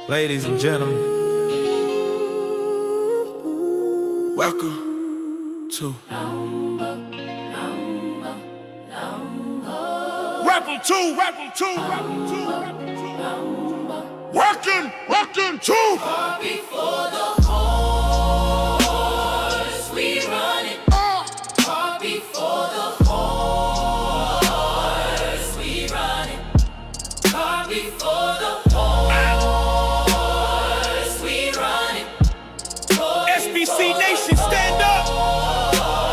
Ladies and gentlemen, welcome to Welcome to Before the horse, we run it. Before the horse, we run it. Before the horse, we run it. SBC Nation, stand up!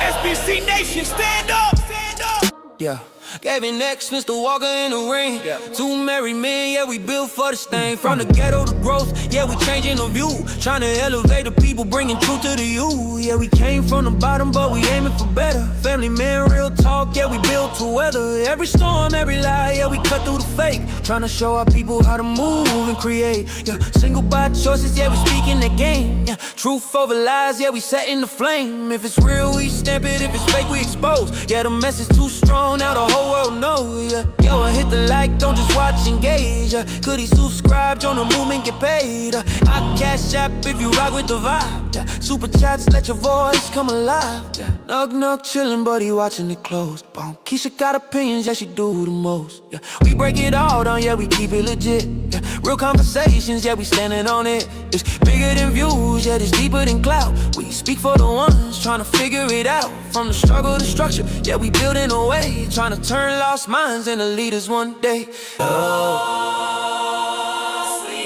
SBC Nation, stand up! Stand up! Yeah. Gavin X Mr. Walker in the ring. Two married men, yeah, we built for the stain. From the ghetto to growth, yeah, we changing the view. Trying to elevate the people, bringing truth to the youth. Yeah, we came from the bottom, but we aiming for better. Family man, real talk, yeah, we built to weather every storm, every lie, yeah, we cut through the fake. Trying to show our people how to move and create. Yeah, single by choices, yeah, we speaking the game. Yeah, truth over lies, yeah, we setting the flame. If it's real, we stamp it. If it's fake, we expose. Yeah, the message too strong, now the whole world knows. Yeah, yo, I hit the like, don't just watch, engage. Yeah, could he subscribe, join the movement, get paid? I cash app if you rock with the vibe. Yeah, super chats, let your voice come alive. Yeah, knock, chillin', but he watching it close. Boom. Keisha got opinions, yeah, she do the most. Yeah, we break it all down, yeah, we keep it legit. Yeah, real conversations, yeah, we standing on it. It's bigger than views, yeah, it's deeper than clout. We speak for the ones trying to figure it out. From the struggle to structure, yeah, we building a way. Trying to turn lost minds into leaders one day. We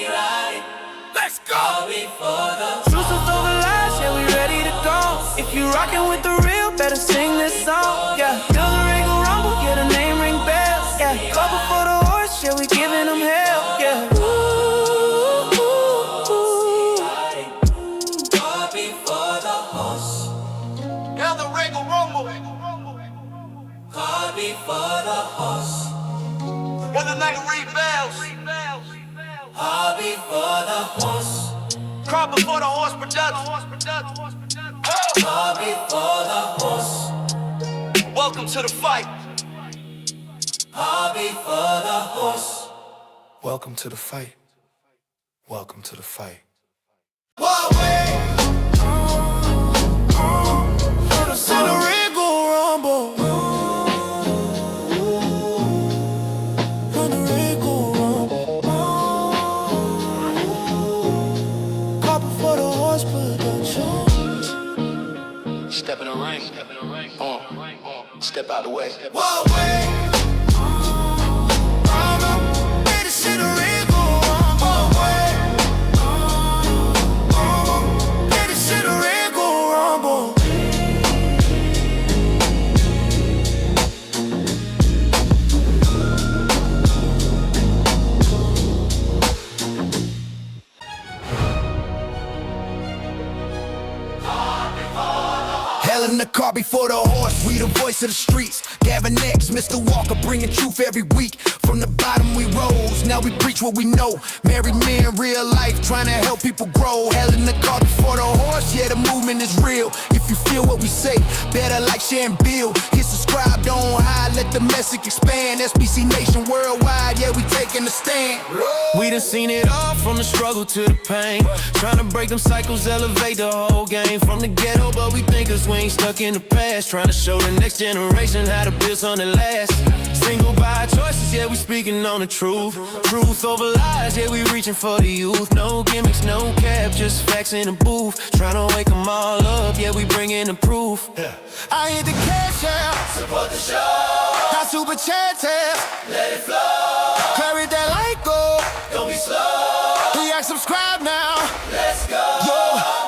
ride. Let's go! Before the Truth over lies, yeah, we ready to go. If you rockin' with the real, better sing this song. Yeah, feel the Regal Rumble, yeah, the name ring bells. Yeah, go before the horse, yeah, we giving them hell. Yeah. before the horse. Yeah, the Regal Rumble. Car before the horse. When the night ring bells. Car before the horse. Car before the horse production. Car before the horse. Welcome to the fight. Car before the horse. Welcome to the fight. Welcome to the fight. To the Regal Rumble. To the Regal Rumble. Car before the horse production. Step in the ring. Step out the way. In the car before the horse, we the voice of the streets. Gavin X Mr. Walker, bringing truth every week. From the bottom we rose, now we preach what we know. Married men, real life, trying to help people grow. Hell in the car before the horse, yeah, the movement is real. If you feel what we say, better like, share, and build. Hit subscribe, don't hide, let the message expand. SBC Nation worldwide, yeah, we taking a stand. We done seen it all, from the struggle to the pain. Trying to break them cycles, elevate the whole game. From the ghetto, but we thinkers, we ain't stuck in the past. Trying to show the next generation how to build something that lasts. Single by choices, yeah, we speaking on the truth. Truth over lies, yeah, we reaching for the youth. No gimmicks, no cap, just facts in the booth. Trying to wake them all up, yeah, we bringing the proof. I hit the cash out, Support the show. got super chat tab. Let it flow. Carry that light go. Don't be slow. We act subscribe now. Let's go.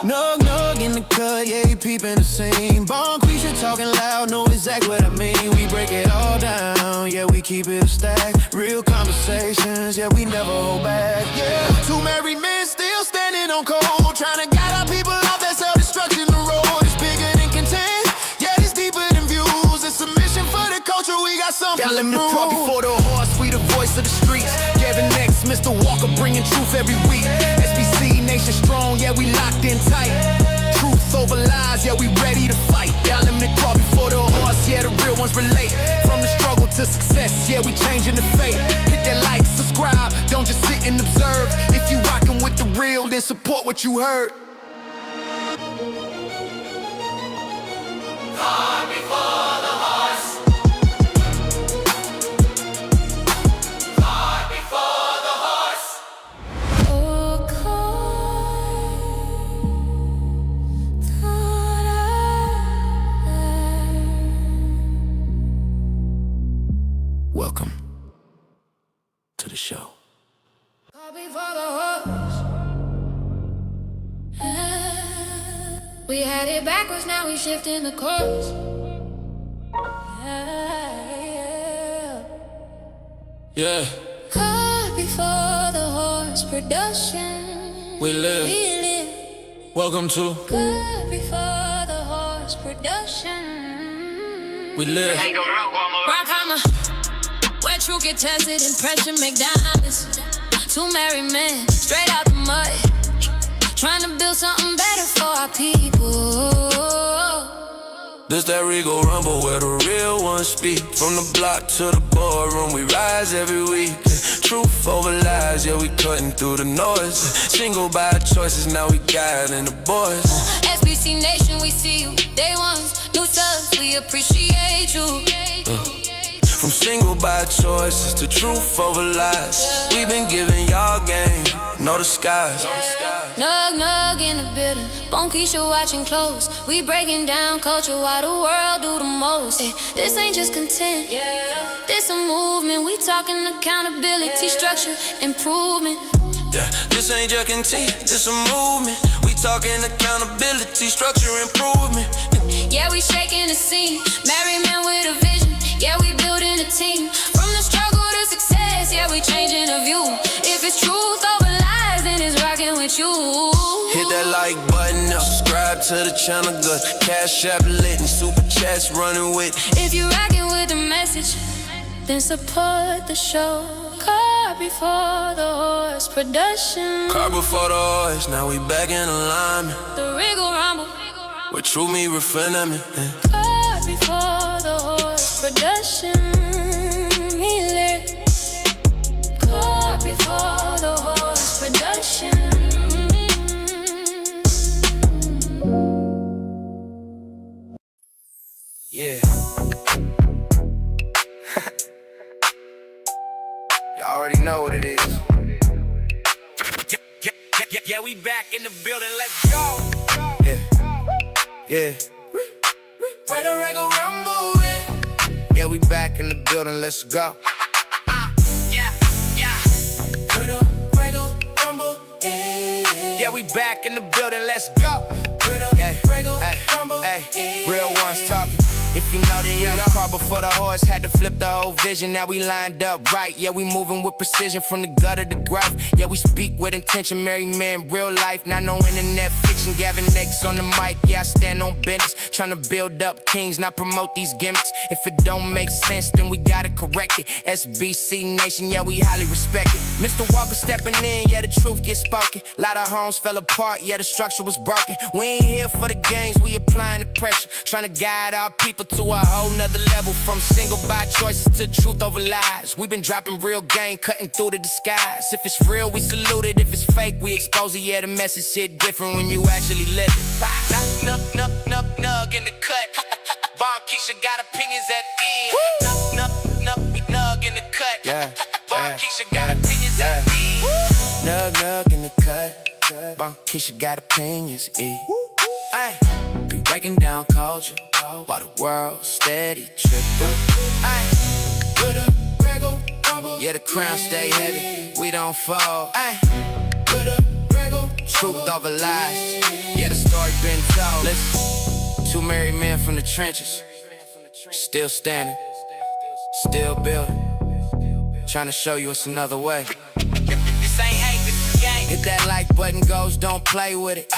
Nug in the cut, yeah, he peeping the scene. Bon Quisha talking loud, know exactly what I mean. We break it all down, yeah, we keep it a stack. Real conversations, yeah, we never hold back. Yeah, two married men still standing on cold, trying to guide our people off that self-destruction. The road is bigger than content, yeah, it's deeper than views. It's a mission for the culture, we got something to prove. Before the horse, we the voice of the streets. Gavin X Mr. Walker, bringing truth every week. SBC Nation strong, yeah, we locked in tight. Truth over lies, yeah, we ready to fight. Y'all in the car before the horse, yeah, the real ones relate. From the struggle to success, then support what you heard. Car before the horse. Car before the horse. Oh, car, thought Welcome to the show. Car before the horse. We had it backwards, now we shifting the course. Yeah, Car before the horse production. we live. Welcome to Car before the horse production. We live. Rock hammer, where truth get tested and pressure make diamonds. Two married men, straight out the mud, trying to build something better for our people. This that Regal Rumble where the real ones speak. From the block to the boardroom, we rise every week. Truth over lies, yeah, we cutting through the noise. Single by choices, now we guiding the boys. SBC Nation, we see you. Day ones, new subs, we appreciate you. From single by choices to truth over lies. We been giving y'all game, no disguise. Nug, nug in the building, Bone Keisha watching close. We breaking down culture while the world do the most. Hey, this ain't just content, this a movement. We talking accountability, structure, improvement. Yeah, this ain't just content, this a movement. We talking accountability, structure, improvement. Yeah, we shaking the scene, married men with a vision. Yeah, we building a team. From the struggle to success, yeah, we changing the view. If it's truth over lies, then it's rocking with you. Hit that like button, subscribe to the channel, good. Cash app lit and super chats running with. If you rocking with the message, then support the show. Car before the horse production. Car before the horse, now we back in alignment. The Regal Rumble. With true me refinement. Car before the horse production. He lit. Car before the horse production. Yeah. You already know what it is. Yeah, we back in the building, let's go. Yeah. Where the Regal Rumble at? Yeah, we back in the building, let's go. Yeah. Where the Regal Rumble at? Yeah, we back in the building, let's go. Where the Regal Rumble at? Real ones talking. If you know the car before the horse, had to flip the whole vision. Now we lined up right. Yeah, we moving with precision from the gutter to growth. Yeah, we speak with intention, married man, real life. Not no internet fiction. Gavin X on the mic. Yeah, I stand on business, trying to build up kings, not promote these gimmicks. If it don't make sense, then we gotta correct it. SBC Nation, yeah, we highly respect it. Mr. Walker stepping in, yeah, the truth gets spoken. Lot of homes fell apart, yeah, the structure was broken. We ain't here for the games, we applying the pressure, trying to guide our people to a whole nother level. From single by choices to truth over lies. We've been dropping real game, cutting through the disguise. If it's real, we salute it. If it's fake, we expose it. Yeah, the message hit different when you actually live it. Nug in the cut. Bomb Keisha got opinions at the end. Nug in the cut. Yeah. Bomb Keisha got opinions at the end. Nug in the cut. Bomb Keisha got opinions. Ay, we breaking down culture while the world steady tripping. Ay, with a Regal Rumble. Yeah, the crown stay heavy, we don't fall. Ay, with a Regal truth over lies. Yeah, the story been told. Listen, two married men from the trenches, still standing, still building, trying to show you it's another way. This ain't hate, this is game. Hit that like button goes, don't play with it.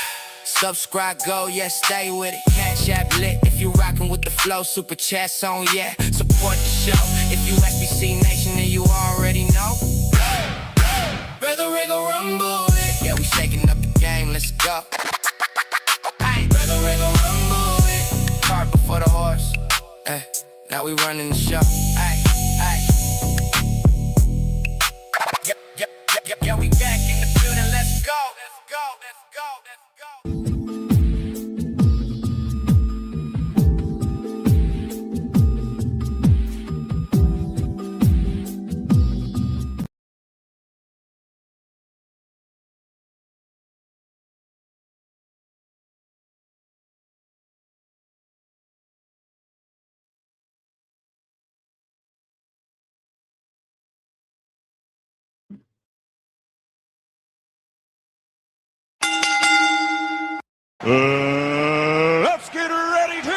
Subscribe, go, yeah, stay with it. Cash app lit if you rockin' with the flow. Super chats on, yeah, support the show. If you SBC Nation, then you already know. Where the Regal Rumble at? Yeah, we shaking up the game, let's go. Where the Regal Rumble at? Car before the horse. Now we running the show. Yeah, we back in the building, let's go. Let's get ready to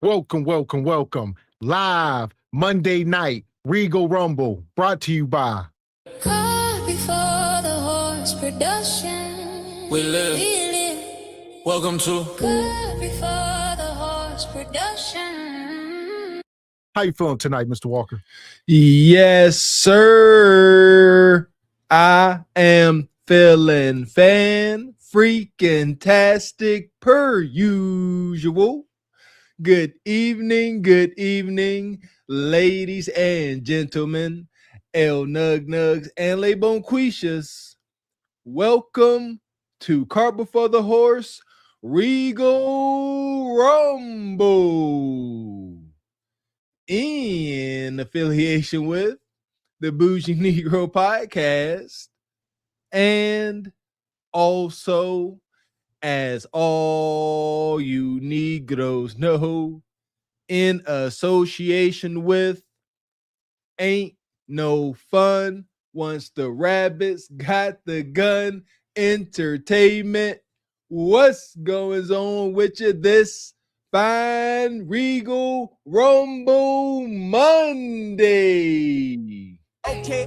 rumble! Welcome. Live Monday night Regal Rumble brought to you by Car before the horse production. We live. Welcome to. Car before the horse production. How you feeling tonight, Mr. Walker? Yes, sir. I am feeling freaking-tastic per usual. Good evening, ladies and gentlemen, El Nug Nugs and Le Bonquishas. Welcome to Cart Before the Horse Regal Rumble, in affiliation with the Bougie Negro Podcast, and also, as all you Negroes know, in association with Ain't No Fun Once the Rabbits Got the Gun Entertainment. What's going on with you this fine Regal Rumble Monday? Okay.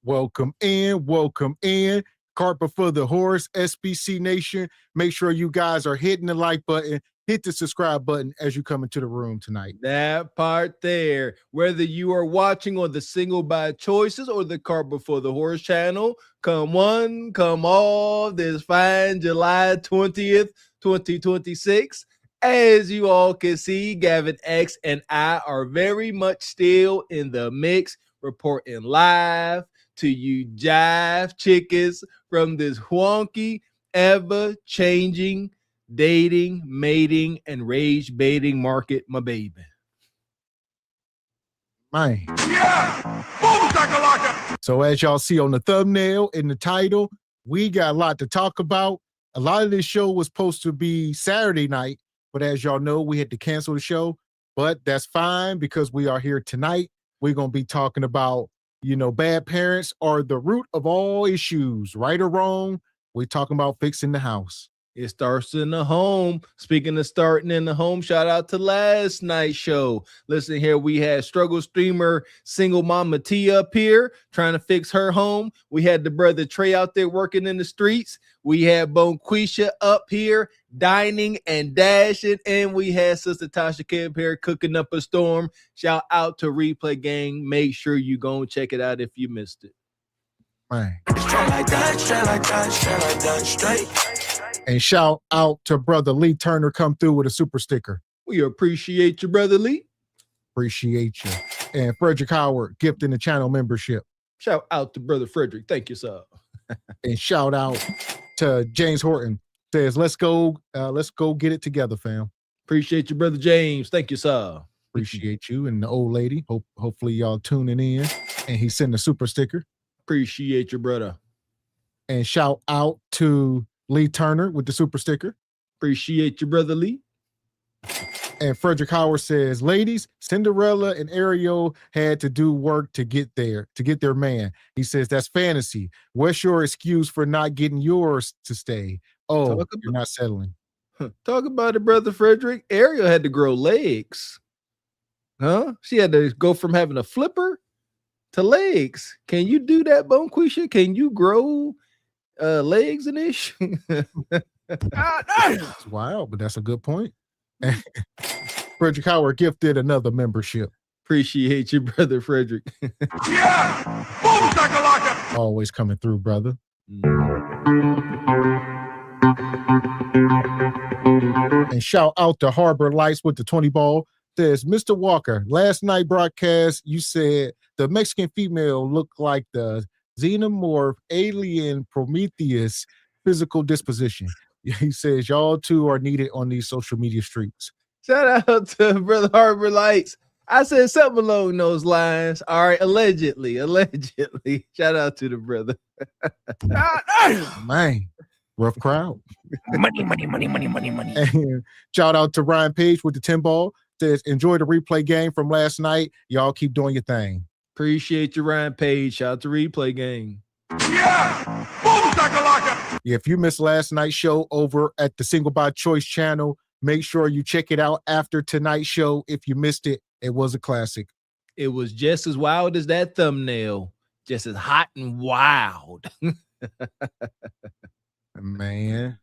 Welcome in. Cart Before the Horse, SBC Nation. Make sure you guys are hitting the like button, hit the subscribe button as you come into the room tonight. That part there. Whether you are watching on the Single by Choices or the Cart Before the Horse channel, come one, come all, this fine July 20th, 2026. As you all can see, Gavin X and I are very much still in the mix, reporting live to you jive chickens from this wonky, ever-changing dating, mating, and rage baiting market, my baby. Man. Yeah! Boom, shakalaka! So as y'all see on the thumbnail, in the title, we got a lot to talk about. A lot of this show was supposed to be Saturday night, but as y'all know, we had to cancel the show. But that's fine because we are here tonight. We're going to be talking about, bad parents are the root of all issues, right or wrong. We're talking about fixing the house. It starts in the home. Speaking of starting in the home, shout out to last night's show. Listen here, we had struggle streamer single mama T up here trying to fix her home. We had the brother Trey out there working in the streets. We had Bonquisha up here dining and dashing, and we had Sister Tasha Kemp here cooking up a storm. Shout out to Replay Gang. Make sure you go and check it out if you missed it. Man. Straight like that, straight. And shout out to brother Lee Turner, come through with a super sticker. We appreciate you, brother Lee. Appreciate you. And Frederick Howard gifting the channel membership. Shout out to brother Frederick. Thank you, sir. And shout out to James Horton. Says, let's go get it together, fam. Appreciate you, brother James. Thank you, sir. Appreciate you and the old lady. Hopefully y'all tuning in. And he sent a super sticker. Appreciate you, brother. And shout out to Lee Turner with the super sticker. Appreciate you, brother Lee. And Frederick Howard says, ladies, Cinderella and Ariel had to do work to get their man. He says, that's fantasy. What's your excuse for not getting yours to stay? Oh, you're not settling. Talk about it, brother Frederick. Ariel had to grow legs. Huh? She had to go from having a flipper to legs. Can you do that, Bonquisha? Can you grow legs and ish? It's wild, but that's a good point. Frederick Howard gifted another membership. Appreciate you, brother Frederick. Yeah! Boom, shakalaka! Always coming through, brother. And shout out to Harbor Lights with the 20 ball. Says, Mr. Walker, last night broadcast, you said the Mexican female looked like the xenomorph alien Prometheus physical disposition. He says, y'all two are needed on these social media streets. Shout out to brother Harbor Lights. I said something along those lines. All right, allegedly. Shout out to the brother. Man, rough crowd. Money. And shout out to Ryan Page with the 10 ball. Says, enjoy the replay game from last night. Y'all keep doing your thing. Appreciate your Ryan Page. Shout out to Replay Gang. Yeah! Boom shakalaka! Yeah, if you missed last night's show over at the Single by Choice channel, make sure you check it out after tonight's show. If you missed it, it was a classic. It was just as wild as that thumbnail. Just as hot and wild. Man.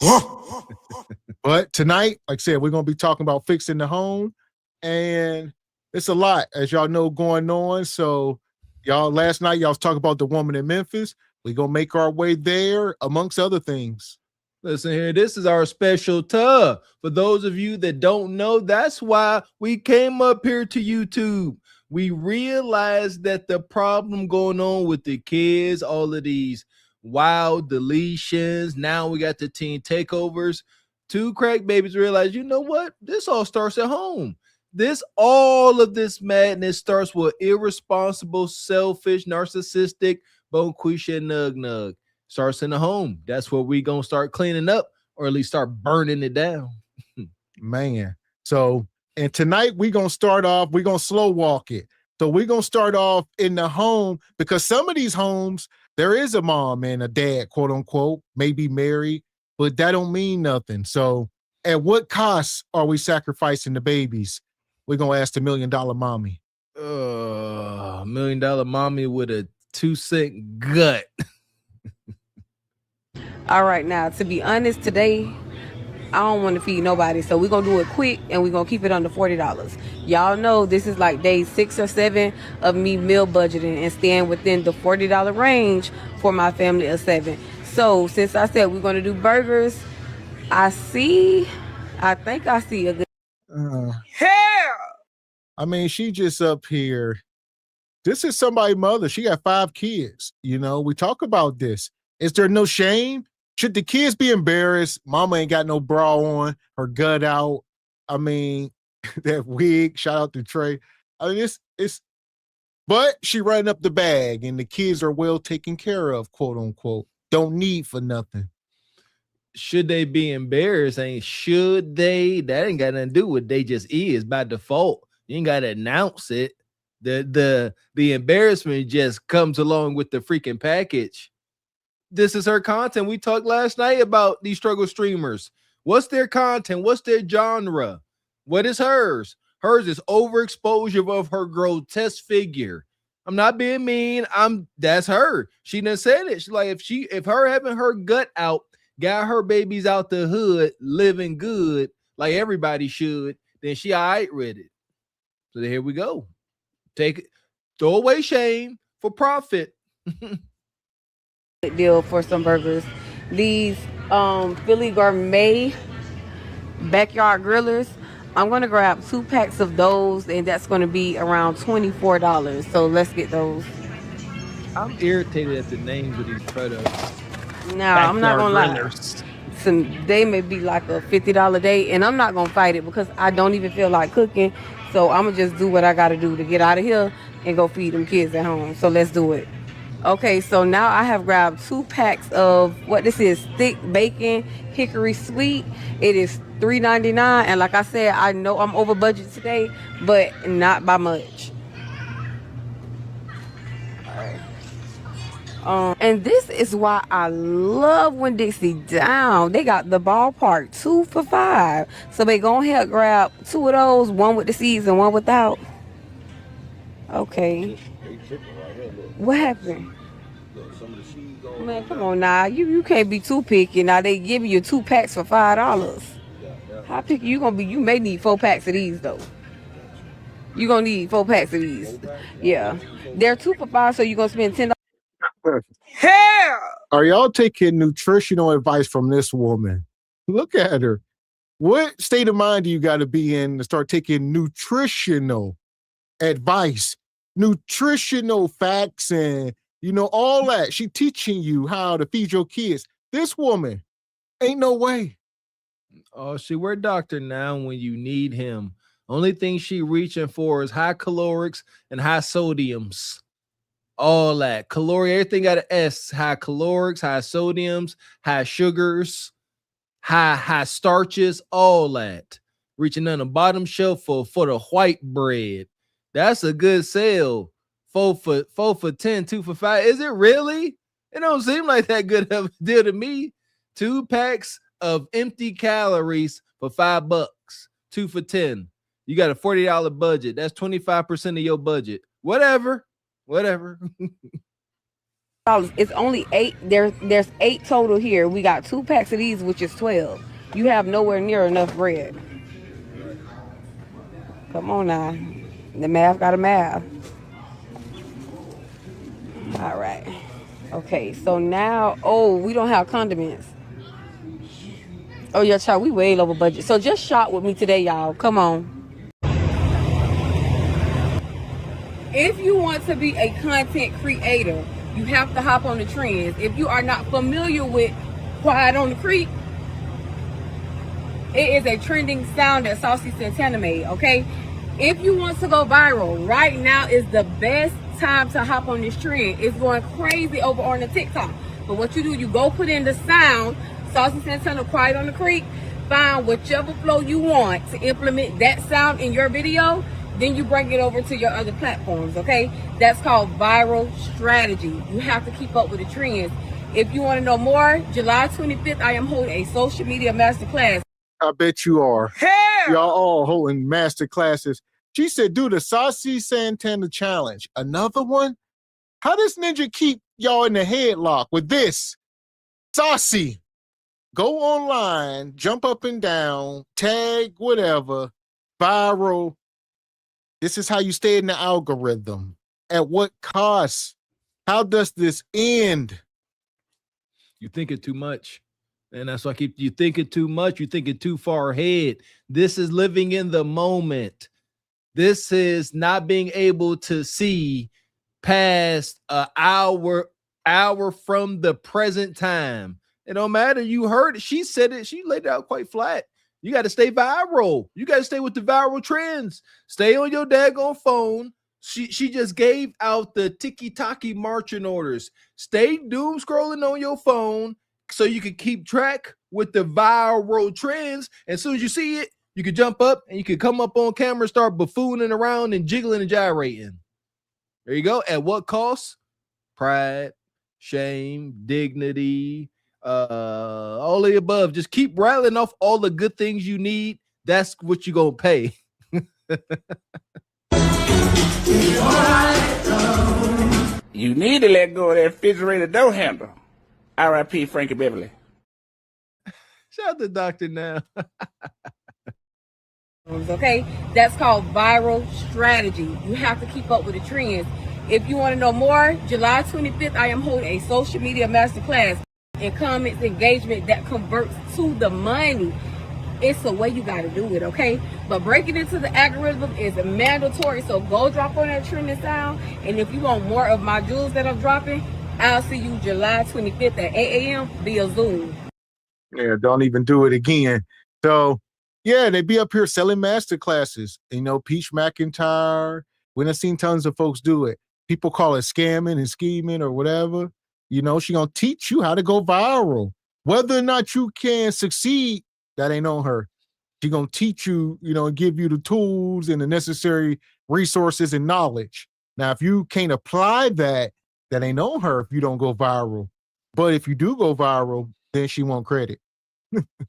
But tonight, like I said, we're going to be talking about fixing the home. And it's a lot, as y'all know, going on. So last night, y'all was talking about the woman in Memphis. We're going to make our way there, amongst other things. Listen here, this is our special tub. For those of you that don't know, that's why we came up here to YouTube. We realized that the problem going on with the kids, all of these wild deletions, now we got the teen takeovers. Two crack babies realize, you know what? This all starts at home. All of this madness starts with irresponsible, selfish, narcissistic, bonquisha, nug. Starts in the home. That's where we gonna start cleaning up, or at least start burning it down. Man. So, and tonight we're gonna start off, we're gonna slow walk it. So we're gonna start off in the home, because some of these homes, there is a mom and a dad, quote unquote, maybe married, but that don't mean nothing. So at what cost are we sacrificing the babies? We're gonna ask the $1 million mommy. $1 million mommy with a 2-cent gut. All right, now, to be honest, today, I don't want to feed nobody, so we're going to do it quick, and we're going to keep it under $40. Y'all know this is like day 6 or 7 of me meal budgeting and staying within the $40 range for my family of 7. So, since I said we're going to do burgers, I think I see a good... I mean, she just up here. This is somebody's mother. She got 5 kids. You know, we talk about this. Is there no shame? Should the kids be embarrassed? Mama ain't got no bra on, her gut out. I mean, that wig, shout out to Trey. I mean, but she running up the bag and the kids are well taken care of, quote unquote. Don't need for nothing. Should they be embarrassed? Should they? That ain't got nothing to do with they just is by default. You ain't got to announce it. The embarrassment just comes along with the freaking package. This is her content. We talked last night about these struggle streamers. What's their content? What's their genre? What is hers? Hers is overexposure of her grotesque figure. I'm not being mean. That's her. She done said it. She's like, if her having her gut out got her babies out the hood living good like everybody should, then she all right with it. So here we go. Take it, throw away shame for profit. Deal for some burgers. These Philly Gourmet backyard grillers, I'm gonna grab 2 packs of those, and that's gonna be around $24. So let's get those. I'm irritated at the names of these products. Now, I'm not gonna lie. They may be like a $50 day, and I'm not gonna fight it because I don't even feel like cooking. So I'm gonna just do what I gotta do to get out of here and go feed them kids at home. So let's do it. Okay, so now I have grabbed 2 packs of what this is, thick bacon hickory sweet. It is $3.99, and like I said, I know I'm over budget today, but not by much. And this is why I love when Dixie down. They got the ballpark 2 for $5. So they gonna help grab 2 of those, one with the seeds and one without. Okay. What happened? Man, come on now. You can't be too picky. Now they give you 2 packs for $5. How picky you gonna be? You may need 4 packs of these though. You gonna need 4 packs of these. Yeah. They're 2 for $5, so you're gonna spend $10. Hell! Are y'all taking nutritional advice from this woman? Look at her. What state of mind do you got to be in to start taking nutritional advice, nutritional facts, and all that? She teaching you how to feed your kids. This woman, ain't no way. Oh, she we're doctor now when you need him. Only thing she reaching for is high calorics and high sodiums. All that everything got an S. High calorics, high sodiums, high sugars, high starches, all that. Reaching on the bottom shelf for the white bread. That's a good sale 4 for 10, 2 for 5. Is it really? It don't seem like that good of a deal to me. 2 packs of empty calories for $5. 2 for 10. You got a $40 budget. That's 25% of your budget. Whatever. It's only 8. There's 8 total here. We got 2 packs of these, which is 12. You have nowhere near enough bread. Come on now. The math got a math. All right. Okay, so now, we don't have condiments. Oh, yeah, child, we way over budget. So just shop with me today, y'all. Come on. If you want to be a content creator, you have to hop on the trends. If you are not familiar with Quiet on the Creek, it is a trending sound that Saucy Santana made, okay? If you want to go viral, right now is the best time to hop on this trend. It's going crazy over on the TikTok. But what you do, you go put in the sound, Saucy Santana, Quiet on the Creek, find whichever flow you want to implement that sound in your video, then you bring it over to your other platforms, okay? That's called viral strategy. You have to keep up with the trends. If you want to know more, July 25th, I am holding a social media masterclass. I bet you are. Hell! Y'all all holding master classes. She said, do the Saucy Santana challenge. Another one? How does Ninja keep y'all in the headlock with this? Saucy. Go online, jump up and down, tag whatever, viral. This is how you stay in the algorithm. At what cost? How does this end? You thinking too much. And that's why I keep you thinking too much. You're thinking too far ahead. This is living in the moment. This is not being able to see past an hour from the present time. It don't matter. You heard it. She said it. She laid it out quite flat. You got to stay viral. You got to stay with the viral trends. Stay on your daggone phone. She just gave out the tiki-taki marching orders. Stay doom scrolling on your phone so you can keep track with the viral trends. As soon as you see it, you can jump up and you can come up on camera, start buffooning around and jiggling and gyrating. There you go. At what cost? Pride, shame, dignity, all the above. Just keep rattling off all the good things you need. That's what you're gonna pay. You need to let go of that refrigerator door handle. R.I.P. Frankie Beverly. Shout out to Dr. Now. Okay, that's called viral strategy. You have to keep up with the trends. If you want to know more, July 25th, I am holding a social media masterclass and comments engagement that converts to the money. It's the way you got to do it, okay? But breaking into the algorithm is mandatory, so go drop on that trending sound. And if you want more of my jewels that I'm dropping, I'll see you July 25th at 8 a.m. via Zoom. Yeah, don't even do it again. So, yeah, they be up here selling master classes. You know, Peach McIntyre. When I've seen tons of folks do it. People call it scamming and scheming or whatever. You know, she gonna teach you how to go viral. Whether or not you can succeed, that ain't on her. She gonna teach you, you know, and give you the tools and the necessary resources and knowledge. Now, if you can't apply that, that ain't on her if you don't go viral. But if you do go viral, then she won't credit.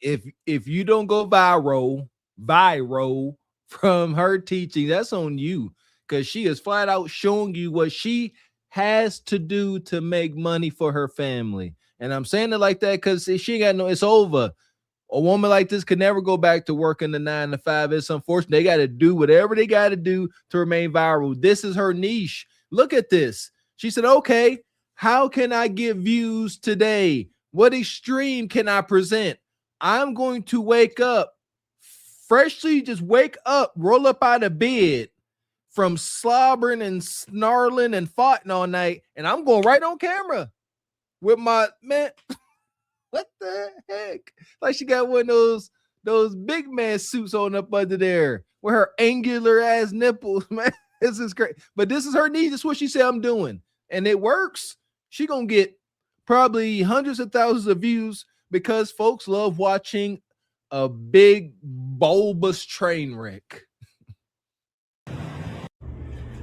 If you don't go viral from her teaching, that's on you. Because she is flat out showing you what she has to do to make money for her family. And I'm saying it like that because she ain't got no, it's over. A woman like this could never go back to working the 9 to 5. It's unfortunate. They got to do whatever they got to do to remain viral. This is her niche. Look at this. She said, okay, how can I get views today? What extreme can I present? I'm going to wake up freshly, just wake up, roll up out of bed from slobbering and snarling and farting all night. And I'm going right on camera with my man. What the heck? Like she got one of those big man suits on up under there with her angular ass nipples, man. This is great. But this is her need. This is what she said I'm doing. And it works. She gonna get probably hundreds of thousands of views because folks love watching a big bulbous train wreck.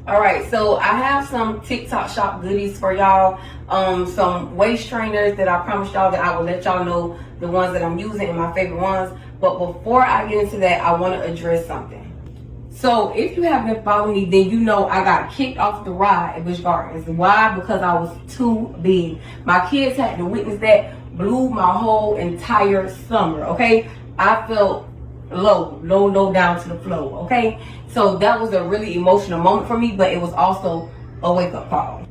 All right, so I have some TikTok shop goodies for y'all. Some waist trainers that I promised y'all that I will let y'all know the ones that I'm using and my favorite ones. But before I get into that, I want to address something. So if you have been following me, then you know I got kicked off the ride at Busch Gardens. Why? Because I was too big. My kids had to witness that. Blew my whole entire summer, okay? I felt low down to the floor, okay? So that was a really emotional moment for me, but it was also a wake-up call.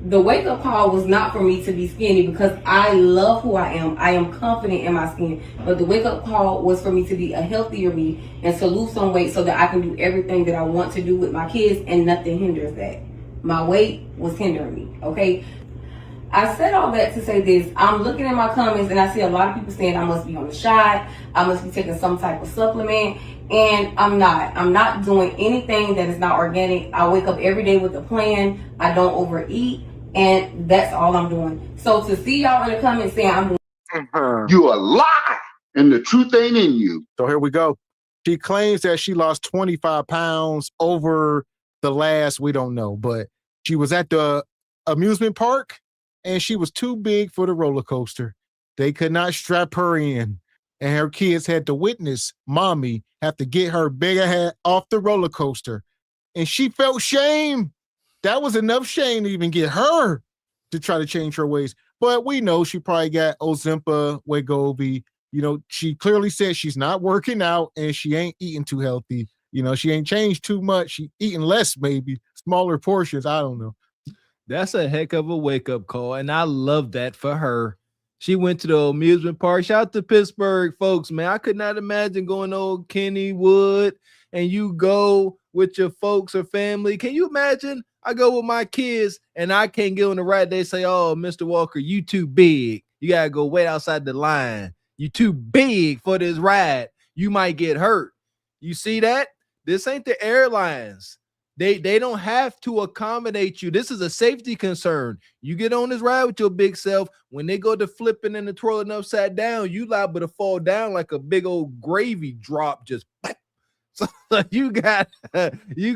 The wake-up call was not for me to be skinny because I love who I am. I am confident in my skin. But the wake-up call was for me to be a healthier me and to lose some weight so that I can do everything that I want to do with my kids and nothing hinders that. My weight was hindering me, okay? I said all that to say this. I'm looking at my comments and I see a lot of people saying I must be on the shot. I must be taking some type of supplement. And I'm not. I'm not doing anything that is not organic. I wake up every day with a plan. I don't overeat. And that's all I'm doing. So to see y'all in the comments saying I'm doing... You a lie. And the truth ain't in you. So here we go. She claims that she lost 25 pounds over the last, we don't know, but she was at the amusement park and she was too big for the roller coaster. They could not strap her in. And her kids had to witness mommy have to get her bigger head off the roller coaster. And she felt shame. That was enough shame to even get her to try to change her ways. But we know she probably got Ozempa, Wegovy. You know, she clearly said she's not working out and she ain't eating too healthy. You know, she ain't changed too much. She eating less, maybe smaller portions. I don't know. That's a heck of a wake-up call, and I love that for her. She went to the amusement park. Shout out to Pittsburgh, folks, man. I could not imagine going to old Kennywood and you go with your folks or family. Can you imagine? I go with my kids and I can't get on the ride. They say, oh, Mr. Walker, you too big. You got to go wait outside the line. You too big for this ride. You might get hurt. You see that? This ain't the airlines. They don't have to accommodate you. This is a safety concern. You get on this ride with your big self. When they go to flipping and the twirling upside down, you liable to fall down like a big old gravy drop. Just so you can't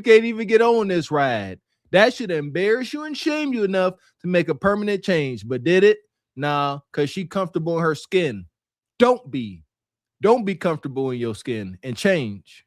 even get on this ride. That should embarrass you and shame you enough to make a permanent change. But did it? Nah, because she comfortable in her skin. Don't be comfortable in your skin and change.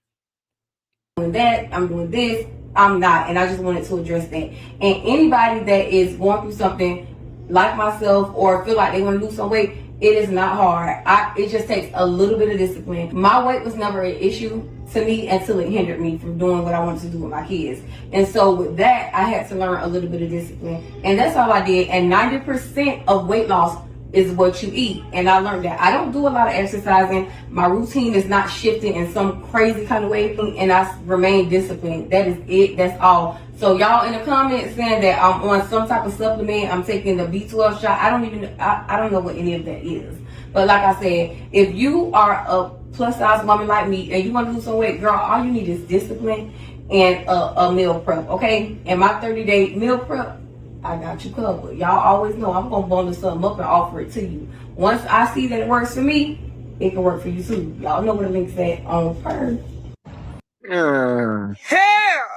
Doing that, I'm doing this, I'm not, and I just wanted to address that. And anybody that is going through something like myself or feel like they want to lose some weight, it is not hard. It just takes a little bit of discipline. My weight was never an issue to me until it hindered me from doing what I wanted to do with my kids. And so with that, I had to learn a little bit of discipline. And that's all I did. And 90% of weight loss is what you eat. And I learned that. I don't do a lot of exercising. My routine is not shifting in some crazy kind of way. And I remain disciplined. That is it. That's all. So y'all in the comments saying that I'm on some type of supplement, I'm taking the B12 shot. I don't know what any of that is. But like I said, if you are a plus size woman like me and you want to lose some weight, girl, all you need is discipline and a meal prep, okay? And my 30-day meal prep, I got you covered. Y'all always know I'm gonna bundle something up and offer it to you. Once I see that it works for me, it can work for you too. Y'all know where the link's at on her.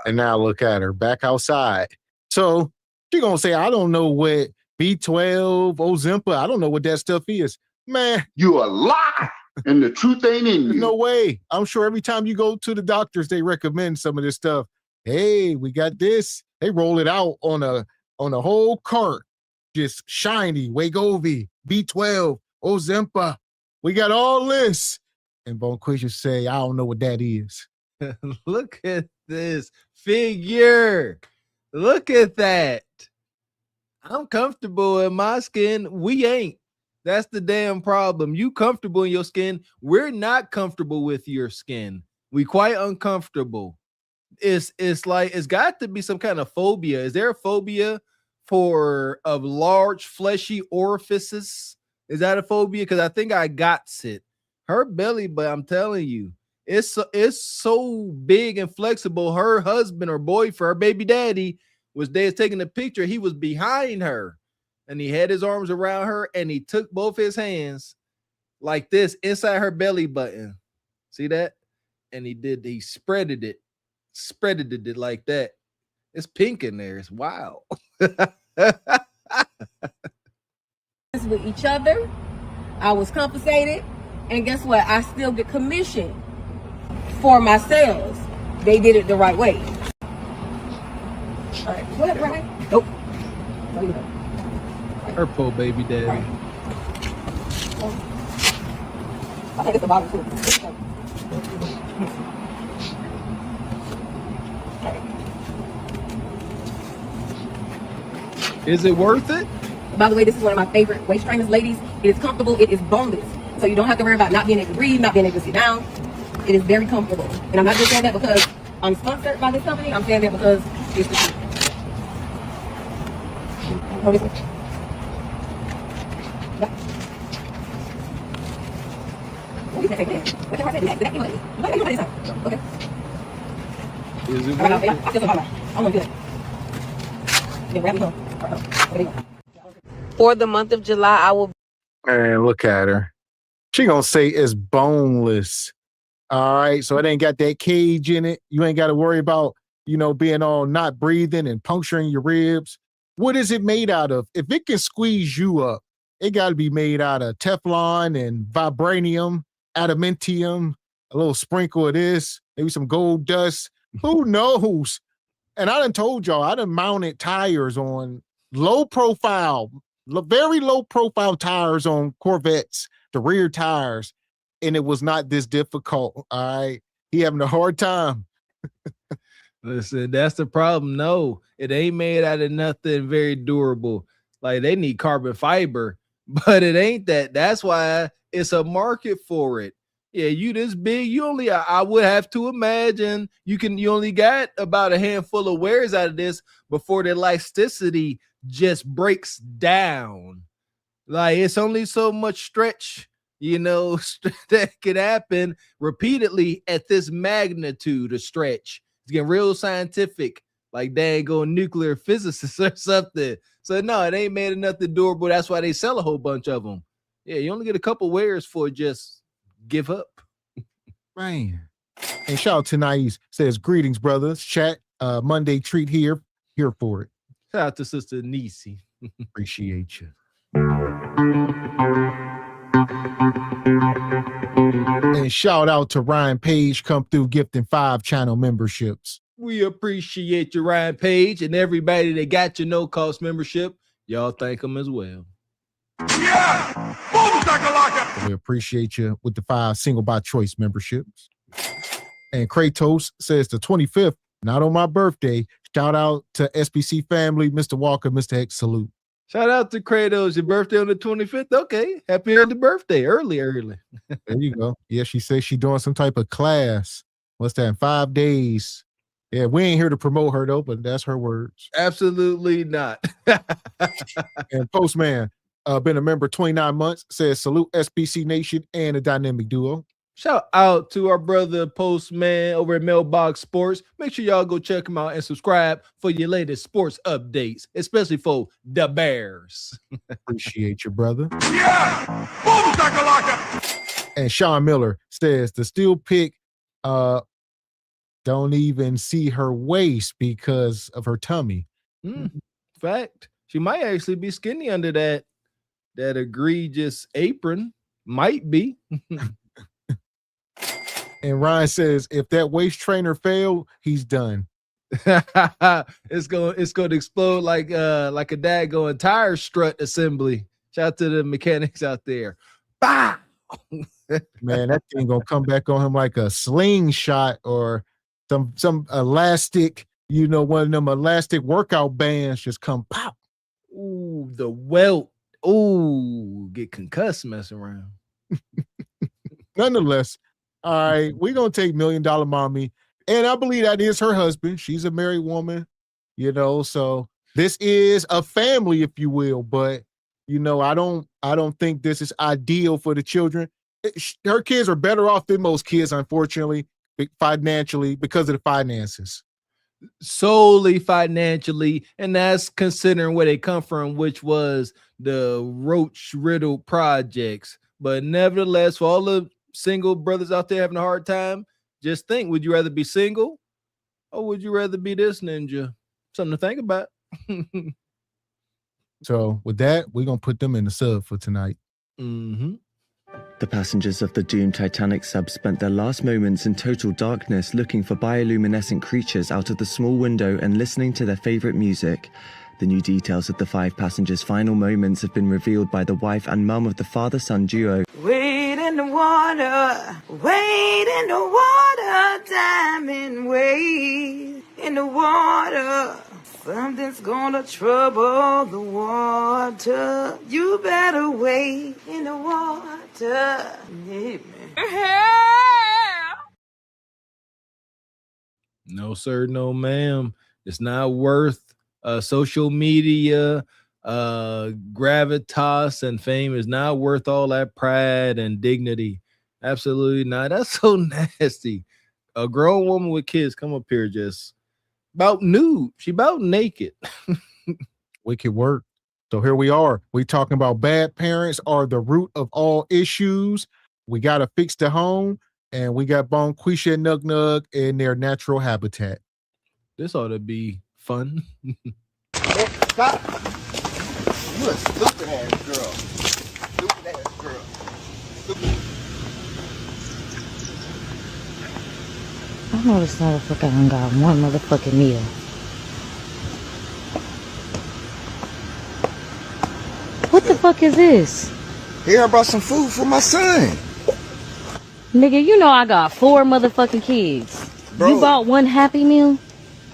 And now look at her back outside. So she gonna say, I don't know what B12, Ozempa, I don't know what that stuff is. Man, you a lie. And the truth ain't in you. No way. I'm sure every time you go to the doctors, they recommend some of this stuff. Hey, we got this. They roll it out on a whole cart. Just shiny, Wegovy, B12, Ozempa. We got all this. And Bonquisha say, I don't know what that is. Look at this figure. Look at that. I'm comfortable in my skin. We ain't. That's the damn problem. You comfortable in your skin. We're not comfortable with your skin. We quite uncomfortable. It's like it's got to be some kind of phobia. Is there a phobia of large fleshy orifices? Is that a phobia? Because I think I got it. Her belly, but I'm telling you, it's so big and flexible. Her husband or boyfriend, her baby daddy, was taking a picture. He was behind her. And he had his arms around her and he took both his hands like this inside her belly button. See that? And he spreaded it like that. It's pink in there. It's wild. With each other, I was compensated, and guess what? I still get commission for my sales. They did it the right way. All right, what, right? Nope. No, you don't. Her poor baby daddy. Right. I think it's the bottom too. Is it worth it? By the way, this is one of my favorite waist trainers, ladies. It is comfortable. It is boneless. So you don't have to worry about not being able to breathe, not being able to sit down. It is very comfortable. And I'm not just saying that because I'm sponsored by this company. I'm saying that because it's the truth. Hold this way. Yeah. Oh, you can take it. What can I say? Exactly like this. What can I say? Okay. Is it All right, worth it? I feel so hard. I'm gonna do it. Yeah, grab me home. All right, there you go. For the month of July, I will. Man, look at her. She gonna say it's boneless. All right, so it ain't got that cage in it. You ain't got to worry about, being all not breathing and puncturing your ribs. What is it made out of? If it can squeeze you up, it got to be made out of Teflon and vibranium, adamantium, a little sprinkle of this, maybe some gold dust. Who knows? And I done told y'all, I done mounted tires on low profile, very low profile tires on Corvettes, the rear tires, and it was not this difficult. All right. He having a hard time. Listen, that's the problem. No, it ain't made out of nothing very durable. Like they need carbon fiber, but it ain't that. That's why it's a market for it. Yeah, you this big, you only, I would have to imagine you only got about a handful of wears out of this before the elasticity just breaks down. Like it's only so much stretch, that could happen repeatedly at this magnitude of stretch. It's getting real scientific, like dang going nuclear physicists or something. So no, it ain't made of nothing durable. That's why they sell a whole bunch of them. Yeah, you only get a couple wears for just give up. Man. And shout out to Nais, says, greetings, brothers. Chat, Monday treat here for it. Shout out to Sister Nisi. Appreciate you. And shout out to Ryan Page, come through gifting 5 channel memberships. We appreciate you, Ryan Page, and everybody that got your no-cost membership. Y'all thank them as well. Yeah! We appreciate you with the 5 single by choice memberships. And Kratos says the 25th, not on my birthday. Shout out to SBC family, Mr. Walker, Mr. X, salute. Shout out to Kratos, your birthday on the 25th. Okay, happy early birthday, early. There you go. Yeah, she says she's doing some type of class. What's that, in 5 days? Yeah, we ain't here to promote her though, but that's her words. Absolutely not. And Postman, been a member 29 months, says salute SBC Nation and a dynamic duo. Shout out to our brother Postman over at Mailbox Sports. Make sure y'all go check him out and subscribe for your latest sports updates, especially for the Bears. Appreciate you, brother. Yeah! Boom, shakalaka! And Sean Miller says the steel pick don't even see her waist because of her tummy. Fact. She might actually be skinny under that egregious apron. Might be. And Ryan says if that waist trainer failed, he's done. It's going to explode like a daggone tire strut assembly. Shout out to the mechanics out there. Bah! Man, that thing gonna come back on him like a slingshot or some elastic, one of them elastic workout bands just come pop. Ooh, the welt. Ooh, get concussed messing around. Nonetheless, all right, we're gonna take $1 Million Mommy, and I believe that is her husband. She's a married woman, so this is a family, if you will, but I don't think this is ideal for the children. Her kids are better off than most kids, unfortunately, financially, because of the finances. Solely financially, and that's considering where they come from, which was the roach riddled projects. But nevertheless, for all the single brothers out there having a hard time, just think, would you rather be single or would you rather be this ninja? Something to think about. So with that, we're going to put them in the sub for tonight. Mm-hmm. The passengers of the doomed Titanic sub spent their last moments in total darkness looking for bioluminescent creatures out of the small window and listening to their favorite music. The new details of the 5 passengers' final moments have been revealed by the wife and mum of the father-son duo. Wade in the water, wade in the water, diamond wade in the water. Something's gonna trouble the water. You better wade in the water. Yeah, man. No, sir, no, ma'am. It's not worth social media, gravitas, and fame. Is not worth all that pride and dignity. Absolutely not. That's so nasty. A grown woman with kids come up here just about nude. She about naked. Wicked work. So here we are. We talking about bad parents are the root of all issues. We got to fix the home, and we got Bonquisha and Nug Nug in their natural habitat. This ought to be fun. Stop. You a stupid ass girl. Stupid ass girl. Stupid. I know this motherfucker ain't got one motherfucking meal. What the fuck is this? Here, I brought some food for my son. Nigga, you know I got 4 motherfucking kids. Bro, you bought one Happy Meal?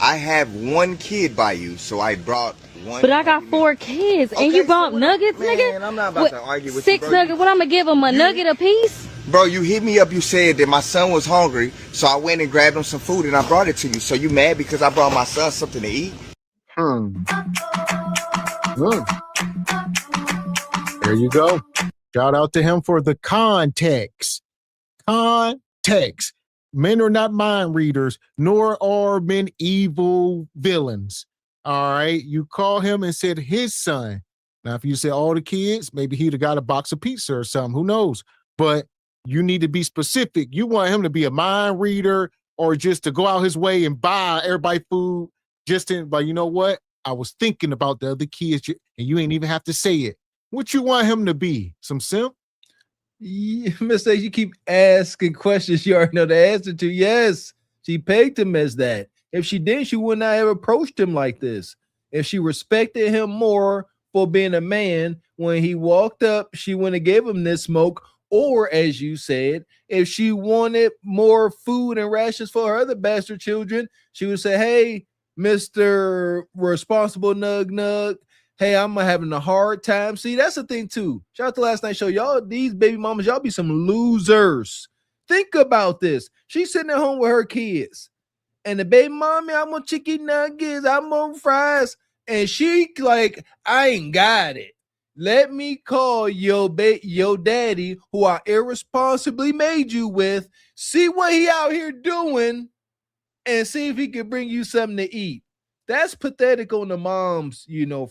I have 1 kid by you, so I brought 1. But I got 4 kids, and you bought nuggets, man, nigga? I'm not about to argue with 6 you, bro. nuggets, what I'm gonna give them, a nugget a piece? Bro, you hit me up, you said that my son was hungry, so I went and grabbed him some food and I brought it to you. So you mad because I brought my son something to eat? Good. There you go. Shout out to him for the context. Context. Men are not mind readers, nor are men evil villains. All right. You call him and said his son. Now, if you say all the kids, maybe he'd have got a box of pizza or something. Who knows? But you need to be specific. You want him to be a mind reader or just to go out his way and buy everybody food just in, but you know what? I was thinking about the other kids and you ain't even have to say it. What you want him to be? Some simp? Yeah, Miss A, you keep asking questions you already know the answer to. Yes, she pegged him as that. If she didn't, she would not have approached him like this. If she respected him more for being a man, when he walked up, she wouldn't have gave him this smoke. Or, as you said, if she wanted more food and rations for her other bastard children, she would say, hey, Mr. Responsible Nug Nug, hey, I'm having a hard time. See, that's the thing, too. Shout out to last night's show. Y'all, these baby mamas, y'all be some losers. Think about this. She's sitting at home with her kids. And the baby mommy, I want chicken nuggets, I want fries. And she like, I ain't got it. Let me call your daddy, who I irresponsibly made you with, see what he out here doing, and see if he can bring you something to eat. That's pathetic on the mom's,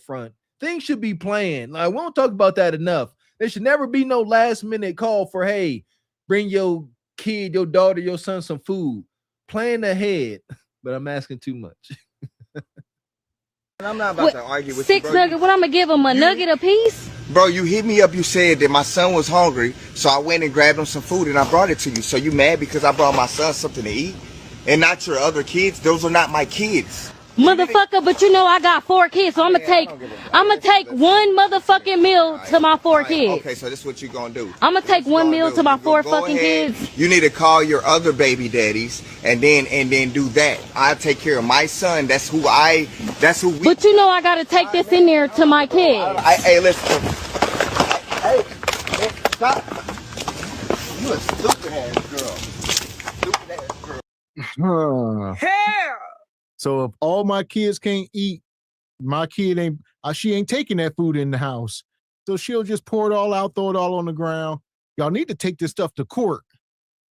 front. Things should be planned. Like, we don't talk about that enough. There should never be no last minute call for, hey, bring your kid, your daughter, your son some food. Plan ahead. But I'm asking too much. I'm not about to argue with 6 you, bro. nuggets, what I'm gonna give him, a nugget a piece? Bro, you hit me up, you said that my son was hungry, so I went and grabbed him some food and I brought it to you. So you mad because I brought my son something to eat? And not your other kids? Those are not my kids. Motherfucker, but you know I got 4 kids, so I'm gonna take one motherfucking meal to my 4 kids. Okay, so this is what you're gonna do. I'm gonna take one meal to my 4 fucking kids. You need to call your other baby daddies and then do that. I take care of my son. That's who we. But you know I gotta take this in there to my kids. Hey, listen. Hey, stop. You a stupid ass girl. Stupid ass girl. Hell. So if all my kids can't eat, my kid ain't, she ain't taking that food in the house. So she'll just pour it all out, throw it all on the ground. Y'all need to take this stuff to court.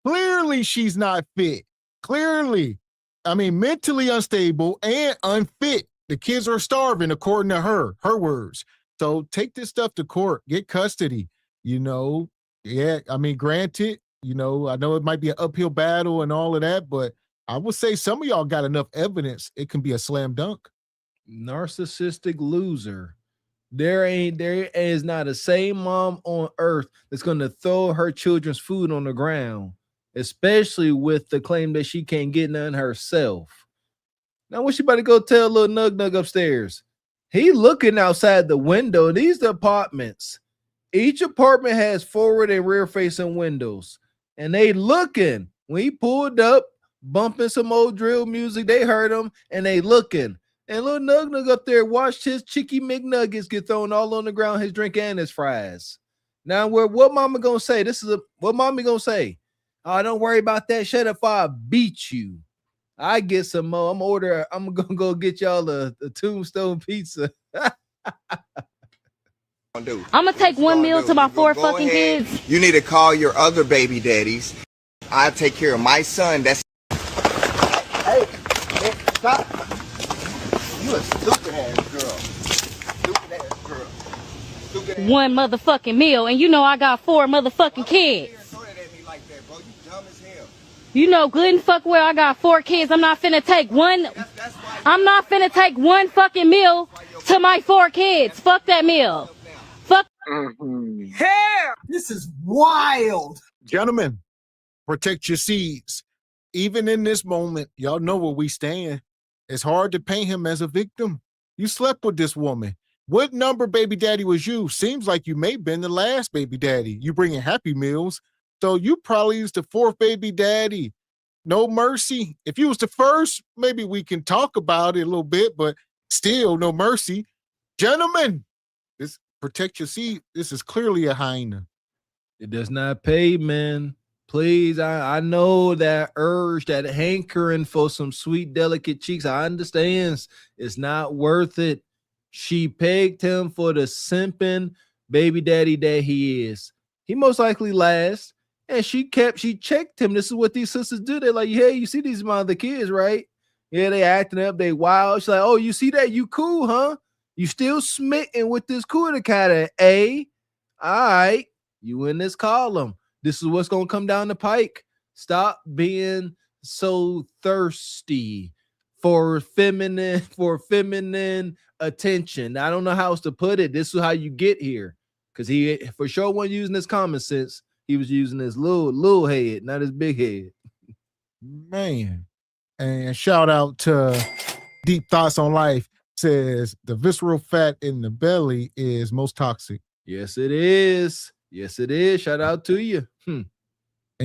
Clearly she's not fit. Clearly. I mean, mentally unstable and unfit. The kids are starving according to her words. So take this stuff to court, get custody, Yeah, I mean, granted, I know it might be an uphill battle and all of that, but I would say some of y'all got enough evidence. It can be a slam dunk. Narcissistic loser. There is not a same mom on earth that's going to throw her children's food on the ground, especially with the claim that she can't get none herself. Now, what she about to go tell little Nug upstairs? He looking outside the window. These are apartments. Each apartment has forward and rear facing windows, and they looking. When he pulled up, bumping some old drill music, they heard him, and they looking. And little Nug up there watched his Chicky McNuggets get thrown all on the ground, his drink and his fries. Now, what mama gonna say? What mommy gonna say? Oh, don't worry about that. Shut up, I beat you. I get some more. I'm gonna go get y'all a tombstone pizza. I'm gonna take one meal to my 4 fucking kids. You need to call your other baby daddies. I take care of my son. That's hey, stop. You a stupid ass girl. Stupid ass girl. Stupid ass. One motherfucking meal, and you know I got 4 motherfucking kids. You know good and fuck well I got 4 kids. I'm not finna take one. I'm not finna take one fucking meal to my 4 kids. Fuck that meal. Fuck. Hair. This is wild. Gentlemen, protect your seeds. Even in this moment, y'all know where we stand. It's hard to paint him as a victim. You slept with this woman. What number baby daddy was you? Seems like you may have been the last baby daddy. You bringing Happy Meals. So you probably was the 4th baby daddy. No mercy. If you was the first, maybe we can talk about it a little bit, but still no mercy. Gentlemen, this protect your seed. This is clearly a hyena. It does not pay, man. Please, I know that urge, that hankering for some sweet, delicate cheeks. I understand it's not worth it. She pegged him for the simping baby daddy that he is. He most likely last. And she checked him. This is what these sisters do. They're like, hey, you see these mother kids, right? Yeah, they acting up, they wild. She's like, oh, you see that? You cool, huh? You still smitten with this cooler kind of A. All right, you in this column. This is what's gonna come down the pike. Stop being so thirsty for feminine attention. I don't know how else to put it. This is how you get here. Because he for sure wasn't using his common sense. He was using his little head, not his big head. Man. And shout out to Deep Thoughts on Life. Says the visceral fat in the belly is most toxic. Yes, it is. Yes, it is. Shout out to you. And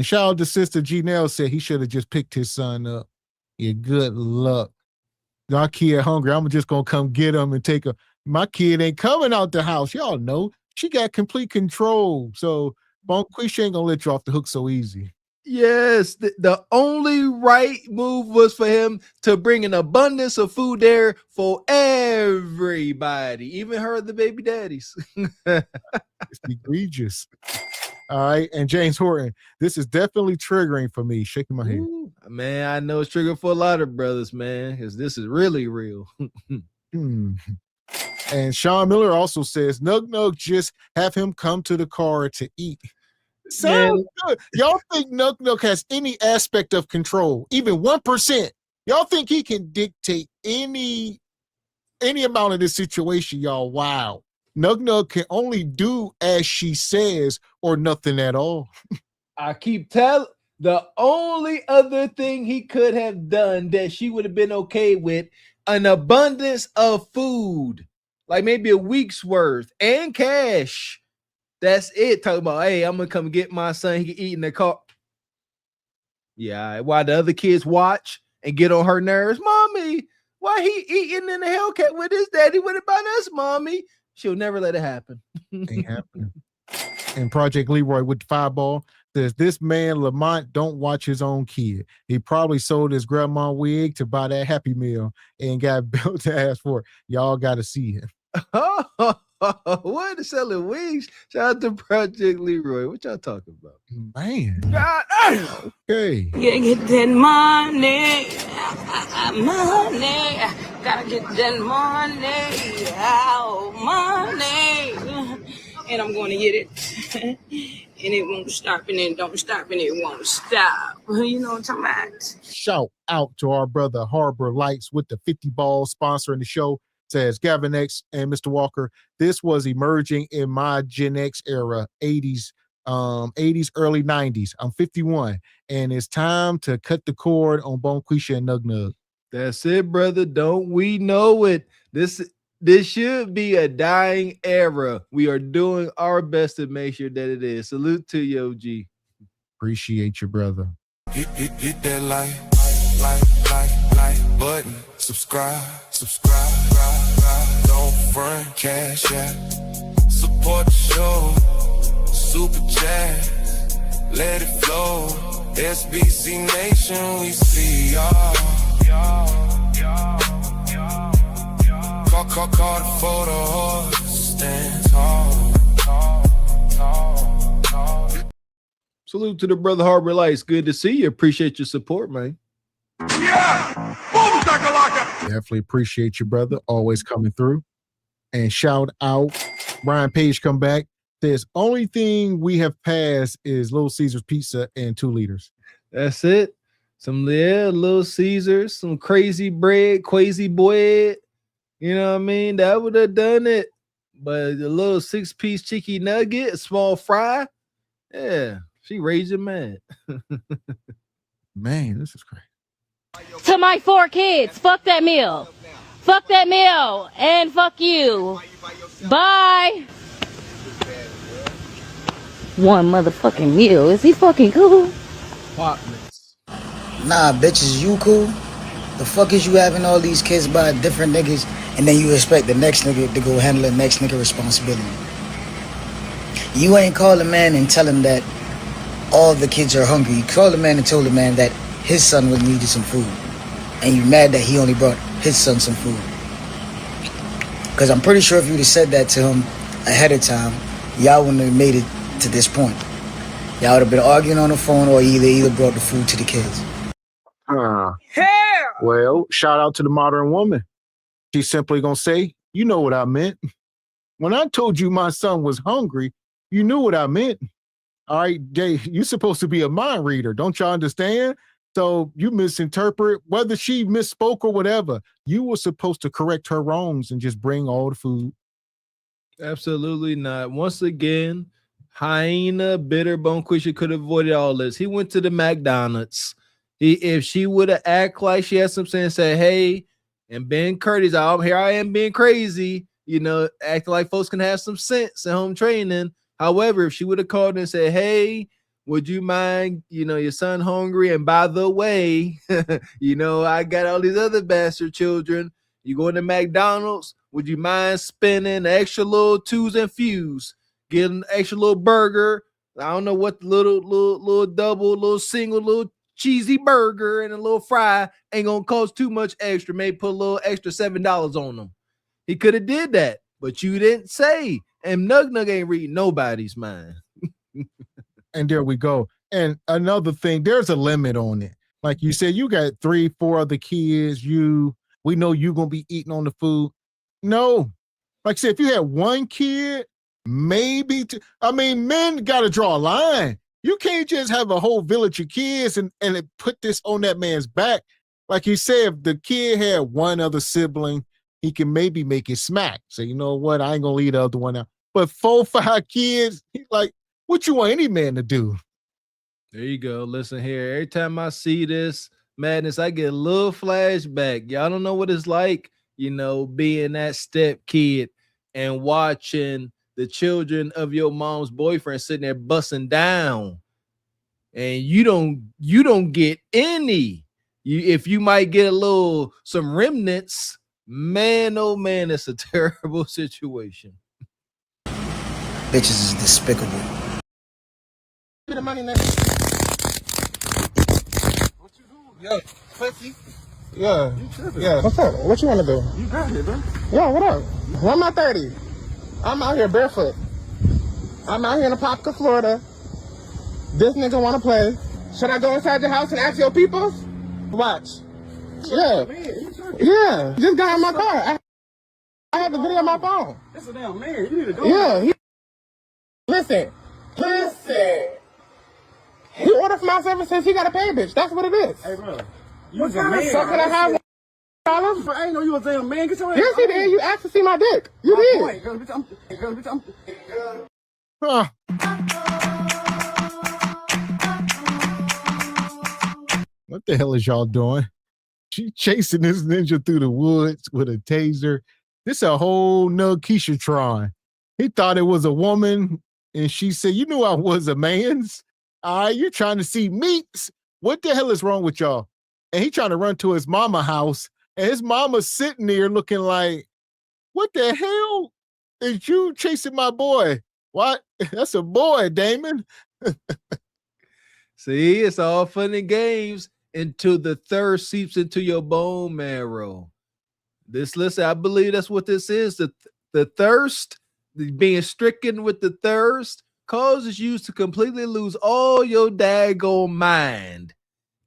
shout out to Sister Janelle said he should have just picked his son up. Yeah, good luck. My kid hungry. I'm just going to come get him and take him. My kid ain't coming out the house. Y'all know she got complete control. So Bonquisha ain't going to let you off the hook so easy. Yes, the only right move was for him to bring an abundance of food there for everybody, even her, the baby daddies. It's egregious. All right, and James Horton, this is definitely triggering for me. Shaking my head. Ooh, man, I know it's triggering for a lot of brothers, man, because this is really real. And Sean Miller also says, Nug just have him come to the car to eat. Sounds good. Y'all think Nug has any aspect of control, even 1%? Y'all think he can dictate any amount of this situation, y'all? Wow. Nug can only do as she says or nothing at all. I keep telling, the only other thing he could have done that she would have been okay with, an abundance of food, like maybe a week's worth and cash. That's it. Talking about, hey, I'm gonna come get my son. He can eat in the car. Yeah, while the other kids watch and get on her nerves. Mommy, why he eating in the Hellcat with his daddy? What about us, mommy? She'll never let it happen. Ain't happening. And Project Leroy with the fireball says, this man Lamont don't watch his own kid. He probably sold his grandma wig to buy that Happy Meal and got built to ask for it. Y'all got to see him. What? Selling wigs? Shout out to Project Leroy. What y'all talking about? Man. God, okay. Yeah, get that money. Money. Gotta get that money. Oh, money. And I'm going to get it. And it won't stop, and it don't stop, and it won't stop. You know what I'm talking about? Shout out to our brother Harbor Lights with the 50 ball sponsoring the show. says Gavin X and Mr. Walker, this was emerging in my Gen X era, 80s, early 90s. I'm 51, and it's time to cut the cord on Bonquisha and Nug Nug. That's it, brother. Don't we know it? This should be a dying era. We are doing our best to make sure that it is. Salute to you, OG. Appreciate you, brother. Hit that like button. Subscribe. Don't front, cash out. Support the show. Super chat. Let it flow. SBC Nation, we see y'all. Call the photo. Stand tall. Salute to the brother Harbor Lights. Good to see you. Appreciate your support, man. Yeah! Boom, definitely appreciate you, brother. Always coming through. And shout out, Brian Page come back. Says, only thing we have passed is Little Caesars Pizza and 2 liters. That's it. Some Little Caesars, some crazy bread, quasi bread. You know what I mean? That would have done it. But the little 6-piece cheeky nugget, a small fry. Yeah. She raging mad. Man, this is crazy. To my 4 kids, fuck that meal. Fuck that meal. And fuck you. Bye. One motherfucking meal. Is he fucking cool? Nah, bitches, you cool? The fuck is you having all these kids by different niggas and then you expect the next nigga to go handle the next nigga responsibility? You ain't call a man and tell him that all the kids are hungry. You called the man and told the man that his son would needed some food. And you mad that he only brought his son some food. Because I'm pretty sure if you'd have said that to him ahead of time, y'all wouldn't have made it to this point. Y'all would have been arguing on the phone or either brought the food to the kids. Well, shout out to the modern woman. She's simply going to say, you know what I meant. When I told you my son was hungry, you knew what I meant. All right, Jay, you're supposed to be a mind reader. Don't y'all understand? So you misinterpret, whether she misspoke or whatever, you were supposed to correct her wrongs and just bring all the food. Absolutely not. Once again, hyena, bitter, Bonquisha could have avoided all this. He went to the McDonald's. If she would have acted like she had something and said, hey, and been courteous, here I am being crazy, acting like folks can have some sense at home training. However, if she would have called and said, hey, would you mind, your son hungry? And by the way, I got all these other bastard children. You going to McDonald's? Would you mind spending extra little 2s and fews, getting an extra little burger? I don't know what the little double, little single, little cheesy burger and a little fry ain't gonna cost too much extra. Maybe put a little extra $7 on them. He could have did that, but you didn't say. And Nug Nug ain't reading nobody's mind. And there we go. And another thing, there's a limit on it. Like you said, you got 3, 4 other kids. We know you're gonna be eating on the food. No, like I said, if you had 1 kid, maybe men got to draw a line. You can't just have a whole village of kids and put this on that man's back. Like you said, if the kid had 1 other sibling, he can maybe make it smack. So you know what? I ain't gonna leave the other one out. But 4, 5 kids, like, what you want any man to do? There you go. Listen here. Every time I see this madness, I get a little flashback. Y'all don't know what it's like, being that step kid and watching the children of your mom's boyfriend sitting there busting down, and you don't get any. If you might get some remnants, man, oh man, it's a terrible situation. Bitches is despicable. The money now. What you doing? Yeah, pussy. Yeah. Yeah. What's up? What you want to do? You got it, bro. Yeah, what up? Where my 30? I'm out here barefoot. I'm out here in Apopka, Florida. This nigga want to play. Should I go inside your house and ask your people? Watch. Yeah. Yeah. Just got in my car. I have the video on my phone. That's a damn man. You need to go. Yeah. Listen. He ordered from my service since he got a pay bitch. That's what it is. Hey, bro. You was a man. So can I have $100? I ain't know you was a damn man. Get your ass. Yes, he did. You asked to see my dick. You did. Huh. What the hell is y'all doing? She chasing this ninja through the woods with a taser. This a whole nug Keisha-tron. He thought it was a woman, and she said, "You knew I was a man's. You're trying to see meats. What the hell is wrong with y'all?" And he trying to run to his mama house, and his mama's sitting there looking like, "What the hell is you chasing my boy? What? That's a boy, Damon." See, it's all fun and games until the thirst seeps into your bone marrow. Listen, I believe that's what this is. The thirst, being stricken with the thirst, causes you to completely lose all your daggone mind.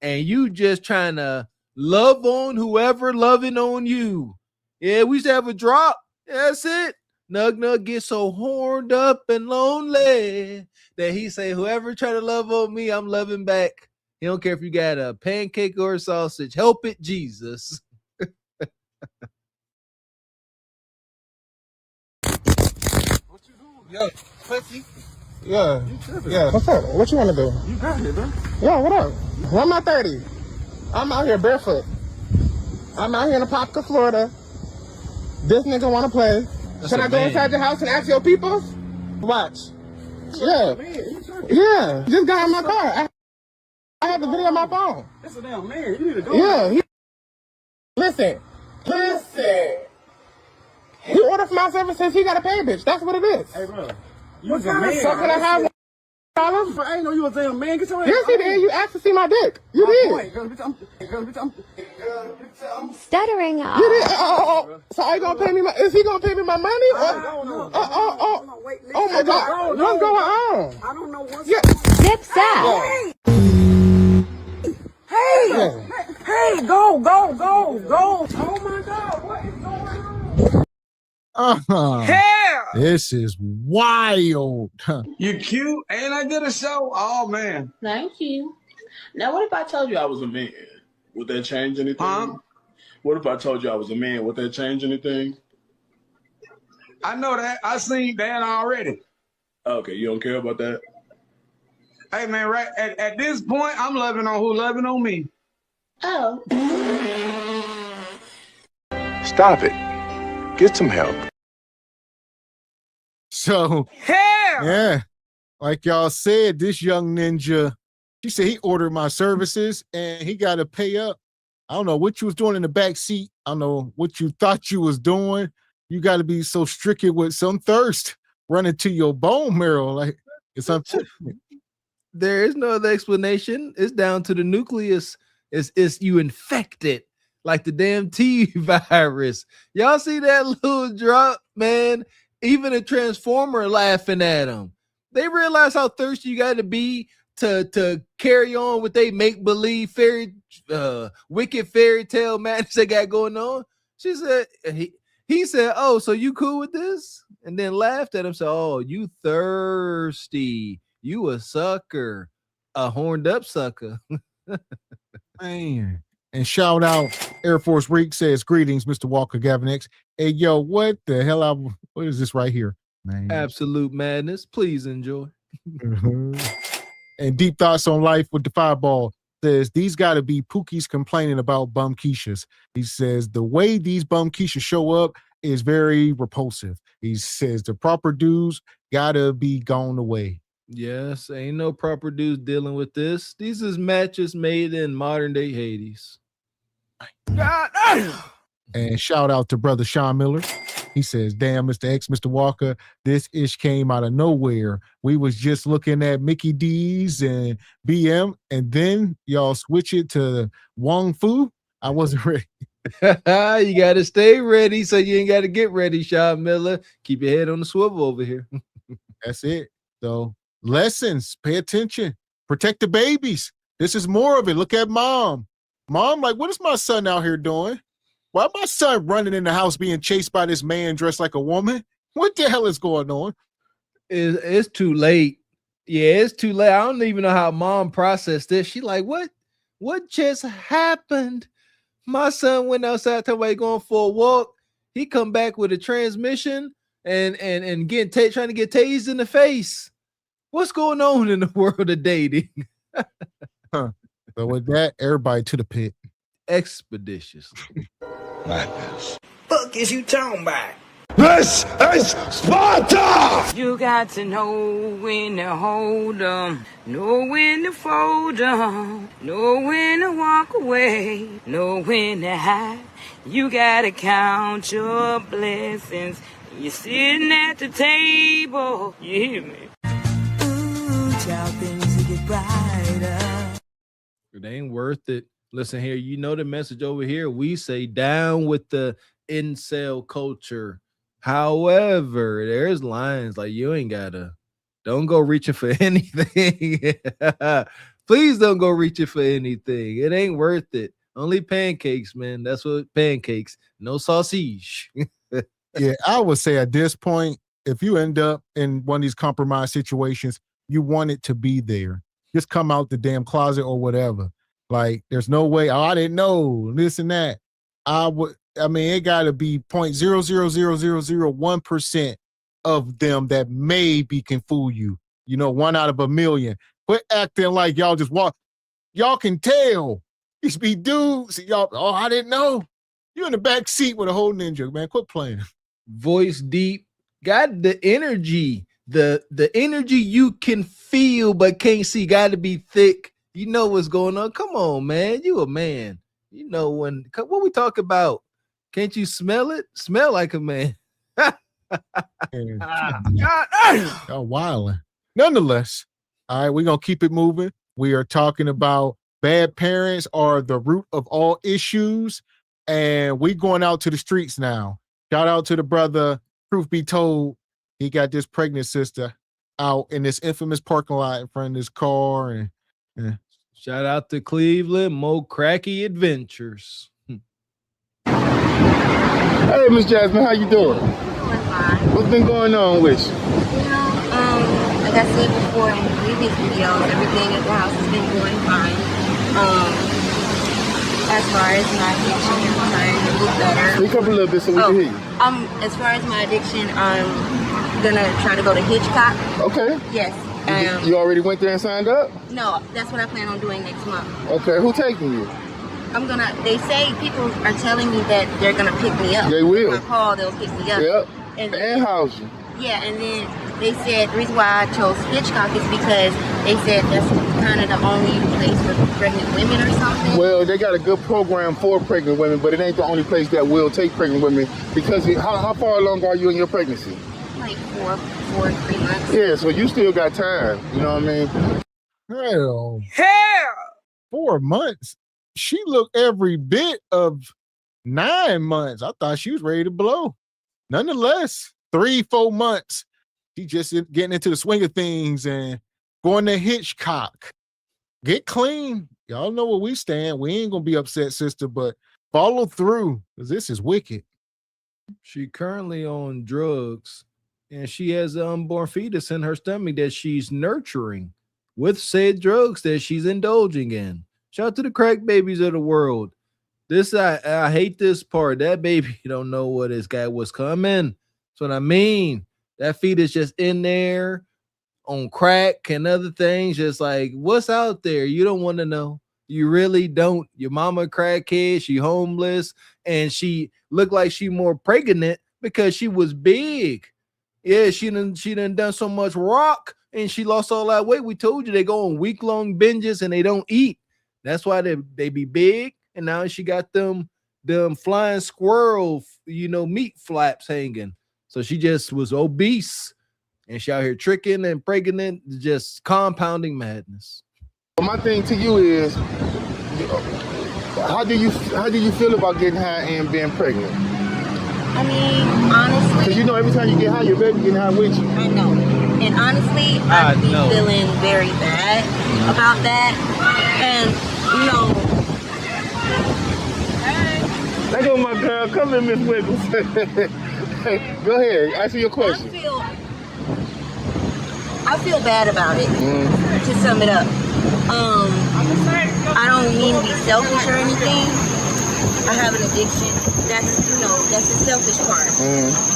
And you just trying to love on whoever loving on you. Yeah, we used to have a drop. That's it. Nug gets so horned up and lonely that he say, whoever try to love on me, I'm loving back. He don't care if you got a pancake or a sausage. Help it, Jesus. Yo, pussy. Yeah. Yeah. What's up? What you want to do? You got it, bro. Yeah, what up? Where am I 30? I'm out here barefoot. I'm out here in Apopka, Florida. This nigga want to play. Should I go inside your house and ask your people? Watch. Yeah. Yeah. Just got in my car. I have the video on my phone. That's a damn man. You need to go. Yeah. Listen. He ordered for my services. He got to pay, bitch. That's what it is. Hey, bro. You was a man. So can I have $100? I ain't know you was a damn man. Get your ass. Yes, he did. You asked to see my dick. You did. Stuttering. You did. So are you gonna pay me is he gonna pay me my money? Oh my God. What's going on? I don't know what's Zip zap. Hey, go. Oh my God. What is going on? This is wild. You cute. Ain't I did a show? Oh, man. Thank you. Now, what if I told you I was a man? Would that change anything? Huh? What if I told you I was a man? Would that change anything? I know that. I seen that already. Okay, you don't care about that? Hey, man, right at this point, I'm loving on who loving on me. Oh. Stop it. Get some help. So, yeah, like y'all said, this young ninja, she said he ordered my services and he got to pay up. I don't know what you was doing in the back seat. I don't know what you thought you was doing. You got to be so stricken with some thirst running to your bone marrow. Like, it's unfortunate. There is no other explanation. It's down to the nucleus. It's you infected like the damn T virus. Y'all see that little drop, man? Even a transformer laughing at him. They realize how thirsty you got to be to carry on with they make-believe wicked fairy tale madness they got going on. She said, he said, "Oh, so you cool with this?" And then laughed at him. So, "Oh, you thirsty. You a sucker. A horned up sucker." Man. And shout out Air Force Reek says, "Greetings, Mr. Walker, Gavin X. Hey, yo, what the hell? What is this right here, man? Absolute madness. Please enjoy." And Deep Thoughts on Life with the Fireball says, "These got to be Pookie's complaining about bum Keishas." He says, "The way these bum Keishas show up is very repulsive." He says, "The proper dudes got to be gone away." Yes, ain't no proper dudes dealing with this. These is matches made in modern day Hades. And shout out to brother Sean Miller. He says, "Damn, Mr. X, Mr. Walker, this ish came out of nowhere. We was just looking at Mickey D's and BM, and then y'all switch it to Wong Fu. I wasn't ready." You got to stay ready so you ain't got to get ready, Sean Miller. Keep your head on the swivel over here. That's it. So lessons, pay attention, protect the babies. This is more of it. Look at mom. Mom, like, what is my son out here doing? Why my son running in the house being chased by this man dressed like a woman? What the hell is going on? It's too late. Yeah, it's too late. I don't even know how mom processed this. She like, what just happened? My son went outside talking about going for a walk. He come back with a transmission and getting trying to get tased in the face. What's going on in the world of dating? So with that, everybody to the pit. Expeditiously. Madness. Fuck is you talking about? This is Sparta! You got to know when to hold 'em, know when to fold 'em, know when to walk away, know when to hide. You gotta count your blessings. You're sitting at the table. You hear me? Ooh, child, things will get brighter. It ain't worth it. Listen here, you know the message over here. We say down with the incel culture. However, there's lines like you ain't gotta. Don't go reaching for anything. Please don't go reaching for anything. It ain't worth it. Only pancakes, man. That's what pancakes. No sausage. Yeah, I would say at this point, if you end up in one of these compromised situations, you want it to be there. Just come out the damn closet or whatever. Like, there's no way, oh, I didn't know, this and that. It got to be 0.0000001% of them that maybe can fool you. 1 out of a million. Quit acting like y'all just walk. Y'all can tell. These be dudes. Y'all, oh, I didn't know. You in the back seat with a whole ninja, man. Quit playing. Voice deep. Got the energy. The energy you can feel but can't see. Got to be thick. You know what's going on. Come on, man. You a man. You know what we talk about. Can't you smell it? Smell like a man. Y'all wilding. Nonetheless, all right, we're going to keep it moving. We are talking about bad parents are the root of all issues, and we going out to the streets now. Shout out to the brother, truth be told, he got this pregnant sister out in this infamous parking lot in front of his car. And shout out to Cleveland, Mo Cracky Adventures. Hey, Miss Jasmine, how you doing? Doing fine. What's been going on with you? Like I said before in previous videos, everything at the house has been going fine. As far as my addiction, I'm trying to do better. Speak up a little bit so we can hear you. As far as my addiction, I'm gonna try to go to Hitchcock. Okay. Yes. You already went there and signed up? No, that's what I plan on doing next month. Okay, who taking you? They say people are telling me that they're gonna pick me up. They will. If I call, they'll pick me up. Yep. And house you. Yeah, and then they said the reason why I chose Hitchcock is because they said that's kind of the only place for pregnant women or something. Well, they got a good program for pregnant women, but it ain't the only place that will take pregnant women because how far along are you in your pregnancy? Like 3 months. Yeah, so you still got time. You know what I mean? Hell. 4 months. She looked every bit of 9 months. I thought she was ready to blow. Nonetheless, 3-4 months. She just getting into the swing of things and going to Hitchcock. Get clean. Y'all know where we stand. We ain't gonna be upset, sister, but follow through because this is wicked. She currently on drugs, and she has an unborn fetus in her stomach that she's nurturing with said drugs that she's indulging in. Shout out to the crack babies of the world. This I hate this part. That baby don't know what his guy was coming. That's what I mean. That fetus just in there on crack and other things. Just like, what's out there? You don't want to know. You really don't. Your mama crackhead, she homeless, and she looked like she more pregnant because she was big. Yeah, she done so much rock and she lost all that weight. We told you they go on week-long binges and they don't eat. That's why they be big. And now she got them flying squirrel, meat flaps hanging. So she just was obese and she out here tricking and pregnant, just compounding madness. My thing to you is, how do you feel about getting high and being pregnant? I mean, honestly, because every time you get high, your baby getting high with you. I know, and honestly, I've been feeling very bad about that, and There go my girl. Come in, Miss Wiggles. Go ahead. Answer your question. I feel bad about it. To sum it up, I don't mean to be selfish or anything, I have an addiction. That's, that's the selfish part.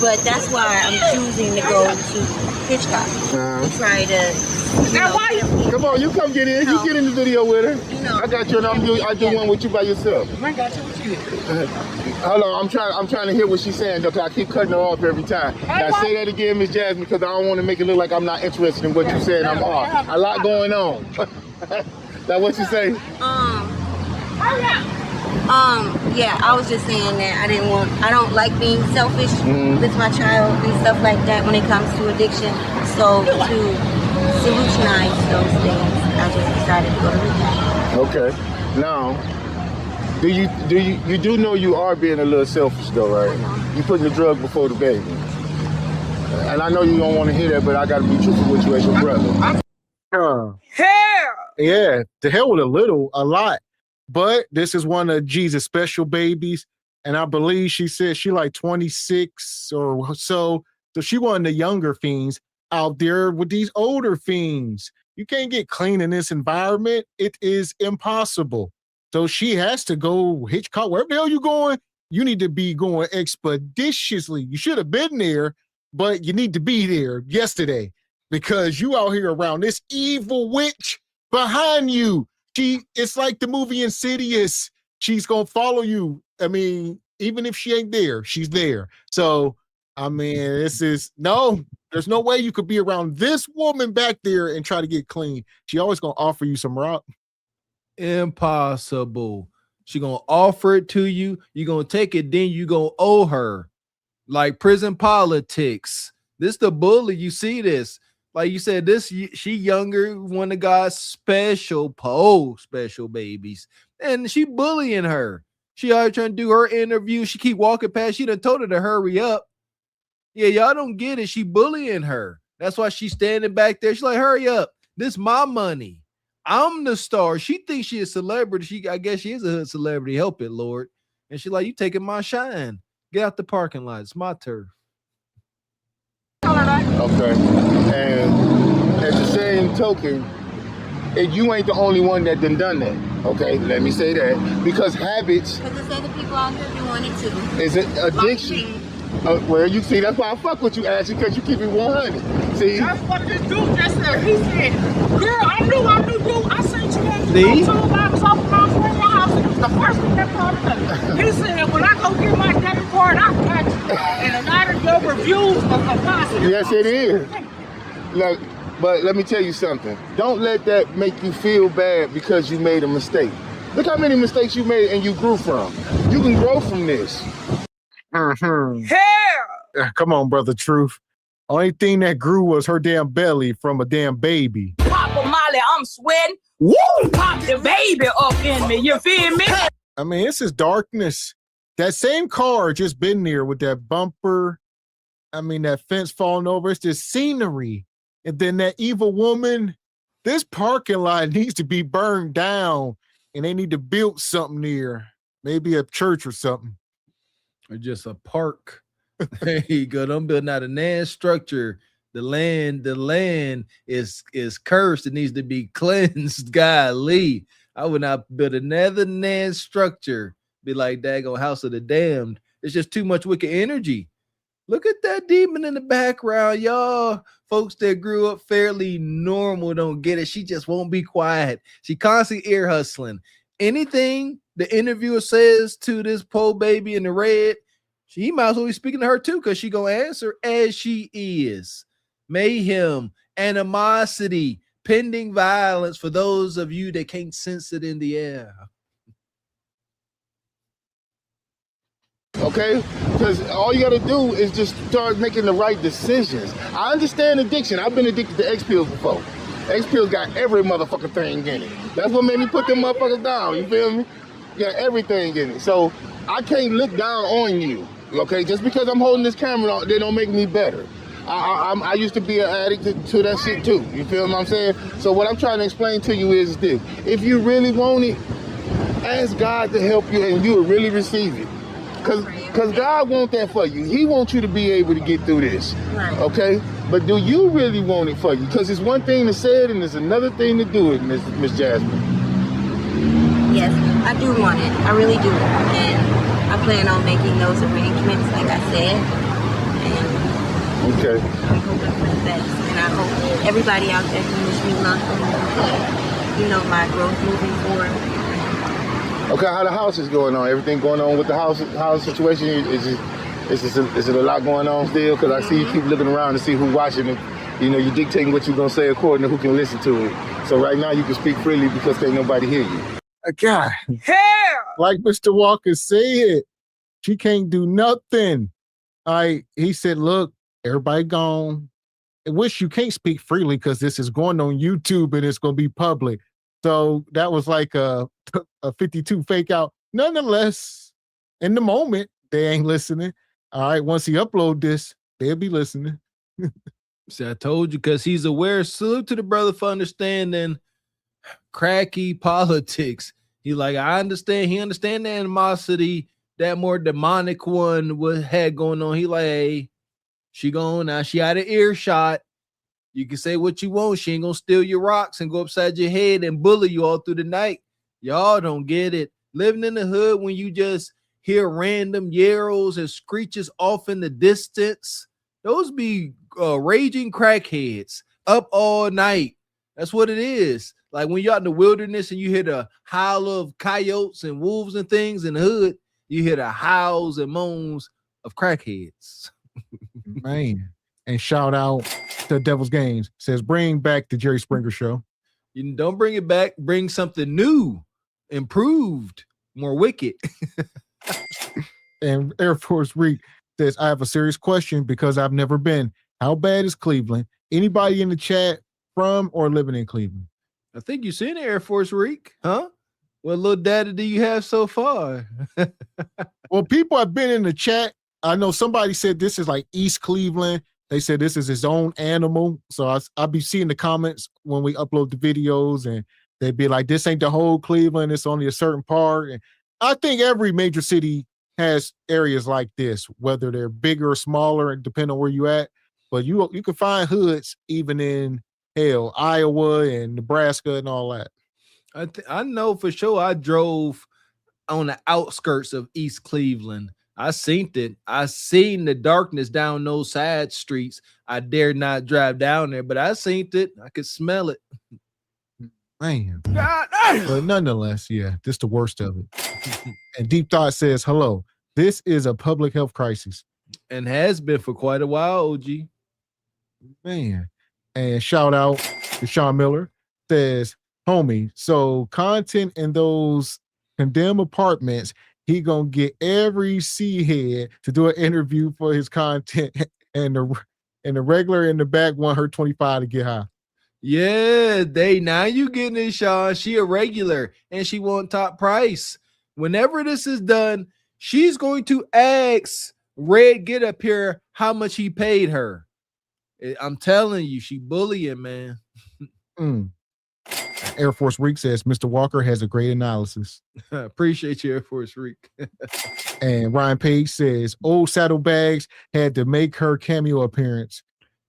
But that's why I'm choosing to go to Hitchcock to try to. Come on, you come get in. You get in the video with her. I got you, and I do one with you by yourself. I got you with you. Hold on, I'm trying to hear what she's saying, though, because I keep cutting her off every time. Now say that again, Miss Jasmine, because I don't want to make it look like I'm not interested in what you're saying. I'm off. A lot going on. That what you say? Yeah, I was just saying that I don't like being selfish with my child and stuff like that when it comes to addiction. So to solutionize those things, I just decided to go to rehab. Okay. Now, you do know you are being a little selfish though, right? You putting the drug before the baby. And I know you don't want to hear that, but I got to be truthful with you as your brother. Yeah, to hell with a lot. But this is one of Jesus' special babies. And I believe she said she like 26 or so. So she one of the younger fiends out there with these older fiends. You can't get clean in this environment. It is impossible. So she has to go Hitchcock. Wherever the hell you going, you need to be going expeditiously. You should have been there, but you need to be there yesterday because you out here around this evil witch behind you. It's like the movie Insidious. She's going to follow you. I mean, even if she ain't there, she's there. So, I mean, there's no way you could be around this woman back there and try to get clean. She always going to offer you some rock. Impossible. She going to offer it to you. You're going to take it. Then you going to owe her. Like prison politics. This the bully. You see this. Like you said, she younger, one of God's special babies. And she bullying her. She already trying to do her interview. She keep walking past. She done told her to hurry up. Yeah, y'all don't get it. She bullying her. That's why she's standing back there. She's like, hurry up. This my money. I'm the star. She thinks she a celebrity. I guess she is a hood celebrity. Help it, Lord. And she's like, you taking my shine. Get out the parking lot. It's my turf. Okay. And at the same token, you ain't the only one that done that. Okay, let me say that. Because habits. Because there's other people out there doing it too. Is it addiction? Well, you see, that's why I fuck with you, Ashley, because you keep it 100. See? That's what this dude just said. He said, girl, I knew you. I seen you on YouTube. I was off my friend's house. It was the first thing that brought it up. He said, when I go get my debit card, I got you. And a lot of your reviews are positive. Yes, it is. Look, but let me tell you something. Don't let that make you feel bad because you made a mistake. Look how many mistakes you made and you grew from. You can grow from this. Come on, brother Truth. Only thing that grew was her damn belly from a damn baby. Papa Molly, I'm sweating. Woo! Pop the baby up in me. You feel me? I mean, this is darkness. That same car just been there with that bumper. I mean, that fence falling over. It's just scenery. And then that evil woman. This parking lot needs to be burned down. And they need to build something near. Maybe a church or something. Or just a park. There you go. Don't build out a land structure. The land is cursed. It needs to be cleansed. Golly. I would not build another land structure. Be like daggone house of the damned. It's just too much wicked energy. Look at that demon in the background, y'all. Folks that grew up fairly normal don't get it. She just won't be quiet. She constantly ear hustling. Anything the interviewer says to this poor baby in the red, she might as well be speaking to her too, because she gonna answer as she is. Mayhem, animosity, pending violence for those of you that can't sense it in the air. Okay? Because all you got to do is just start making the right decisions. I understand addiction. I've been addicted to X pills before. X pills got every motherfucking thing in it. That's what made me put them motherfuckers down. You feel me? Got everything in it. So I can't look down on you. Okay? Just because I'm holding this camera, they don't make me better. I used to be an addict to that shit too. You feel what I'm saying? So what I'm trying to explain to you is this. If you really want it, ask God to help you and you will really receive it. Because God wants that for you. He wants you to be able to get through this. Okay? But do you really want it for you? Because it's one thing to say it and it's another thing to do it, Miss Jasmine. Yes. I do want it. I really do. And I plan on making those arrangements, like I said. And Okay. I'm hoping for the best. And I hope everybody out there can wish me luck and, you know, my growth moving forward. Okay, how the house is going on? Everything going on with the house situation? Is it a lot going on still? Because I see you keep looking around to see who's watching it. You know, you're dictating what you're going to say according to who can listen to it. So right now you can speak freely because can't nobody hear you. God, like Mr. Walker said, she can't do nothing. He said, look, everybody gone. I wish you can't speak freely because this is going on YouTube and it's going to be public. So that was like a 52 fake out. Nonetheless, in the moment, they ain't listening. All right, once he upload this, they'll be listening. See, I told you, because he's aware. Salute to the brother for understanding cracky politics. He like, I understand. He understand the animosity that more demonic one had going on. He like, hey, she gone now. She out of earshot. You can say what you want. She ain't gonna steal your rocks and go upside your head and bully you all through the night. Y'all don't get it. Living in the hood when you just hear random yells and screeches off in the distance, those be raging crackheads up all night. That's what it is. Like when you're out in the wilderness and you hear the howl of coyotes and wolves and things in the hood, you hear the howls and moans of crackheads. Man. And shout out to Devil's Games. Says, bring back the Jerry Springer show. You don't bring it back. Bring something new, improved, more wicked. And Air Force Reek says, I have a serious question because I've never been. How bad is Cleveland? Anybody in the chat from or living in Cleveland? I think you seen Air Force Reek, huh? What little data do you have so far? Well, people have been in the chat. I know somebody said this is like East Cleveland. They said this is his own animal. So I'll be seeing the comments when we upload the videos and they'd be like, this ain't the whole Cleveland. It's only a certain part. And I think every major city has areas like this, whether they're bigger or smaller, and depending on where you at. But you can find hoods even in Iowa and Nebraska and all that. I know for sure. I drove on the outskirts of East Cleveland. I seen it. I seen the darkness down those side streets. I dared not drive down there, but I seen it. I could smell it. Man. But nonetheless, yeah, this the worst of it. And Deep Thought says, hello, this is a public health crisis. And has been for quite a while, OG. Man. And shout out to Sean Miller. Says, homie, so content in those condemned apartments, he gonna get every C-head to do an interview for his content, and the regular in the back want her 25 to get high. Yeah, now you getting it, Sean. She a regular and she want top price. Whenever this is done, she's going to ask Red Get Up Here how much he paid her. I'm telling you, she bullying, man. Air Force Reek says, Mr. Walker has a great analysis. Appreciate you, Air Force Reek. And Ryan Page says, old Saddlebags had to make her cameo appearance.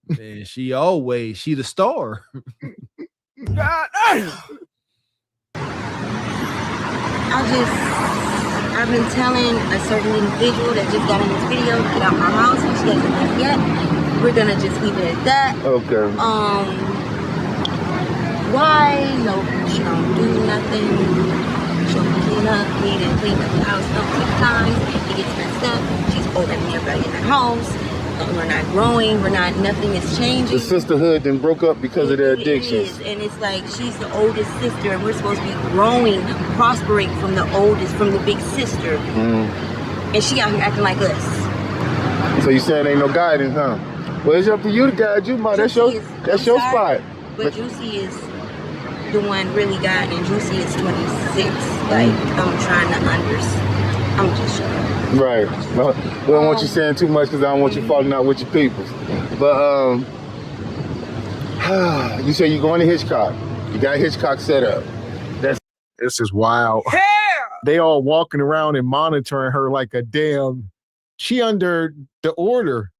Man, she the star. God, I've been telling a certain individual that just got in this video to get out my house, and she hasn't left yet. We're gonna just leave it at that. Okay. Why? No, she don't do nothing. She don't clean up. We didn't clean up the house up 6 times. It gets messed up. She's older than everybody in the house. We're not growing. Nothing is changing. The sisterhood then broke up because of their addictions. And it's like she's the oldest sister, and we're supposed to be growing, prospering from the oldest, from the big sister. And she out here acting like us. So you saying ain't no guidance, huh? Well, it's up to you to guide you, ma. That's your spot. But Juicy is the one really guiding, and Juicy is 26. Like, I'm trying to I'm just shut up. Right. Well, we don't want you saying too much because I don't want you falling out with your peoples. But you say you're going to Hitchcock. You got Hitchcock set up. This is wild. Yeah! They all walking around and monitoring her like a damn. She under the order.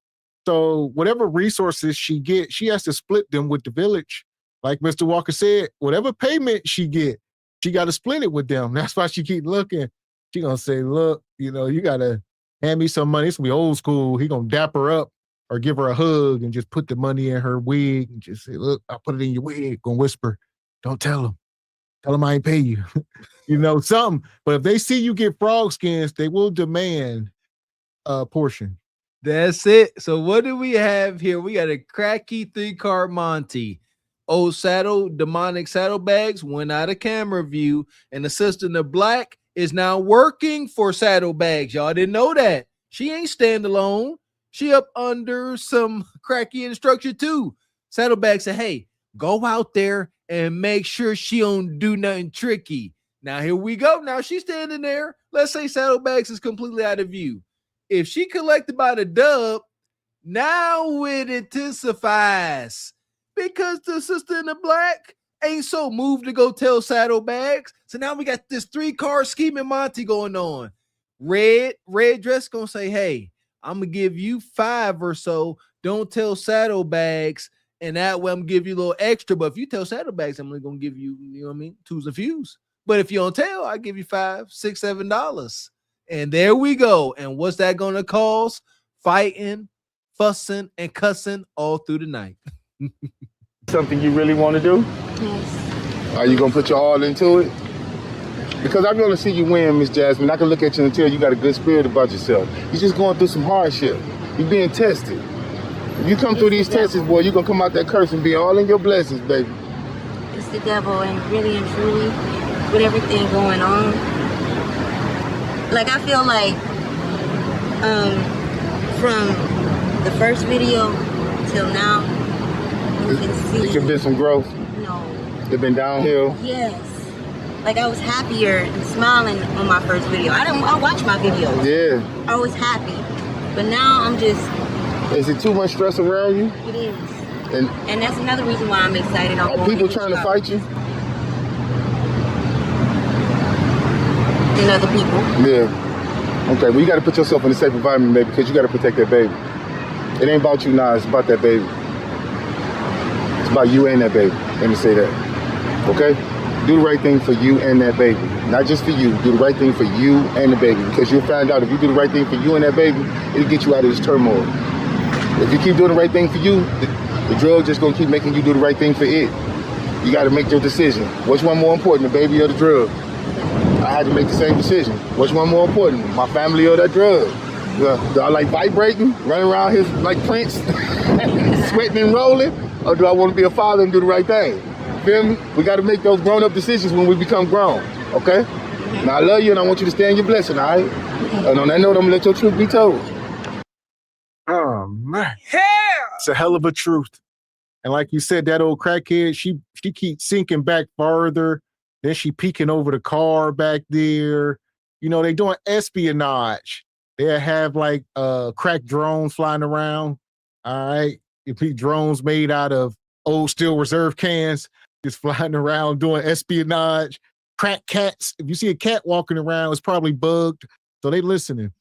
So whatever resources she get, she has to split them with the village. Like Mr. Walker said, whatever payment she get, she got to split it with them. That's why she keep looking. She gonna say, look, you know, you gotta hand me some money. It's gonna be old school. He gonna dap her up or give her a hug and just put the money in her wig and just say, look, I'll put it in your wig. Gonna whisper, don't tell him. Tell him I ain't pay you. You know, something. But if they see you get frog skins, they will demand a portion. That's it. So what do we have here? We got a cracky 3-card Monty. Old saddle, demonic saddlebags went out of camera view, and the sister in the black is now working for saddlebags. Y'all didn't know that. She ain't standalone. She up under some cracky instruction too. Saddlebags said, hey, go out there and make sure she don't do nothing tricky. Now here we go. Now she's standing there. Let's say Saddlebags is completely out of view. If she collected by the dub, now it intensifies because the sister in the black ain't so moved to go tell Saddlebags. So now we got this 3-card scheming Monty going on. Red dress gonna say, hey, I'm gonna give you 5 or so. Don't tell Saddlebags, and that way I'm gonna give you a little extra. But if you tell Saddlebags, I'm only gonna give you, you know what I mean, 2s and fews. But if you don't tell, I give you $5, $6, $7. And there we go. And what's that gonna cause? Fighting, fussing, and cussing all through the night. Something you really want to do? Yes. Are you gonna put your all into it? Because I'm gonna see you win, Miss Jasmine. I can look at you and tell you got a good spirit about yourself. You're just going through some hardship. You're being tested. If you come through these tests, boy, you're gonna come out that curse and be all in your blessings, baby. It's the devil, and really and truly, with everything going on, like I feel like from the first video till now, you can see It's been some growth. No. It's been downhill. Yes. Like I was happier and smiling on my first video. I watch my videos. Yeah. I was happy. But now I'm just. Is it too much stress around you? It is. And that's another reason why I'm excited. Are people trying to fight you? And other people. Yeah. Okay, well you gotta put yourself in a safe environment, baby, because you gotta protect that baby. It ain't about you now, it's about that baby. It's about you and that baby. Let me say that. Okay? Do the right thing for you and that baby. Not just for you. Do the right thing for you and the baby. Because you'll find out if you do the right thing for you and that baby, it'll get you out of this turmoil. If you keep doing the right thing for you, the drug just gonna keep making you do the right thing for it. You gotta make your decision. Which one more important, the baby or the drug? I had to make the same decision. Which one more important, my family or that drug? Do I like vibrating, running around here like Prince, sweating and rolling? Or do I want to be a father and do the right thing? Feel me? We got to make those grown-up decisions when we become grown, okay? Now, I love you, and I want you to stay in your blessing, all right? And on that note, I'm going to let your truth be told. Oh, man. Yeah! It's a hell of a truth. And like you said, that old crackhead, she keeps sinking back farther. Then she peeking over the car back there. You know, they doing espionage. They have like crack drones flying around. All right. If he drones made out of old Steel Reserve cans, just flying around doing espionage. Crack cats. If you see a cat walking around, it's probably bugged. So they listening.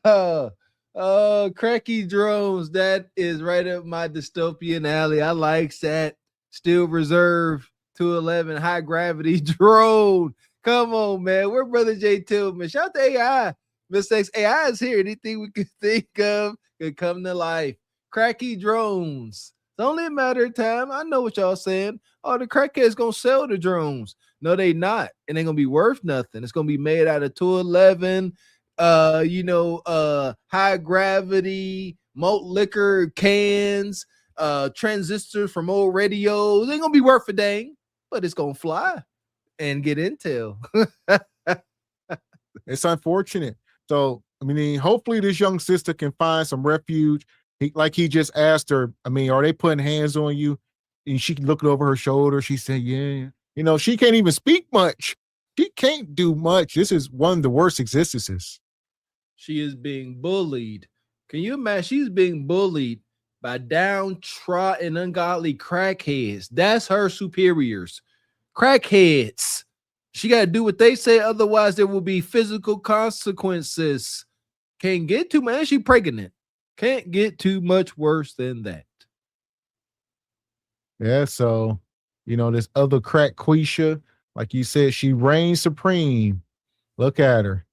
Oh, cracky drones. That is right up my dystopian alley. I like that. Steel Reserve 211 high gravity drone. Come on, man. We're Brother J Tillman. Shout out to AI. Mistakes. AI is here. Anything we could think of could come to life. Cracky drones. It's only a matter of time. I know what y'all saying. Oh, the crackheads gonna sell the drones. No, they not. And they're gonna be worth nothing. It's gonna be made out of 211, high gravity, malt liquor cans, transistors from old radios. They ain't gonna be worth a dang, but it's gonna fly and get intel. It's unfortunate. So, I mean, hopefully this young sister can find some refuge. Like he just asked her, I mean, are they putting hands on you? And she looked over her shoulder. She said, yeah. You know, she can't even speak much. She can't do much. This is one of the worst existences. She is being bullied. Can you imagine? She's being bullied by downtrodden, ungodly crackheads. That's her superiors. Crackheads. She got to do what they say. Otherwise, there will be physical consequences. Can't get too much. She pregnant. Can't get too much worse than that. Yeah, so This other crack Quisha, like you said, she reigns supreme. Look at her.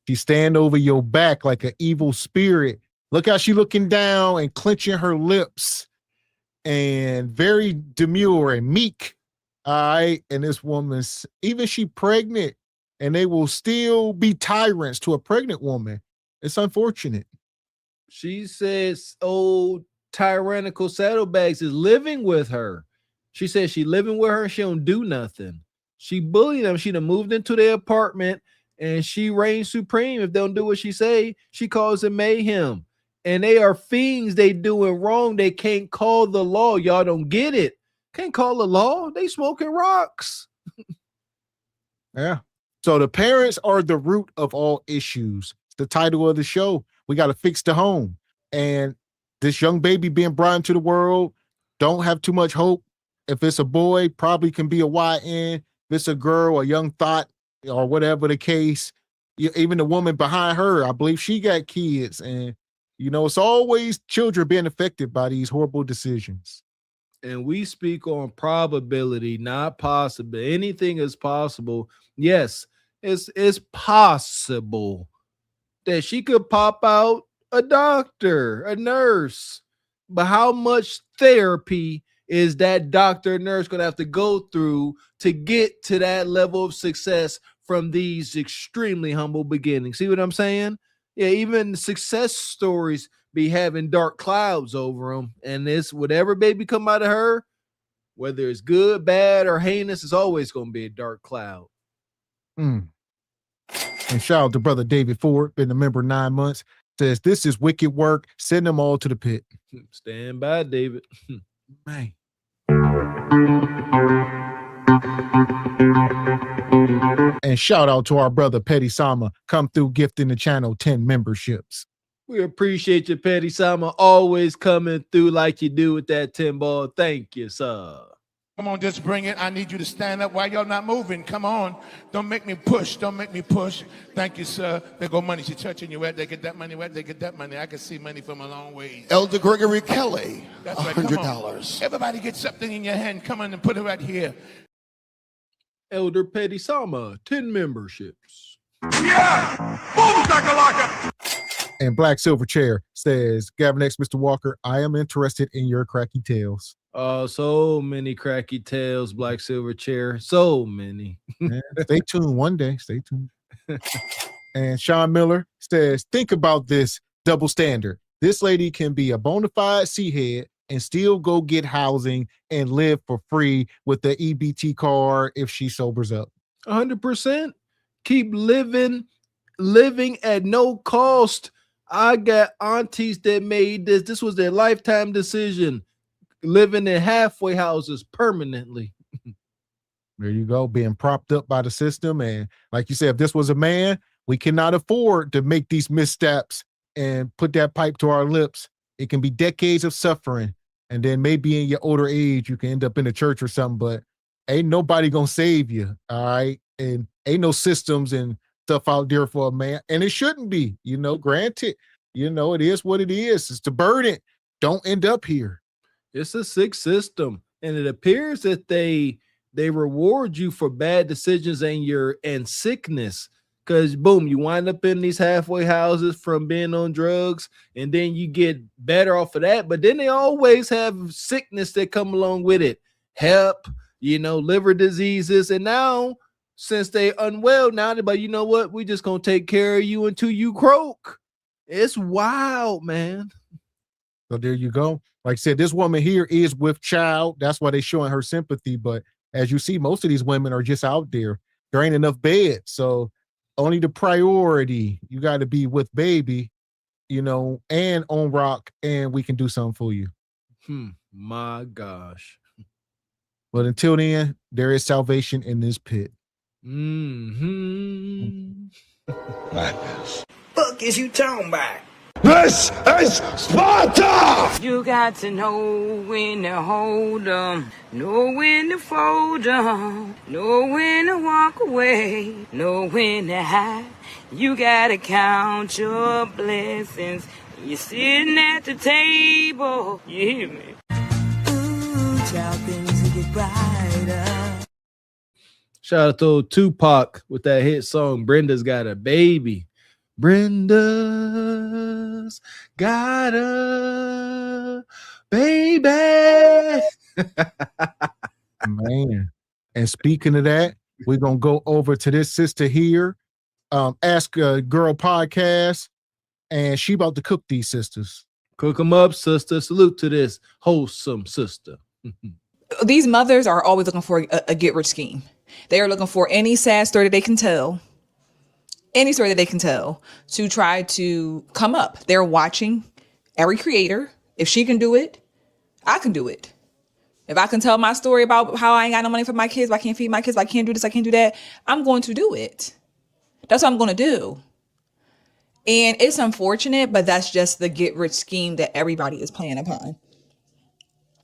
She stand over your back like an evil spirit. Look how she looking down and clenching her lips and very demure and meek. All right. And this woman's, even she pregnant, and they will still be tyrants to a pregnant woman. It's unfortunate. She says old tyrannical saddlebags is living with her. She says she living with her and she don't do nothing. She bullied them. She done moved into their apartment and she reigns supreme. If they don't do what she say, she calls it mayhem. And they are fiends. They doing wrong. They can't call the law. Y'all don't get it. Can't call the law. They smoking rocks. Yeah. So the parents are the root of all issues. It's the title of the show. We got to fix the home. And this young baby being brought into the world, don't have too much hope. If it's a boy, probably can be a YN. If it's a girl, a young thought, or whatever the case, even the woman behind her, I believe she got kids. And, it's always children being affected by these horrible decisions. And we speak on probability, not possible. Anything is possible. Yes, it's possible that she could pop out a doctor, a nurse. But how much therapy is that doctor, nurse going to have to go through to get to that level of success from these extremely humble beginnings? See what I'm saying? Yeah, even success stories be having dark clouds over them. And this, whatever baby come out of her, whether it's good, bad, or heinous, it's always going to be a dark cloud. And shout out to brother David Ford, been a member 9 months, says this is wicked work. Send them all to the pit. Stand by, David. Man. And shout out to our brother Petty Sama, come through gifting the channel 10 memberships. We appreciate you, Petty Sama, always coming through like you do with that 10 ball. Thank you, sir. Come on, just bring it. I need you to stand up while y'all not moving. Come on. Don't make me push. Don't make me push. Thank you, sir. There go money. She's touching you. Where they get that money? Where they get that money? I can see money from a long way. Elder Gregory Kelly, That's right. Come on. $100. Everybody get something in your hand. Come on and put it right here. Elder Petty Sama, 10 memberships. Yeah! Boom, shakalaka! And Black Silver Chair says, Gavin X Mr. Walker, I am interested in your cracky tales. Oh, so many cracky tales, Black Silver Chair. So many. Stay tuned one day. Stay tuned. And Sean Miller says, think about this double standard. This lady can be a bona fide C-head and still go get housing and live for free with the EBT card if she sobers up. 100%. Keep living at no cost. I got aunties that made this. This was their lifetime decision. Living in halfway houses permanently. There you go, being propped up by the system. And like you said, if this was a man, we cannot afford to make these missteps and put that pipe to our lips. It can be decades of suffering. And then maybe in your older age, you can end up in a church or something, but ain't nobody gonna save you. All right. And ain't no systems and stuff out there for a man. And it shouldn't be, granted, it is what it is. It's the burden. Don't end up here. It's a sick system. And it appears that they reward you for bad decisions and sickness. Because boom, you wind up in these halfway houses from being on drugs, and then you get better off of that. But then they always have sickness that come along with it. Hep, liver diseases. And now, since they unwell, now they're like, you know what? We just gonna take care of you until you croak. It's wild, man. So there you go. Like I said, this woman here is with child. That's why they're showing her sympathy. But as you see, most of these women are just out there. There ain't enough beds. So only the priority, you got to be with baby, and on rock, and we can do something for you. My gosh. But until then, there is salvation in this pit. Madness. Fuck is you talking about? This is Sparta! You got to know when to hold 'em, know when to fold 'em, know when to walk away, know when to hide. You gotta count your blessings. You're sitting at the table. You hear me? Ooh, child, things get brighter. Shout out to Tupac with that hit song, Brenda's Got a Baby. Brenda's got a baby. Man. And speaking of that, we're going to go over to this sister here, Ask a Girl podcast, and she about to cook these sisters. Cook them up, sister. Salute to this wholesome sister. These mothers are always looking for a get-rich scheme. They are looking for any sad story that they can tell, to try to come up. They're watching every creator. If she can do it, I can do it. If I can tell my story about how I ain't got no money for my kids, I can't feed my kids, I can't do this, I can't do that, I'm going to do it. That's what I'm going to do. And it's unfortunate, but that's just the get-rich scheme that everybody is playing upon.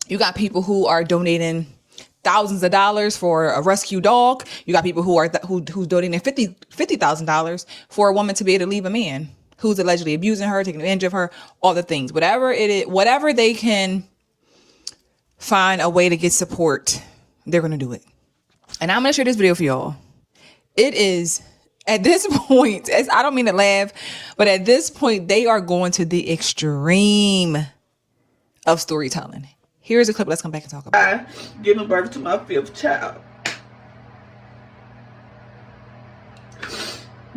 You got people who are donating thousands of dollars for a rescue dog. You got people who's donating $50,000 for a woman to be able to leave a man who's allegedly abusing her, taking advantage of her, all the things. Whatever it is, whatever they can find a way to get support, they're going to do it. And I'm going to share this video for y'all. It is, at this point, I don't mean to laugh, but at this point, they are going to the extreme of storytelling. Here's a clip. Let's come back and talk about it. Giving birth to my 5th child.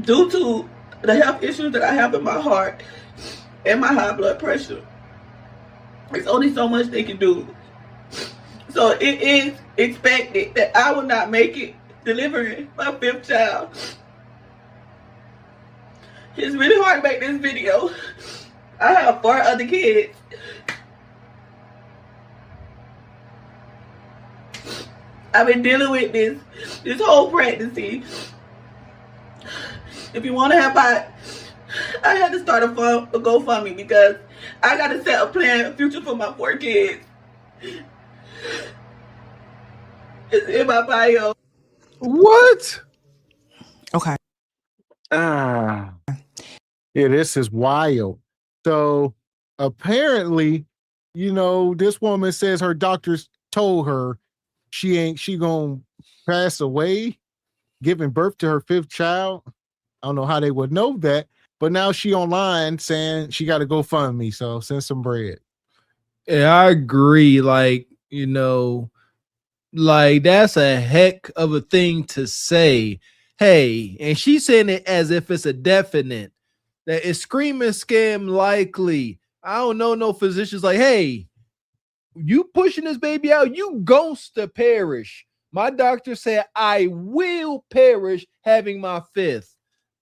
Due to the health issues that I have in my heart and my high blood pressure, there's only so much they can do. So it is expected that I will not make it delivering my 5th child. It's really hard to make this video. I have 4 other kids. I've been dealing with this whole pregnancy. If you want to help out, I had to start a GoFundMe because I got to set a plan, a future for my 4 kids. It's in my bio. What? Okay. Yeah, this is wild. So apparently, this woman says her doctors told her she gonna pass away giving birth to her 5th child. I don't know how they would know that, but now she online saying she got to go fund me, so send some bread. Yeah, I agree. Like that's a heck of a thing to say. Hey, and she's saying it as if it's a definite that it's screaming scam likely. I don't know no physicians like, hey, you pushing this baby out, you goes to perish. My doctor said I will perish having my 5th.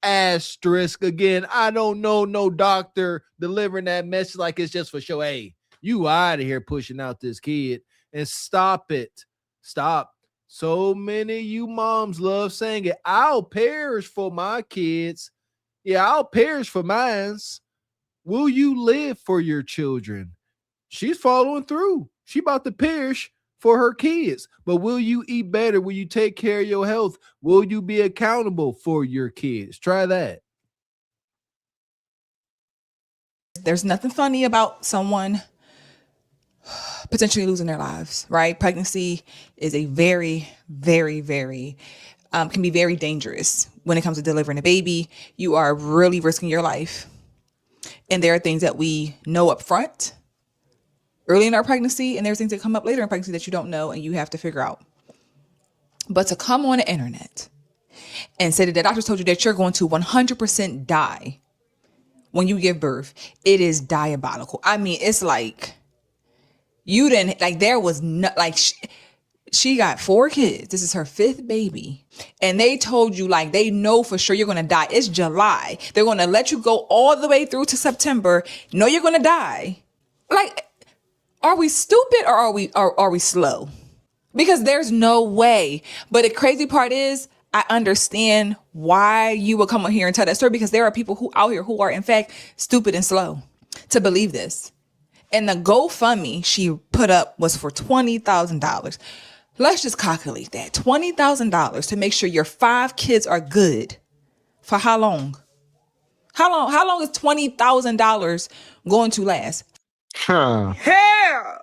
Asterisk again. I don't know no doctor delivering that message like it's just for show. Hey, you out of here pushing out this kid and stop it. Stop. So many of you moms love saying it. I'll perish for my kids. Yeah, I'll perish for mine. Will you live for your children? She's following through. She about to perish for her kids. But will you eat better? Will you take care of your health? Will you be accountable for your kids? Try that. There's nothing funny about someone potentially losing their lives, right? Pregnancy is a very, very, very, can be very dangerous when it comes to delivering a baby. You are really risking your life. And there are things that we know up front early in our pregnancy, and there's things that come up later in pregnancy that you don't know and you have to figure out. But to come on the internet and say that the doctors told you that you're going to 100% die when you give birth, it is diabolical. I mean, it's like you didn't, like there was no, like she got 4 kids. This is her 5th baby. And they told you like they know for sure you're going to die. It's July. They're going to let you go all the way through to September. Know you're going to die. Like, are we stupid or are we slow? Because there's no way. But the crazy part is I understand why you would come on here and tell that story, because there are people who out here who are in fact stupid and slow to believe this. And the GoFundMe she put up was for $20,000. Let's just calculate that. $20,000 to make sure your 5 kids are good. For how long? How long is $20,000 going to last?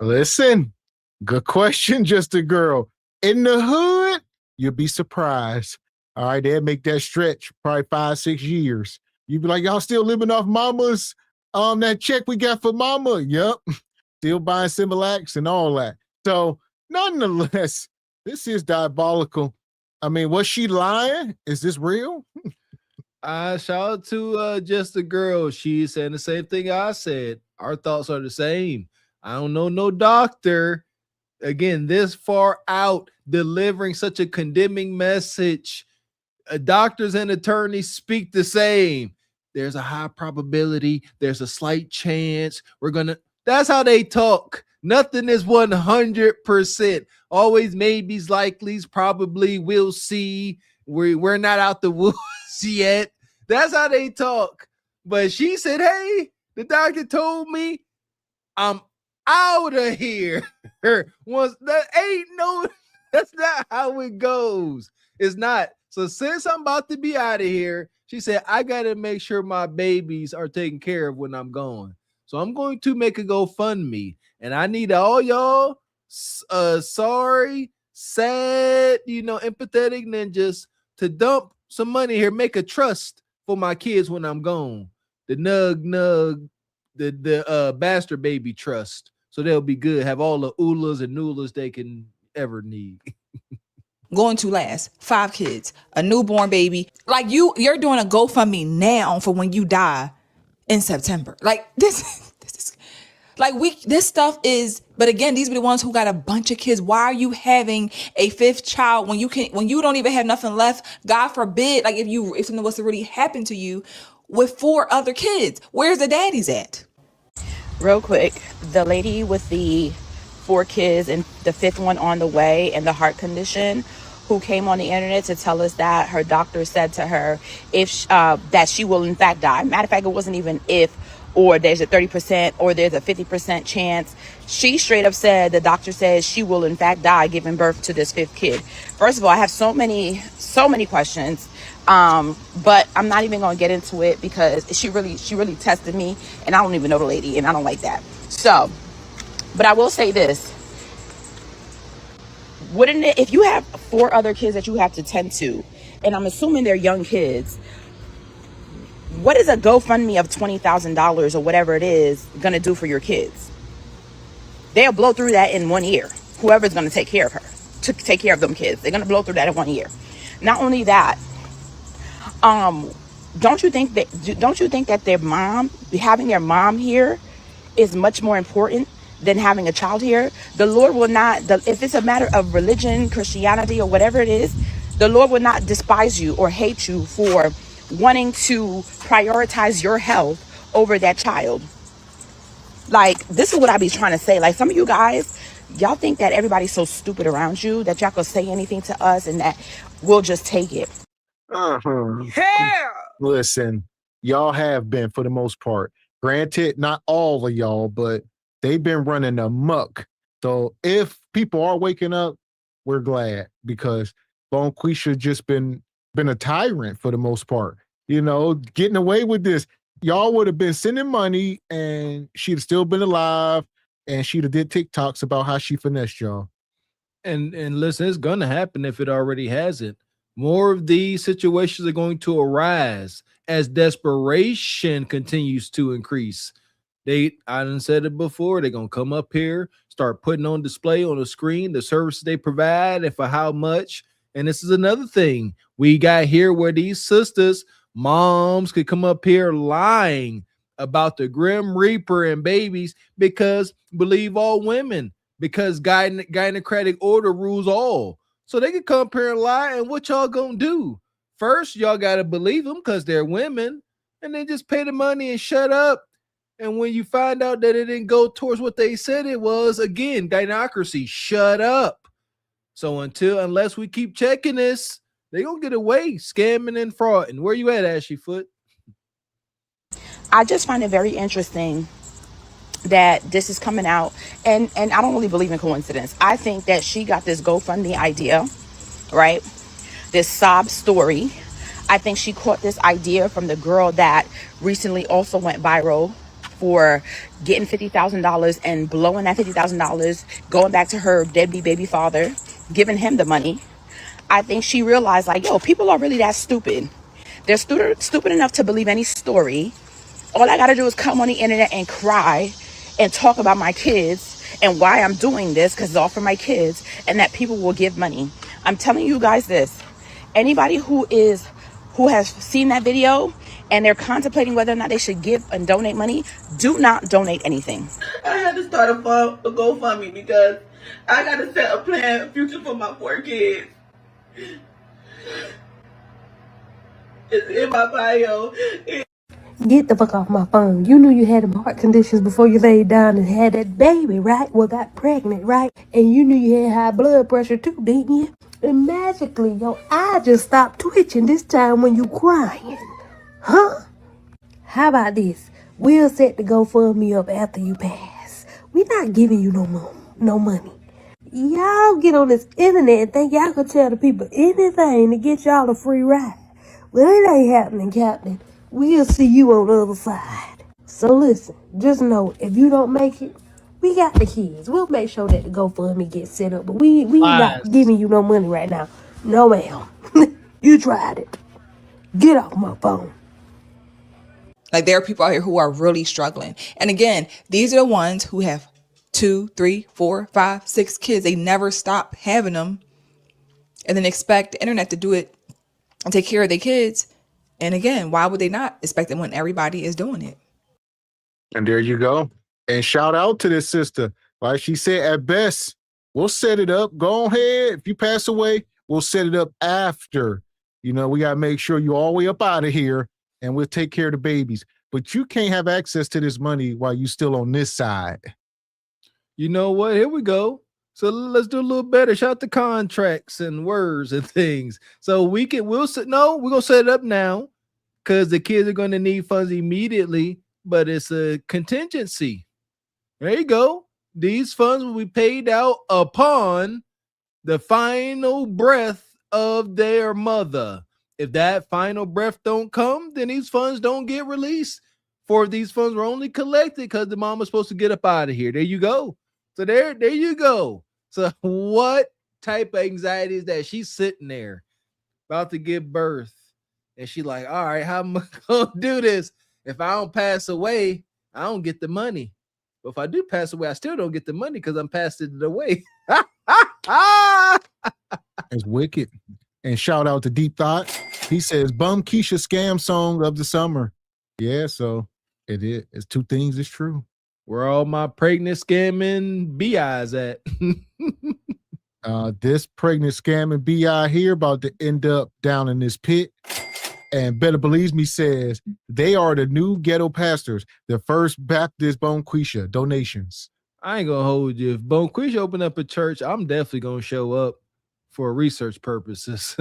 Listen, Good question, just a girl. In the hood, you'll be surprised. All right, they'll make that stretch probably 5-6 years. You'd be like, y'all still living off mama's that check we got for mama? Yep. Still buying Similacs and all that. So nonetheless, this is diabolical. I mean, was she lying? Is this real? Shout out to just a girl. She's saying the same thing I said. Our thoughts are the same. I don't know no doctor. Again, this far out, delivering such a condemning message. Doctors and attorneys speak the same. There's a high probability. There's a slight chance. That's how they talk. Nothing is 100%. Always maybes, likelies, probably, we'll see. We're not out the woods yet. That's how they talk. But she said, hey, the doctor told me I'm out of here. That's not how it goes. It's not. So since I'm about to be out of here, she said, I got to make sure my babies are taken care of when I'm gone. So I'm going to make a GoFundMe, and I need all y'all sorry, sad, empathetic, and then just to dump some money here, make a trust for my kids when I'm gone. The the bastard baby trust. So they'll be good. Have all the oolas and noolas they can ever need. Going to last 5 kids, a newborn baby. Like you're doing a GoFundMe now for when you die in September. Like this stuff is, but again, these are the ones who got a bunch of kids. Why are you having a 5th child when you don't even have nothing left? God forbid, like if something was to really happen to you with 4 other kids, where's the daddies at? Real quick, the lady with the 4 kids and the 5th one on the way and the heart condition, who came on the internet to tell us that her doctor said to her that she will in fact die. Matter of fact, it wasn't even if, or there's a 30% or there's a 50% chance. She straight up said, the doctor says she will in fact die giving birth to this 5th kid. First of all, I have so many questions, but I'm not even going to get into it because she really tested me, and I don't even know the lady, and I don't like that. So, but I will say this. Wouldn't it, if you have 4 other kids that you have to tend to, and I'm assuming they're young kids, what is a GoFundMe of $20,000 or whatever it is going to do for your kids? They'll blow through that in 1 year. Whoever's going to take care of her, to take care of them kids, they're going to blow through that in 1 year. Not only that, don't you think that their mom, having their mom here, is much more important than having a child here? The Lord will not, if it's a matter of religion, Christianity, or whatever it is, the Lord will not despise you or hate you for wanting to prioritize your health over that child. Like, this is what I be trying to say. Like, some of you guys, y'all think that everybody's so stupid around you that y'all could say anything to us and that we'll just take it. Yeah. Listen, y'all have been for the most part. Granted, not all of y'all, but they've been running amok. So if people are waking up, we're glad, because Bonquisha just been a tyrant for the most part. Getting away with this. Y'all would have been sending money and she'd have still been alive, and she'd have did TikToks about how she finessed y'all. And listen, it's gonna happen if it already hasn't. More of these situations are going to arise as desperation continues to increase. I done said it before, they're gonna come up here, start putting on display on the screen the services they provide and for how much. And this is another thing we got here, where these sisters, moms, could come up here lying about the Grim Reaper and babies because believe all women, because gynocratic order rules all. So they could come up here and lie, and what y'all gonna do? First, y'all gotta believe them because they're women, and then just pay the money and shut up. And when you find out that it didn't go towards what they said it was, again, gynocracy, shut up. So unless we keep checking this, they're going to get away scamming and frauding. Where you at, Ashley Foot? I just find it very interesting that this is coming out, and I don't really believe in coincidence. I think that she got this GoFundMe idea, right? This sob story. I think she caught this idea from the girl that recently also went viral for getting $50,000 and blowing that $50,000, going back to her deadbeat baby father, giving him the money. I think she realized, like, yo, people are really that stupid. They're stupid enough to believe any story. All I gotta do is come on the internet and cry and talk about my kids and why I'm doing this, because it's all for my kids, and that people will give money. I'm telling you guys this. Anybody who has seen that video and they're contemplating whether or not they should give and donate money, do not donate anything. I had to start a GoFundMe because I got to set a plan, a future for my 4 kids. It's in my bio. Get the fuck off my phone. You knew you had them heart conditions before you laid down and had that baby, right? Well, got pregnant, right? And you knew you had high blood pressure too, didn't you? And magically, your eye just stopped twitching this time when you crying. Huh? How about this? We'll set the GoFundMe up after you pass. We're not giving you no money. Y'all get on this internet and think y'all can tell the people anything to get y'all a free ride. Well, it ain't happening, Captain. We'll see you on the other side. So listen, just know if you don't make it, we got the kids. We'll make sure that the GoFundMe gets set up, but we not giving you no money right now. No, ma'am. You tried it. Get off my phone. Like, there are people out here who are really struggling. And again, these are the ones who have 2, 3, 4, 5, 6 kids. They never stop having them and then expect the internet to do it and take care of their kids. And again, why would they not expect it when everybody is doing it? And there you go. And shout out to this sister. Like she said, at best, we'll set it up. Go ahead. If you pass away, we'll set it up after. You know, we got to make sure you're all the way up out of here and we'll take care of the babies. But you can't have access to this money while you're still on this side. You know what? Here we go. So let's do a little better. Shout out to contracts and words and things. So we're going to set it up now because the kids are going to need funds immediately, but it's a contingency. There you go. These funds will be paid out upon the final breath of their mother. If that final breath don't come, then these funds don't get released. For these funds were only collected because the mom was supposed to get up out of here. There you go. So there you go. So what type of anxiety is that? She's sitting there about to give birth. And she like, all right, how am I going to do this? If I don't pass away, I don't get the money. But if I do pass away, I still don't get the money because I'm passing it away. It's wicked. And shout out to Deep Thought. He says, Bum Keisha scam song of the summer. Yeah, so it is. It's two things. It's true. Where all my pregnant scamming BIs at? This pregnant scamming BI here about to end up down in this pit. And Better Believe Me says they are the new ghetto pastors, the first Baptist Bonquisha donations. I ain't gonna hold you. If Bonquisha open up a church, I'm definitely gonna show up for research purposes.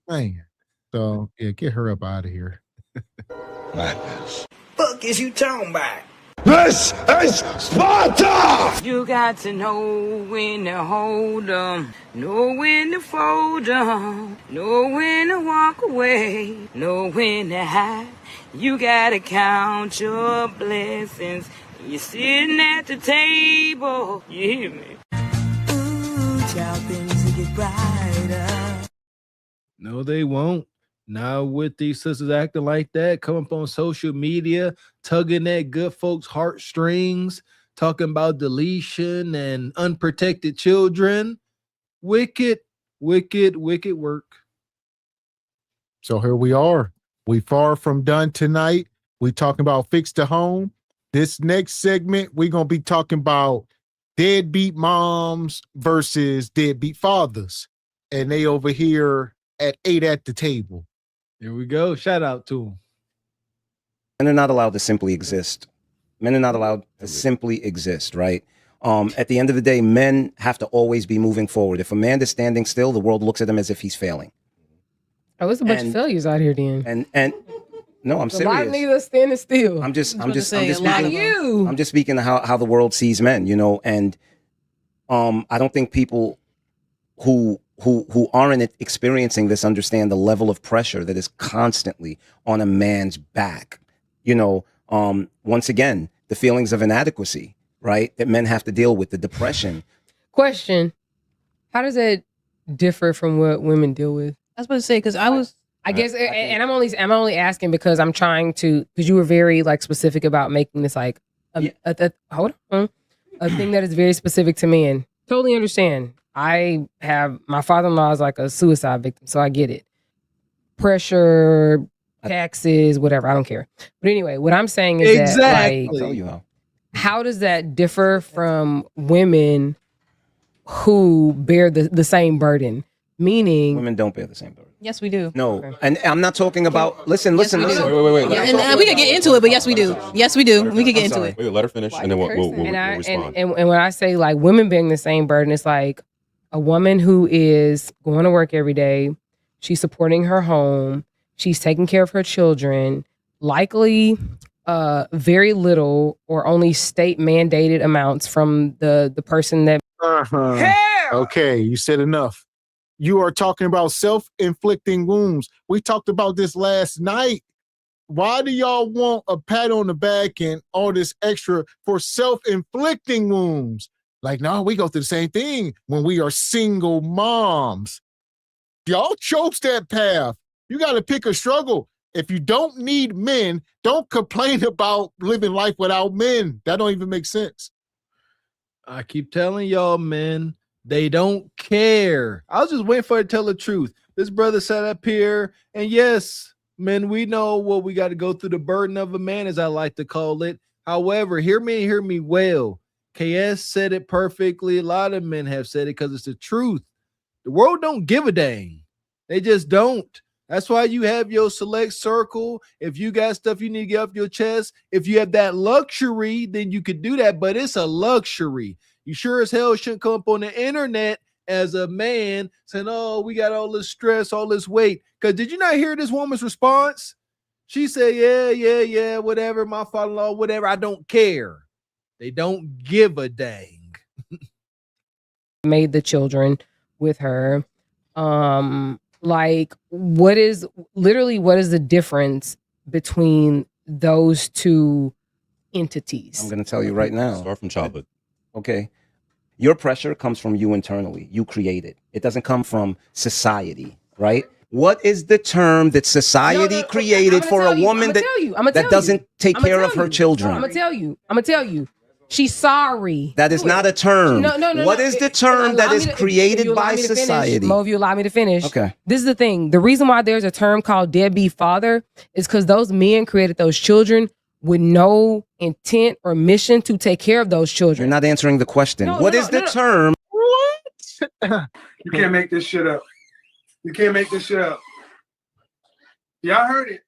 Man. So yeah, get her up out of here. Fuck is you talking about? This is Sparta! You got to know when to hold 'em, know when to fold 'em, know when to walk away, know when to hide. You gotta count your blessings. You're sitting at the table. You hear me? Ooh, child, things will get brighter. No, they won't. Now with these sisters acting like that, come up on social media, tugging at good folks' heartstrings, talking about deletion and unprotected children. Wicked, wicked, wicked work. So here we are. We far from done tonight. We talking about Fix the Home. This next segment, we're going to be talking about deadbeat moms versus deadbeat fathers. And they over here at 8 at the table. There we go. Shout out to them. Men are not allowed to simply exist. Men are not allowed to simply exist, right? At the end of the day, men have to always be moving forward. If a man is standing still, the world looks at him as if he's failing. Oh, it's a bunch of failures out here then. And no, I'm serious. A lot of niggas standing still. I'm just speaking to how the world sees men, you know, and I don't think people who aren't experiencing this understand the level of pressure that is constantly on a man's back. You know, Once again, the feelings of inadequacy, right? That men have to deal with, the depression. Question: how does that differ from what women deal with? I was about to say because I guess, and I'm only asking because I'm trying to, because you were very like specific about making this like hold on, a thing that is very specific to men. Totally understand. I have my father-in-law is like a suicide victim, so I get it. Pressure, taxes, whatever. I don't care. But anyway, what I'm saying is that like, how does that differ from women who bear the same burden? Meaning, women don't bear the same burden. Yes, we do. No, and I'm not talking about. Listen. Wait. Yeah, and we could get into it, but yes, we do. Yes, we do. We could get into it. Wait, let her finish, and then we'll respond. And when I say like women bearing the same burden, it's like a woman who is going to work every day. She's supporting her home. She's taking care of her children. Likely, very little or only state mandated amounts from the person that. Okay, you said enough. You are talking about self-inflicting wounds. We talked about this last night. Why do y'all want a pat on the back and all this extra for self-inflicting wounds? Like, no, we go through the same thing when we are single moms. Y'all chose that path. You got to pick a struggle. If you don't need men, don't complain about living life without men. That don't even make sense. I keep telling y'all, men, they don't care. I was just waiting for her to tell the truth. This brother sat up here, and yes, men, we know what we got to go through, the burden of a man, as I like to call it. However, hear me well. KS said it perfectly. A lot of men have said it because it's the truth. The world don't give a dang. They just don't. That's why you have your select circle. If you got stuff you need to get off your chest, if you have that luxury, then you could do that, but it's a luxury. You sure as hell shouldn't come up on the internet as a man saying, oh, we got all this stress, all this weight. Because did you not hear this woman's response? She said, yeah, whatever, my father-in-law, whatever, I don't care. They don't give a dang. Made the children with her. Like, what is the difference between those two entities? I'm going to tell you right now. Start from childhood. Okay. Your pressure comes from you internally. You create it. It doesn't come from society, right? What is the term that society created for a woman that doesn't take care of her children? I'm gonna tell you. She's sorry. That is not a term. No. What is the term that is created by society? Mo, if you allow me to finish. Okay. This is the thing. The reason why there's a term called deadbeat father is because those men created those children with no intent or mission to take care of those children. You're not answering the question. What is the term? What? You can't make this shit up. You can't make this shit up. Y'all heard it.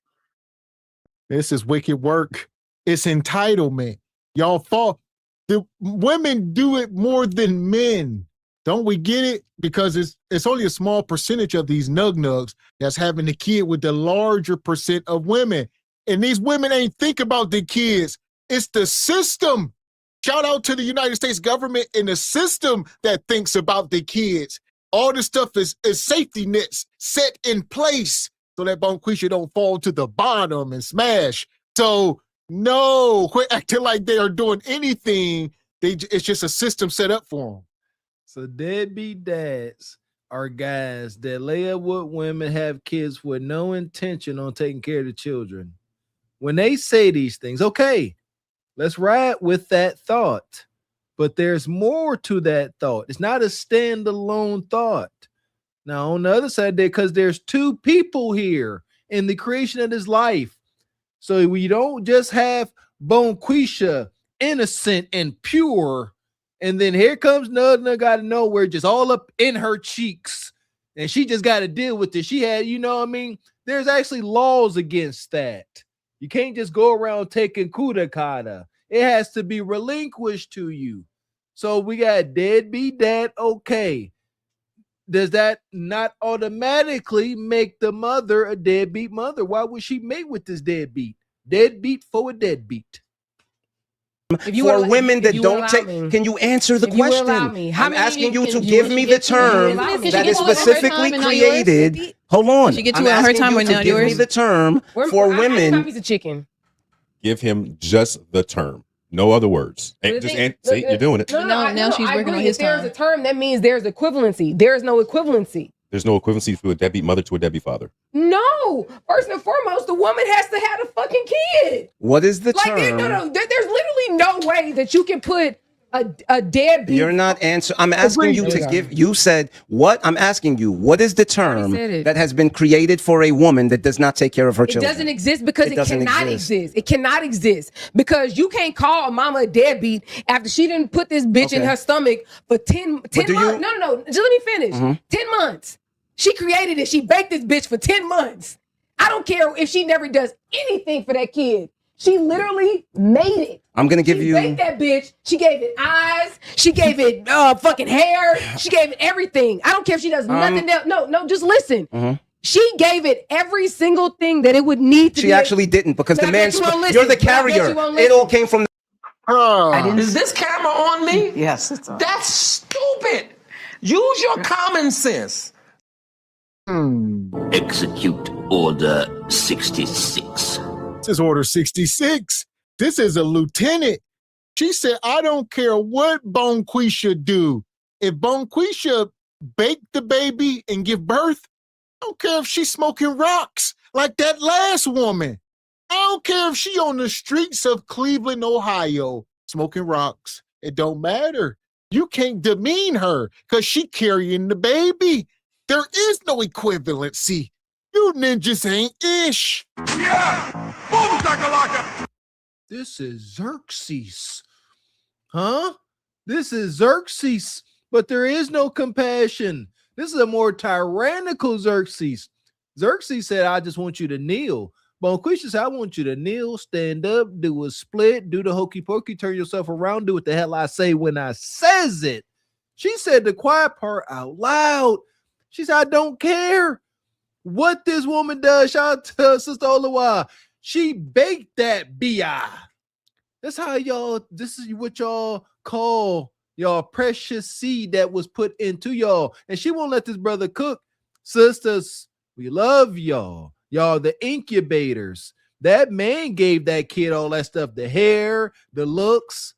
This is wicked work. It's entitlement. Y'all fall. The women do it more than men. Don't we get it? Because it's only a small percentage of these nug-nugs that's having the kid with the larger percent of women. And these women ain't think about the kids. It's the system. Shout out to the United States government and the system that thinks about the kids. All this stuff is safety nets set in place so that Bonquisha don't fall to the bottom and smash. So no, quit acting like they are doing anything. It's just a system set up for them. So deadbeat dads are guys that lay up with women, have kids with no intention on taking care of the children. When they say these things, okay, let's ride with that thought. But there's more to that thought. It's not a standalone thought. Now, on the other side, because there's two people here in the creation of this life. So we don't just have Bonquisha, innocent and pure, and then here comes Nugna out of nowhere, just all up in her cheeks, and she just got to deal with it. She had, you know what I mean? There's actually laws against that. You can't just go around taking kudakata. It has to be relinquished to you. So we got deadbeat dad, okay. Does that not automatically make the mother a deadbeat mother? Why would she mate with this deadbeat? Deadbeat for a deadbeat. For women that don't take, can you answer the question? I'm asking you to give me the term that is specifically created. Hold on. Did she get to her time or not yours? Give me the term for women. Piece of chicken. Give him just the term. No other words. See, you're doing it. Now she's working on his There's time. a term that means there's equivalency. There is no equivalency. There's no equivalency to a deadbeat mother to a deadbeat father. No. First and foremost, the woman has to have a fucking kid. What is the Like, term? there's literally no way that you can put a deadbeat. You're not answering. I'm asking you to give. You said what? I'm asking you. What is the term that has been created for a woman that does not take care of her It children? doesn't exist because it doesn't cannot exist. It cannot exist because you can't call a mama a deadbeat after she didn't put this bitch in her stomach for 10 months. No. Just let me finish. 10 months. She created it. She baked this bitch for 10 months. I don't care if she never does anything for that kid. She literally made it. I'm gonna give you. She baked that bitch. She gave it eyes. She gave it fucking hair. She gave it everything. I don't care if she does nothing else. No, just listen. She gave it every single thing that it would need to. She actually didn't because the man. You're the carrier. It all came from. Is this camera on me? Yes, it's on. That's stupid. Use your common sense. Execute Order 66. This is Order 66. This is a lieutenant. She said, I don't care what Bonquisha do. If Bonquisha bake the baby and give birth, I don't care if she's smoking rocks like that last woman. I don't care if she on the streets of Cleveland, Ohio, smoking rocks. It don't matter. You can't demean her because she carrying the baby. There is no equivalency. You ninjas ain't ish. Yeah! Boom, shakalaka! This is Xerxes. Huh? This is Xerxes, but there is no compassion. This is a more tyrannical Xerxes. Xerxes said, I just want you to kneel. Bonquisha said, I want you to kneel, stand up, do a split, do the hokey pokey, turn yourself around, do what the hell I say when I says it. She said the quiet part out loud. She said, I don't care what this woman does. Shout out to Sister Olawa. She baked that B.I. That's how y'all, this is what y'all call y'all precious seed that was put into y'all. And she won't let this brother cook. Sisters, we love y'all. Y'all the incubators. That man gave that kid all that stuff, the hair, the looks.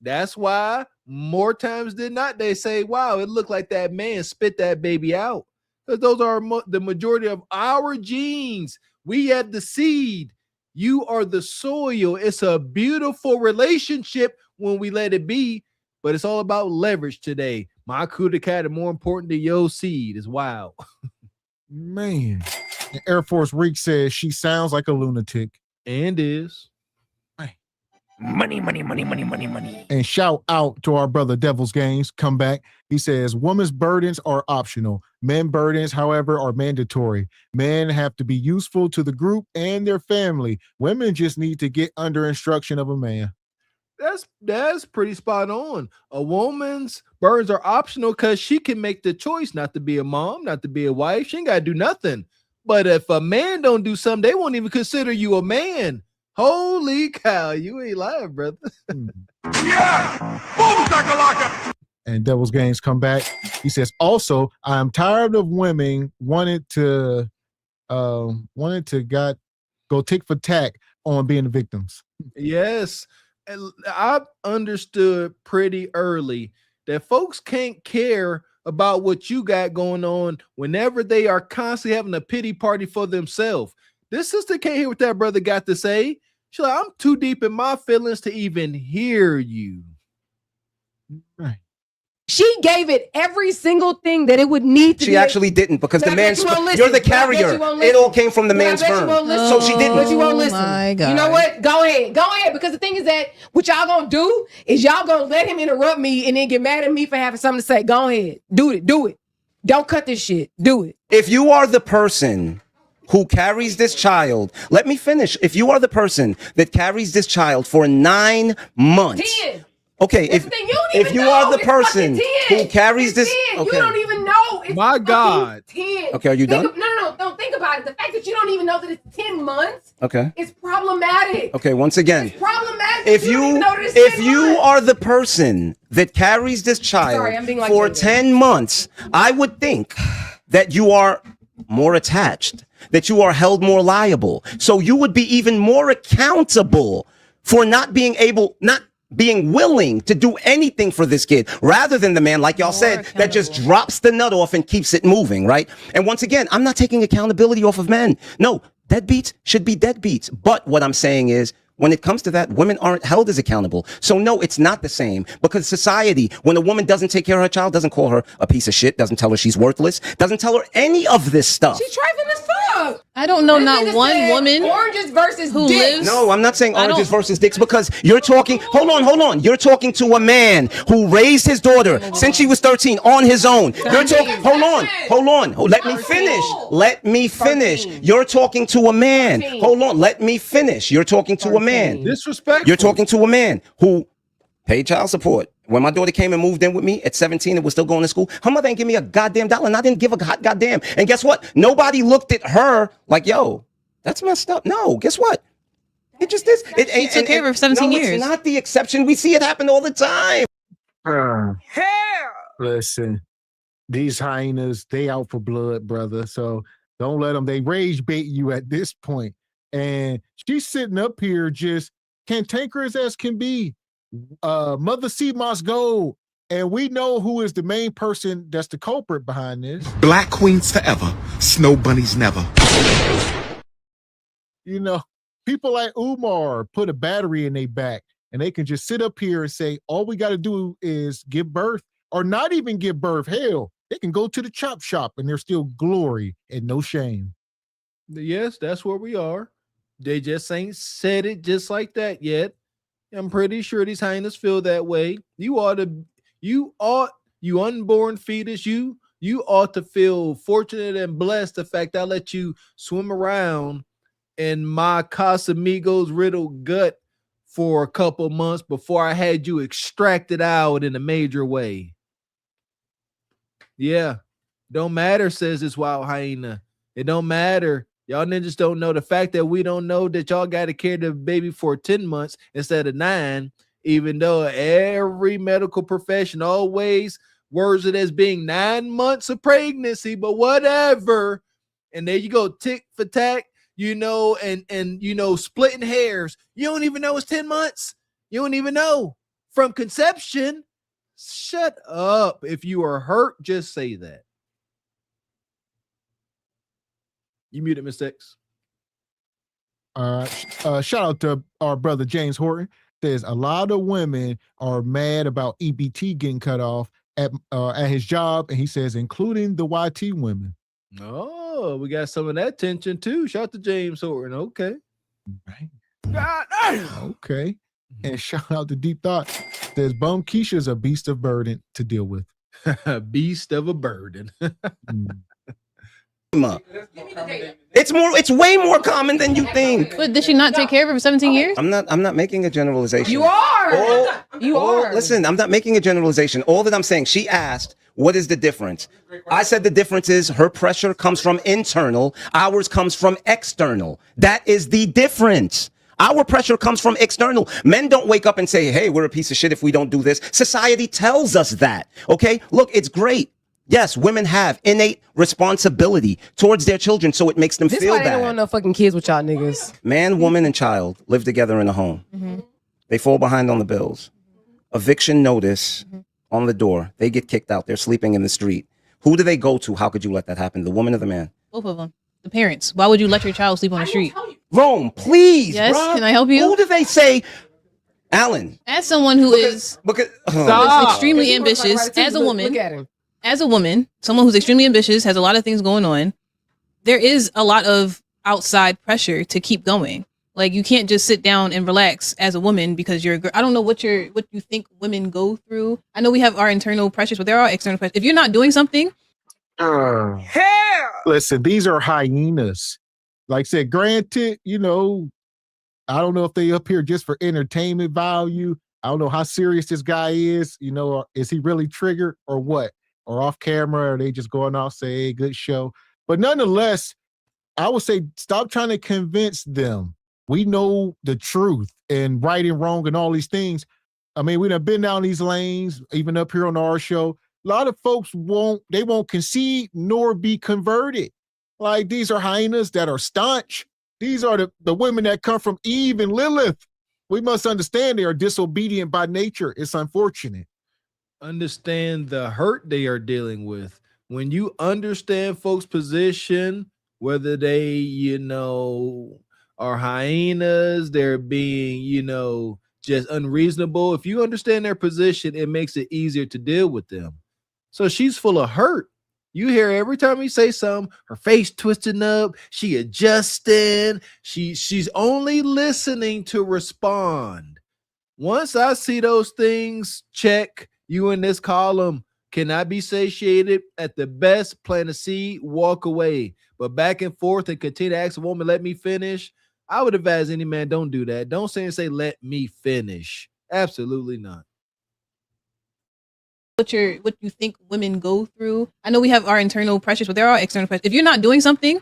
That's why more times than not, they say, wow, it looked like that man spit that baby out. Because those are the majority of our genes. We have the seed. You are the soil. It's a beautiful relationship when we let it be, but it's all about leverage today. My coup de cat is more important than your seed. Is wild. Man. Air Force Reek says she sounds like a lunatic. And is. Money, money, money, money, money, money. And shout out to our brother Devil's Games. Come back. He says, women's burdens are optional. Men burdens, however, are mandatory. Men have to be useful to the group and their family. Women just need to get under instruction of a man. That's pretty spot on. A woman's burdens are optional because she can make the choice not to be a mom, not to be a wife. She ain't got to do nothing. But if a man don't do something, they won't even consider you a man. Holy cow, you ain't lying, brother. Yeah! Boom, shakalaka! And Devil's Games come back. He says, also, I'm tired of women wanted to go tick for tack on being the victims. Yes. I understood pretty early that folks can't care about what you got going on whenever they are constantly having a pity party for themselves. This sister can't hear what that brother got to say. She's like, I'm too deep in my feelings to even hear you. Right. She gave it every single thing that it would need to. She actually didn't because the man. You're the carrier. It all came from the man's sperm. So she didn't. But you won't listen. My God. You know what? Go ahead. Because the thing is that what y'all gonna do is y'all gonna let him interrupt me and then get mad at me for having something to say. Go ahead. Do it. Don't cut this shit. Do it. If you are the person who carries this child, let me finish. If you are the person that carries this child for 9 months. 10. Okay, if you are the person who carries this, okay. You don't even know. It's my God. 10. Okay, are you done? No, don't think about it. The fact that you don't even know that it's 10 months. Okay. It's problematic. Okay, once again. It's problematic. If you are the person that carries this child for 10 months, I would think that you are more attached that you are held more liable. So you would be even more accountable for not being willing to do anything for this kid, rather than the man, like y'all said, that just drops the nut off and keeps it moving, right? And once again, I'm not taking accountability off of men. No, deadbeats should be deadbeats. But what I'm saying is, when it comes to that, women aren't held as accountable. So no, it's not the same, because society, when a woman doesn't take care of her child, doesn't call her a piece of shit, doesn't tell her she's worthless, doesn't tell her any of this stuff. She's trifling as fuck. I don't know not one woman oranges versus who dicks. lives. No, I'm not saying oranges versus dicks, because you're talking, hold on. You're talking to a man who raised his daughter since she was 13 on his own. You're talking, hold on. Let me finish. You're talking to a man. Hold on, let me finish. You're talking to a man. Disrespectful. You're talking to a man who paid child support. When my daughter came and moved in with me at 17 and was still going to school, her mother ain't give me a goddamn dollar, and I didn't give a hot goddamn. And guess what? Nobody looked at her like, yo, that's messed up. No, guess what? It just is. She took care of her for 17 years. It's not the exception. We see it happen all the time. Listen, these hyenas, they out for blood, brother. So don't let them. They rage bait you at this point. And she's sitting up here just cantankerous as can be. Mother C must go. And we know who is the main person that's the culprit behind this. Black queens forever, snow bunnies never. You know, people like Umar put a battery in their back, and they can just sit up here and say, all we got to do is give birth, or not even give birth. Hell, they can go to the chop shop and there's still glory and no shame. Yes, that's where we are. They just ain't said it just like that yet. I'm pretty sure these hyenas feel that way. You unborn fetus, you ought to feel fortunate and blessed the fact I let you swim around in my Casamigos riddled gut for a couple months before I had you extracted out in a major way. Yeah, don't matter, says this wild hyena. It don't matter. Y'all ninjas don't know the fact that we don't know that y'all got to carry the baby for 10 months instead of 9, even though every medical profession always words it as being 9 months of pregnancy, but whatever. And there you go, tick for tack, and splitting hairs. You don't even know it's 10 months. You don't even know from conception. Shut up. If you are hurt, just say that. You muted, Miss X. Shout out to our brother James Horton. Says a lot of women are mad about EBT getting cut off at his job, and he says including the YT women. Oh, we got some of that tension too. Shout out to James Horton. Okay. Right. Okay. And shout out to Deep Thought. Says Bum Keisha's a beast of burden to deal with. Beast of a burden. It's way more common than you think. But did she not take care of her for 17 years? I'm not making a generalization. You are. You are. Listen, I'm not making a generalization. All that I'm saying, she asked, what is the difference? I said the difference is her pressure comes from internal, ours comes from external. That is the difference. Our pressure comes from external. Men don't wake up and say, hey, we're a piece of shit if we don't do this. Society tells us that. Okay? Look, it's great. Yes, women have innate responsibility towards their children, so it makes them feel bad. They don't want no fucking kids with y'all niggas. Man, woman, and child live together in a home. Mm-hmm. They fall behind on the bills. Eviction notice on the door. They get kicked out. They're sleeping in the street. Who do they go to? How could you let that happen? The woman or the man? Both of them. The parents. Why would you let your child sleep on the street? Rome, please. Yes, bruh. can I help you? Who do they say? Alan. As someone who is extremely ambitious, as a woman. Look at him. As a woman, someone who's extremely ambitious, has a lot of things going on, there is a lot of outside pressure to keep going. Like, you can't just sit down and relax as a woman because you're a girl. I don't know what you think women go through. I know we have our internal pressures, but there are external pressures. If you're not doing something. Listen, these are hyenas. Like I said, granted, I don't know if they up here just for entertainment value. I don't know how serious this guy is. Is he really triggered or what? Or off camera, or they just going off, say, hey, good show. But nonetheless, I would say stop trying to convince them. We know the truth and right and wrong and all these things. I mean, we done been down these lanes, even up here on our show. A lot of folks won't concede nor be converted. Like, these are hyenas that are staunch. These are the women that come from Eve and Lilith. We must understand they are disobedient by nature. It's unfortunate. Understand the hurt they are dealing with. When you understand folks' position, whether they, are hyenas, they're being, just unreasonable. If you understand their position, it makes it easier to deal with them. So she's full of hurt. You hear every time you say something, her face twisting up, she adjusting, she's only listening to respond. Once I see those things, check, you in this column cannot be satiated. At the best, plant a seed, walk away. But back and forth and continue to ask a woman, let me finish. I would advise any man, don't do that. Don't say, let me finish. Absolutely not. What you think women go through. I know we have our internal pressures, but there are external pressures. If you're not doing something,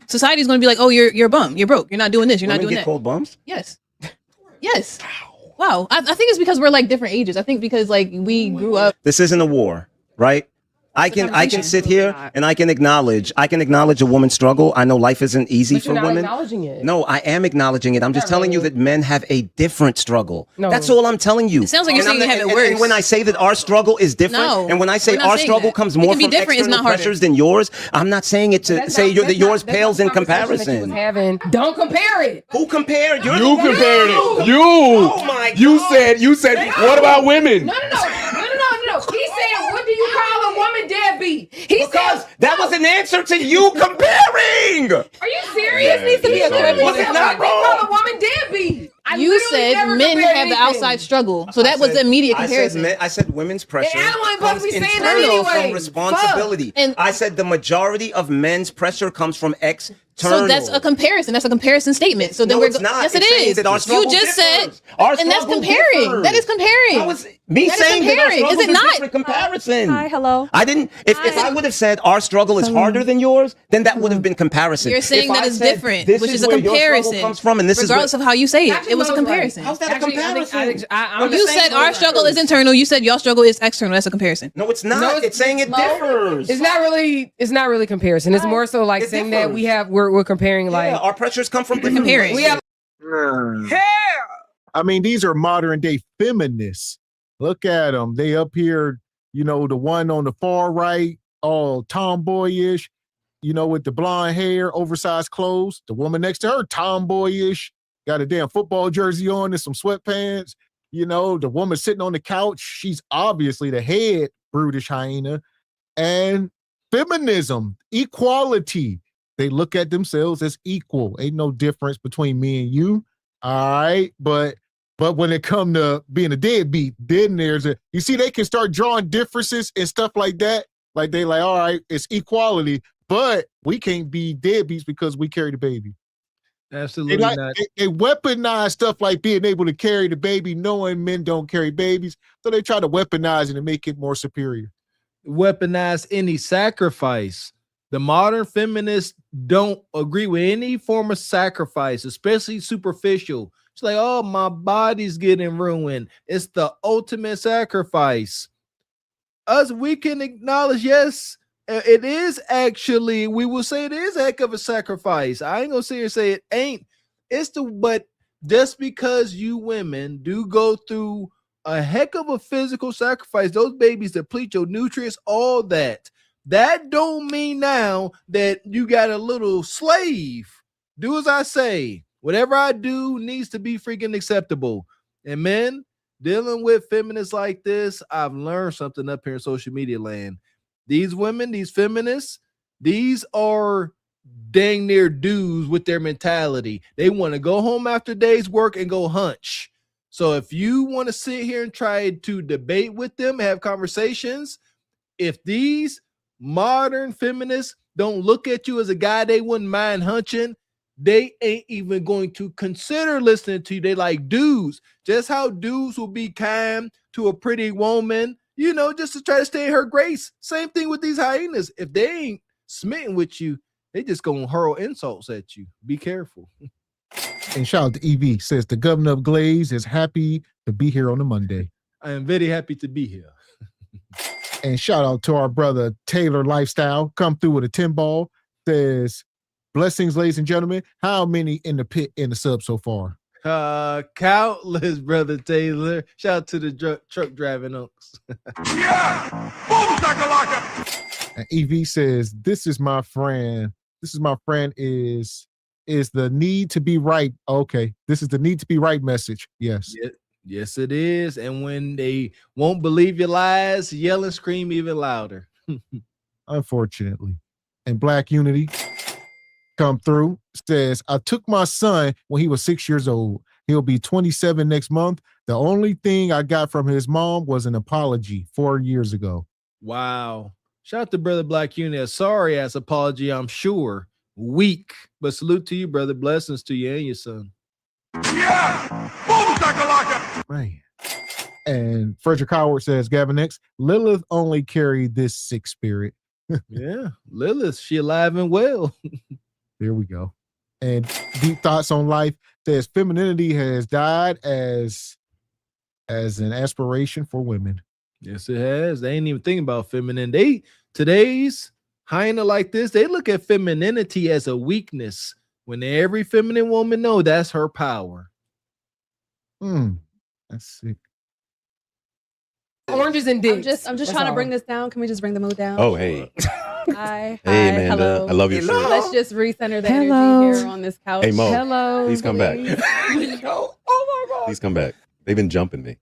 society's going to be like, oh, you're a bum. You're broke. You're not doing this. You're not doing that. Called bums? Yes. Yes. Wow. I think it's because we're like different ages. I think because like we grew up. This isn't a war, right? I can sit here and I can acknowledge a woman's struggle. I know life isn't easy for women. Acknowledging it. No, I am acknowledging it. I'm just telling you that men have a different struggle. No. That's all I'm telling you. It sounds like you're saying you have it worse. And when I say that our struggle is different, and when I say our struggle comes more from external pressures than yours, I'm not saying it to say that yours pales in comparison. Don't compare it. Who compared? You compared it. You. Oh my God. You said. What about women? No. He said, what do you call a woman deadbeat? Because that was an answer to you comparing. Are you serious? Needs to be a good What one. It's not do you call wrong. a woman deadbeat? You said men have the outside struggle, so that was the immediate comparison. I said women's pressure And I don't want to be saying that internal anyway. from responsibility. And I said the majority of men's pressure comes from external. So that's a comparison. That's a comparison statement. So then No, we're it's not. Yes, It's it saying is. that our You struggle just differs. said, Our and that's struggle comparing. differs. That is comparing. That was me That is saying that our comparing. struggle Is it not? different comparison. Hi, hello. I didn't. If I would have said our struggle is harder than yours, then that would have been comparison. You're saying If that I it's said, different, this which is a where your struggle comparison. comes from, and this regardless is of how you say it, it was a comparison. How's that a comparison? You said our struggle is internal. You said your struggle is external. That's a comparison. No, it's not. It's saying it differs. It's not really comparison. It's more so like saying that we're comparing like our pressures come from different comparing. places. I mean, these are modern day feminists. Look at them. They up here, the one on the far right, all tomboyish, with the blonde hair, oversized clothes. The woman next to her, tomboyish, got a damn football jersey on and some sweatpants. The woman sitting on the couch, she's obviously the head brutish hyena. And feminism, equality. They look at themselves as equal. Ain't no difference between me and you. All right. But when it come to being a deadbeat, then you see, they can start drawing differences and stuff like that. Like they like, all right, it's equality, but we can't be deadbeats because we carry the baby. Absolutely not. They weaponize stuff like being able to carry the baby, knowing men don't carry babies. So they try to weaponize it and make it more superior. Weaponize any sacrifice. The modern feminists don't agree with any form of sacrifice, especially superficial. It's like, oh, my body's getting ruined. It's the ultimate sacrifice. We can acknowledge, yes, it is actually, we will say it is a heck of a sacrifice. I ain't gonna sit here and say it ain't. But just because you women do go through a heck of a physical sacrifice, those babies deplete your nutrients, all that. That don't mean now that you got a little slave. Do as I say. Whatever I do needs to be freaking acceptable. And men, dealing with feminists like this, I've learned something up here in social media land. These women, these feminists, these are dang near dudes with their mentality. They want to go home after day's work and go hunch. So if you want to sit here and try to debate with them, have conversations, if these modern feminists don't look at you as a guy they wouldn't mind hunching, they ain't even going to consider listening to you. They like dudes. Just how dudes will be kind to a pretty woman, just to try to stay in her grace. Same thing with these hyenas. If they ain't smitten with you, they just gonna hurl insults at you. Be careful. And shout out to EV, says the governor of Glaze is happy to be here on a Monday. I am very happy to be here. And shout out to our brother Taylor Lifestyle, come through with a 10 ball. says, blessings, ladies and gentlemen. How many in the pit in the sub so far? Countless, brother Taylor. Shout out to the truck driving unks. And EV says, this is my friend is the need to be right. Okay. This is the need to be right message. Yes. Yes, it is. And when they won't believe your lies, yell and scream even louder. Unfortunately. And Black Unity come through, says, I took my son when he was 6 years old. He'll be 27 next month. The only thing I got from his mom was an apology 4 years ago. Wow. Shout out to brother Black Unity. A sorry ass apology, I'm sure. Weak. But salute to you, brother. Blessings to you and your son. Man. And Frederick Howard says, Gavin X, Lilith only carried this sick spirit. Yeah, Lilith, she alive and well. There we go. And Deep Thoughts on Life says, femininity has died as an aspiration for women. Yes, it has. They ain't even thinking about feminine. Today's hyena like this, they look at femininity as a weakness. When every feminine woman know that's her power. That's sick. Oranges and dicks. I'm just trying to bring this down. Can we just bring the mood down? Oh, hey. Hi. Hey, Hi, Amanda. hello. I love your shirt. Let's just recenter the Hello. energy here on this couch. Hey, Mo. Hello. Please come back. Oh my God. Please come back. They've been jumping me.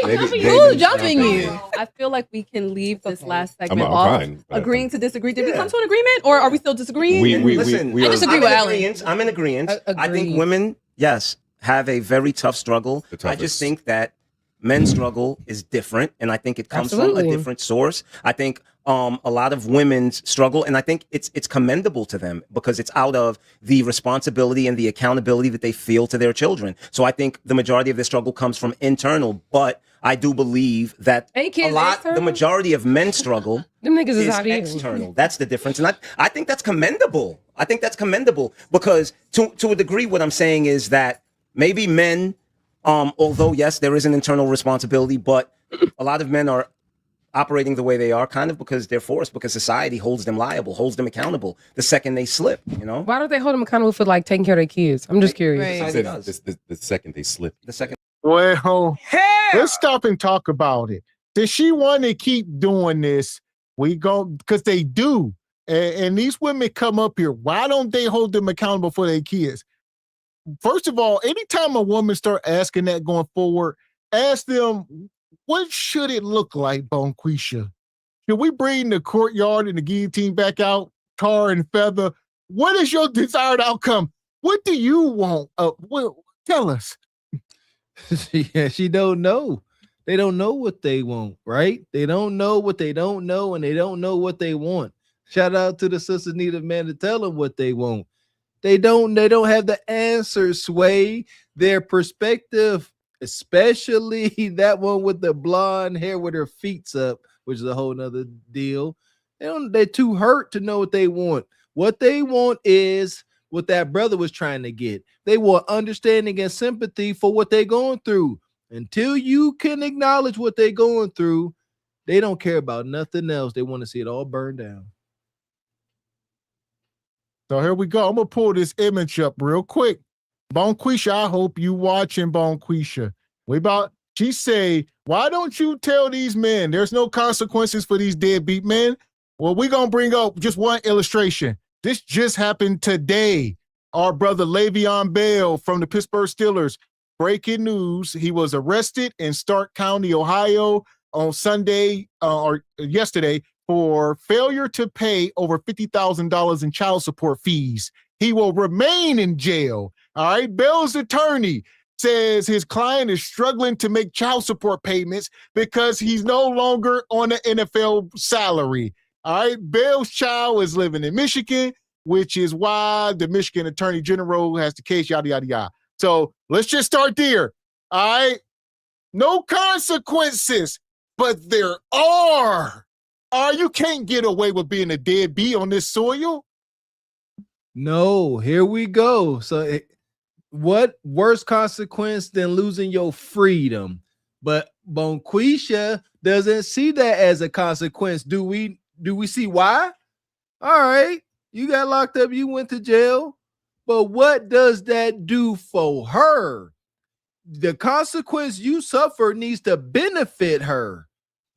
Who's jumping you? I feel like we can leave this last segment I'm off fine, agreeing to disagree. Did we come to an agreement, or are we still disagreeing? Listen, I disagree with Alan. I'm in agreement. I think women, yes, have a very tough struggle. I just think that men's struggle is different, and I think it comes from a different source. I think a lot of women's struggle, and I think it's commendable to them because it's out of the responsibility and the accountability that they feel to their children. So I think the majority of their struggle comes from internal, but I do believe that the majority of men's struggle Them niggas is is out here. external. That's the difference. And I think that's commendable. I think that's commendable because to a degree, what I'm saying is that maybe men, although yes, there is an internal responsibility, but a lot of men are operating the way they are kind of because they're forced, because society holds them liable, holds them accountable the second they slip, you know? Why don't they hold them accountable for like taking care of their kids? I'm just curious. The second they slip. The second. Well, let's stop and talk about it. Does she want to keep doing this? We go, because they do. And these women come up here. Why don't they hold them accountable for their kids? First of all, anytime a woman start asking that going forward, ask them, what should it look like, Bonquisha? Should we bring the courtyard and the guillotine back out, tar and feather? What is your desired outcome? What do you want? Tell us. Yeah, she don't know. They don't know what they want, right? They don't know what they don't know, and they don't know what they want. Shout out to the sisters need a man to tell them what they want. They don't have the answers, Sway. Their perspective, especially that one with the blonde hair with her feet up, which is a whole nother deal. They're too hurt to know what they want. What they want is what that brother was trying to get. They want understanding and sympathy for what they're going through. Until you can acknowledge what they're going through, they don't care about nothing else. They want to see it all burn down. So here we go. I'm going to pull this image up real quick. Bonquisha, I hope you watching, Bonquisha. She say, why don't you tell these men there's no consequences for these deadbeat men? Well, we're going to bring up just one illustration. This just happened today. Our brother Le'Veon Bell from the Pittsburgh Steelers, breaking news. He was arrested in Stark County, Ohio on Sunday or yesterday for failure to pay over $50,000 in child support fees. He will remain in jail. All right. Bell's attorney says his client is struggling to make child support payments because he's no longer on an NFL salary. All right. Bell's child is living in Michigan, which is why the Michigan Attorney General has the case, yada, yada, yada. So let's just start there. All right. No consequences, but there are. You can't get away with being a deadbeat on this soil. No, here we go. So what worse consequence than losing your freedom? But Bonquisha doesn't see that as a consequence. Do we see why? All right, you got locked up, you went to jail, but what does that do for her? The consequence you suffer needs to benefit her.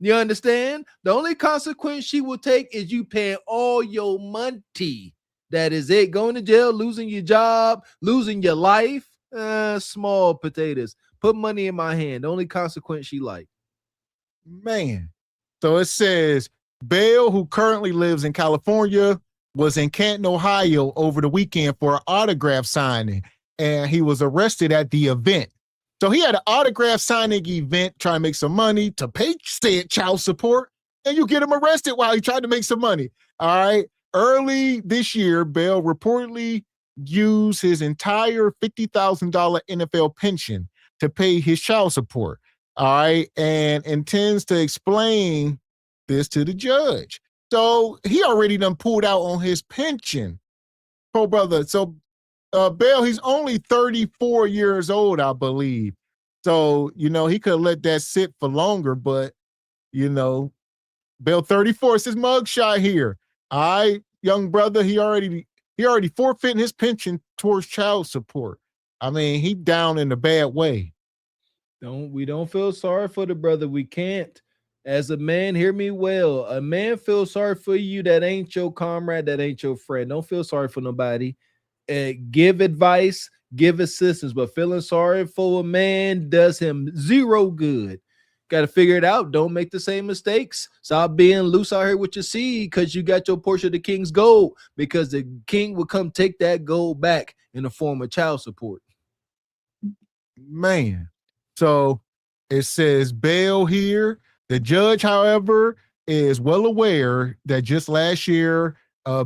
You understand? The only consequence she will take is you paying all your money. That is it. Going to jail, losing your job, losing your life. Small potatoes. Put money in my hand. The only consequence she like. Man. So it says Bale, who currently lives in California, was in Canton, Ohio over the weekend for an autograph signing, and he was arrested at the event. So he had an autograph signing event trying to make some money to pay said child support, and you get him arrested while he tried to make some money. All right. Early this year, Bale reportedly used his entire $50,000 NFL pension to pay his child support. All right. And intends to explain this to the judge. So he already done pulled out on his pension. Oh, brother. So Bale, he's only 34 years old, I believe. So, you know, he could let that sit for longer, but, you know, Bale 34, it's his mugshot here. All right, young brother, he already forfeiting his pension towards child support. I mean, he down in a bad way. We don't feel sorry for the brother. We can't. As a man, hear me well. A man feels sorry for you that ain't your comrade, that ain't your friend. Don't feel sorry for nobody. Give advice, give assistance, but feeling sorry for a man does him zero good. Got to figure it out. Don't make the same mistakes. Stop being loose out here with your seed because you got your portion of the king's gold, because the king will come take that gold back in the form of child support. Man. So it says Bale here. The judge, however, is well aware that just last year,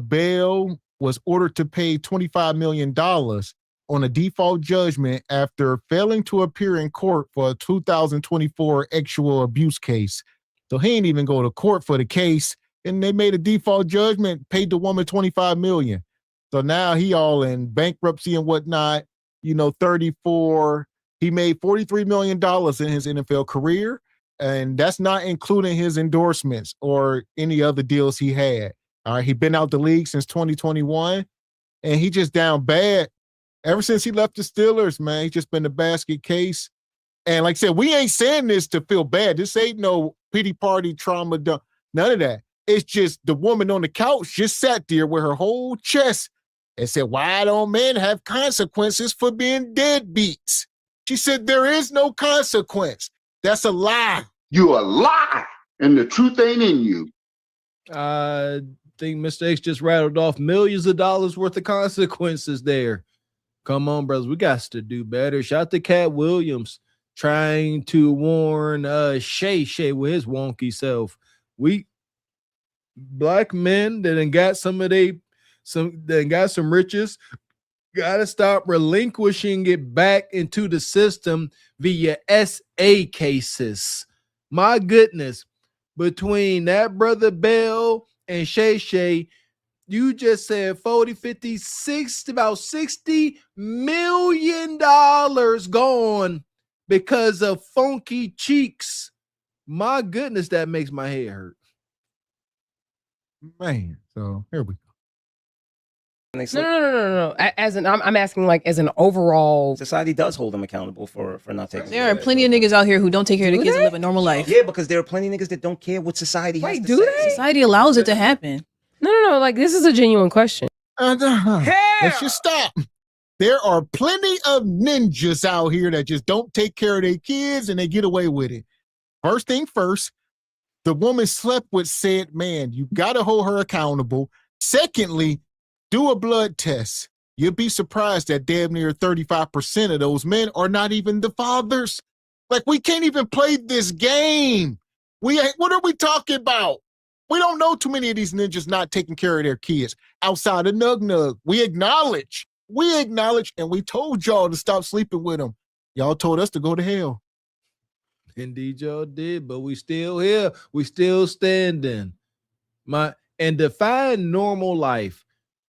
Bale was ordered to pay $25 million on a default judgment after failing to appear in court for a 2024 sexual abuse case. So he ain't even go to court for the case, and they made a default judgment, paid the woman $25 million. So now he all in bankruptcy and whatnot. You know, 34. He made $43 million in his NFL career, and that's not including his endorsements or any other deals he had. All right, he's been out the league since 2021, and he just down bad. Ever since he left the Steelers, man, he's just been a basket case. And like I said, we ain't saying this to feel bad. This ain't no pity party, trauma, none of that. It's just the woman on the couch just sat there with her whole chest and said, why don't men have consequences for being deadbeats? She said, there is no consequence. That's a lie. You a lie, and the truth ain't in you. I think Mr. X just rattled off millions of dollars worth of consequences there. Come on, brothers. We got to do better. Shout out to Cat Williams trying to warn Shay with his wonky self. We black men that done got some riches, gotta stop relinquishing it back into the system via SA cases. My goodness, between that brother Bell and Shay, you just said 40, 50, 60, about $60 million gone because of funky cheeks. My goodness, that makes my head hurt. Man, so here we go. No. I'm asking like as an overall. Society does hold them accountable for not taking. There are plenty of niggas out here who don't take care of their kids and live a normal life. Yeah, because there are plenty of niggas that don't care what society has to do say. they? Society allows it to happen. No. Like this is a genuine question. Let's just stop. There are plenty of ninjas out here that just don't take care of their kids and they get away with it. First thing first, the woman slept with said man. You got to hold her accountable. Secondly, do a blood test. You'll be surprised that damn near 35% of those men are not even the fathers. Like, we can't even play this game. What are we talking about? We don't know too many of these ninjas not taking care of their kids outside of Nug. We acknowledge, and we told y'all to stop sleeping with them. Y'all told us to go to hell. Indeed, y'all did, but we still here. We still standing. And define normal life.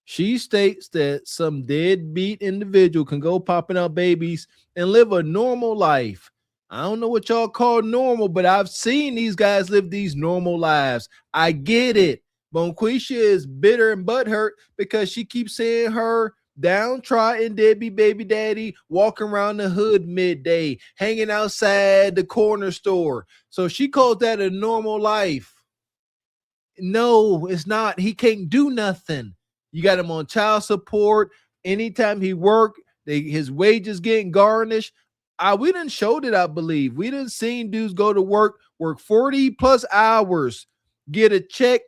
She states that some deadbeat individual can go popping out babies and live a normal life. I don't know what y'all call normal, but I've seen these guys live these normal lives. I get it. Bonquisha is bitter and butthurt because she keeps seeing her downtrodden deadbeat baby daddy walking around the hood midday, hanging outside the corner store. So she calls that a normal life. No, it's not. He can't do nothing. You got him on child support. Anytime he work, his wages getting garnished. We done showed it, I believe. We done seen dudes go to work 40 plus hours, get a check.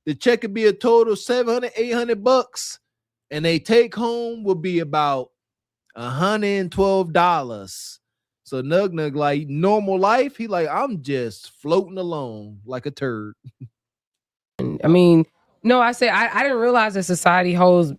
The check could be a total $700, $800, and they take home will be about $112. So Nug like normal life. He like, I'm just floating along like a turd. I mean, no, I say I didn't realize that society holds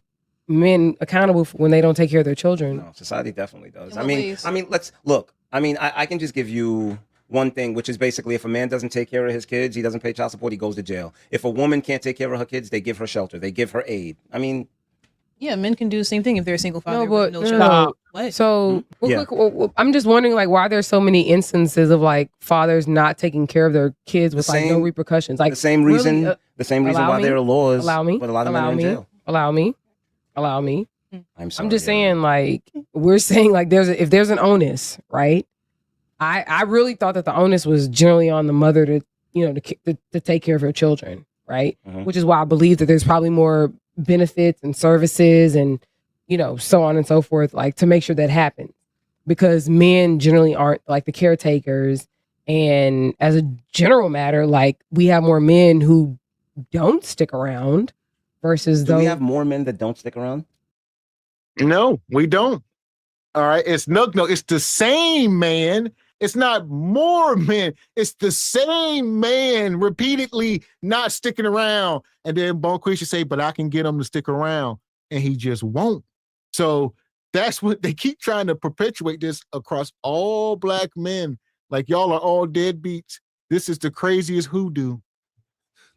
men accountable for when they don't take care of their children. No, society definitely does. I mean, let's look. I mean, I can just give you one thing, which is basically if a man doesn't take care of his kids, he doesn't pay child support, he goes to jail. If a woman can't take care of her kids, they give her shelter, they give her aid. I mean, yeah, men can do the same thing if they're a single father. No, but with no child. What? So Yeah. I'm just wondering, like, why there's so many instances of like fathers not taking care of their kids with like no repercussions. Like the same reason, really, the same reason allow why me? there are laws, Allow me. but a lot of men Allow are in me. jail. Allow me. Allow me. I'm sorry. I'm just saying, like, we're saying, like, if there's an onus, right? I really thought that the onus was generally on the mother to take care of her children, right? Mhm. Which is why I believe that there's probably more benefits and services and so on and so forth, like to make sure that happens, because men generally aren't like the caretakers. And as a general matter, like we have more men who don't stick around versus Do those. we have more men that don't stick around? No, we don't. All right. It's Nug. It's the same man. It's not more men. It's the same man repeatedly not sticking around. And then Bonquisha say, but I can get him to stick around. And he just won't. So that's what they keep trying to perpetuate this across all black men. Like y'all are all deadbeats. This is the craziest hoodoo.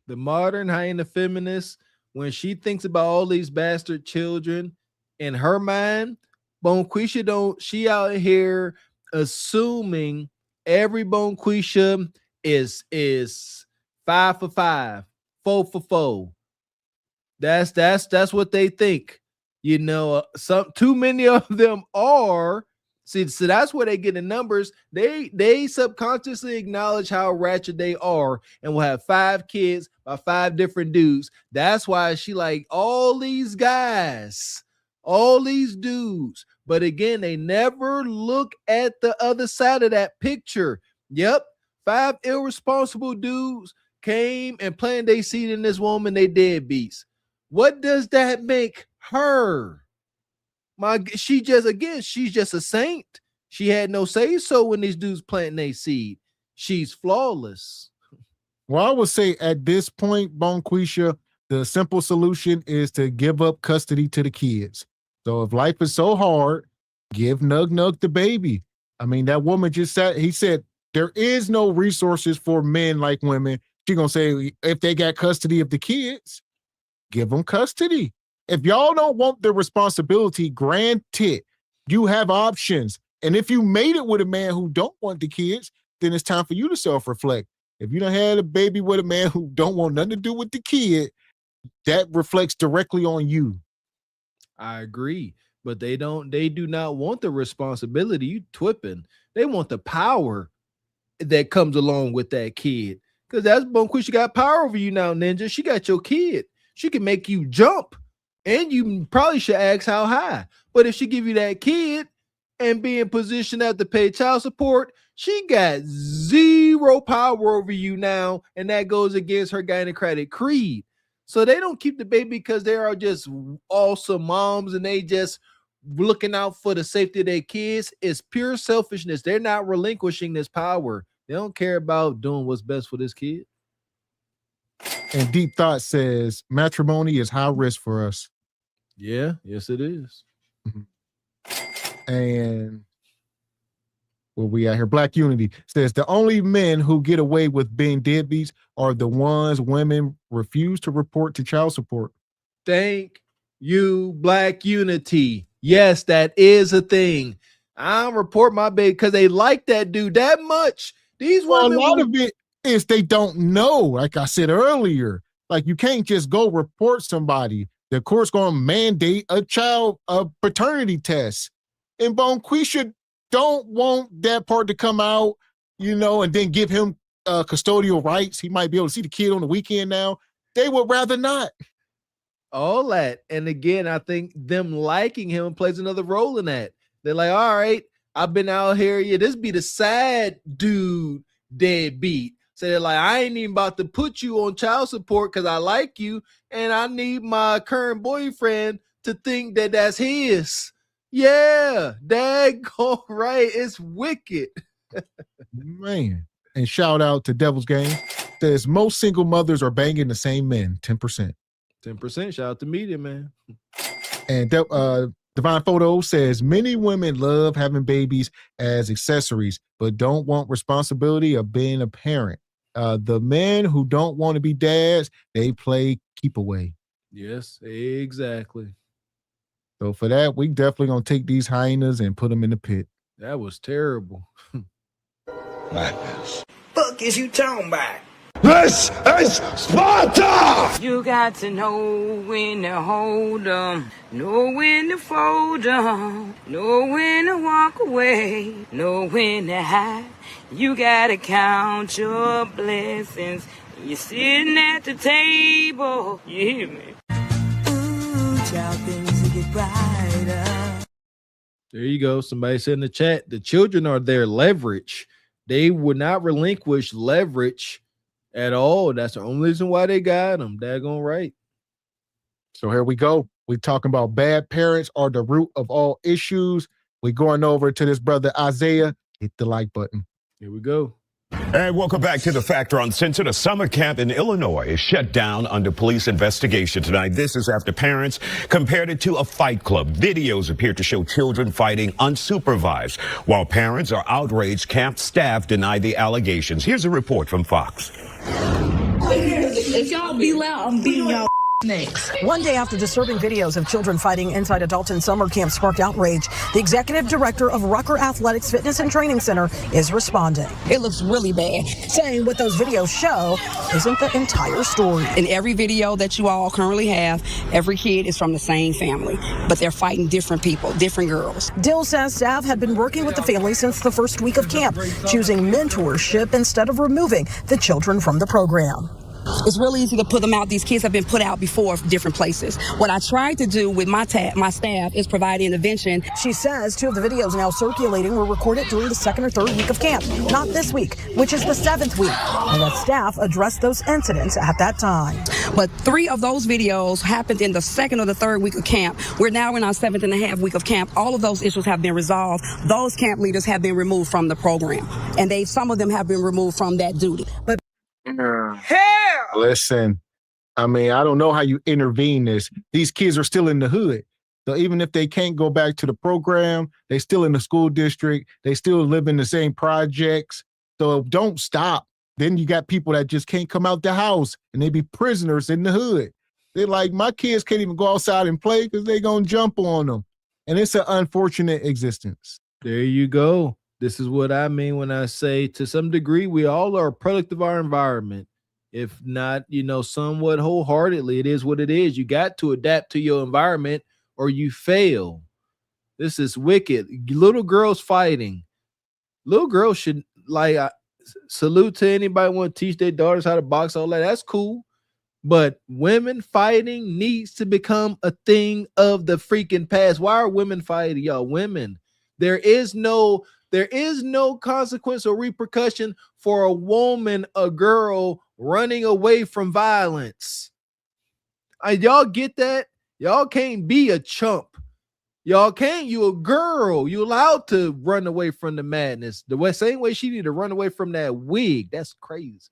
The modern hyena feminist, when she thinks about all these bastard children, in her mind, Bonquisha she out here assuming every Bonquisha is 5 for 5, 4 for 4. That's what they think. Too many of them are. So that's where they get the numbers. They subconsciously acknowledge how ratchet they are and will have 5 kids by 5 different dudes. That's why she like all these guys, all these dudes. But again, they never look at the other side of that picture. Yep, 5 irresponsible dudes came and planted their seed in this woman, they deadbeats. What does that make her? She's just a saint. She had no say so when these dudes planting their seed. She's flawless. Well, I would say at this point, Bonquisha, the simple solution is to give up custody to the kids. So if life is so hard, give Nug the baby. I mean, that woman just he said, there is no resources for men like women. She's going to say, if they got custody of the kids, give them custody. If y'all don't want the responsibility, granted, you have options. And if you made it with a man who don't want the kids, then it's time for you to self-reflect. If you done had a baby with a man who don't want nothing to do with the kid, that reflects directly on you. I agree. But they do not want the responsibility. You twipping. They want the power that comes along with that kid. Because that's Bonquisha got power over you now, Ninja. She got your kid. She can make you jump. And you probably should ask how high. But if she give you that kid and be in position to pay child support, she got zero power over you now. And that goes against her gynocratic creed. So they don't keep the baby because they are just awesome moms and they just looking out for the safety of their kids. It's pure selfishness. They're not relinquishing this power. They don't care about doing what's best for this kid. And Deep Thought says matrimony is high risk for us. Yeah, yes, it is. And where we at here? Black Unity says the only men who get away with being deadbeats are the ones women refuse to report to child support. Thank you, Black Unity. Yes, that is a thing. I don't report my baby because they like that dude that much. These women. A lot of it is they don't know. Like I said earlier, Like, you can't just go report somebody. The court's going to mandate a paternity test. And Bonquisha don't want that part to come out, and then give him custodial rights. He might be able to see the kid on the weekend now. They would rather not. All that. And again, I think them liking him plays another role in that. They're like, all right, I've been out here. Yeah, this be the sad dude deadbeat. So they're like, I ain't even about to put you on child support because I like you. And I need my current boyfriend to think that that's his. Yeah, daggone right. It's wicked. Man. And shout out to Devil's Game. Says most single mothers are banging the same men, 10%. 10%. Shout out to media, man. And Divine Photo says many women love having babies as accessories, but don't want responsibility of being a parent. The men who don't want to be dads, they play keep away. Yes, exactly. So for that, we definitely gonna take these hyenas and put them in the pit. That was terrible. Madness. Fuck is you talking about? This is Sparta! You got to know when to hold 'em, know when to fold 'em, know when to walk away, know when to hide. You gotta count your blessings. You're sitting at the table. You hear me? Ooh, child, things will get brighter. There you go. Somebody said in the chat, the children are their leverage. They would not relinquish leverage at all. That's the only reason why they got them. Daggone right. So here we go. We're talking about bad parents are the root of all issues. We're going over to this brother Isaiah. Hit the like button. Here we go. And welcome back to The Factor. Uncensored. A summer camp in Illinois is shut down under police investigation tonight. This is after parents compared it to a fight club. Videos appear to show children fighting unsupervised. While parents are outraged, camp staff deny the allegations. Here's a report from Fox. If y'all be loud, I'm beating y'all next. One day after disturbing videos of children fighting inside a Dalton summer camp sparked outrage, the executive director of Rucker Athletics Fitness and Training Center is responding. It looks really bad. Saying what those videos show isn't the entire story. In every video that you all currently have, every kid is from the same family, but they're fighting different people, different girls. Dill says staff had been working with the family since the first week of camp, choosing mentorship instead of removing the children from the program. It's really easy to put them out. These kids have been put out before from different places. What I tried to do with my staff is provide intervention. She says 2 of the videos now circulating were recorded during the 2nd or 3rd week of camp, not this week, which is the 7th week, and that staff addressed those incidents at that time. But 3 of those videos happened in the 2nd or the 3rd week of camp. We're now in our 7th and a half week of camp. All of those issues have been resolved. Those camp leaders have been removed from the program, and some of them have been removed from that duty. But listen, I mean, I don't know how you intervene this. These kids are still in the hood. So even if they can't go back to the program, they still in the school district. They still live in the same projects. So don't stop. Then you got people that just can't come out the house and they be prisoners in the hood. They're like, my kids can't even go outside and play because they're going to jump on them. And it's an unfortunate existence. There you go. This is what I mean when I say, to some degree, we all are a product of our environment. If not, somewhat wholeheartedly, it is what it is. You got to adapt to your environment or you fail. This is wicked. Little girls fighting. Little girls should, salute to anybody want to teach their daughters how to box, all that. That's cool. But women fighting needs to become a thing of the freaking past. Why are women fighting, y'all? Women. There is no consequence or repercussion for a woman, a girl running away from violence. Y'all get that? Y'all can't be a chump. Y'all can't. You a girl. You allowed to run away from the madness. The same way she need to run away from that wig. That's crazy.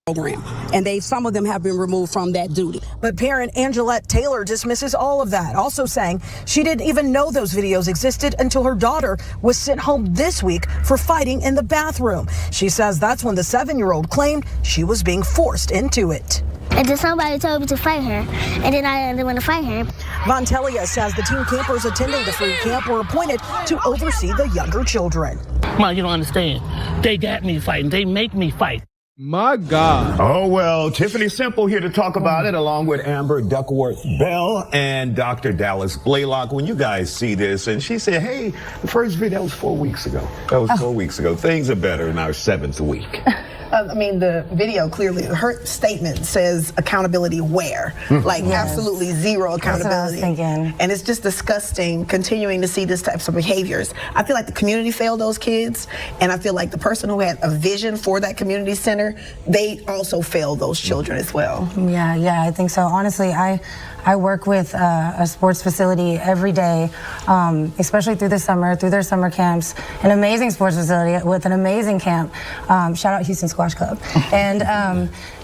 Program, and some of them have been removed from that duty. But parent Angelette Taylor dismisses all of that, also saying she didn't even know those videos existed until her daughter was sent home this week for fighting in the bathroom. She says that's when the 7-year-old claimed she was being forced into it. And then somebody told me to fight her, and then I didn't want to fight her. Montelia says the teen campers attending the free camp were appointed to oversee the younger children. Mom, you don't understand. They got me fighting. They make me fight. My God. Oh, well, Tiffany Simple here to talk about it, along with Amber Duckworth-Bell and Dr. Dallas Blaylock. When you guys see this, and she said, hey, the first video was 4 weeks ago. That was 4 weeks ago. Things are better in our 7th week. I mean, the video clearly, her statement says accountability where? Like, absolutely zero accountability. And it's just disgusting continuing to see these types of behaviors. I feel like the community failed those kids, and I feel like the person who had a vision for that community center, they also failed those children as well. Yeah, I think so. Honestly, I work with a sports facility every day, especially through the summer, through their summer camps. An amazing sports facility with an amazing camp. Shout out Houston Squash Club. And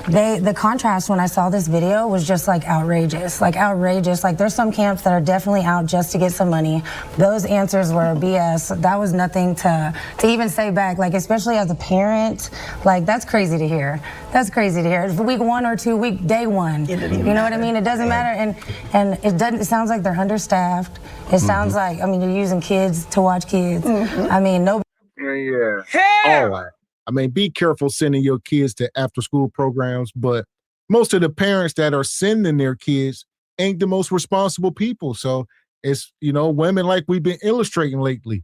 the contrast when I saw this video was just like outrageous. Like there's some camps that are definitely out just to get some money. Those answers were BS. That was nothing to even say back. Like, especially as a parent, like that's crazy to hear. That's crazy to hear. If week 1 or 2, day 1. You know what I mean? It doesn't matter. And it sounds like they're understaffed. It sounds like, I mean, you're using kids to watch kids. I mean, nobody. Yeah. All right. I mean, be careful sending your kids to after school programs, but most of the parents that are sending their kids ain't the most responsible people. So it's, women like we've been illustrating lately.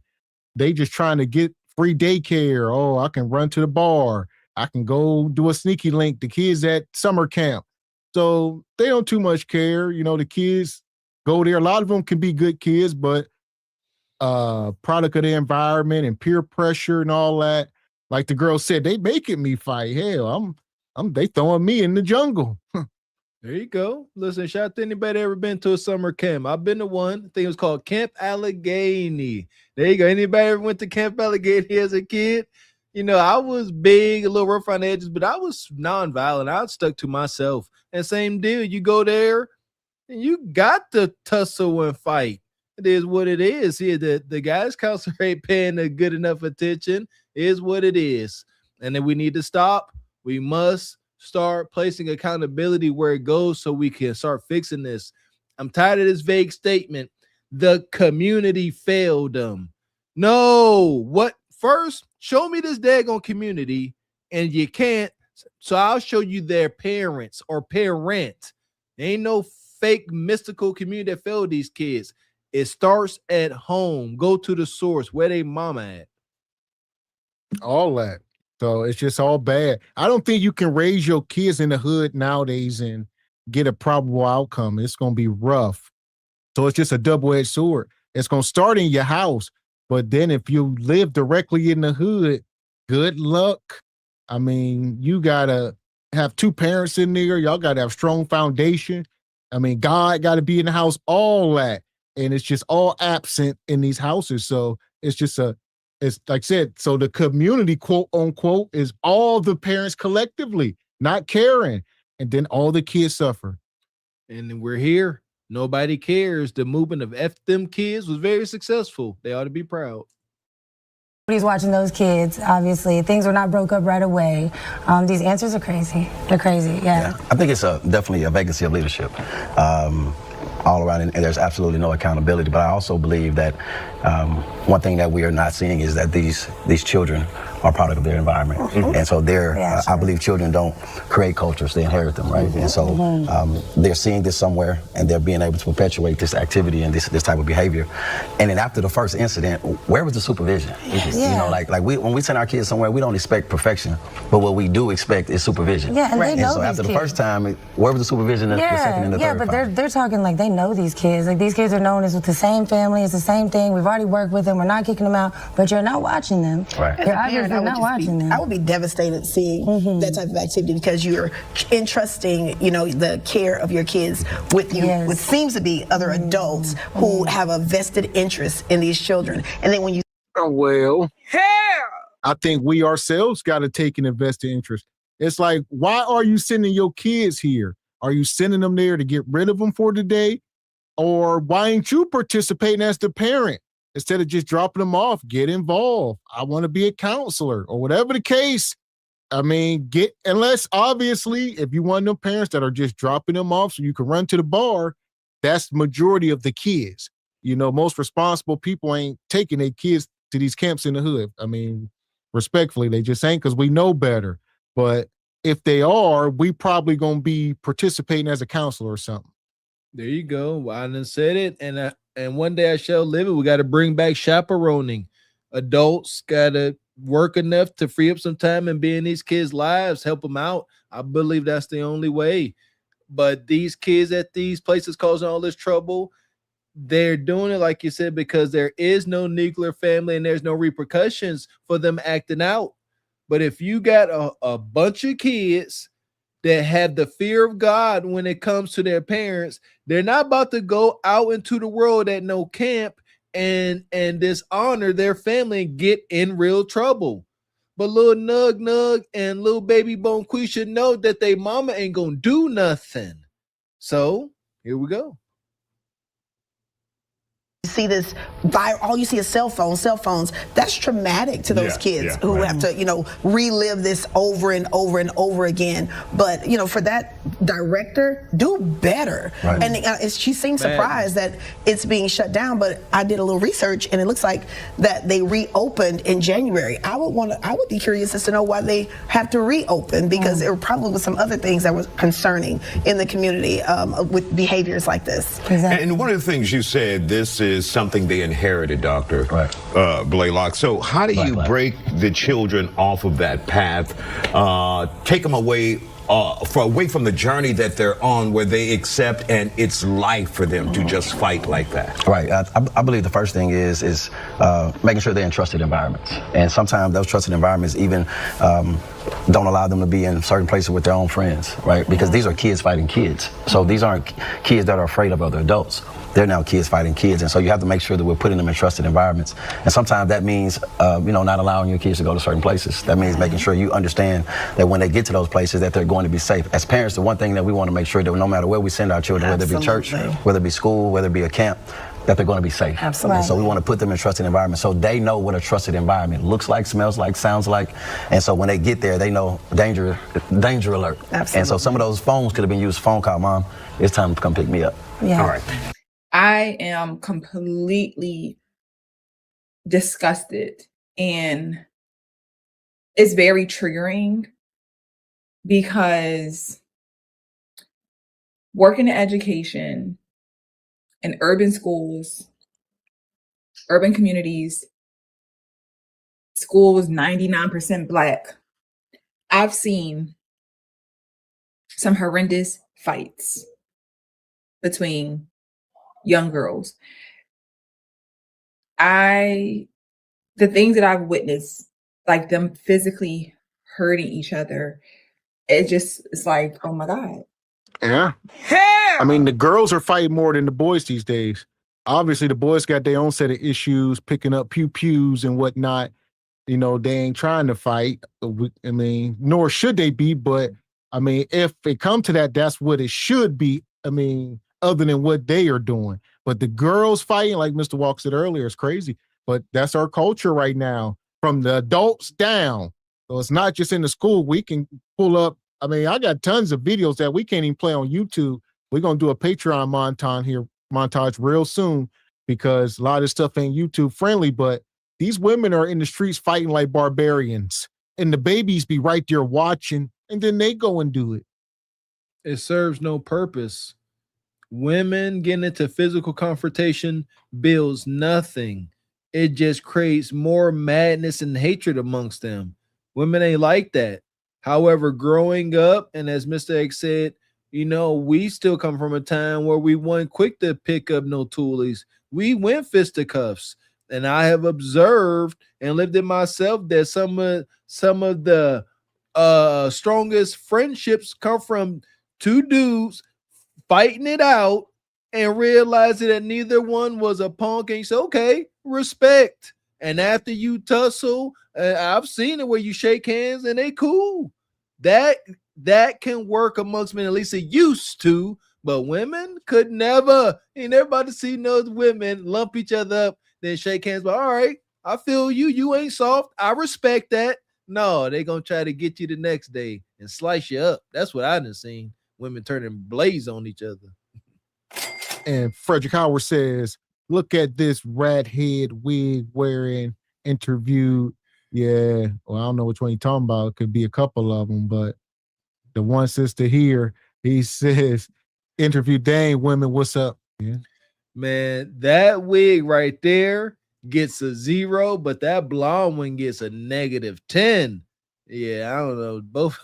They just trying to get free daycare. Oh, I can run to the bar. I can go do a sneaky link. The kids at summer camp. So they don't too much care. The kids go there. A lot of them can be good kids, but product of the environment and peer pressure and all that. Like the girl said, they making me fight. Hell, they throwing me in the jungle. There you go. Listen, shout out to anybody ever been to a summer camp. I've been to one. I think it was called Camp Allegheny. There you go. Anybody ever went to Camp Allegheny as a kid? I was big, a little rough around the edges, but I was nonviolent. I stuck to myself. And same deal. You go there and you got to tussle and fight. It is what it is. Here, the guys' council ain't paying a good enough attention. It is what it is. And then we need to stop. We must start placing accountability where it goes so we can start fixing this. I'm tired of this vague statement. The community failed them. No. What? First, show me this daggone community, and you can't. So I'll show you their parents or parent. There ain't no fake mystical community that failed these kids. It starts at home. Go to the source. Where they mama at? All that. So it's just all bad. I don't think you can raise your kids in the hood nowadays and get a probable outcome. It's going to be rough. So it's just a double-edged sword. It's going to start in your house, but then if you live directly in the hood, good luck. I mean, you got to have 2 parents in there. Y'all got to have strong foundation. I mean, God got to be in the house, all that. And it's just all absent in these houses. So it's just it's like I said, so the community, quote unquote, is all the parents collectively not caring. And then all the kids suffer. And we're here. Nobody cares. The movement of F them kids was very successful. They ought to be proud. Nobody's watching those kids, obviously. Things were not broke up right away. These answers are crazy. They're crazy, yeah. I think it's definitely a vacancy of leadership. All around, and there's absolutely no accountability. But I also believe that one thing that we are not seeing is that these children are product of their environment, and so I believe children don't create cultures; they inherit them, right? And so they're seeing this somewhere, and they're being able to perpetuate this activity and this type of behavior. And then after the first incident, where was the supervision? Like when we send our kids somewhere, we don't expect perfection, but what we do expect is supervision. Yeah, and they know so these after kids. the first time, where was the supervision? The second and the third? Yeah, but they're talking like they know these kids. Like these kids are known as with the same family. It's the same thing. We've already worked with them. We're not kicking them out, but you're not watching them. Right. You're obviously not watching them. I would be devastated seeing that type of activity because you're entrusting, the care of your kids with you, what seems to be other adults who have a vested interest in these children. And then when you I think we ourselves got to take an invested interest. It's like, why are you sending your kids here? Are you sending them there to get rid of them for the day? Or why ain't you participating as the parent? Instead of just dropping them off, get involved. I want to be a counselor or whatever the case. I mean, unless obviously if you want them parents that are just dropping them off so you can run to the bar, that's the majority of the kids. Most responsible people ain't taking their kids to these camps in the hood. I mean, respectfully, they just ain't because we know better. But if they are, we probably gonna be participating as a counselor or something. There you go. Well, I done said it, and one day I shall live it. We got to bring back chaperoning. Adults got to work enough to free up some time and be in these kids' lives, help them out. I believe that's the only way. But these kids at these places causing all this trouble, they're doing it, like you said, because there is no nuclear family and there's no repercussions for them acting out. But if you got a bunch of kids that have the fear of God when it comes to their parents, they're not about to go out into the world at no camp and dishonor their family and get in real trouble. But little Nug and little baby Bonquisha know that they mama ain't gonna do nothing. So here we go. See this all you see is cell phones. That's traumatic to those kids who have to, relive this over and over and over again. But, for that director, do better. Right. And she seems surprised that it's being shut down, but I did a little research and it looks like that they reopened in January. I would be curious as to know why they have to reopen, because there were probably some other things that were concerning in the community with behaviors like this. Exactly. And one of the things you said, this is something they inherited, Dr. Blaylock. So how do you break the children off of that path, take them away from the journey that they're on, where they accept and it's life for them to just fight like that? Right. I believe the first thing is making sure they're in trusted environments. And sometimes those trusted environments even don't allow them to be in certain places with their own friends, right? Because these are kids fighting kids. So these aren't kids that are afraid of other adults. They're now kids fighting kids. And so you have to make sure that we're putting them in trusted environments. And sometimes that means, not allowing your kids to go to certain places. That means making sure you understand that when they get to those places that they're going to be safe. As parents, the one thing that we want to make sure that no matter where we send our children, whether it be church, whether it be school, whether it be a camp, that they're going to be safe. Absolutely. And so we want to put them in trusted environments so they know what a trusted environment looks like, smells like, sounds like. And so when they get there, they know danger alert. Absolutely. And so some of those phones could have been used phone call, Mom, it's time to come pick me up. Yeah. All right. I am completely disgusted, and it's very triggering because working in education in urban schools, urban communities, schools 99% Black, I've seen some horrendous fights between young girls. The things that I've witnessed, like them physically hurting each other, it's like, oh my God. Yeah. I mean, the girls are fighting more than the boys these days. Obviously, the boys got their own set of issues, picking up pew-pews and whatnot. They ain't trying to fight. I mean, nor should they be, but I mean, if it come to that, that's what it should be. I mean, other than what they are doing. But the girls fighting, like Mr. Walker said earlier, is crazy. But that's our culture right now, from the adults down. So it's not just in the school. We can pull up. I mean, I got tons of videos that we can't even play on YouTube. We're going to do a Patreon montage real soon, because a lot of this stuff ain't YouTube friendly, but these women are in the streets fighting like barbarians, and the babies be right there watching, and then they go and do it. It serves no purpose. Women getting into physical confrontation builds nothing. It just creates more madness and hatred amongst them. Women ain't like that. However, growing up, and as Mr. X said, we still come from a time where we weren't quick to pick up no toolies. We went fisticuffs. And I have observed and lived it myself that some of the strongest friendships come from two dudes fighting it out and realizing that neither one was a punk, and you say, okay, respect. And after you tussle, I've seen it where you shake hands and they cool. That can work amongst men, at least it used to, but women could never. Ain't everybody see those women lump each other up, then shake hands, but all right, I feel you. You ain't soft. I respect that. No, they gonna try to get you the next day and slice you up. That's what I done seen. Women turning blaze on each other. And Frederick Howard says, look at this rat head wig wearing interview. Yeah, well, I don't know which one you're talking about. It could be a couple of them, but the one sister here, he says, interview Dane women, what's up? Yeah. Man, that wig right there gets a 0, but that blonde one gets a -10. Yeah, I don't know. Both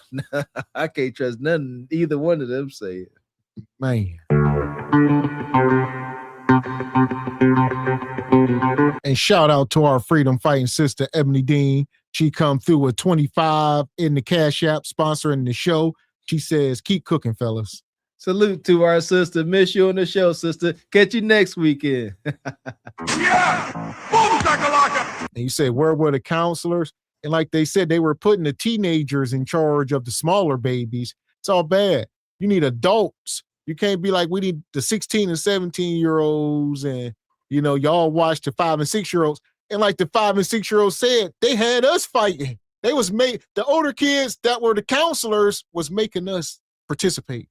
I can't trust nothing either one of them say it. Man. And shout out to our freedom fighting sister, Ebony Dean. She come through with 25 in the Cash App, sponsoring the show. She says, keep cooking, fellas. Salute to our sister. Miss you on the show, sister. Catch you next weekend. And you say, where were the counselors? And like they said, they were putting the teenagers in charge of the smaller babies. It's all bad. You need adults. You can't be like, we need the 16 and 17-year-olds and, you know, y'all watch the 5 and 6-year-olds. And like the 5 and 6-year-olds said, they had us fighting. They was the older kids that were the counselors was making us participate.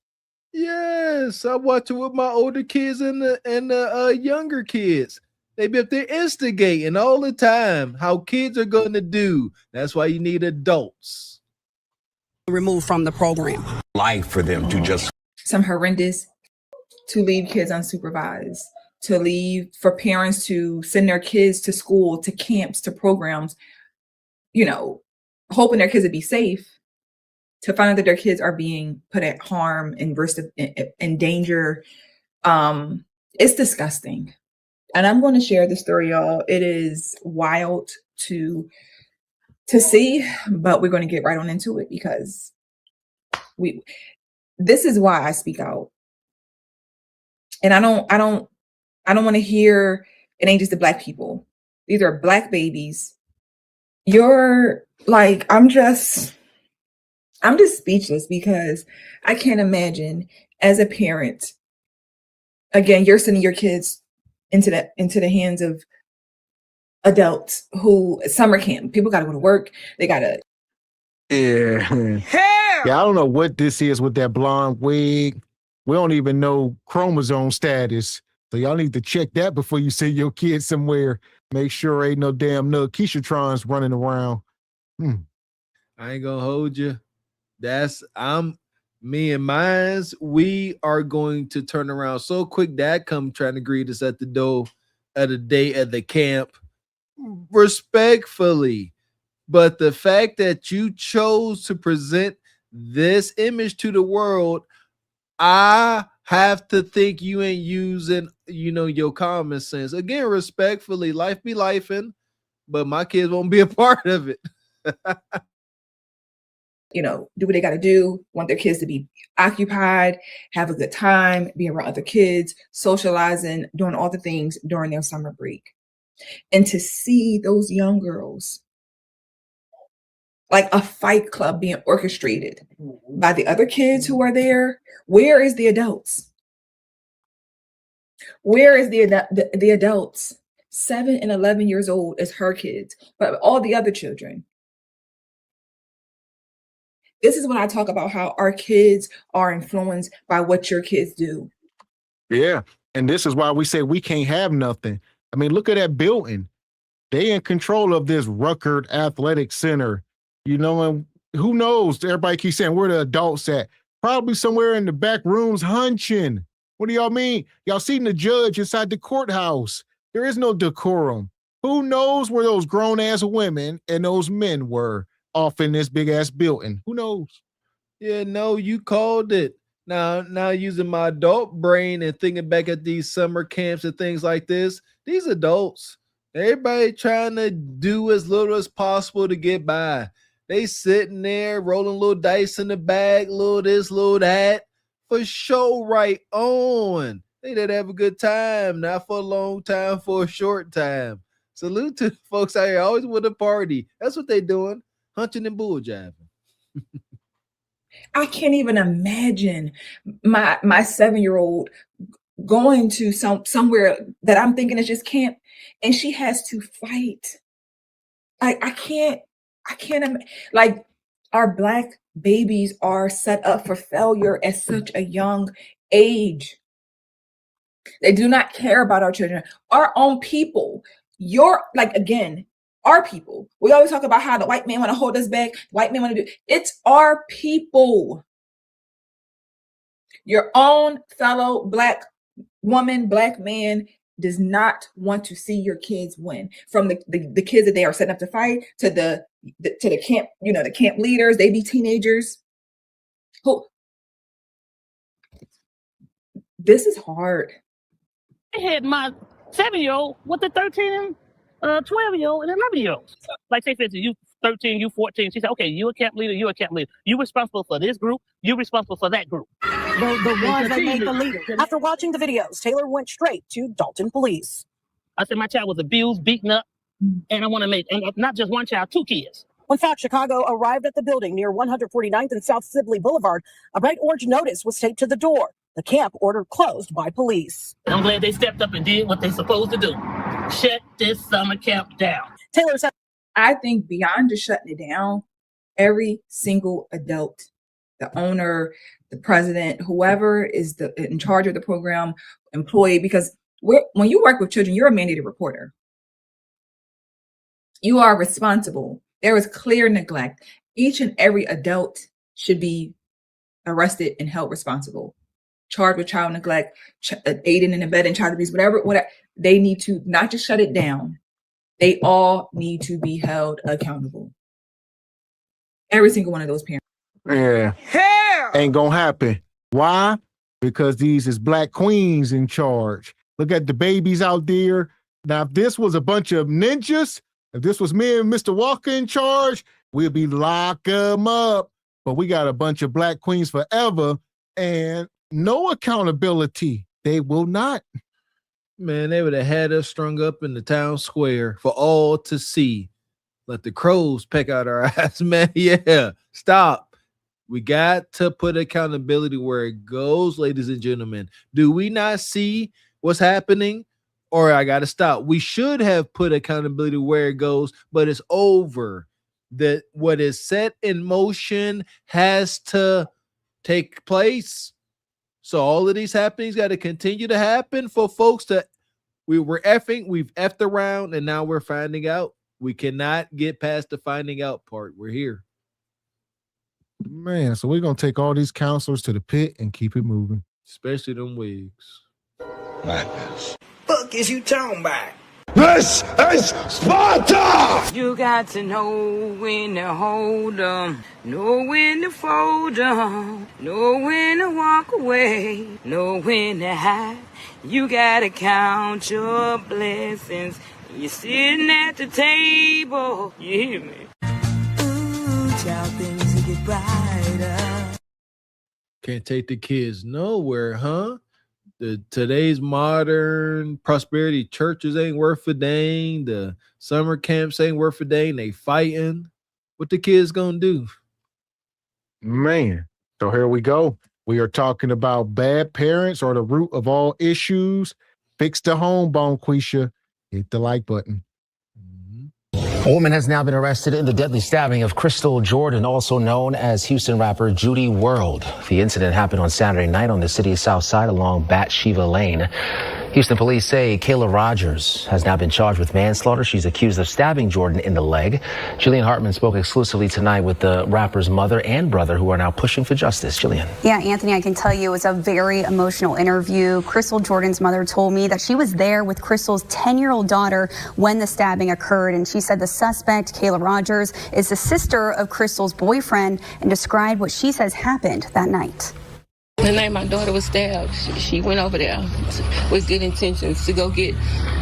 Yes, I watch it with my older kids and the younger kids. They be up there instigating all the time how kids are going to do. That's why you need adults. Removed from the program. Life for them to just. Some horrendous to leave kids unsupervised, to leave for parents to send their kids to school, to camps, to programs, you know, hoping their kids would be safe, to find out that their kids are being put at harm and in danger. It's disgusting. And I'm going to share the story, y'all. It is wild to see, but we're going to get right on into it because this is why I speak out. And I don't want to hear it ain't just the Black people. These are Black babies. You're like, I'm just speechless because I can't imagine as a parent, again, you're sending your kids into the hands of adults who summer camp. People got to go to work. They got to. Yeah. Yeah, I don't know what this is with that blonde wig. We don't even know chromosome status. So y'all need to check that before you send your kids somewhere. Make sure ain't no damn Keishatrons running around. I ain't gonna hold you. Me and mines, we are going to turn around so quick. Dad come trying to greet us at the door at a day at the camp. Respectfully. But the fact that you chose to present this image to the world, I have to think you ain't using, your common sense. Again, respectfully, life be lifing, but my kids won't be a part of it. Do what they got to do, want their kids to be occupied, have a good time, be around other kids, socializing, doing all the things during their summer break. And to see those young girls, like a fight club being orchestrated by the other kids who are there, where is the adults? Where is the adults? 7 and 11 years old is her kids, but all the other children. This is when I talk about how our kids are influenced by what your kids do. Yeah. And this is why we say we can't have nothing. I mean, look at that building. They in control of this Ruckert Athletic Center. And who knows? Everybody keeps saying, where the adults at? Probably somewhere in the back rooms hunching. What do y'all mean? Y'all seen the judge inside the courthouse. There is no decorum. Who knows where those grown-ass women and those men were off in this big-ass building? Who knows? Yeah, no, you called it. Now using my adult brain and thinking back at these summer camps and things like this, these adults, everybody trying to do as little as possible to get by. They sitting there rolling little dice in the bag, little this, little that, for show right on. They did have a good time, not for a long time, for a short time. Salute to the folks out here, always with a party. That's what they doing, hunching and bull jiving. I can't even imagine my 7-year-old going to somewhere that I'm thinking is just camp, and she has to fight. I can't. Like, our Black babies are set up for failure at such a young age. They do not care about our children, our own people. Our people. We always talk about how the white man want to hold us back. White men want to do. It's our people. Your own fellow Black woman, Black man does not want to see your kids win. From the kids that they are setting up to fight to the camp, the camp leaders, they be teenagers. Who this is hard. I had my 7-year-old with the 13 and 12-year-old and 11-year-old. Like, say, for instance, you 13, you 14. She said, okay, you a camp leader, you a camp leader. You responsible for this group, you responsible for that group. The ones that make the leaders. After watching the videos, Taylor went straight to Dalton Police. I said my child was abused, beaten up, and I want to make, and not just one child, 2 kids. When Fox Chicago arrived at the building near 149th and South Sibley Boulevard, a bright orange notice was taped to the door. The camp ordered closed by police. I'm glad they stepped up and did what they're supposed to do. Shut this summer camp down. Taylor said, I think beyond just shutting it down, every single adult, the owner, the president, whoever is in charge of the program, employee, because when you work with children, you're a mandated reporter. You are responsible. There is clear neglect. Each and every adult should be arrested and held responsible. Charged with child neglect, aiding and abetting child abuse, whatever. They need to not just shut it down. They all need to be held accountable. Every single one of those parents. Yeah. Hell! Ain't gonna happen. Why? Because these is Black queens in charge. Look at the babies out there. Now, if this was a bunch of ninjas, if this was me and Mr. Walker in charge, we'd be lock them up. But we got a bunch of Black queens forever and no accountability. They will not. Man, they would have had us strung up in the town square for all to see. Let the crows peck out our eyes, man. Yeah, stop. We got to put accountability where it goes, ladies and gentlemen. Do we not see what's happening? Or I got to stop. We should have put accountability where it goes, but it's over. That what is set in motion has to take place. So all of these happenings got to continue to happen for folks to, we've effed around, and now we're finding out. We cannot get past the finding out part. We're here. Man, so we're going to take all these counselors to the pit and keep it moving. Especially them wigs. Madness. Fuck is you talking about? This is Sparta! You got to know when to hold 'em, know when to fold 'em, know when to walk away, know when to hide. You gotta count your blessings. You're sitting at the table. You hear me? Ooh, child, things will get brighter. Can't take the kids nowhere, huh? Today's modern prosperity churches ain't worth a dang. The summer camps ain't worth a dang. They fighting. What the kids gonna do? Man, so here we go. We are talking about bad parents are the root of all issues. Fix the home, Bonquisha. Hit the like button. A woman has now been arrested in the deadly stabbing of Crystal Jordan, also known as Houston rapper Judy World. The incident happened on Saturday night on the city's south side along Bathsheba Lane. Houston police say Kayla Rogers has now been charged with manslaughter. She's accused of stabbing Jordan in the leg. Jillian Hartman spoke exclusively tonight with the rapper's mother and brother, who are now pushing for justice. Jillian. Yeah, Anthony, I can tell you it was a very emotional interview. Crystal Jordan's mother told me that she was there with Crystal's 10-year-old daughter when the stabbing occurred. And she said the suspect, Kayla Rogers, is the sister of Crystal's boyfriend, and described what she says happened that night. The night my daughter was stabbed, she went over there with good intentions to go get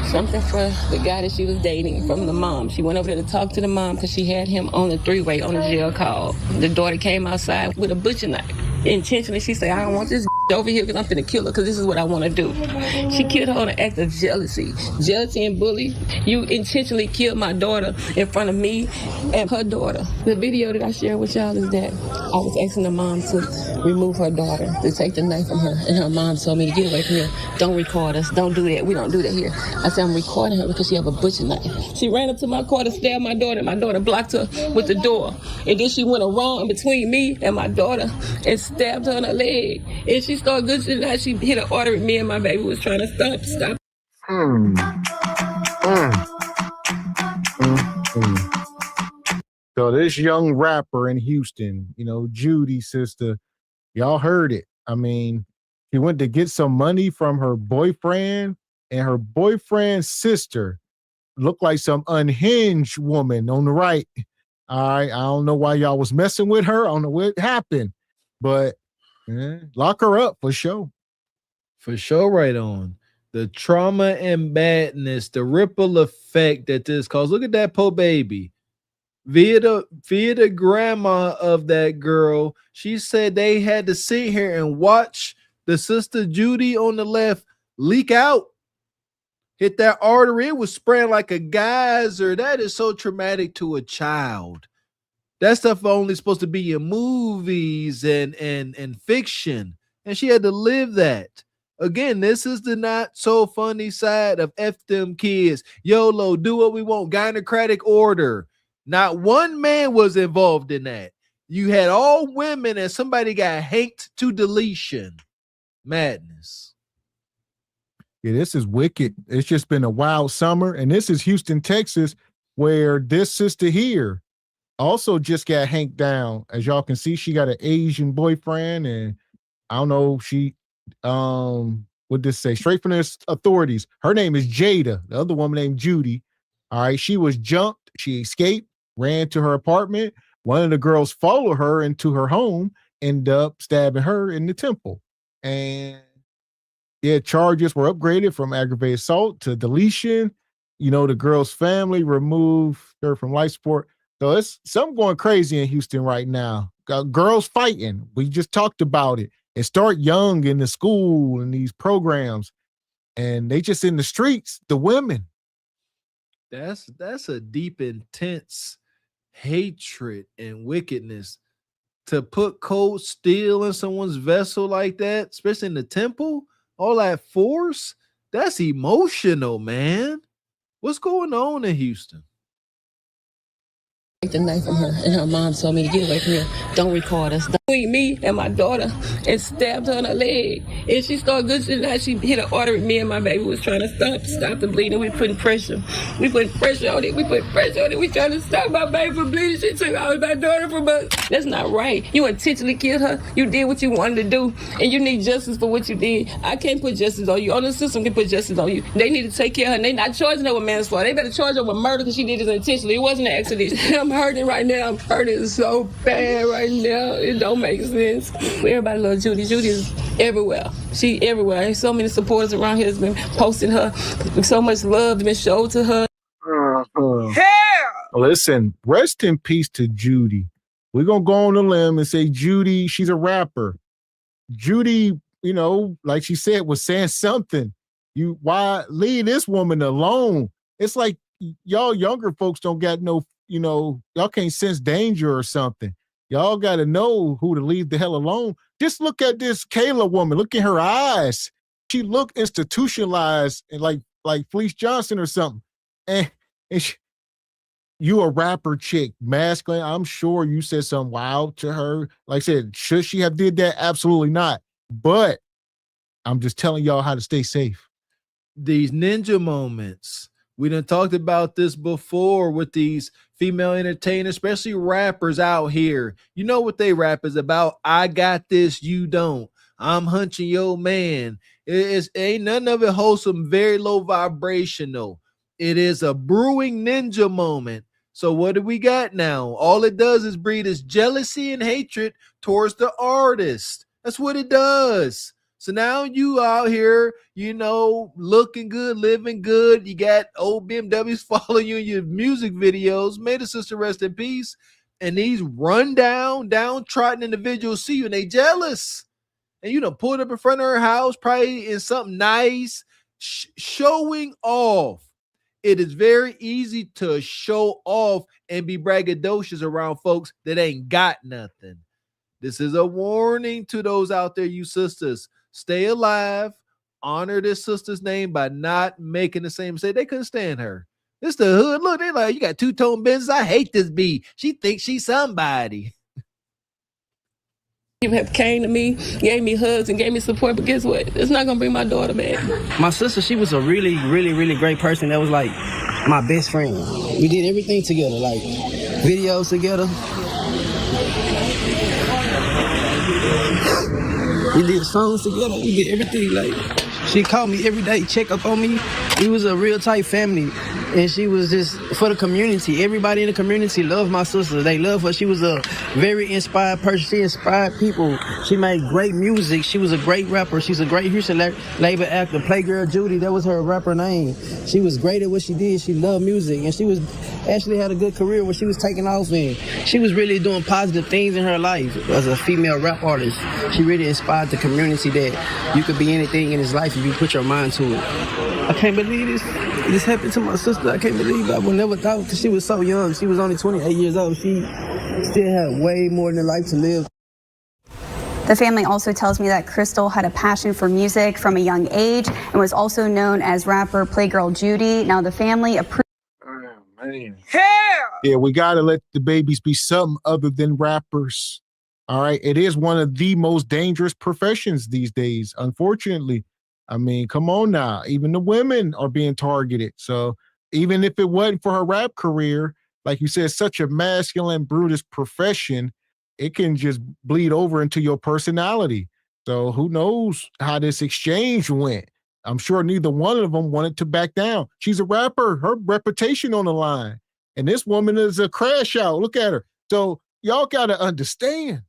something for the guy that she was dating from the mom. She went over there to talk to the mom because she had him on the three-way on a jail call. The daughter came outside with a butcher knife. Intentionally, she said, I don't want this over here because I'm finna kill her because this is what I want to do. She killed her on an act of jealousy. Jealousy and bully. You intentionally killed my daughter in front of me and her daughter. The video that I shared with y'all is that I was asking the mom to remove her daughter, to take the knife from her, and her mom told me to get away from here. Don't record us. Don't do that. We don't do that here. I said, I'm recording her because she have a butcher knife. She ran up to my car to stab my daughter, and my daughter blocked her with the door. And then she went around between me and my daughter and stabbed her in her leg. And she started good shit out. She hit an artery. Me and my baby was trying to stop. So this young rapper in Houston, Judy's sister, y'all heard it. I mean, She went to get some money from her boyfriend, and her boyfriend's sister looked like some unhinged woman on the right. All right, I don't know why y'all was messing with her. I don't know what happened, but lock her up for sure. For sure, right on. The trauma and badness, the ripple effect that this caused. Look at that poor baby. Via the grandma of that girl, she said they had to sit here and watch the sister Judy on the left leak out. Hit that artery. It was spraying like a geyser. That is so traumatic to a child. That stuff only supposed to be in movies and fiction. And she had to live that. Again, this is the not so funny side of F them kids. YOLO, do what we want. Gynocratic order. Not one man was involved in that. You had all women and somebody got hanked to deletion. Madness. Yeah, this is wicked. It's just been a wild summer. And this is Houston, Texas, where this sister here also just got hanked down. As y'all can see, she got an Asian boyfriend, and I don't know, she what this say? Straight from the authorities. Her name is Jada. The other woman named Judy. All right, she was jumped. She escaped, ran to her apartment. One of the girls followed her into her home, ended up stabbing her in the temple. And yeah, charges were upgraded from aggravated assault to deletion. You know, the girl's family removed her from life support. So it's something going crazy in Houston right now. Got girls fighting. We just talked about it. And start young in the school and these programs. And they just in the streets, the women. That's a deep, intense hatred and wickedness. To put cold steel in someone's vessel like that, especially in the temple, all that force, that's emotional, man. What's going on in Houston? The knife from her, and her mom told me to get away from here. Don't record us. Between me and my daughter, and stabbed her in her leg. And she started good shit. How she hit an artery. Me and my baby was trying to stop the bleeding. We putting pressure. We putting pressure on it. We trying to stop my baby from bleeding. She took out my daughter from us. That's not right. You intentionally killed her. You did what you wanted to do, and you need justice for what you did. I can't put justice on you. All the system can put justice on you. They need to take care of her. And they not charging her with manslaughter. They better charge her with murder because she did this intentionally. It wasn't an accident. I'm hurting right now. I'm hurting so bad right now. It don't make sense. Everybody loves Judy. Judy is everywhere. She everywhere. There's so many supporters around here that's been posting her. So much love has been showed to her. Listen, rest in peace to Judy. We're going to go on the limb and say Judy, she's a rapper. Judy, you know, like she said, was saying something. Why leave this woman alone? It's like y'all younger folks don't got no, you know, y'all can't sense danger or something. Y'all got to know who to leave the hell alone. Just look at this Kayla woman. Look at her eyes. She looked institutionalized and like Felice Johnson or something. And you a rapper chick, masculine. I'm sure you said something wild to her. Like I said, should she have did that? Absolutely not. But I'm just telling y'all how to stay safe. These ninja moments. We done talked about this before with these female entertainers, especially rappers out here. You know what they rap is about? I got this, you don't. I'm hunching your man. Ain't none of it wholesome, very low vibrational. It is a brewing ninja moment. So what do we got now? All it does is breed is jealousy and hatred towards the artist. That's what it does. So now you out here, you know, looking good, living good. You got old BMWs following you in your music videos. May the sister rest in peace. And these run down, downtrodden individuals see you and they jealous. And you done pulled up in front of her house, probably in something nice, showing off. It is very easy to show off and be braggadocious around folks that ain't got nothing. This is a warning to those out there, you sisters. Stay alive. Honor this sister's name by not making the same mistake. They couldn't stand her. This the hood. Look, they like, you got two-tone business. I hate this bee. She thinks she's somebody. You have came to me, gave me hugs, and gave me support, but guess what? It's not going to bring my daughter back. My sister, she was a really, really, really great person. That was like my best friend. We did everything together, like videos together. We did songs together. We did everything. Like, she called me every day, check up on me. We was a real tight family. And she was just for the community. Everybody in the community loved my sister. They love her. She was a very inspired person. She inspired people. She made great music. She was a great rapper. She's a great Houston labor actor. Playgirl Judy, that was her rapper name. She was great at what she did. She loved music. And she was actually had a good career when she was taking off. And she was really doing positive things in her life as a female rap artist. She really inspired the community that you could be anything in this life if you put your mind to it. I can't believe this happened to my sister. I can't believe it. I would never thought, because she was so young. She was only 28 years old. She still had way more than life to live. The family also tells me that Crystal had a passion for music from a young age and was also known as rapper Playgirl Judy. Now the family approved. Man. Yeah, we got to let the babies be something other than rappers. All right. It is one of the most dangerous professions these days, unfortunately. I mean, come on now. Even the women are being targeted. So even if it wasn't for her rap career, like you said, such a masculine, brutish profession, it can just bleed over into your personality. So who knows how this exchange went? I'm sure neither one of them wanted to back down. She's a rapper, her reputation on the line. And this woman is a crash out. Look at her. So y'all got to understand.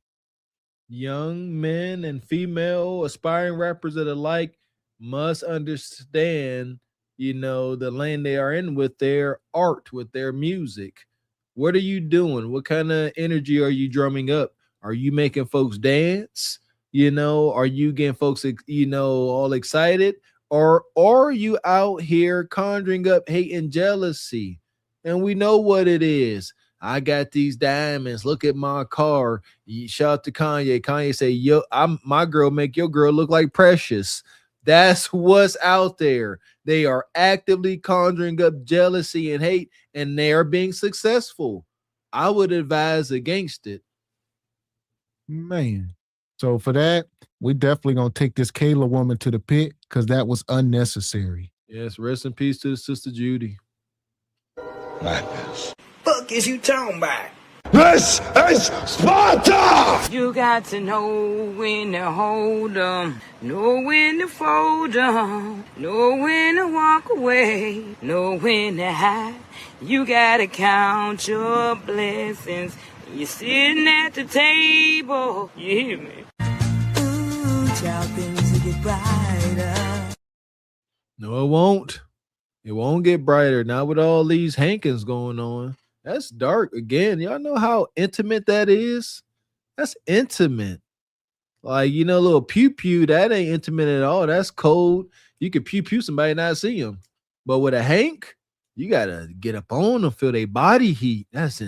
Young men and female aspiring rappers that are alike must understand, the lane they are in with their art, with their music. What are you doing? What kind of energy are you drumming up? Are you making folks dance? Are you getting folks, all excited? Or are you out here conjuring up hate and jealousy? And we know what it is. I got these diamonds. Look at my car. Shout out to Kanye. Kanye say, "Yo, my girl make your girl look like Precious." That's what's out there. They are actively conjuring up jealousy and hate, and they are being successful. I would advise against it. Man. So for that, we definitely going to take this Kayla woman to the pit because that was unnecessary. Yes, rest in peace to the sister Judy. Madness. Fuck is you talking about? This is Sparta! You got to know when to hold 'em, know when to fold 'em, know when to walk away, know when to hide. You gotta count your blessings. You're sitting at the table. You hear me? Ooh, child, things will get brighter. No, it won't. It won't get brighter. Not with all these Hankins going on. That's dark again. Y'all know how intimate that is? That's intimate. Like, little pew-pew, that ain't intimate at all. That's cold. You could pew-pew somebody and not see them. But with a Hank, you got to get up on them, feel their body heat. That's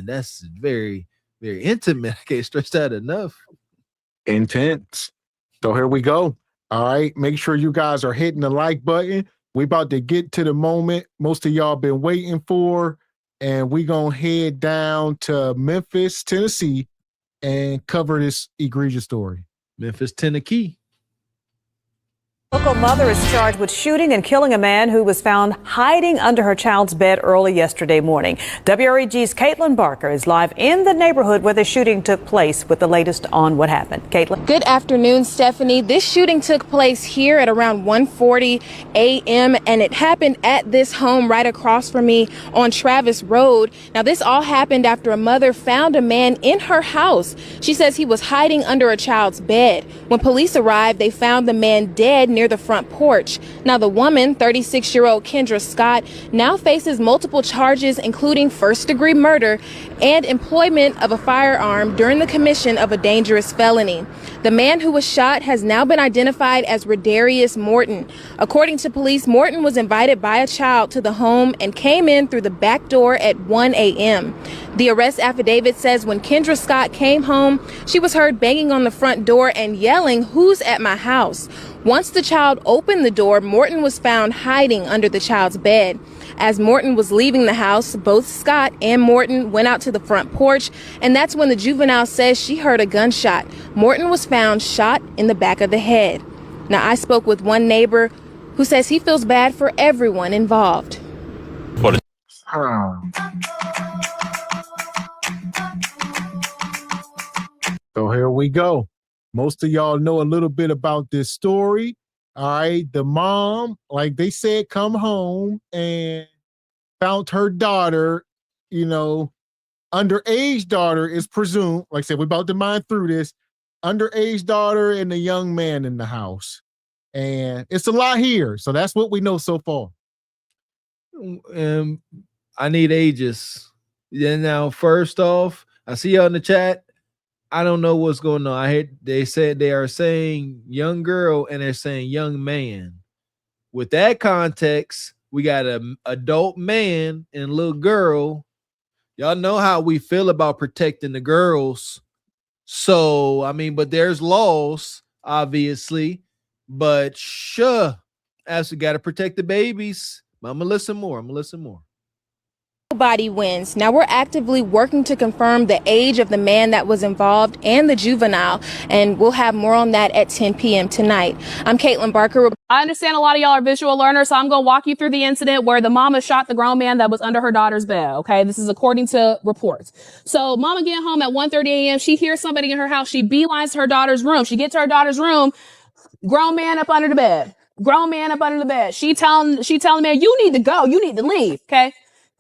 very, very intimate. I can't stress that enough. Intense. So here we go. All right. Make sure you guys are hitting the like button. We about to get to the moment most of y'all been waiting for. And we're going to head down to Memphis, Tennessee, and cover this egregious story. Memphis, Tennessee. Local mother is charged with shooting and killing a man who was found hiding under her child's bed early yesterday morning. WREG's Caitlin Barker is live in the neighborhood where the shooting took place with the latest on what happened. Caitlin. Good afternoon, Stephanie. This shooting took place here at around 1:40 a.m. and it happened at this home right across from me on Travis Road. Now, this all happened after a mother found a man in her house. She says he was hiding under a child's bed. When police arrived, they found the man dead near the front porch. Now, the woman, 36-year-old Kendra Scott, now faces multiple charges, including first-degree murder and employment of a firearm during the commission of a dangerous felony. The man who was shot has now been identified as Redarius Morton. According to police, Morton was invited by a child to the home and came in through the back door at 1 a.m. The arrest affidavit says when Kendra Scott came home, she was heard banging on the front door and yelling, "Who's at my house?" Once the child opened the door, Morton was found hiding under the child's bed. As Morton was leaving the house, both Scott and Morton went out to the front porch, and that's when the juvenile says she heard a gunshot. Morton was found shot in the back of the head. Now, I spoke with one neighbor who says he feels bad for everyone involved. So here we go. Most of y'all know a little bit about this story. All right. The mom, like they said, come home and found her daughter, underage daughter is presumed, like I said, we're about to mine through this, underage daughter and a young man in the house. And it's a lot here. So that's what we know so far. I need ages. Yeah. Now, first off, I see y'all in the chat. I don't know what's going on. I heard they said they are saying young girl and they're saying young man. With that context, we got an adult man and little girl. Y'all know how we feel about protecting the girls. So, I mean, but there's laws, obviously. But sure, as we got to protect the babies. I'm going to listen more. Nobody wins. Now we're actively working to confirm the age of the man that was involved and the juvenile, and we'll have more on that at 10 p.m. tonight. I'm Caitlin Barker. I understand a lot of y'all are visual learners, so I'm going to walk you through the incident where the mama shot the grown man that was under her daughter's bed. Okay, this is according to reports. So mama getting home at 1:30 a.m. She hears somebody in her house. She beelines to her daughter's room. She gets to her daughter's room. Grown man up under the bed. She telling the man, you need to go. You need to leave. Okay.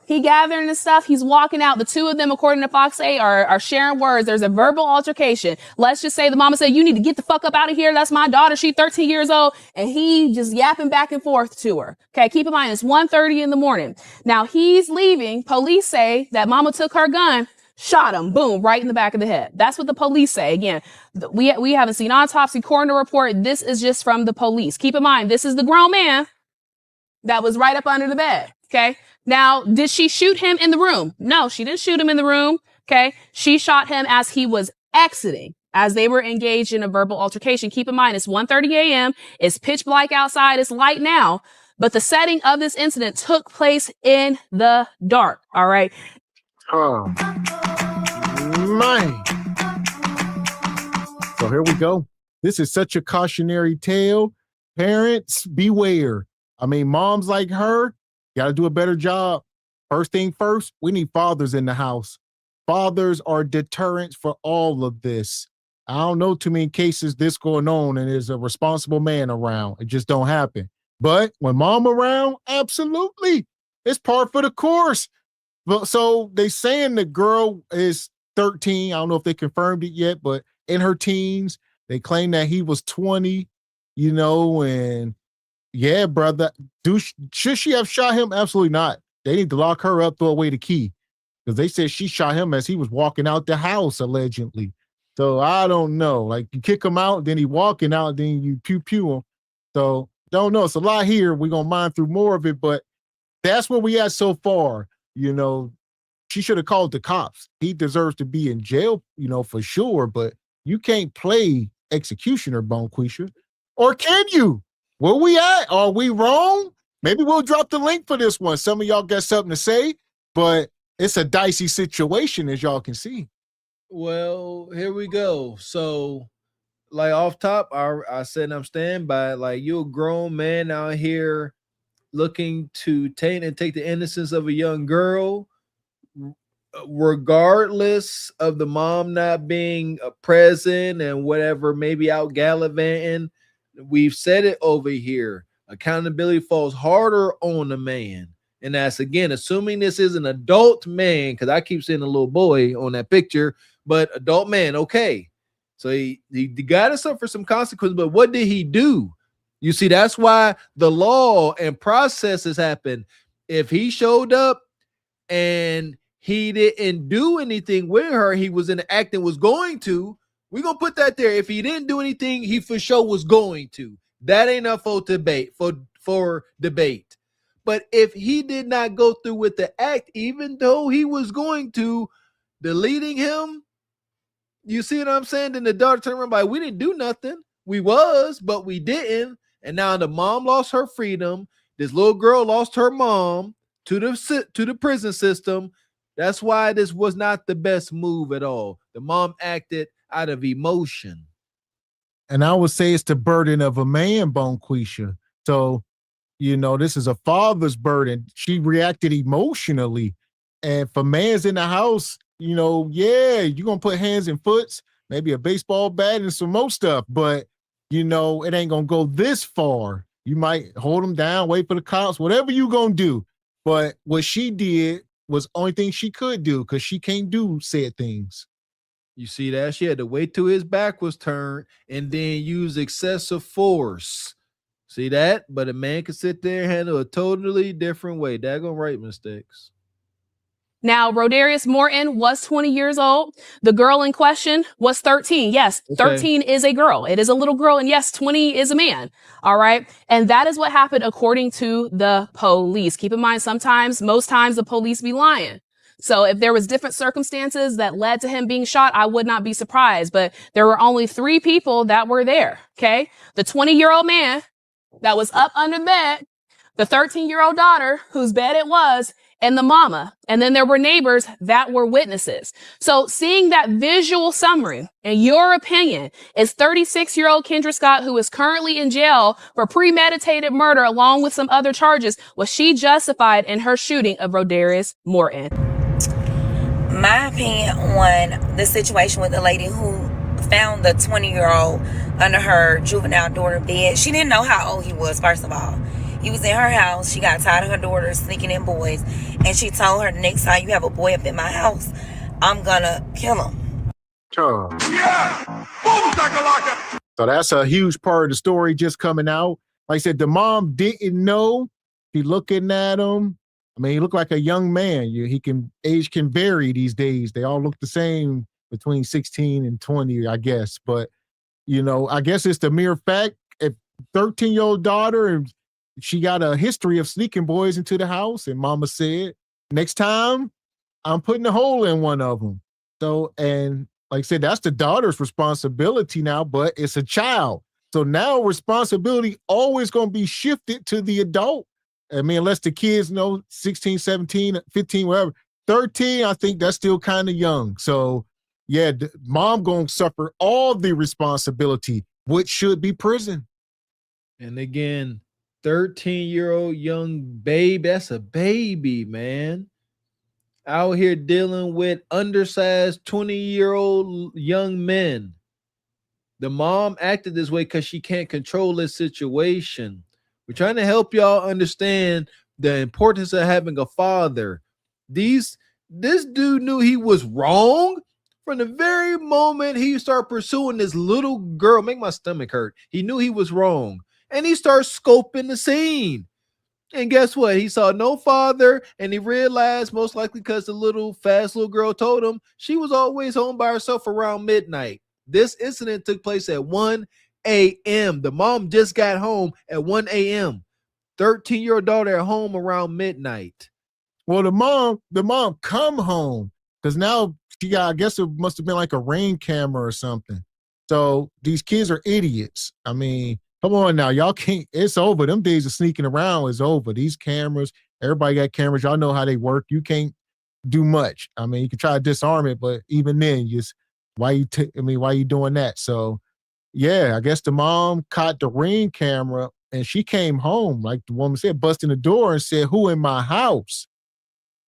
He gathering the stuff. He's walking out. The two of them, according to Fox 8, are sharing words. There's a verbal altercation. Let's just say the mama said, you need to get the fuck up out of here. That's my daughter. She's 13 years old. And he just yapping back and forth to her. Okay. Keep in mind, it's 1:30 in the morning. Now he's leaving. Police say that mama took her gun, shot him, boom, right in the back of the head. That's what the police say. Again, we haven't seen autopsy, coroner report. This is just from the police. Keep in mind, this is the grown man that was right up under the bed. Okay. Now, did she shoot him in the room? No, she didn't shoot him in the room. Okay. She shot him as he was exiting, as they were engaged in a verbal altercation. Keep in mind, it's 1:30 a.m. It's pitch black outside. It's light now, but the setting of this incident took place in the dark. All right. Oh, man. So here we go. This is such a cautionary tale. Parents, beware. I mean, moms like her, got to do a better job. First thing first, we need fathers in the house. Fathers are deterrents for all of this. I don't know too many cases this going on and there's a responsible man around. It just don't happen. But when mom around, absolutely. It's par for the course. But so they saying the girl is 13. I don't know if they confirmed it yet, but in her teens, they claim that he was 20, and yeah, brother. Should she have shot him? Absolutely not. They need to lock her up, throw away the key. Because they said she shot him as he was walking out the house, allegedly. So I don't know. Like, you kick him out, then he walking out, then you pew him. So don't know. It's a lot here. We're going to mine through more of it, but that's where we at so far. She should have called the cops. He deserves to be in jail, for sure, but you can't play executioner, Bonquisha. Or can you? Where we at? Are we wrong? Maybe we'll drop the link for this one. Some of y'all got something to say, but it's a dicey situation, as y'all can see. Well, here we go. So, like off top, I said I'm standing by. Like, you're a grown man out here looking to taint and take the innocence of a young girl, regardless of the mom not being present and whatever, maybe out gallivanting. We've said it over here. Accountability falls harder on the man. And that's, again, assuming this is an adult man, because I keep seeing a little boy on that picture, but adult man, okay. So he got to suffer some consequences, but what did he do? You see, that's why the law and processes happen. If he showed up and he didn't do anything with her, he was in the act and was going to, we're going to put that there. If he didn't do anything, he for sure was going to. That ain't up for debate, for debate. But if he did not go through with the act, even though he was going to, deleting him, you see what I'm saying? Then the daughter turned around like, we didn't do nothing. We was, but we didn't. And now the mom lost her freedom. This little girl lost her mom to the prison system. That's why this was not the best move at all. The mom acted out of emotion. And I would say it's the burden of a man, Bonquisha. So, this is a father's burden. She reacted emotionally. And if a man's in the house, yeah, you're going to put hands and foots. maybe a baseball bat and some more stuff, but it ain't gonna go this far. You might hold them down, wait for the cops, whatever you gonna do. But what she did was the only thing she could do because she can't do said things. You see that? She had to wait till his back was turned and then use excessive force. See that? But a man can sit there and handle a totally different way. Daggone right mistakes. Now, Rodarius Morton was 20 years old. The girl in question was 13. Yes, 13 is a girl. It is a little girl. And yes, 20 is a man. All right. And that is what happened according to the police. Keep in mind, most times the police be lying. So if there was different circumstances that led to him being shot, I would not be surprised. But there were only 3 people that were there. Okay. The 20-year-old man that was up under the bed, the 13-year-old daughter whose bed it was, and the mama. And then there were neighbors that were witnesses. So seeing that visual summary, in your opinion, is 36-year-old Kendra Scott, who is currently in jail for premeditated murder along with some other charges, was she justified in her shooting of Rodarius Morton? My opinion on the situation with the lady who found the 20-year-old under her juvenile daughter bed. She didn't know how old he was, first of all. He was in her house. She got tired of her daughter sneaking in boys. And she told her, the next time you have a boy up in my house, I'm gonna kill him. So that's a huge part of the story just coming out. Like I said, the mom didn't know. She looking at him. I mean, he looked like a young man. Age can vary these days. They all look the same between 16 and 20, I guess. But, I guess it's the mere fact, if 13-year-old daughter, and she got a history of sneaking boys into the house, and mama said, next time I'm putting a hole in one of them. So, and like I said, that's the daughter's responsibility now, but it's a child. So now responsibility always going to be shifted to the adult. I mean, unless the kids 16, 17, 15, whatever. 13, I think that's still kind of young. So yeah, the mom going to suffer all the responsibility, which should be prison. And again, 13-year-old young babe, that's a baby, man. Out here dealing with undersized 20-year-old young men. The mom acted this way because she can't control this situation. We're trying to help y'all understand the importance of having a father. This dude knew he was wrong from the very moment he started pursuing this little girl. Make my stomach hurt. He knew he was wrong. And he starts scoping the scene. And guess what? He saw no father, and he realized, most likely because the fast little girl told him, she was always home by herself around midnight. This incident took place at 1 a.m. The mom just got home at 1 a.m. 13-year-old daughter at home around midnight. Well, the mom come home because now she got, I guess it must have been like a Ring camera or something. So these kids are idiots. I mean, come on now, y'all can't, it's over. Them days of sneaking around is over. These cameras, everybody got cameras. Y'all know how they work. You can't do much. I mean, you can try to disarm it, but even then, why you doing that? So yeah, I guess the mom caught the Ring camera and she came home, like the woman said, busting the door and said, "Who in my house?"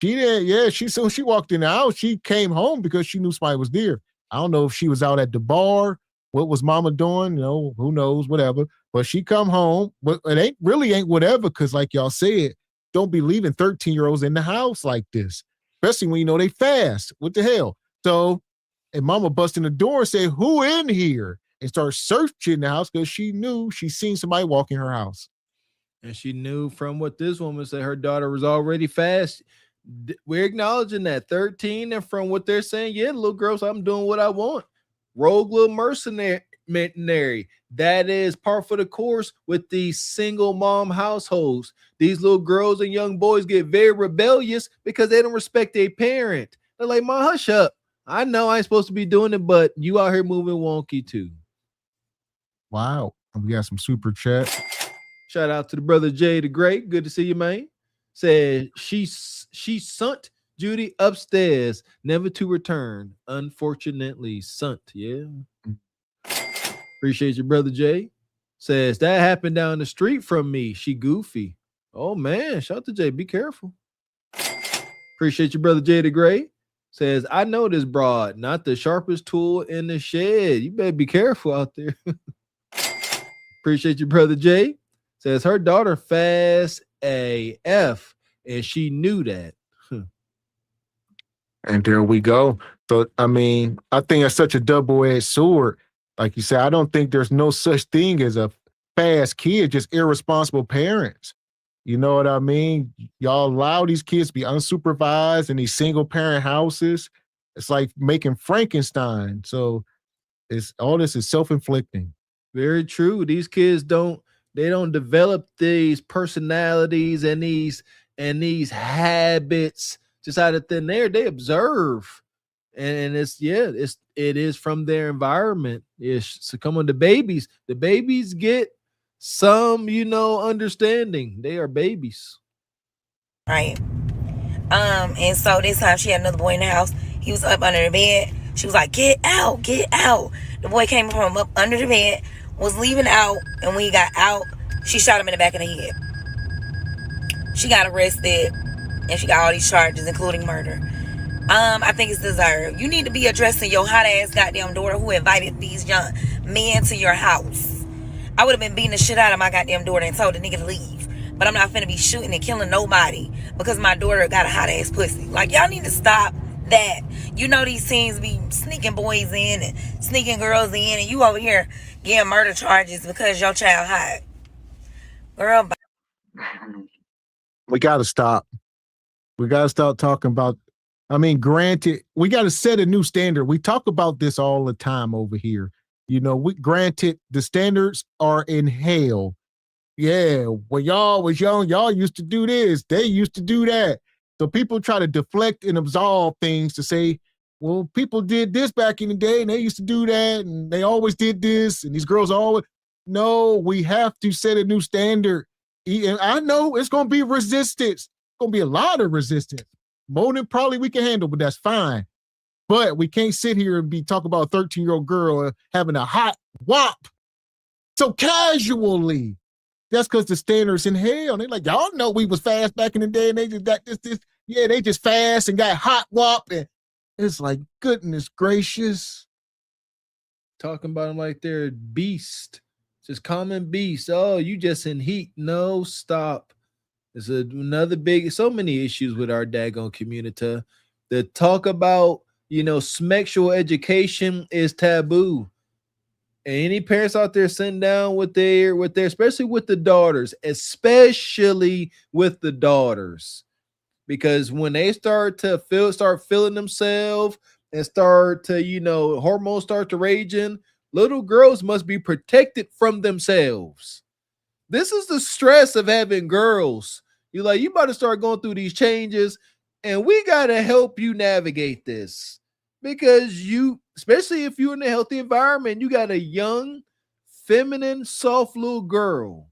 She did, yeah. She walked in the house. She came home because she knew somebody was there. I don't know if she was out at the bar. What was mama doing? Who knows, whatever. But she come home, but it ain't whatever, because like y'all said, don't be leaving 13-year-olds in the house like this, especially when they fast. What the hell? So, and mama busted the door and said, "Who in here?" And start searching the house because she knew she seen somebody walk in her house. And she knew from what this woman said, her daughter was already fast. We're acknowledging that 13, and from what they're saying, yeah, little girls, I'm doing what I want. Rogue little mercenary. That is part for the course with these single mom households. These little girls and young boys get very rebellious because they don't respect their parent. They're like, "Mom, hush up. I know I ain't supposed to be doing it, but you out here moving wonky too." Wow. We got some super chat. Shout out to the brother Jay the Great. Good to see you, man. Said she sent Judy upstairs, never to return. Unfortunately, sent. Yeah. Appreciate you, brother Jay. Says that happened down the street from me. She goofy. Oh man, shout out to Jay. Be careful. Appreciate you, brother Jay the Great. says, I know this broad, not the sharpest tool in the shed. You better be careful out there. Appreciate you, Brother Jay. Says her daughter fast AF, and she knew that. And there we go. So, I mean, I think it's such a double-edged sword. Like you said, I don't think there's no such thing as a fast kid, just irresponsible parents. You know what I mean? Y'all allow these kids to be unsupervised in these single-parent houses. It's like making Frankenstein. So it's all this is self-inflicting. Very true. These kids don't develop these personalities and these habits just out of thin air. They observe. And it is from their environment. So come on, the babies get some, understanding. They are babies. Right. And so this time she had another boy in the house. He was up under the bed. She was like, get out, get out. The boy came from up under the bed, was leaving out, and when he got out, she shot him in the back of the head. She got arrested, and she got all these charges, including murder. I think it's deserved. You need to be addressing your hot ass goddamn daughter who invited these young men to your house. I would have been beating the shit out of my goddamn daughter and told the nigga to leave. But I'm not finna be shooting and killing nobody because my daughter got a hot ass pussy. Like, y'all need to stop that. You know these teens be sneaking boys in and sneaking girls in, and you over here getting murder charges because your child hot. Girl, We got to stop. We got to stop talking about, granted, we got to set a new standard. We talk about this all the time over here. Granted, the standards are in hell. Yeah, when y'all was young, y'all used to do this. They used to do that. So people try to deflect and absolve things to say, well, people did this back in the day and they used to do that and they always did this and these girls always. No, we have to set a new standard. And I know it's going to be resistance. It's going to be a lot of resistance. More than probably we can handle, but that's fine. But we can't sit here and be talking about a 13-year-old girl having a hot wop so casually. That's because the standards in hell. They're like, y'all know we was fast back in the day and they just got this. Yeah, they just fast and got hot wop. And it's like, goodness gracious. Talking about them like they're beast. Just common beast. Oh, you just in heat. No, stop. There's another so many issues with our daggone community. The talk about, sexual education is taboo. And any parents out there sitting down with their, especially with the daughters, because when they start feeling themselves and start to, hormones start to raging, little girls must be protected from themselves. This is the stress of having girls. You're like, you about to start going through these changes, and we got to help you navigate this. Because especially if you're in a healthy environment, you got a young, feminine, soft little girl.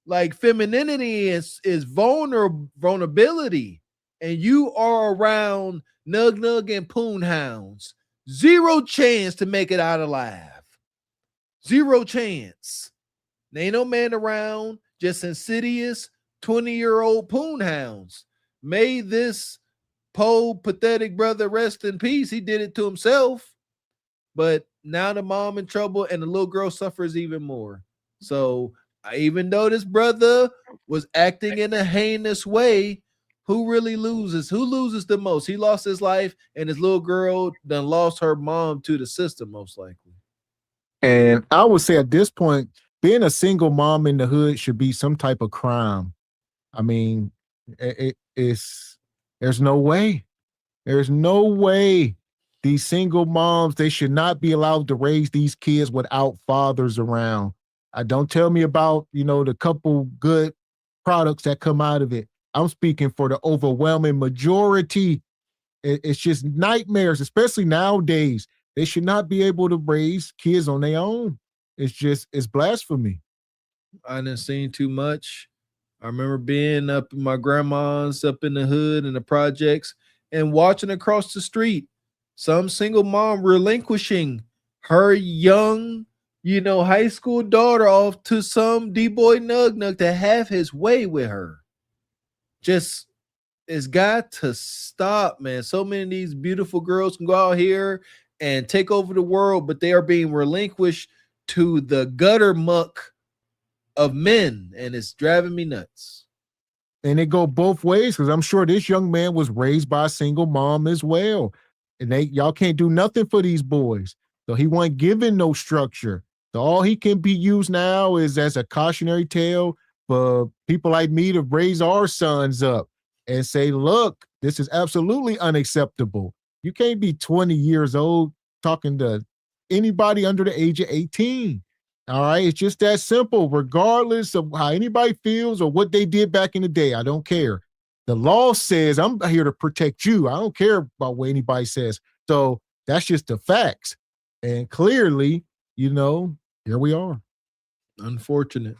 Like, femininity is vulnerability. And you are around nug and poon hounds. Zero chance to make it out alive. Zero chance. There ain't no man around, just insidious 20-year-old poon hounds. May this pathetic brother rest in peace. He did it to himself. But now the mom in trouble and the little girl suffers even more. So even though this brother was acting in a heinous way, who really loses? Who loses the most? He lost his life, and his little girl done lost her mom to the system, most likely. And I would say at this point, being a single mom in the hood should be some type of crime. There's no way. There's no way these single moms, they should not be allowed to raise these kids without fathers around. Don't tell me about, the couple good products that come out of it. I'm speaking for the overwhelming majority. It's just nightmares, especially nowadays. They should not be able to raise kids on their own. It's blasphemy. I didn't seen too much. I remember being up in my grandma's up in the hood in the projects and watching across the street some single mom relinquishing her young, high school daughter off to some D-boy nug to have his way with her. Just it's got to stop, man. So many of these beautiful girls can go out here and take over the world, but they are being relinquished to the gutter muck of men, and it's driving me nuts. And it go both ways, because I'm sure this young man was raised by a single mom as well. And y'all can't do nothing for these boys. So he wasn't given no structure. So all he can be used now is as a cautionary tale for people like me to raise our sons up and say, look, this is absolutely unacceptable. You can't be 20 years old talking to anybody under the age of 18. All right. It's just that simple, regardless of how anybody feels or what they did back in the day. I don't care. The law says I'm here to protect you. I don't care about what anybody says. So that's just the facts. And clearly, here we are. Unfortunate.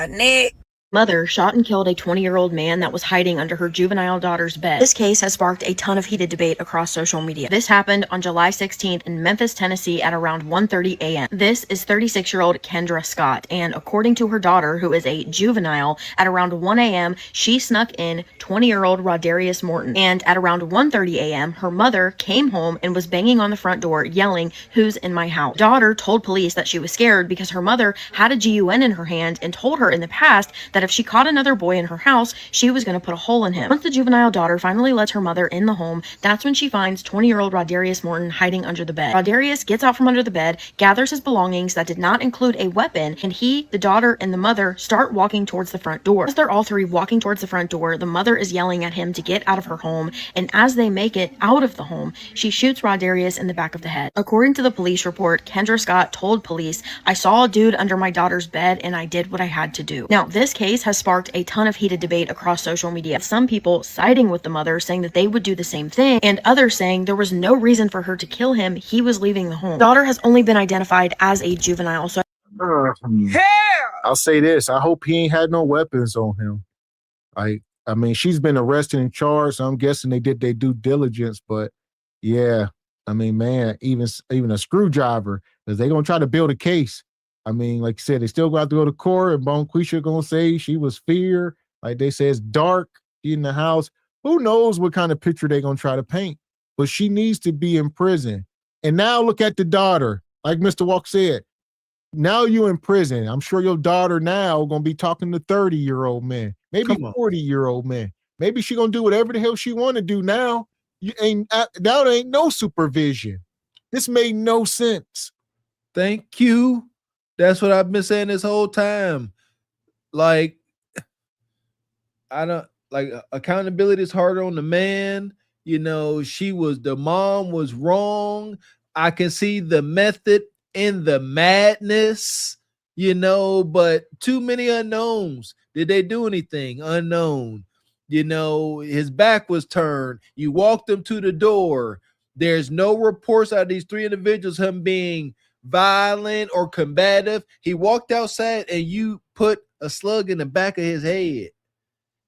Nick. Mother shot and killed a 20-year-old man that was hiding under her juvenile daughter's bed. This case has sparked a ton of heated debate across social media. This happened on July 16th in Memphis, Tennessee at around 1:30 a.m. This is 36-year-old Kendra Scott, and according to her daughter, who is a juvenile, at around 1 a.m., she snuck in 20-year-old Rodarius Morton, and at around 1:30 a.m., her mother came home and was banging on the front door, yelling, "Who's in my house?" Daughter told police that she was scared because her mother had a GUN in her hand and told her in the past that if she caught another boy in her house, she was going to put a hole in him. Once the juvenile daughter finally lets her mother in the home, that's when she finds 20-year-old Rodarius Morton hiding under the bed. Rodarius gets out from under the bed, gathers his belongings that did not include a weapon, and he, the daughter, and the mother start walking towards the front door. As they're all three walking towards the front door, the mother is yelling at him to get out of her home, and as they make it out of the home, she shoots Rodarius in the back of the head. According to the police report, Kendra Scott told police, "I saw a dude under my daughter's bed and I did what I had to do." Now, this case has sparked a ton of heated debate across social media. Some people siding with the mother, saying that they would do the same thing, and others saying there was no reason for her to kill him. He was leaving the home. Daughter has only been identified as a juvenile, so I'll say this. I hope he ain't had no weapons on him. I mean, she's been arrested and charged, so I'm guessing they did their due diligence, but yeah, I mean, man, even a screwdriver, because they're going to try to build a case. I mean, like you said, they still got to go to court, and Bonquisha going to say she was feared. Like they say, it's dark in the house. Who knows what kind of picture they're going to try to paint, but she needs to be in prison. And now look at the daughter. Like Mr. Walk said, now you in prison. I'm sure your daughter now going to be talking to 30-year-old men, maybe 40-year-old men. Maybe she going to do whatever the hell she want to do now. Now there ain't no supervision. This made no sense. Thank you. That's what I've been saying this whole time. Like, accountability is harder on the man. The mom was wrong. I can see the method in the madness, but too many unknowns. Did they do anything? Unknown. His back was turned. You walked him to the door. There's no reports out of these three individuals, him being violent or combative. He walked outside and you put a slug in the back of his head.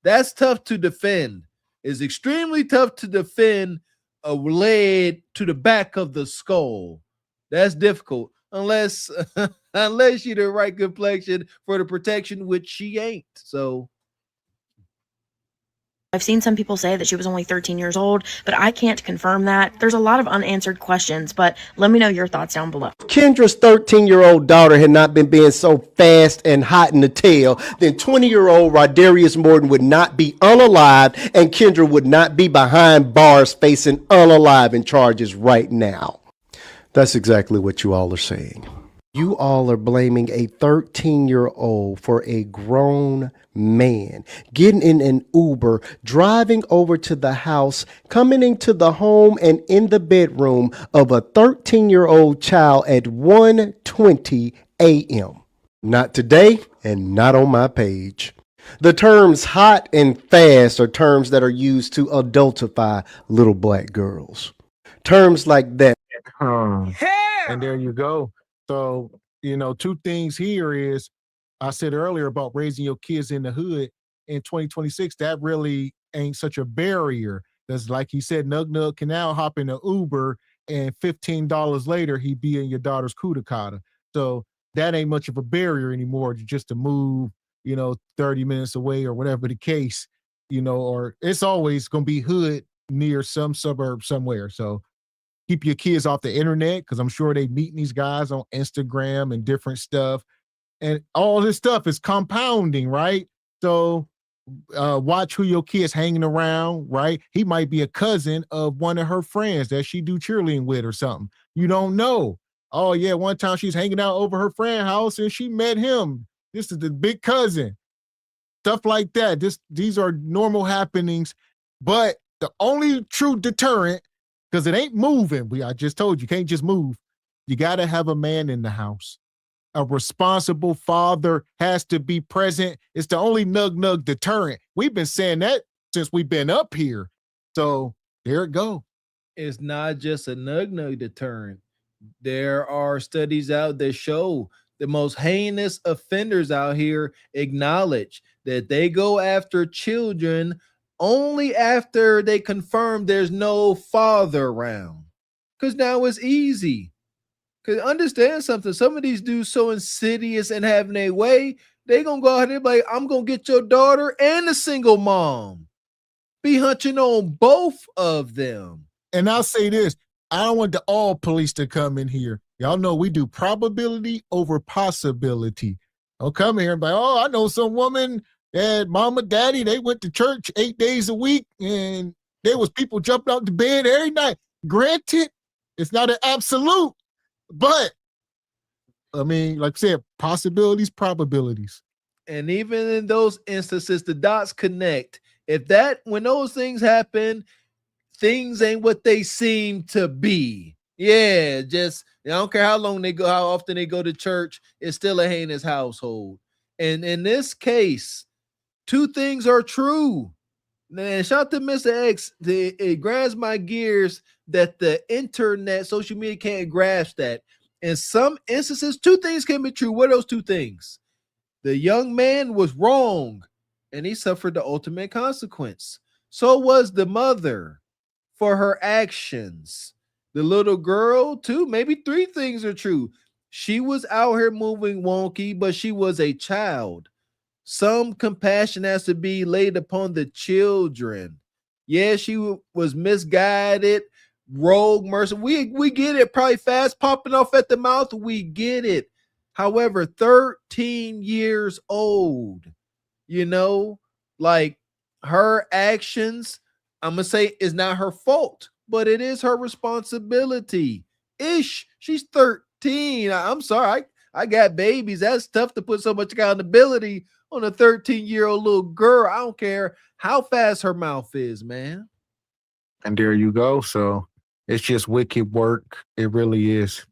That's tough to defend. It's extremely tough to defend a lead to the back of the skull. That's difficult unless you're the right complexion for the protection, which she ain't. So I've seen some people say that she was only 13 years old, but I can't confirm that. There's a lot of unanswered questions, but let me know your thoughts down below. Kendra's 13-year-old daughter had not been being so fast and hot in the tail, then 20-year-old Rodarius Morton would not be unalived, and Kendra would not be behind bars facing unaliving charges right now. That's exactly what you all are saying. You all are blaming a 13-year-old for a grown man getting in an Uber, driving over to the house, coming into the home and in the bedroom of a 13-year-old child at 1:20 a.m. Not today and not on my page. The terms hot and fast are terms that are used to adultify little black girls. Terms like that. And there you go. So, two things here is, I said earlier about raising your kids in the hood. In 2026, that really ain't such a barrier. Because like he said, Nug can now hop in an Uber and $15 later, he be in your daughter's Kudakata. So that ain't much of a barrier anymore just to move, 30 minutes away or whatever the case. or it's always going to be hood near some suburb somewhere. So keep your kids off the internet, because I'm sure they meeting these guys on Instagram and different stuff. And all this stuff is compounding, right? So watch who your kid's hanging around, right? He might be a cousin of one of her friends that she do cheerleading with or something. You don't know. Oh, yeah, one time she's hanging out over her friend's house and she met him. This is the big cousin. Stuff like that. These are normal happenings. But the only true deterrent, because it ain't moving, I just told you, can't just move. You got to have a man in the house. A responsible father has to be present. It's the only nug deterrent. We've been saying that since we've been up here. So there it go. It's not just a nug deterrent. There are studies out that show the most heinous offenders out here acknowledge that they go after children only after they confirm there's no father around. Because now it's easy. Because understand something, some of these dudes so insidious and having their way, they going to go out there like, I'm going to get your daughter and a single mom. Be hunching on both of them. And I'll say this, I don't want all police to come in here. Y'all know we do probability over possibility. Don't come here and be like, oh, I know some woman that mama, daddy, they went to church 8 days a week and there was people jumping out the bed every night. Granted, it's not an absolute. But, I mean, like I said, possibilities, probabilities. And even in those instances, the dots connect. When those things happen, things ain't what they seem to be. Yeah, I don't care how long they go, how often they go to church, it's still a heinous household. And in this case, two things are true. Man, shout out to Mr. X. It grinds my gears that the internet, social media can't grasp that. In some instances, two things can be true. What are those two things? The young man was wrong, and he suffered the ultimate consequence. So was the mother for her actions. The little girl, too. Maybe three things are true. She was out here moving wonky, but she was a child. Some compassion has to be laid upon the children. Yeah, she was misguided, rogue, mercenary. We get it. Probably fast popping off at the mouth. We get it. However, 13 years old, like her actions, I'm going to say is not her fault, but it is her responsibility. She's 13. I'm sorry. I got babies. That's tough to put so much accountability on a 13-year-old little girl. I don't care how fast her mouth is, man. And there you go. So it's just wicked work. It really is.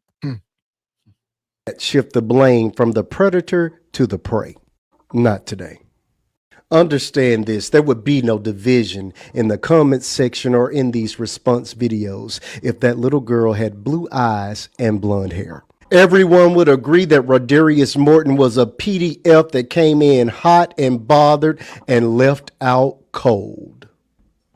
Shift the blame from the predator to the prey. Not today. Understand this, there would be no division in the comment section or in these response videos if that little girl had blue eyes and blonde hair. Everyone would agree that Rodarius Morton was a PDF that came in hot and bothered and left out cold.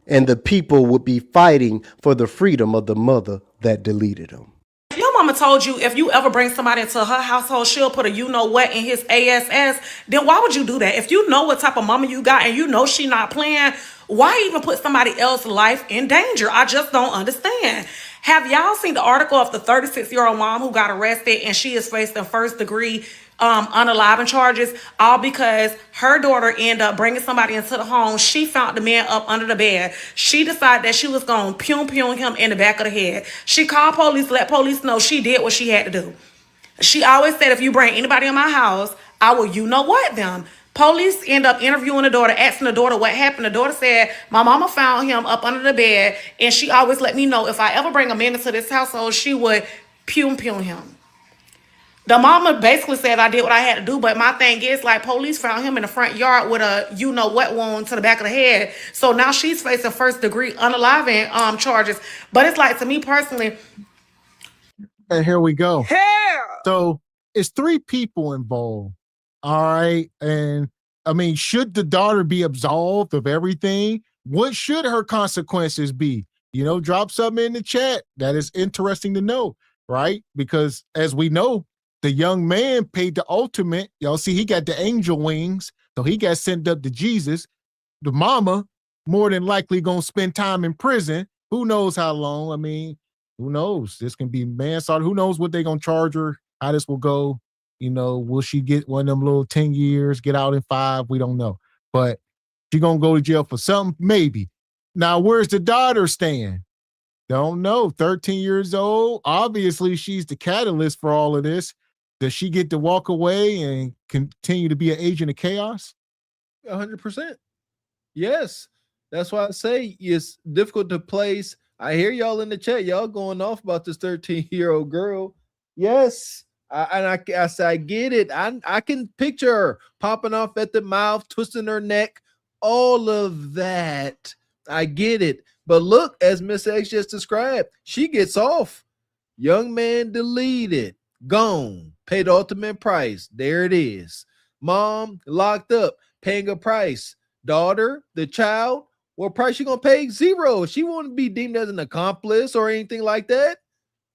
And the people would be fighting for the freedom of the mother that deleted him. Your mama told you if you ever bring somebody into her household, she'll put a you-know-what in his ASS. Then why would you do that? If you know what type of mama you got and you know she not playing, why even put somebody else's life in danger? I just don't understand. Have y'all seen the article of the 36-year-old mom who got arrested and she is facing first-degree unaliving charges, all because her daughter ended up bringing somebody into the home. She found the man up under the bed. She decided that she was going to pew him in the back of the head. She called police, let police know she did what she had to do. She always said, if you bring anybody in my house, I will you-know-what them. Police end up interviewing the daughter, asking the daughter what happened. The daughter said, my mama found him up under the bed, and she always let me know if I ever bring a man into this household, she would pew him. The mama basically said I did what I had to do, but my thing is, like, police found him in the front yard with a you-know-what wound to the back of the head. So now she's facing first-degree unaliving charges. But it's like, to me personally. And here we go. So it's three people involved. All right. And I mean, should the daughter be absolved of everything? What should her consequences be? Drop something in the chat. That is interesting to know, right? Because as we know, the young man paid the ultimate. Y'all see, he got the angel wings. So he got sent up to Jesus. The mama more than likely going to spend time in prison. Who knows how long? I mean, who knows? This can be manslaughter. Who knows what they're going to charge her, how this will go. You know, will she get one of them little 10 years, get out in 5? We don't know. But she going to go to jail for something? Maybe. Now, where's the daughter stand? Don't know. 13 years old. Obviously, she's the catalyst for all of this. Does she get to walk away and continue to be an agent of chaos? 100%. Yes. That's why I say it's difficult to place. I hear y'all in the chat. Y'all going off about this 13-year-old girl. Yes. I get it. I can picture her popping off at the mouth, twisting her neck, all of that. I get it. But look, as Miss X just described, she gets off. Young man deleted, gone, paid the ultimate price. There it is. Mom locked up, paying a price. Daughter, the child, what price she gonna pay? 0. She won't be deemed as an accomplice or anything like that.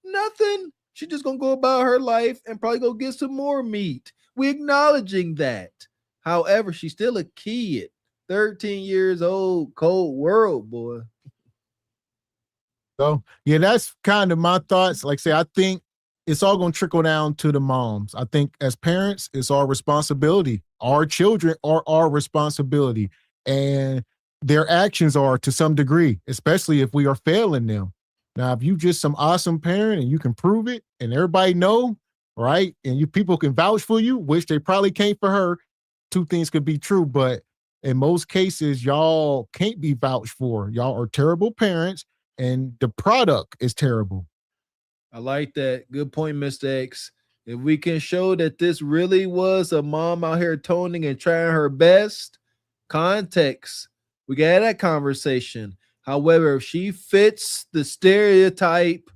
Nothing. She just gonna go about her life and probably go get some more meat. We acknowledging that. However, she's still a kid. 13 years old, cold world, boy. So, yeah, that's kind of my thoughts. Like I say, I think it's all going to trickle down to the moms. I think as parents, it's our responsibility. Our children are our responsibility. And their actions are to some degree, especially if we are failing them. Now, if you just some awesome parent and you can prove it and everybody know, right? And you people can vouch for you, which they probably can't for her. 2 things could be true, but in most cases, y'all can't be vouched for. Y'all are terrible parents and the product is terrible. I like that. Good point, Mr. X. If we can show that this really was a mom out here toning and trying her best, context, we got that conversation. However, if she fits the stereotype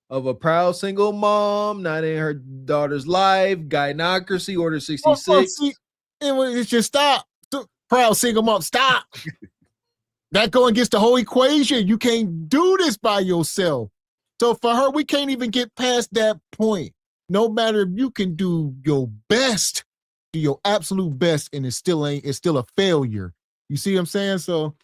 of a proud single mom, not in her daughter's life, gynocracy, Order 66. It's just stop. Proud single mom, stop. That going against the whole equation. You can't do this by yourself. So for her, we can't even get past that point. No matter if you can do your best, do your absolute best, and it's still a failure. You see what I'm saying? So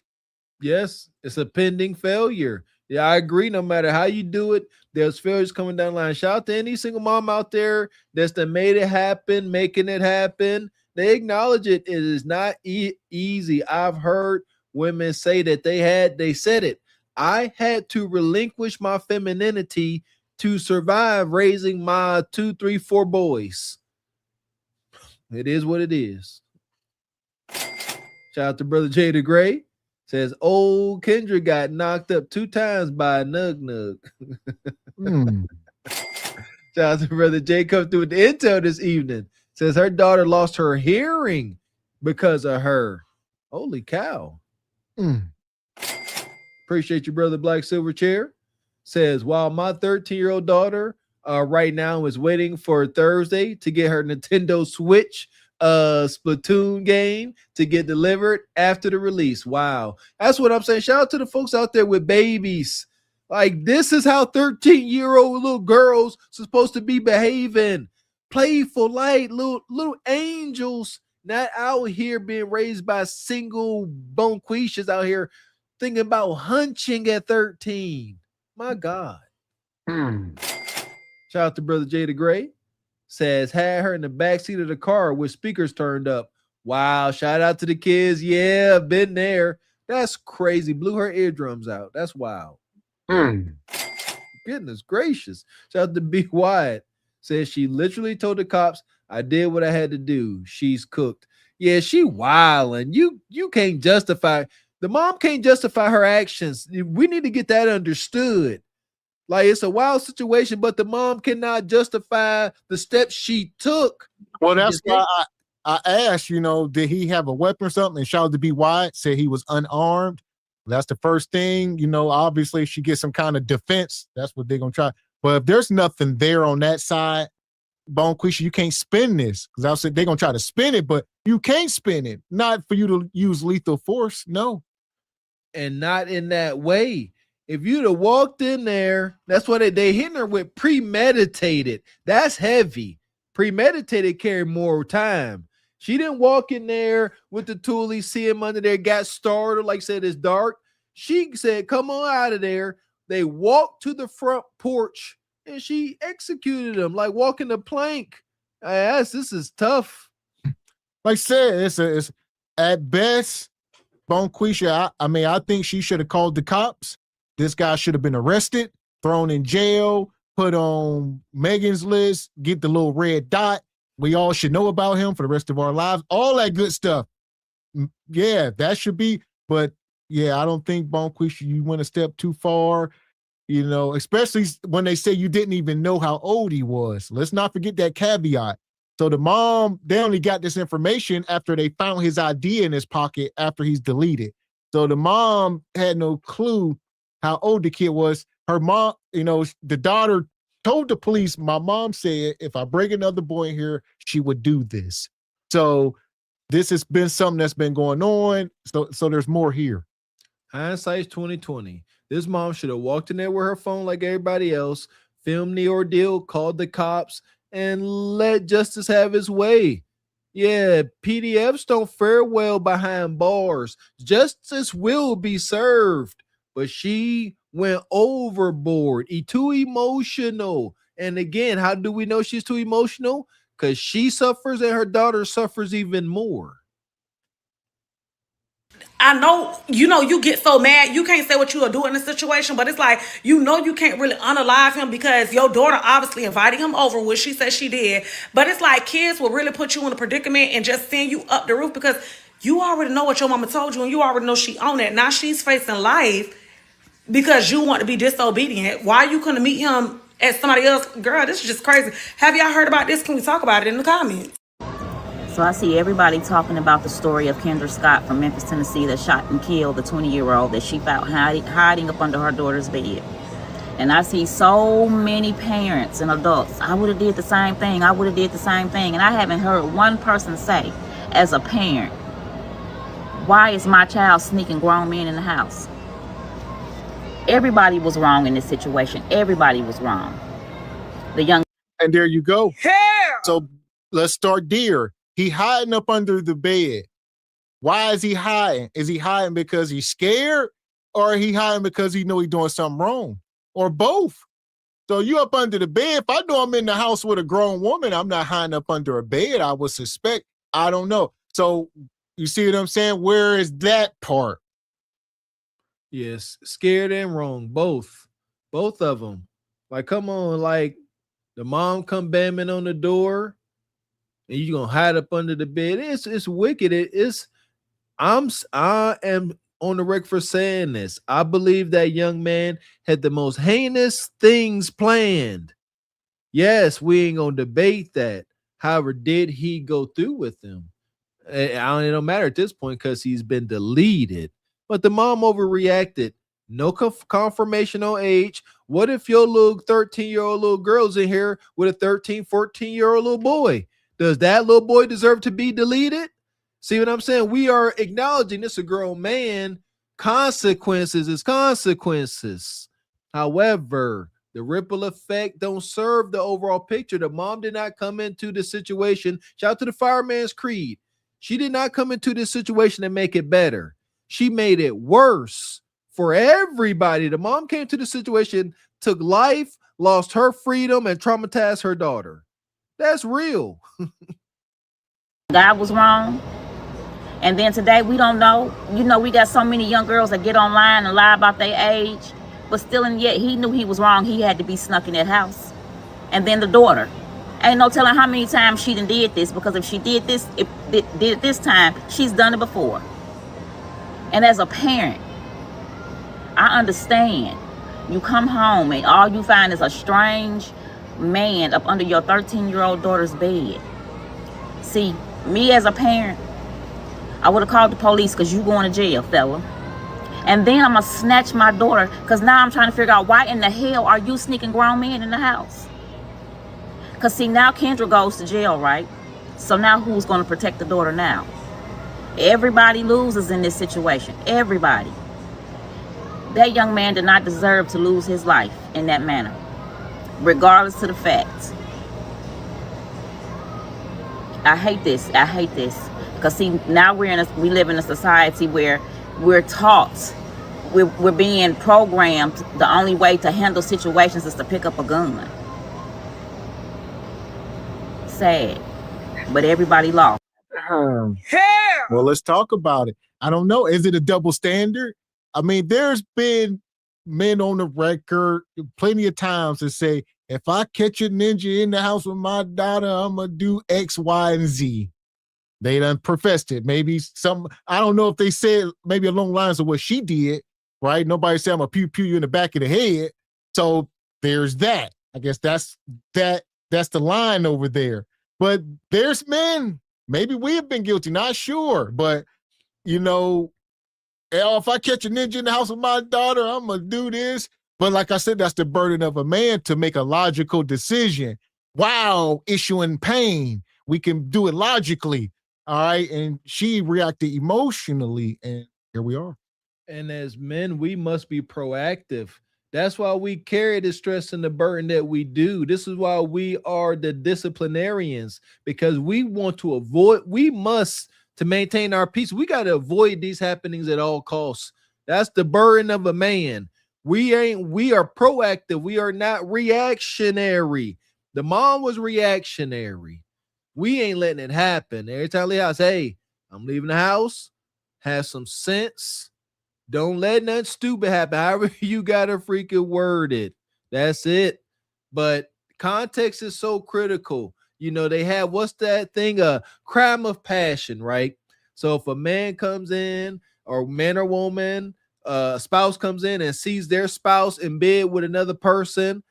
yes, it's a pending failure. Yeah, I agree. No matter how you do it, there's failures coming down the line. Shout out to any single mom out there that's made it happen, making it happen. They acknowledge it. It is not easy. I've heard women say that they said it. I had to relinquish my femininity to survive raising my 2, 3, 4 boys. It is what it is. Shout out to Brother Jay the Gray. Says old Kendra got knocked up 2 times by a nug. Shout out to Brother Jay come through with the intel this evening. Says her daughter lost her hearing because of her. Holy cow. Appreciate you, Brother Black Silver Chair. Says, while my 13-year-old daughter right now is waiting for Thursday to get her Nintendo Switch Splatoon game to get delivered after the release. Wow. That's what I'm saying. Shout out to the folks out there with babies. Like, this is how 13-year-old little girls supposed to be behaving. Playful, light, little angels, not out here being raised by single bonquishes out here thinking about hunching at 13. My God. Shout out to Brother Jay the Gray. Says, had her in the backseat of the car with speakers turned up. Wow. Shout out to the kids. Yeah, been there. That's crazy. Blew her eardrums out. That's wild. Goodness gracious. Shout out to B. Wyatt. Says she literally told the cops, I did what I had to do. She's cooked. Yeah, she wilding. You can't justify. The mom can't justify her actions. We need to get that understood. Like, it's a wild situation, but the mom cannot justify the steps she took. Well, that's why I asked, did he have a weapon or something? And shout out to B. Wyatt, said he was unarmed. That's the first thing, obviously she gets some kind of defense. That's what they're going to try. But if there's nothing there on that side, Bonquisha, you can't spin this. Because I said they're going to try to spin it, but you can't spin it. Not for you to use lethal force. No. And not in that way. If you'd have walked in there, that's what they hitting her with premeditated. That's heavy. Premeditated carry more time. She didn't walk in there with the toolie, see him under there, got started, like said it's dark. She said, come on out of there. They walked to the front porch and she executed him like walking the plank. This is tough. Like I said, it's at best, Bonquisha, I think she should have called the cops. This guy should have been arrested, thrown in jail, put on Megan's list, get the little red dot. We all should know about him for the rest of our lives. All that good stuff. Yeah, that should be. But yeah, I don't think, Bonquisha, you went a step too far, especially when they say you didn't even know how old he was. Let's not forget that caveat. So the mom, they only got this information after they found his ID in his pocket after he's deleted. So the mom had no clue how old the kid was. Her mom, the daughter told the police, my mom said, if I bring another boy in here, she would do this. So this has been something that's been going on. So there's more here. Hindsight's 2020. This mom should have walked in there with her phone like everybody else, filmed the ordeal, called the cops, and let justice have its way. Yeah, PDFs don't fare well behind bars. Justice will be served. But she went overboard, too emotional. And again, how do we know she's too emotional? Because she suffers and her daughter suffers even more. I know, you get so mad, you can't say what you are doing in this situation, but it's like, you can't really unalive him because your daughter obviously invited him over, which she said she did. But it's like kids will really put you in a predicament and just send you up the roof because you already know what your mama told you and you already know she owned it. Now she's facing life because you want to be disobedient. Why you couldn't meet him as somebody else? Girl, this is just crazy. Have y'all heard about this? Can we talk about it in the comments? So I see everybody talking about the story of Kendra Scott from Memphis, Tennessee that shot and killed the 20-year-old that she found hiding up under her daughter's bed. And I see so many parents and adults, I would have did the same thing. I would have did the same thing. And I haven't heard one person say, as a parent, why is my child sneaking grown men in the house? Everybody was wrong in this situation. Everybody was wrong. And there you go. Yeah. So let's start there. He hiding up under the bed. Why is he hiding? Is he hiding because he's scared, or he hiding because he know he's doing something wrong, or both? So you up under the bed. If I know I'm in the house with a grown woman, I'm not hiding up under a bed. I would suspect. I don't know. So you see what I'm saying? Where is that part? Yes, scared and wrong, both of them. Like, come on, like the mom come banging on the door, and you gonna hide up under the bed. It's wicked. I am on the record for saying this. I believe that young man had the most heinous things planned. Yes, we ain't gonna debate that. However, did he go through with them? It don't matter at this point because he's been deleted. But the mom overreacted. No confirmation on age. What if your little 13-year-old little girl's in here with a 13, 14-year-old little boy? Does that little boy deserve to be deleted? See what I'm saying? We are acknowledging this a grown man. Consequences is consequences. However, the ripple effect don't serve the overall picture. The mom did not come into the situation. Shout out to the fireman's creed. She did not come into this situation and make it better. She made it worse for everybody. The mom came to the situation, took life, lost her freedom, and traumatized her daughter. That's real. God was wrong. And then today we don't know. We got so many young girls that get online and lie about their age, but still and yet he knew he was wrong. He had to be snuck in that house. And then the daughter. Ain't no telling how many times she done did this, because if she did this, did it this time, she's done it before. And as a parent, I understand. You come home and all you find is a strange man up under your 13-year-old daughter's bed. See, me as a parent, I would have called the police because you going to jail, fella. And then I'm going to snatch my daughter because now I'm trying to figure out why in the hell are you sneaking grown men in the house? Because see, now Kendra goes to jail, right? So now who's going to protect the daughter now? Everybody loses in this situation. Everybody. That young man did not deserve to lose his life in that manner, regardless of the facts. I hate this. I hate this. Because see, now we live in a society where we're taught, we're being programmed, the only way to handle situations is to pick up a gun. Sad. But everybody lost. Well, let's talk about it. I don't know. Is it a double standard? I mean, there's been men on the record plenty of times that say, if I catch a ninja in the house with my daughter, I'm going to do X, Y, and Z. They done professed it. Maybe I don't know if they said maybe along the lines of what she did, right? Nobody said I'm going to pew you in the back of the head. So there's that. I guess that's the line over there. But there's men, maybe we have been guilty, not sure, but you know, if I catch a ninja in the house with my daughter, I'm going to do this. But like I said, that's the burden of a man to make a logical decision while issuing pain. We can do it logically. All right. And she reacted emotionally. And here we are. And as men, we must be proactive. That's why we carry the stress and the burden that we do. This is why we are the disciplinarians, because we want to avoid, to maintain our peace, we got to avoid these happenings at all costs. That's the burden of a man. We are proactive. We are not reactionary. The mom was reactionary. We ain't letting it happen. Every time I leave the house, hey, I'm leaving the house. Have some sense. Don't let nothing stupid happen. However you got to freaking word it. That's it. But context is so critical. You know, they have, what's that thing? A crime of passion, right? So if a man comes in, or man or woman, a spouse comes in and sees their spouse in bed with another person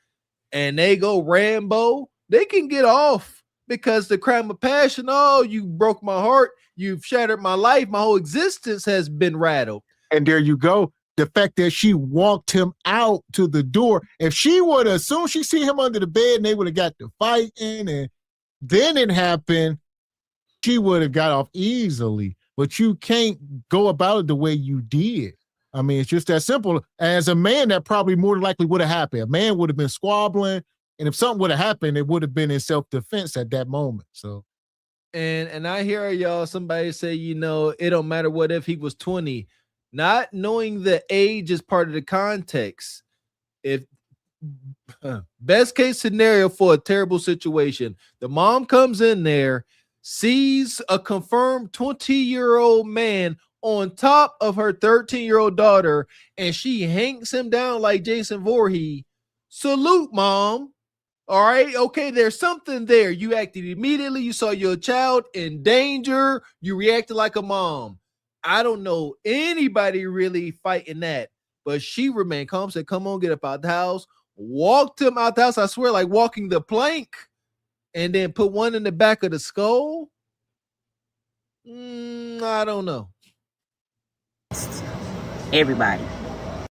and they go Rambo, they can get off because the crime of passion, oh, you broke my heart. You've shattered my life. My whole existence has been rattled. And there you go. The fact that she walked him out to the door. If she would have, as soon as she see him under the bed and they would have got to fighting and then it happened, she would have got off easily. But you can't go about it the way you did. I mean, it's just that simple. As a man, that probably more likely would have happened. A man would have been squabbling. And if something would have happened, it would have been in self-defense at that moment. So, and I hear y'all, somebody say, you know, it don't matter what if he was 20. Not knowing the age is part of the context. If best case scenario for a terrible situation, the mom comes in there, sees a confirmed 20-year-old man on top of her 13-year-old daughter, and she hanks him down like Jason Voorhees. Salute, mom. All right. Okay. There's something there. You acted immediately. You saw your child in danger. You reacted like a mom. I don't know anybody really fighting that, but she remained calm, said, come on, get up out the house, walked him out the house. I swear, like walking the plank, and then put one in the back of the skull. I don't know. Everybody.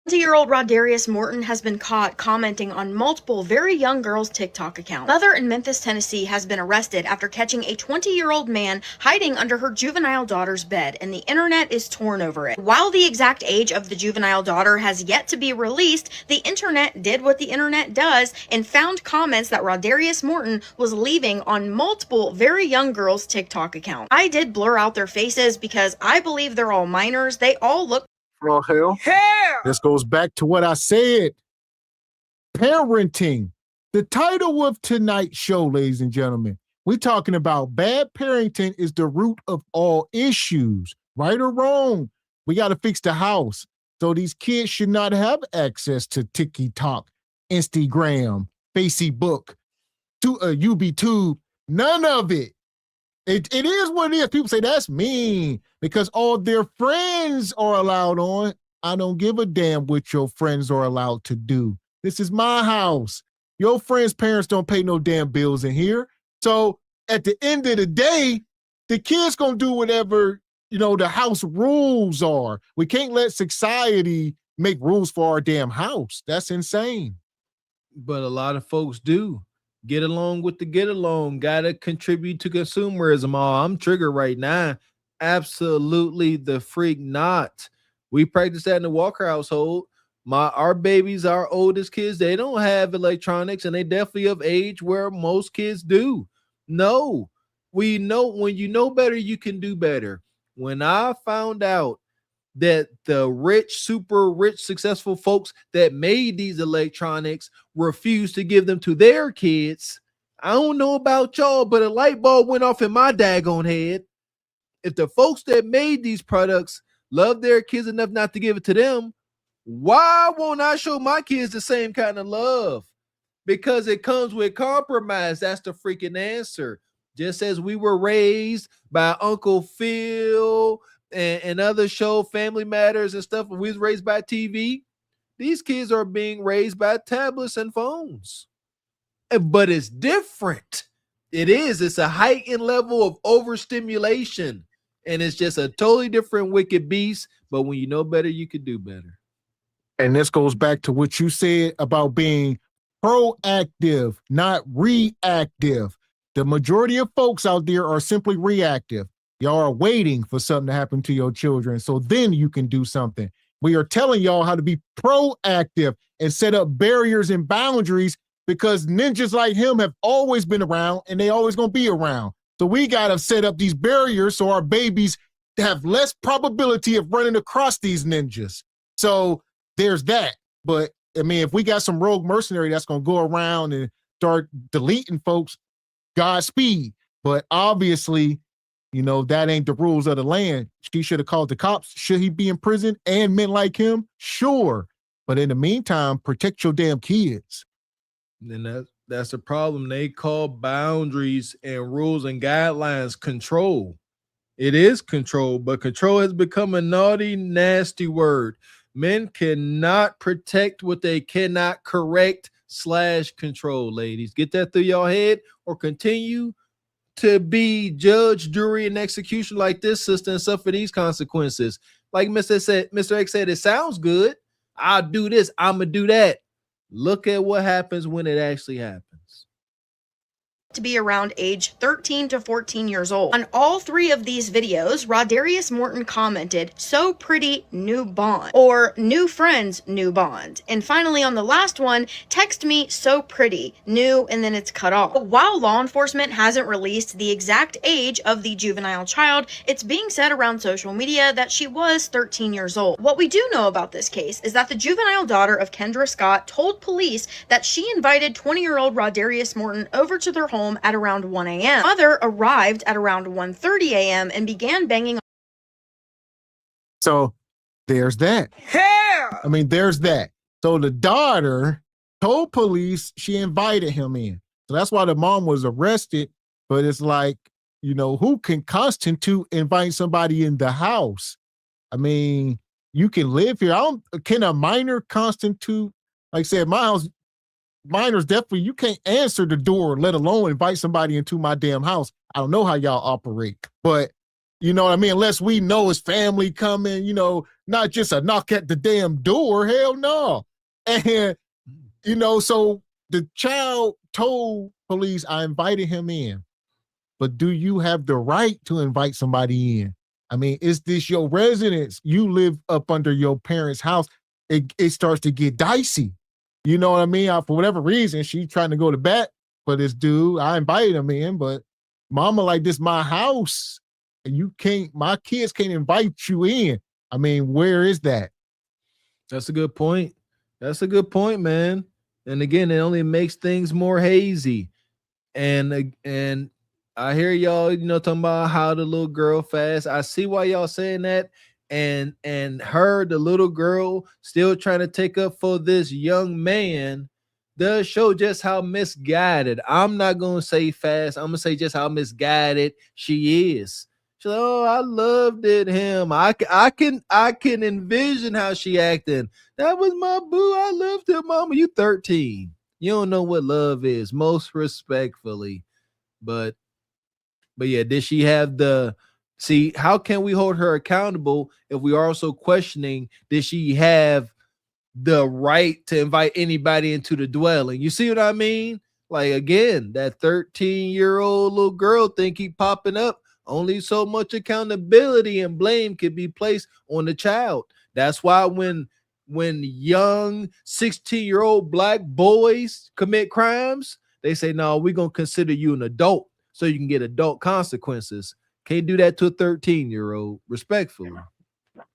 20-year-old Rodarius Morton has been caught commenting on multiple very young girls' TikTok accounts. Mother in Memphis, Tennessee has been arrested after catching a 20-year-old man hiding under her juvenile daughter's bed, and the internet is torn over it. While the exact age of the juvenile daughter has yet to be released, the internet did what the internet does and found comments that Rodarius Morton was leaving on multiple very young girls' TikTok accounts. I did blur out their faces because I believe they're all minors. They all look oh, hell. This goes back to what I said. Parenting. The title of tonight's show, ladies and gentlemen, we're talking about bad parenting is the root of all issues, right or wrong. We got to fix the house. So these kids should not have access to TikTok, Instagram, Facebook, to a UBTube, none of it. It is what it is. People say that's mean because all their friends are allowed on. I don't give a damn what your friends are allowed to do. This is my house. Your friends' parents don't pay no damn bills in here. So at the end of the day, the kids gonna do whatever, you know, the house rules are. We can't let society make rules for our damn house. That's insane. But a lot of folks do. Get along with the get along. Gotta contribute to consumerism. Oh, I'm triggered right now. Absolutely the freak not. We practice that in the Walker household. Our babies, our oldest kids, they don't have electronics, and they definitely of age where most kids do. No, when you know better, you can do better. When I found out that the rich, super rich, successful folks that made these electronics refused to give them to their kids, I don't know about y'all, but a light bulb went off in my daggone head. If the folks that made these products love their kids enough not to give it to them, why won't I show my kids the same kind of love? Because it comes with compromise. That's the freaking answer. Just as we were raised by Uncle Phil and other show, Family Matters and stuff, and we was raised by TV, these kids are being raised by tablets and phones. But it's different. It's a heightened level of overstimulation, and it's just a totally different wicked beast. But when you know better, you can do better. And this goes back to what you said about being proactive, not reactive. The majority of folks out there are simply reactive. Y'all are waiting for something to happen to your children, so then you can do something. We are telling y'all how to be proactive and set up barriers and boundaries, because ninjas like him have always been around and they always going to be around. So we got to set up these barriers so our babies have less probability of running across these ninjas. So there's that. But I mean, if we got some rogue mercenary that's going to go around and start deleting folks, Godspeed. But obviously, that ain't the rules of the land. She should have called the cops. Should he be in prison and men like him? Sure. But in the meantime, protect your damn kids. And that's the problem. They call boundaries and rules and guidelines control. It is control, but control has become a naughty, nasty word. Men cannot protect what they cannot correct / control, ladies. Get that through your head, or continue to be judge, jury, and execution like this sister and suffer these consequences. Like Mr. X said, it sounds good. I'll do this. I'm going to do that. Look at what happens when it actually happens. To be around age 13 to 14 years old. On all three of these videos, Rodarius Morton commented, "So pretty, new bond," or "New friends, new bond." And finally on the last one, "Text me, so pretty, new," and then it's cut off. But while law enforcement hasn't released the exact age of the juvenile child, it's being said around social media that she was 13 years old. What we do know about this case is that the juvenile daughter of Kendra Scott told police that she invited 20-year-old Rodarius Morton over to their home at around 1 a.m. Mother arrived at around 1:30 a.m. and began banging. So there's that. I mean, there's that. So the daughter told police she invited him in. So that's why the mom was arrested. But it's like, who can constitute invite somebody in the house? I mean, you can live here. Can a minor constitute, like I said, my house, minors definitely, you can't answer the door, let alone invite somebody into my damn house. I don't know how y'all operate, but you know what I mean? Unless we know his family coming, not just a knock at the damn door. Hell no. And, so the child told police, I invited him in, but do you have the right to invite somebody in? I mean, is this your residence? You live up under your parents' house. It starts to get dicey. You know what I mean? For whatever reason, she's trying to go to bat for this dude. I invited him in, but mama, like, this my house. And my kids can't invite you in. I mean, where is that? That's a good point. That's a good point, man. And again, it only makes things more hazy. And I hear y'all, talking about how the little girl fast. I see why y'all saying that. And the little girl still trying to take up for this young man does show just how misguided. I'm not going to say fast. I'm going to say just how misguided she is. She's like, oh, I loved him. I can envision how she acting. That was my boo. I loved him, mama. You 13. You don't know what love is, most respectfully. But yeah, did she have see, how can we hold her accountable if we are also questioning, did she have the right to invite anybody into the dwelling? You see what I mean? Like, again, that 13-year-old little girl thing keep popping up. Only so much accountability and blame can be placed on the child. That's why when young 16-year-old black boys commit crimes, they say, no, we're going to consider you an adult. so you can get adult consequences. Can't do that to a 13-year-old, respectfully.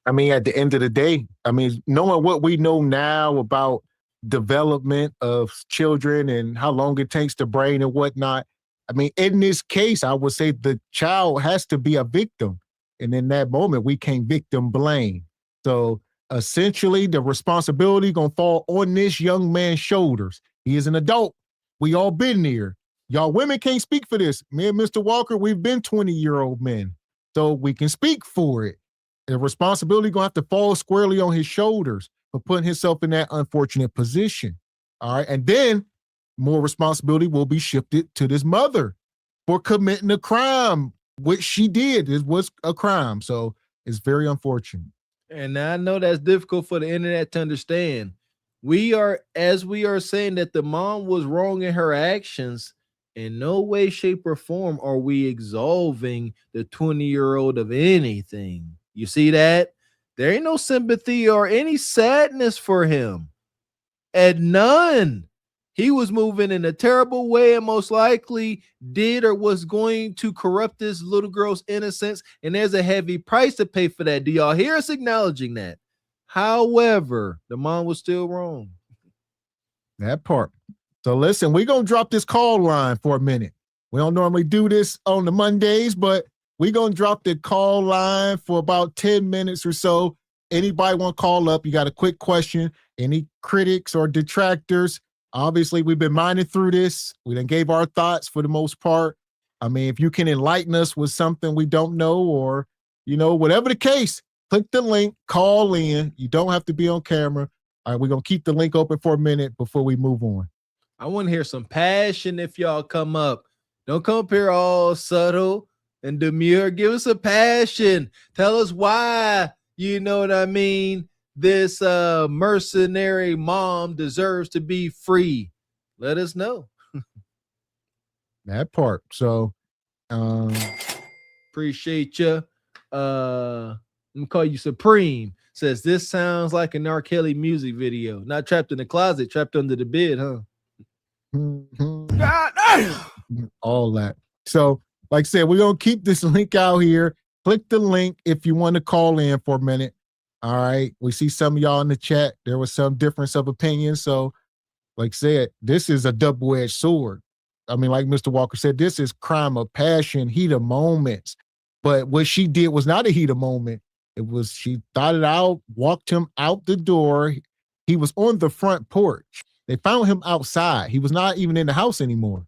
I mean, at the end of the day, I mean, knowing what we know now about development of children and how long it takes to brain and whatnot, I mean, in this case, I would say the child has to be a victim. And in that moment, we can't victim blame. So essentially, the responsibility going to fall on this young man's shoulders. He is an adult. We all been there. Y'all women can't speak for this. Me and Mr. Walker, we've been 20-year-old men. So we can speak for it. The responsibility going to have to fall squarely on his shoulders for putting himself in that unfortunate position. All right. And then more responsibility will be shifted to this mother for committing a crime, which she did. It was a crime. So it's very unfortunate. And I know that's difficult for the internet to understand. We are saying that the mom was wrong in her actions. In no way, shape, or form are we absolving the 20-year-old of anything. You see that? There ain't no sympathy or any sadness for him. And none. He was moving in a terrible way and most likely did or was going to corrupt this little girl's innocence. And there's a heavy price to pay for that. Do y'all hear us acknowledging that? However, the mom was still wrong. That part. So listen, we're going to drop this call line for a minute. We don't normally do this on the Mondays, but we're going to drop the call line for about 10 minutes or so. Anybody want to call up? You got a quick question? Any critics or detractors? Obviously, we've been mining through this. We done gave our thoughts for the most part. I mean, if you can enlighten us with something we don't know or, you know, whatever the case, click the link, call in. You don't have to be on camera. All right, we're going to keep the link open for a minute before we move on. I want to hear some passion if y'all come up. Don't come up here all subtle and demure. Give us a passion. Tell us why, you know what I mean, this mercenary mom deserves to be free. Let us know. That part. So appreciate you. I'm gonna call you Supreme. Says this sounds like an R. Kelly music video. Not trapped in the closet, trapped under the bed, huh? God damn. All that. So, like I said, we're going to keep this link out here. Click the link if you want to call in for a minute. All right. We see some of y'all in the chat. There was some difference of opinion. So, like I said, this is a double-edged sword. I mean, like Mr. Walker said, this is crime of passion, heat of moments. But what she did was not a heat of moment. It was, she thought it out, walked him out the door. He was on the front porch. They found him outside. He was not even in the house anymore.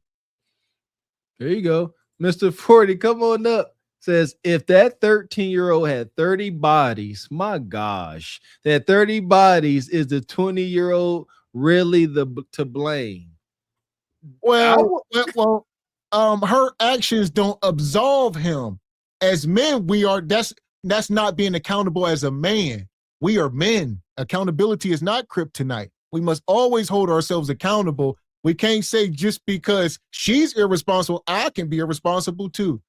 There you go. Mr. 40, come on up. Says, if that 13-year-old had 30 bodies, my gosh, that 30 bodies, is the 20-year-old really to blame? Well, her actions don't absolve him. As men, we are, that's not being accountable as a man. We are men. Accountability is not kryptonite. We must always hold ourselves accountable. We can't say just because she's irresponsible, I can be irresponsible too.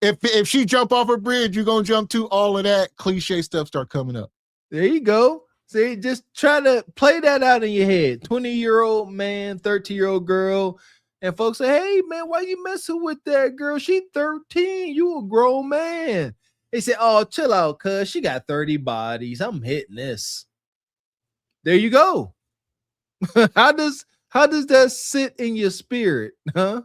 If she jump off a bridge, you're going to jump too. All of that cliche stuff start coming up. There you go. See, just try to play that out in your head. 20-year-old man, 13-year-old girl. And folks say, hey, man, why you messing with that girl? She 13. You a grown man. They say, oh, chill out, cuz she got 30 bodies. I'm hitting this. There you go. How does that sit in your spirit, huh?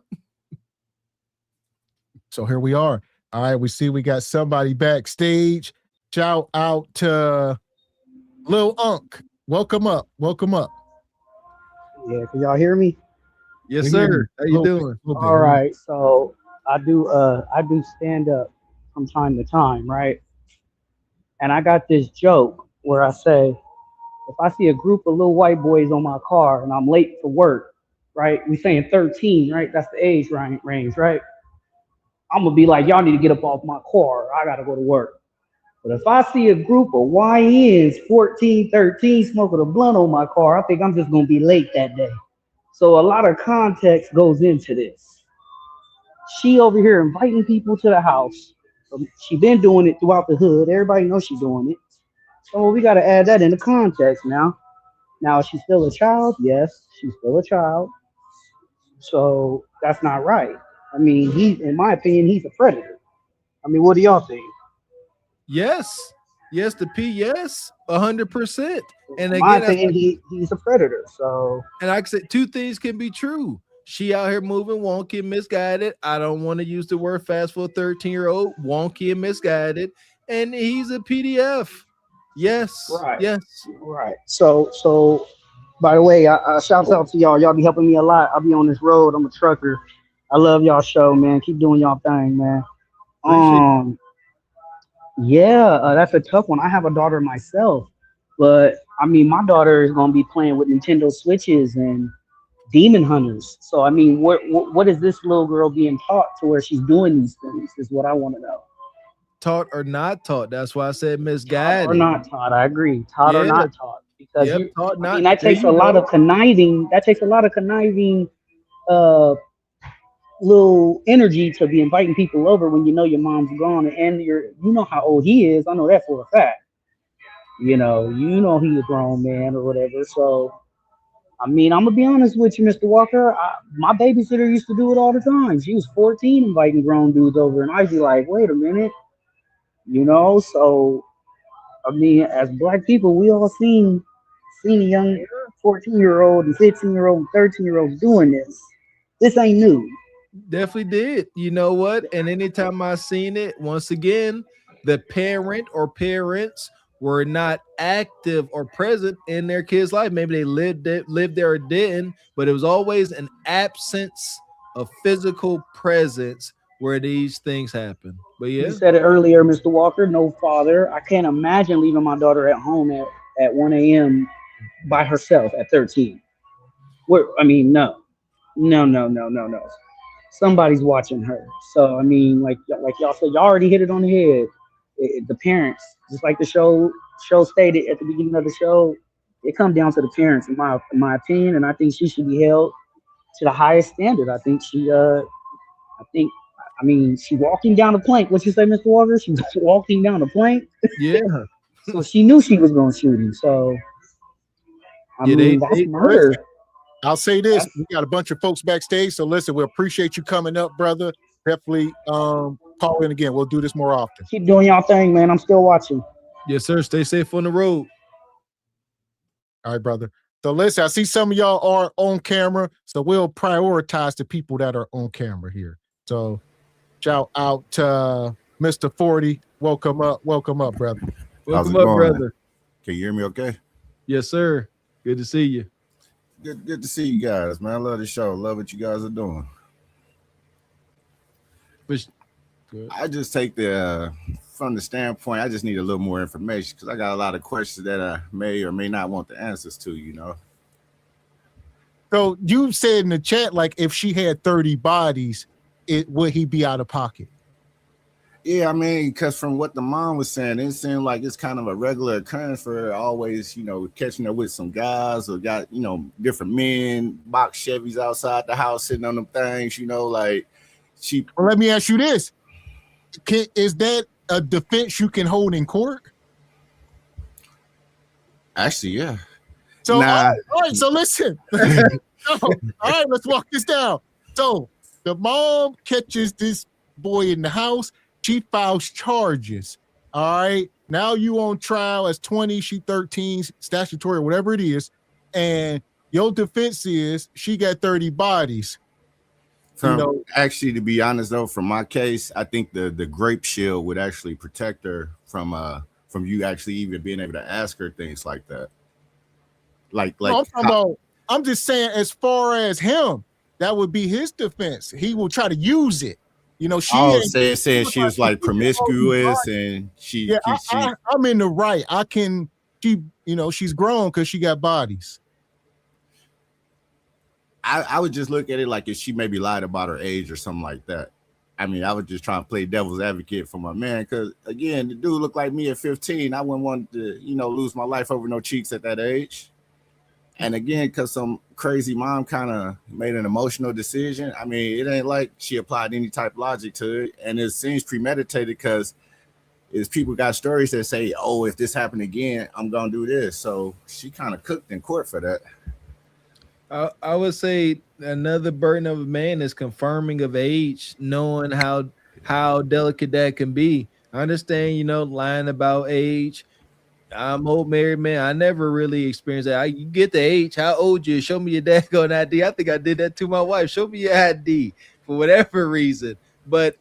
So here we are. All right, we see we got somebody backstage. Shout out to Lil Unk. Welcome up. Welcome up. Yeah, can y'all hear me? Yes, sir. How you doing? All right. So I do stand up from time to time, right? And I got this joke where I say, if I see a group of little white boys on my car and I'm late for work, right? We saying 13, right? That's the age range, right? I'm gonna be like, y'all need to get up off my car. I gotta go to work. But if I see a group of YNs, 14, 13, smoking a blunt on my car, I think I'm just gonna be late that day. So a lot of context goes into this. She over here inviting people to the house. She been doing it throughout the hood. Everybody knows she's doing it. So we got to add that into context now. Now, is she still a child? Yes, she's still a child. So that's not right. I mean, in my opinion, he's a predator. I mean, what do y'all think? Yes, the P, yes, 100%. And In my again, opinion, he's a predator. So, and like I said, two things can be true. She out here moving wonky and misguided. I don't want to use the word fast for a 13-year-old, wonky and misguided. And he's a PDF. Yes. right. Yes. Right. So, by the way, I shouts out to y'all. Y'all be helping me a lot. I'll be on this road. I'm a trucker. I love y'all show, man. Keep doing y'all thing, man. Yeah, that's a tough one. I have a daughter myself, but I mean, my daughter is gonna be playing with Nintendo Switches and Demon Hunters. So, I mean, what is this little girl being taught to where she's doing these things? Is what I want to know. Taught or not taught? That's why I said misguided. Taught or not taught? I agree. Taught or not taught? Because taught, I mean, that takes a lot of conniving. That takes a lot of conniving. Little energy to be inviting people over when you know your mom's gone and you know how old he is. I know that for a fact. You know he's a grown man or whatever. So, I mean, I'm gonna be honest with you, Mr. Walker. My babysitter used to do it all the time. She was 14 inviting grown dudes over, and I'd be like, wait a minute, So, I mean, as black people, we all seen a young 14-year-old and 15-year-old and 13-year-old doing this. This ain't new. Definitely did. You know what? And anytime I seen it, once again, the parent or parents were not active or present in their kid's life. Maybe they lived there or didn't, but it was always an absence of physical presence where these things happen. But yeah, you said it earlier, Mr. Walker. No father. I can't imagine leaving my daughter at home at 1 a.m. by herself at 13. No. Somebody's watching her. So, I mean, like y'all said, y'all already hit it on the head. The parents, just like the show stated at the beginning of the show, it comes down to the parents, in my opinion, and I think she should be held to the highest standard. I think she walking down the plank. What you say, Mr. Walker? She was walking down the plank. Yeah. So she knew she was going to shoot him. So, that's murder. I'll say this: we got a bunch of folks backstage, so listen, we appreciate you coming up, brother. Definitely call in again. We'll do this more often. Keep doing y'all thing, man. I'm still watching. Yes, sir. Stay safe on the road. All right, brother. So listen, I see some of y'all are on camera, so we'll prioritize the people that are on camera here. So shout out to Mr. 40. Welcome up, brother. Welcome up, brother. Can you hear me okay? Yes, sir. Good to see you. Good to see you guys, man. I love the show. Love what you guys are doing. I just take from the standpoint, I just need a little more information because I got a lot of questions that I may or may not want the answers to, So you said in the chat, like if she had 30 bodies, would he be out of pocket? Yeah, I mean, because from what the mom was saying, it seemed like it's kind of a regular occurrence for her always, catching her with some guys or got, different men, box Chevys outside the house sitting on them things, like she. Well, let me ask you this. Is that a defense you can hold in court? Actually, yeah. So, all right, so listen. All right, let's walk this down. So the mom catches this boy in the house. She files charges. All right. Now you on trial as 20, she 13, statutory, whatever it is. And your defense is she got 30 bodies. Actually, to be honest, though, from my case, I think the grape shield would actually protect her from you actually even being able to ask her things like that. I'm just saying, as far as him, that would be his defense. He will try to use it. Saying she was like promiscuous and she. I'm in the right. She's grown because she got bodies. I would just look at it like if she maybe lied about her age or something like that. I mean, I would just try and play devil's advocate for my man because, again, the dude looked like me at 15. I wouldn't want to, lose my life over no cheeks at that age. And again, because some crazy mom kind of made an emotional decision. I mean, it ain't like she applied any type of logic to it. And it seems premeditated because people got stories that say, oh, if this happened again, I'm going to do this. So she kind of cooked in court for that. I would say another burden of a man is confirming of age, knowing how delicate that can be. I understand, lying about age. I'm old married man. I never really experienced that. You get the age, how old you? Show me your daggone ID. I think I did that to my wife. Show me your ID for whatever reason. But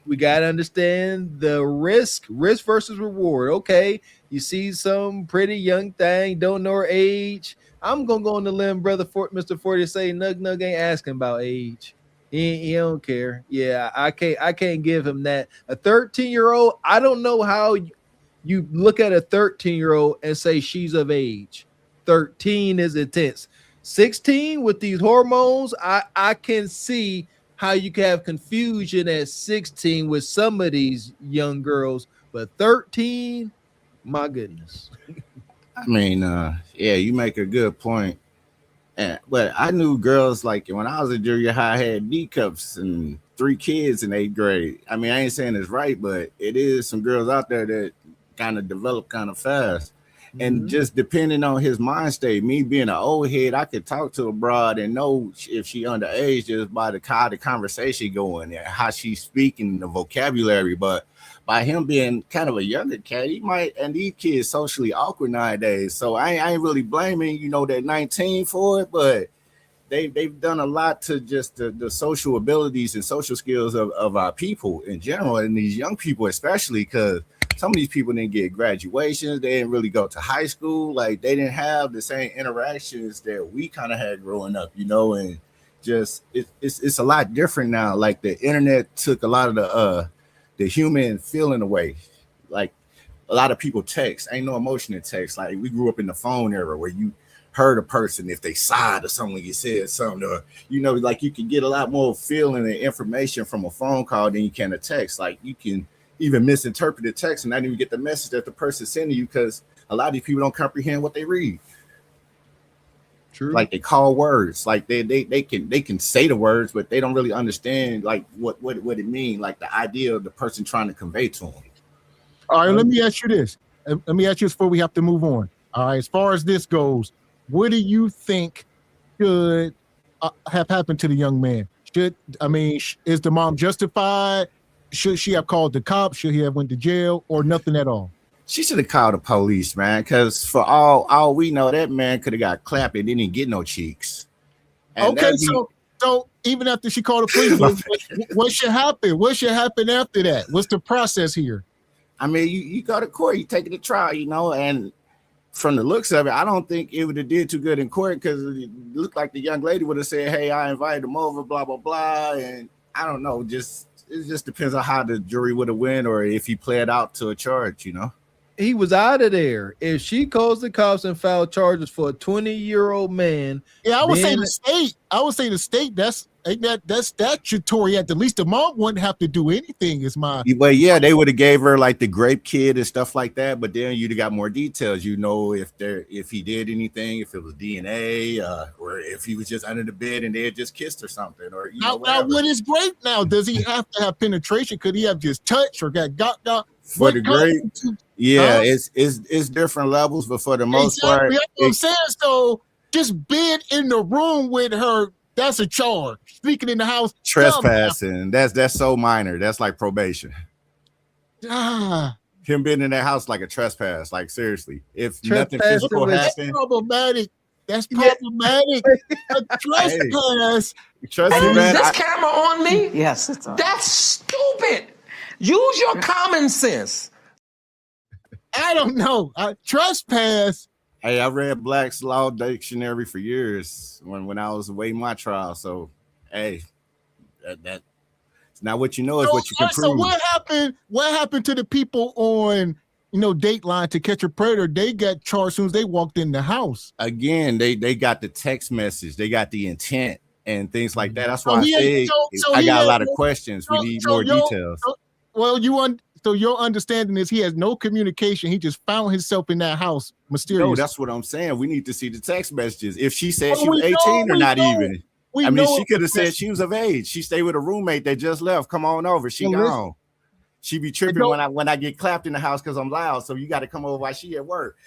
we gotta understand the risk versus reward. Okay, you see some pretty young thing, don't know her age. I'm gonna go on the limb, brother Mr. 40, say Nug ain't asking about age. He don't care. Yeah, I can't give him that. A 13-year-old, I don't know how you look at a 13-year-old and say she's of age. 13 is intense. 16 with these hormones, I can see how you can have confusion at 16 with some of these young girls, but 13, my goodness. I mean, yeah, you make a good point. But I knew girls like when I was in junior high, I had D cups and 3 kids in 8th grade. I mean, I ain't saying it's right, but it is some girls out there that kind of develop kind of fast. And just depending on his mind state, me being an old head, I could talk to a broad and know if she underage just by how the conversation going and how she's speaking, the vocabulary. But by him being kind of a younger cat, he might, and these kids socially awkward nowadays. So I ain't really blaming, that 19 for it, but they've done a lot to just the social abilities and social skills of our people in general, and these young people especially, because some of these people didn't get graduations. They didn't really go to high school. Like they didn't have the same interactions that we kind of had growing up, and just it's a lot different now. Like the internet took a lot of the human feeling away. Like a lot of people text, ain't no emotion in text. Like we grew up in the phone era where you heard a person if they sighed or something, you said something, or like you can get a lot more feeling and information from a phone call than you can a text. Like you can even misinterpret the text and not even get the message that the person's sending you, because a lot of these people don't comprehend what they read. True. Like they call words, like they can say the words, but they don't really understand like what it means, like the idea of the person trying to convey to them. All right, let me ask you this. Let me ask you this before we have to move on. All right, as far as this goes, what do you think should have happened to the young man? Is the mom justified? Should she have called the cops? Should he have went to jail, or nothing at all? She should have called the police, man, because for all we know, that man could have got clapped and didn't get no cheeks. And okay, so even after she called the police, what should happen? What should happen after that? What's the process here? I mean, you go to court, you take it to trial, and from the looks of it, I don't think it would have did too good in court, because it looked like the young lady would have said, hey, I invited him over, blah, blah, blah. And I don't know, it just depends on how the jury would have went, or if he pled out to a charge, He was out of there. If she calls the cops and filed charges for a 20-year-old man. Yeah, I would say the state, that's statutory. At the least the mom wouldn't have to do anything, is my. Well, yeah, they would have gave her like the grape kid and stuff like that, but then you'd have got more details. If he did anything, if it was DNA, or if he was just under the bed and they had just kissed or something, or now what is grape now? Does he have to have penetration? Could he have just touched or got for the grape? Yeah, it's different levels, but for the most part, that's what I'm saying. So just being in the room with her, that's a charge. Speaking in the house, trespassing. That's so minor. That's like probation. Him being in that house like a trespass. Like seriously, if nothing physical happens, that's problematic. That's problematic. Trespass. Is this camera on me? Yes, it's on. That's stupid. Use your common sense. I don't know. Trespass. Hey, I read Black's Law Dictionary for years when I was awaiting my trial. So, hey, that's not what you know, is what you can prove. So what happened to the people on, Dateline To Catch a Predator? They got charged as soon as they walked in the house. Again, they got the text message. They got the intent and things like that. That's why I say I got a lot of questions. We need more details. So your understanding is he has no communication. He just found himself in that house mysteriously. No, that's what I'm saying. We need to see the text messages. If she said she was 18 or not even. I mean, she could have said she was of age. She stayed with a roommate that just left. Come on over. She gone. She be tripping when I get clapped in the house because I'm loud. So you got to come over while she at work.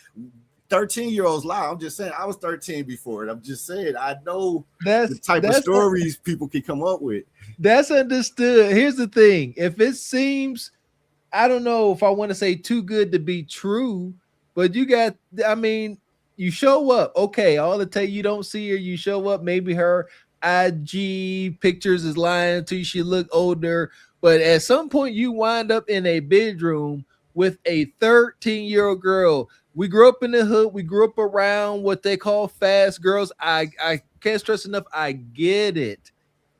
13-year-olds lie. I'm just saying, I was 13 before it. I'm just saying, I know the type of that's stories people can come up with. That's understood. Here's the thing. If it seems, I don't know if I want to say too good to be true, but you show up. Okay, all the time you don't see her, you show up. Maybe her IG pictures is lying to you. She look older, but at some point you wind up in a bedroom with a 13-year-old girl. We grew up in the hood. We grew up around what they call fast girls. I can't stress enough. I get it.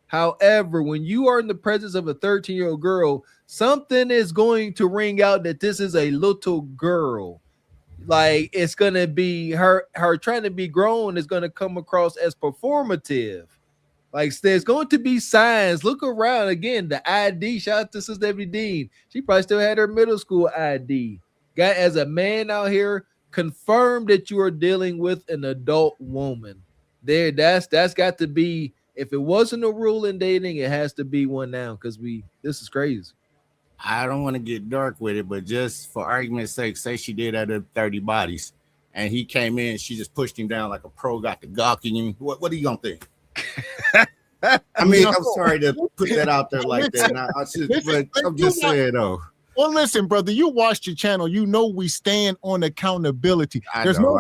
However, when you are in the presence of a 13-year-old girl, something is going to ring out that this is a little girl. Like, it's going to be her trying to be grown is going to come across as performative. Like, there's going to be signs. Look around again. The ID. Shout out to Sister Debbie Dean. She probably still had her middle school ID. Got as a man out here, confirm that you are dealing with an adult woman. That's got to be. If it wasn't a rule in dating, it has to be one now because this is crazy. I don't want to get dark with it, but just for argument's sake, say she did that at 30 bodies, and he came in, she just pushed him down like a pro, got the gawking him. What are you gonna think? I mean, I'm sorry to put that out there like that. I'm just saying though. Well, listen, brother, you watched your channel. You know we stand on accountability. There's no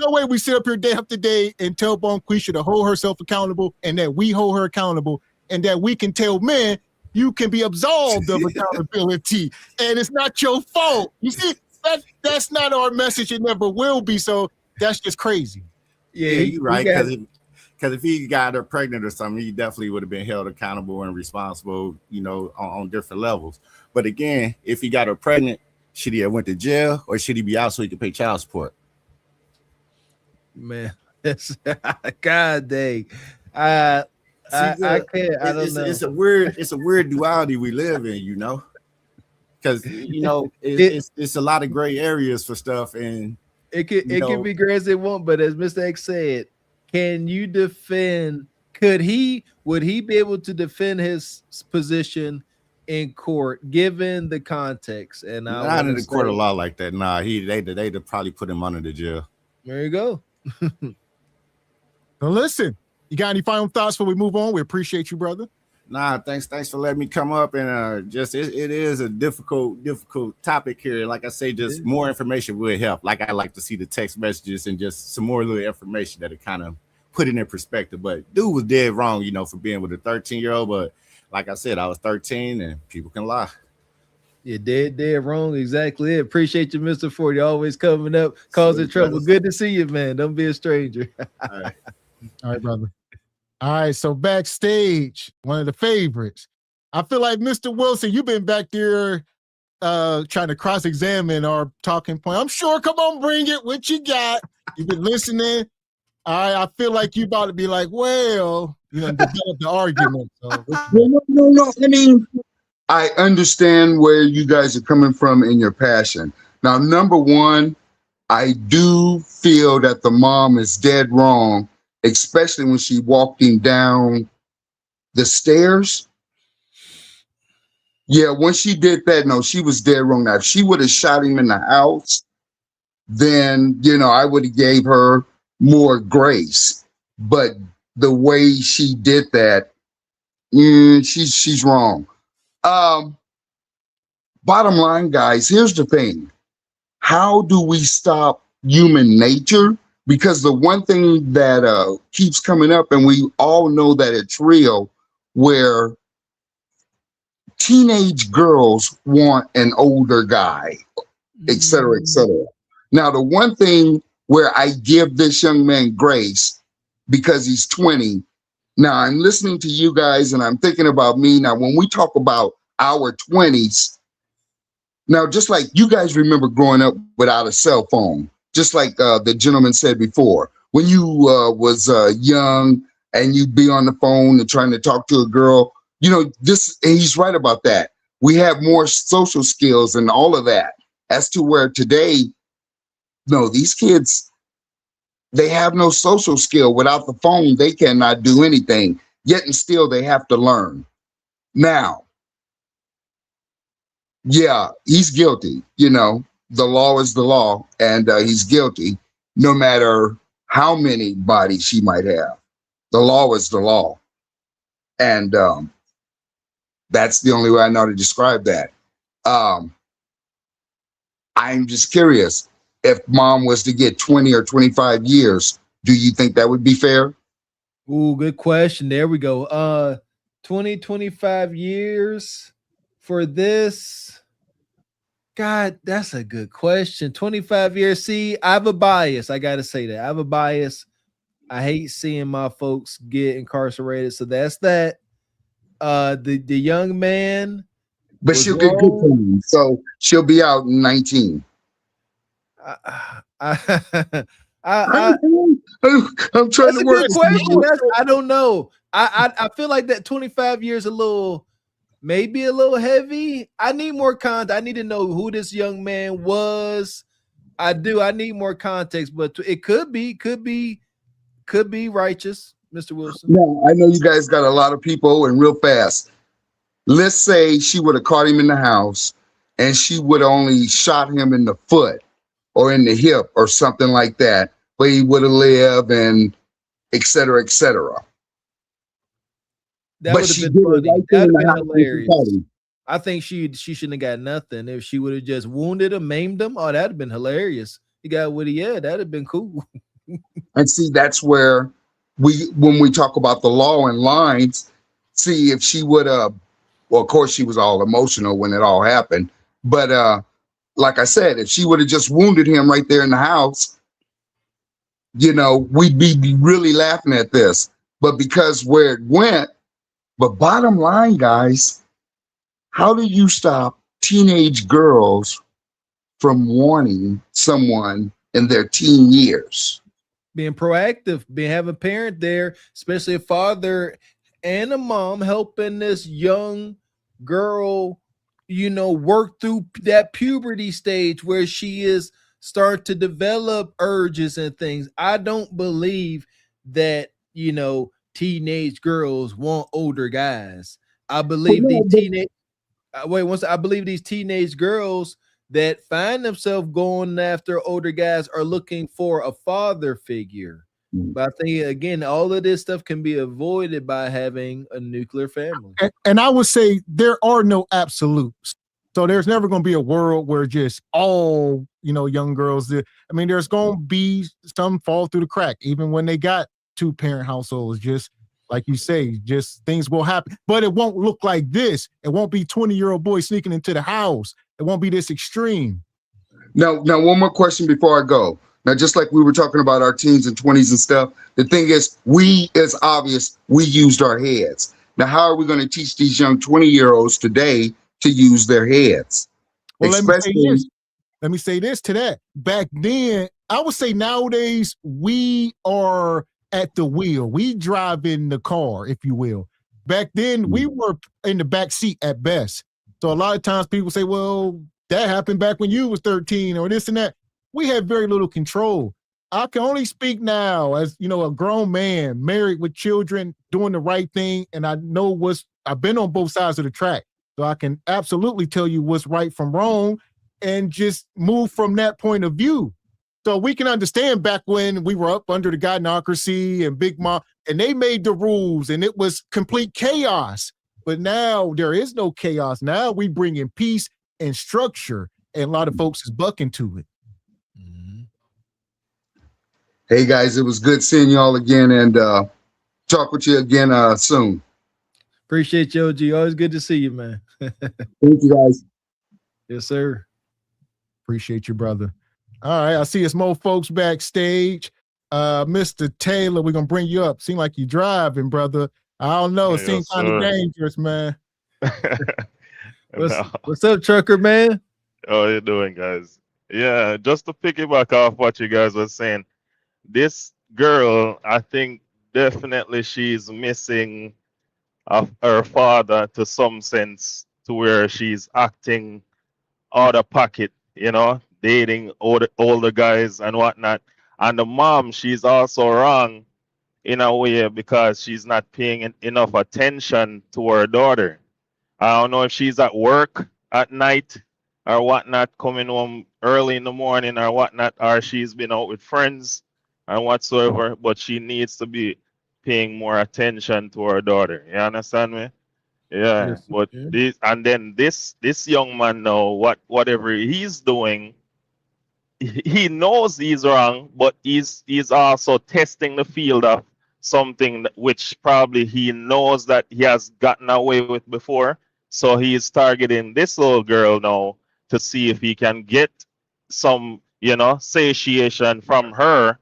way we sit up here day after day and tell Bonquisha to hold herself accountable and that we hold her accountable and that we can tell men you can be absolved of accountability and it's not your fault. You see, that's not our message. It never will be. So that's just crazy. Yeah, you're right. Because if he got her pregnant or something, he definitely would have been held accountable and responsible, on different levels. But again, if he got her pregnant, should he have went to jail or should he be out so he could pay child support? Man, God dang. I can't. I don't know. It's a weird duality we live in, because it's a lot of gray areas for stuff, and it can be gray as it won't. But as Mr. X said, can you defend? Would he be able to defend his position in court given the context? And not in the court of law like that. Nah, they'd probably put him under the jail. There you go. Well, listen, you got any final thoughts before we move on? We appreciate you, brother. Nah, thanks for letting me come up, and it is a difficult topic here. Like I say, just more information would help. Like I like to see the text messages and just some more little information that it kind of put it in perspective. But dude was dead wrong, for being with a 13-year-old. But like I said, I was 13, and people can lie. You're dead wrong. Exactly it. Appreciate you, Mr. 40. Always coming up, causing trouble. Good to see you, man. Don't be a stranger. All right, brother. All right, so backstage, one of the favorites. I feel like Mr. Wilson, you've been back there trying to cross-examine our talking point. I'm sure. Come on, bring it. What you got? You've been listening. All right, I feel like you about to be like, well, develop the argument. So. No. I mean, I understand where you guys are coming from in your passion. Now, number one, I do feel that the mom is dead wrong, especially when she walked him down the stairs. Yeah, when she did that, no, she was dead wrong. Now, if she would have shot him in the house, then, I would have gave her more grace. But the way she did that, she's wrong. Bottom line, guys, here's the thing. How do we stop human nature? Because the one thing that keeps coming up, and we all know that it's real, where teenage girls want an older guy, et cetera, et cetera. Now, the one thing where I give this young man grace, because he's 20, now I'm listening to you guys and I'm thinking about me. Now, when we talk about our 20s, now, just like you guys remember growing up without a cell phone, just like the gentleman said before, when you was young and you'd be on the phone and trying to talk to a girl, he's right about that. We have more social skills and all of that, as to where today, no, these kids, they have no social skill. Without the phone, they cannot do anything, yet and still they have to learn. Now, yeah, he's guilty. The law is the law, and he's guilty. no matter how many bodies she might have. The law is the law. And that's the only way I know to describe that. I'm just curious, if mom was to get 20 or 25 years, do you think that would be fair? Ooh, good question. There we go. 25 years for this. God, that's a good question. 25 years. See, I have a bias. I got to say that. I have a bias. I hate seeing my folks get incarcerated. So that's that. The young man. But she'll get good time. So she'll be out in 19. I'm trying to work. Good question. I don't know. I feel like that 25 years maybe a little heavy. I need more context. I need to know who this young man was. I need more context, but it could be righteous, Mr. Wilson. No, I know you guys got a lot of people and real fast. Let's say she would have caught him in the house and she would have only shot him in the foot or in the hip or something like that, but he would have lived and et cetera, et cetera. That would have been funny. That would have been hilarious. I think she shouldn't have got nothing. If she would have just wounded him, maimed him, that'd have been hilarious. He got what he had. That'd have been cool. And see, that's where when we talk about the law and lines, see if she would have, well, of course she was all emotional when it all happened. But like I said, if she would have just wounded him right there in the house, we'd be really laughing at this. But because where it went, but bottom line, guys, how do you stop teenage girls from wanting someone in their teen years? Being proactive, having a parent there, especially a father and a mom helping this young girl, work through that puberty stage where she is start to develop urges and things. I don't believe that, teenage girls want older guys. I believe I believe these teenage girls that find themselves going after older guys are looking for a father figure. But I think, again, all of this stuff can be avoided by having a nuclear family. And I would say there are no absolutes. So there's never going to be a world where just all, young girls, there's going to be some fall through the crack, even when they got 2-parent households. Just like you say, just things will happen, but it won't look like this. It won't be 20-year-old boys sneaking into the house. It won't be this extreme. Now, one more question before I go. Now, just like we were talking about our teens and 20s and stuff, the thing is, it's obvious we used our heads. Now, how are we going to teach these young 20-year-olds today to use their heads? Well, let me say this to that. Back then, I would say nowadays we are at the wheel. We drive in the car, if you will. Back then, we were in the back seat at best. So a lot of times people say, well, that happened back when you was 13 or this and that. We had very little control. I can only speak now as, a grown man, married with children, doing the right thing. And I know I've been on both sides of the track. So I can absolutely tell you what's right from wrong and just move from that point of view. So we can understand back when we were up under the gynocracy and Big Mom, and they made the rules and it was complete chaos. But now there is no chaos. Now we bring in peace and structure, and a lot of folks is bucking to it. Hey guys, it was good seeing y'all again, and talk with you again soon. Appreciate you, OG. Always good to see you, man. Thank you, guys. Yes, sir. Appreciate you, brother. All right, I see it's more folks backstage. Mr. Taylor, we're gonna bring you up. Seem like you driving, brother. I don't know. It seems kind of dangerous, man. What's up, trucker man? How are you doing, guys? Yeah, just to piggyback off what you guys were saying, this girl, I think definitely she's missing of her father to some sense, to where she's acting out of pocket, dating older guys and whatnot. And the mom, she's also wrong in a way because she's not paying enough attention to her daughter. I don't know if she's at work at night or whatnot, coming home early in the morning or whatnot, or she's been out with friends and whatsoever, but she needs to be paying more attention to her daughter. You understand me? Yeah. Yes. But Yeah. this young man now, whatever he's doing, he knows he's wrong, but he's also testing the field of something which probably he knows that he has gotten away with before. So he's targeting this little girl now to see if he can get some, satiation from her,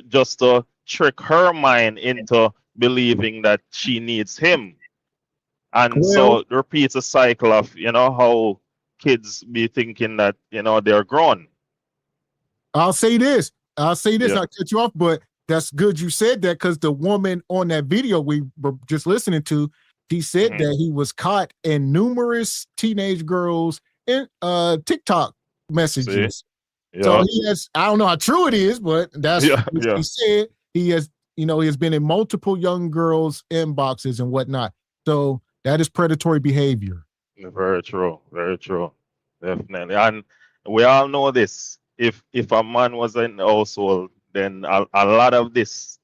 just to trick her mind into believing that she needs him. And so it repeats a cycle of, how kids be thinking that, they're grown. I'll say this. Yeah. I'll cut you off, but that's good you said that, because the woman on that video we were just listening to, he said that he was caught in numerous teenage girls in TikTok messages. Yeah. So he has, I don't know how true it is, but that's what Yeah. he said. He has, he has been in multiple young girls' inboxes and whatnot. So that is predatory behavior. Very true. Very true. Definitely. And we all know this. If a man was in the household, then a lot of this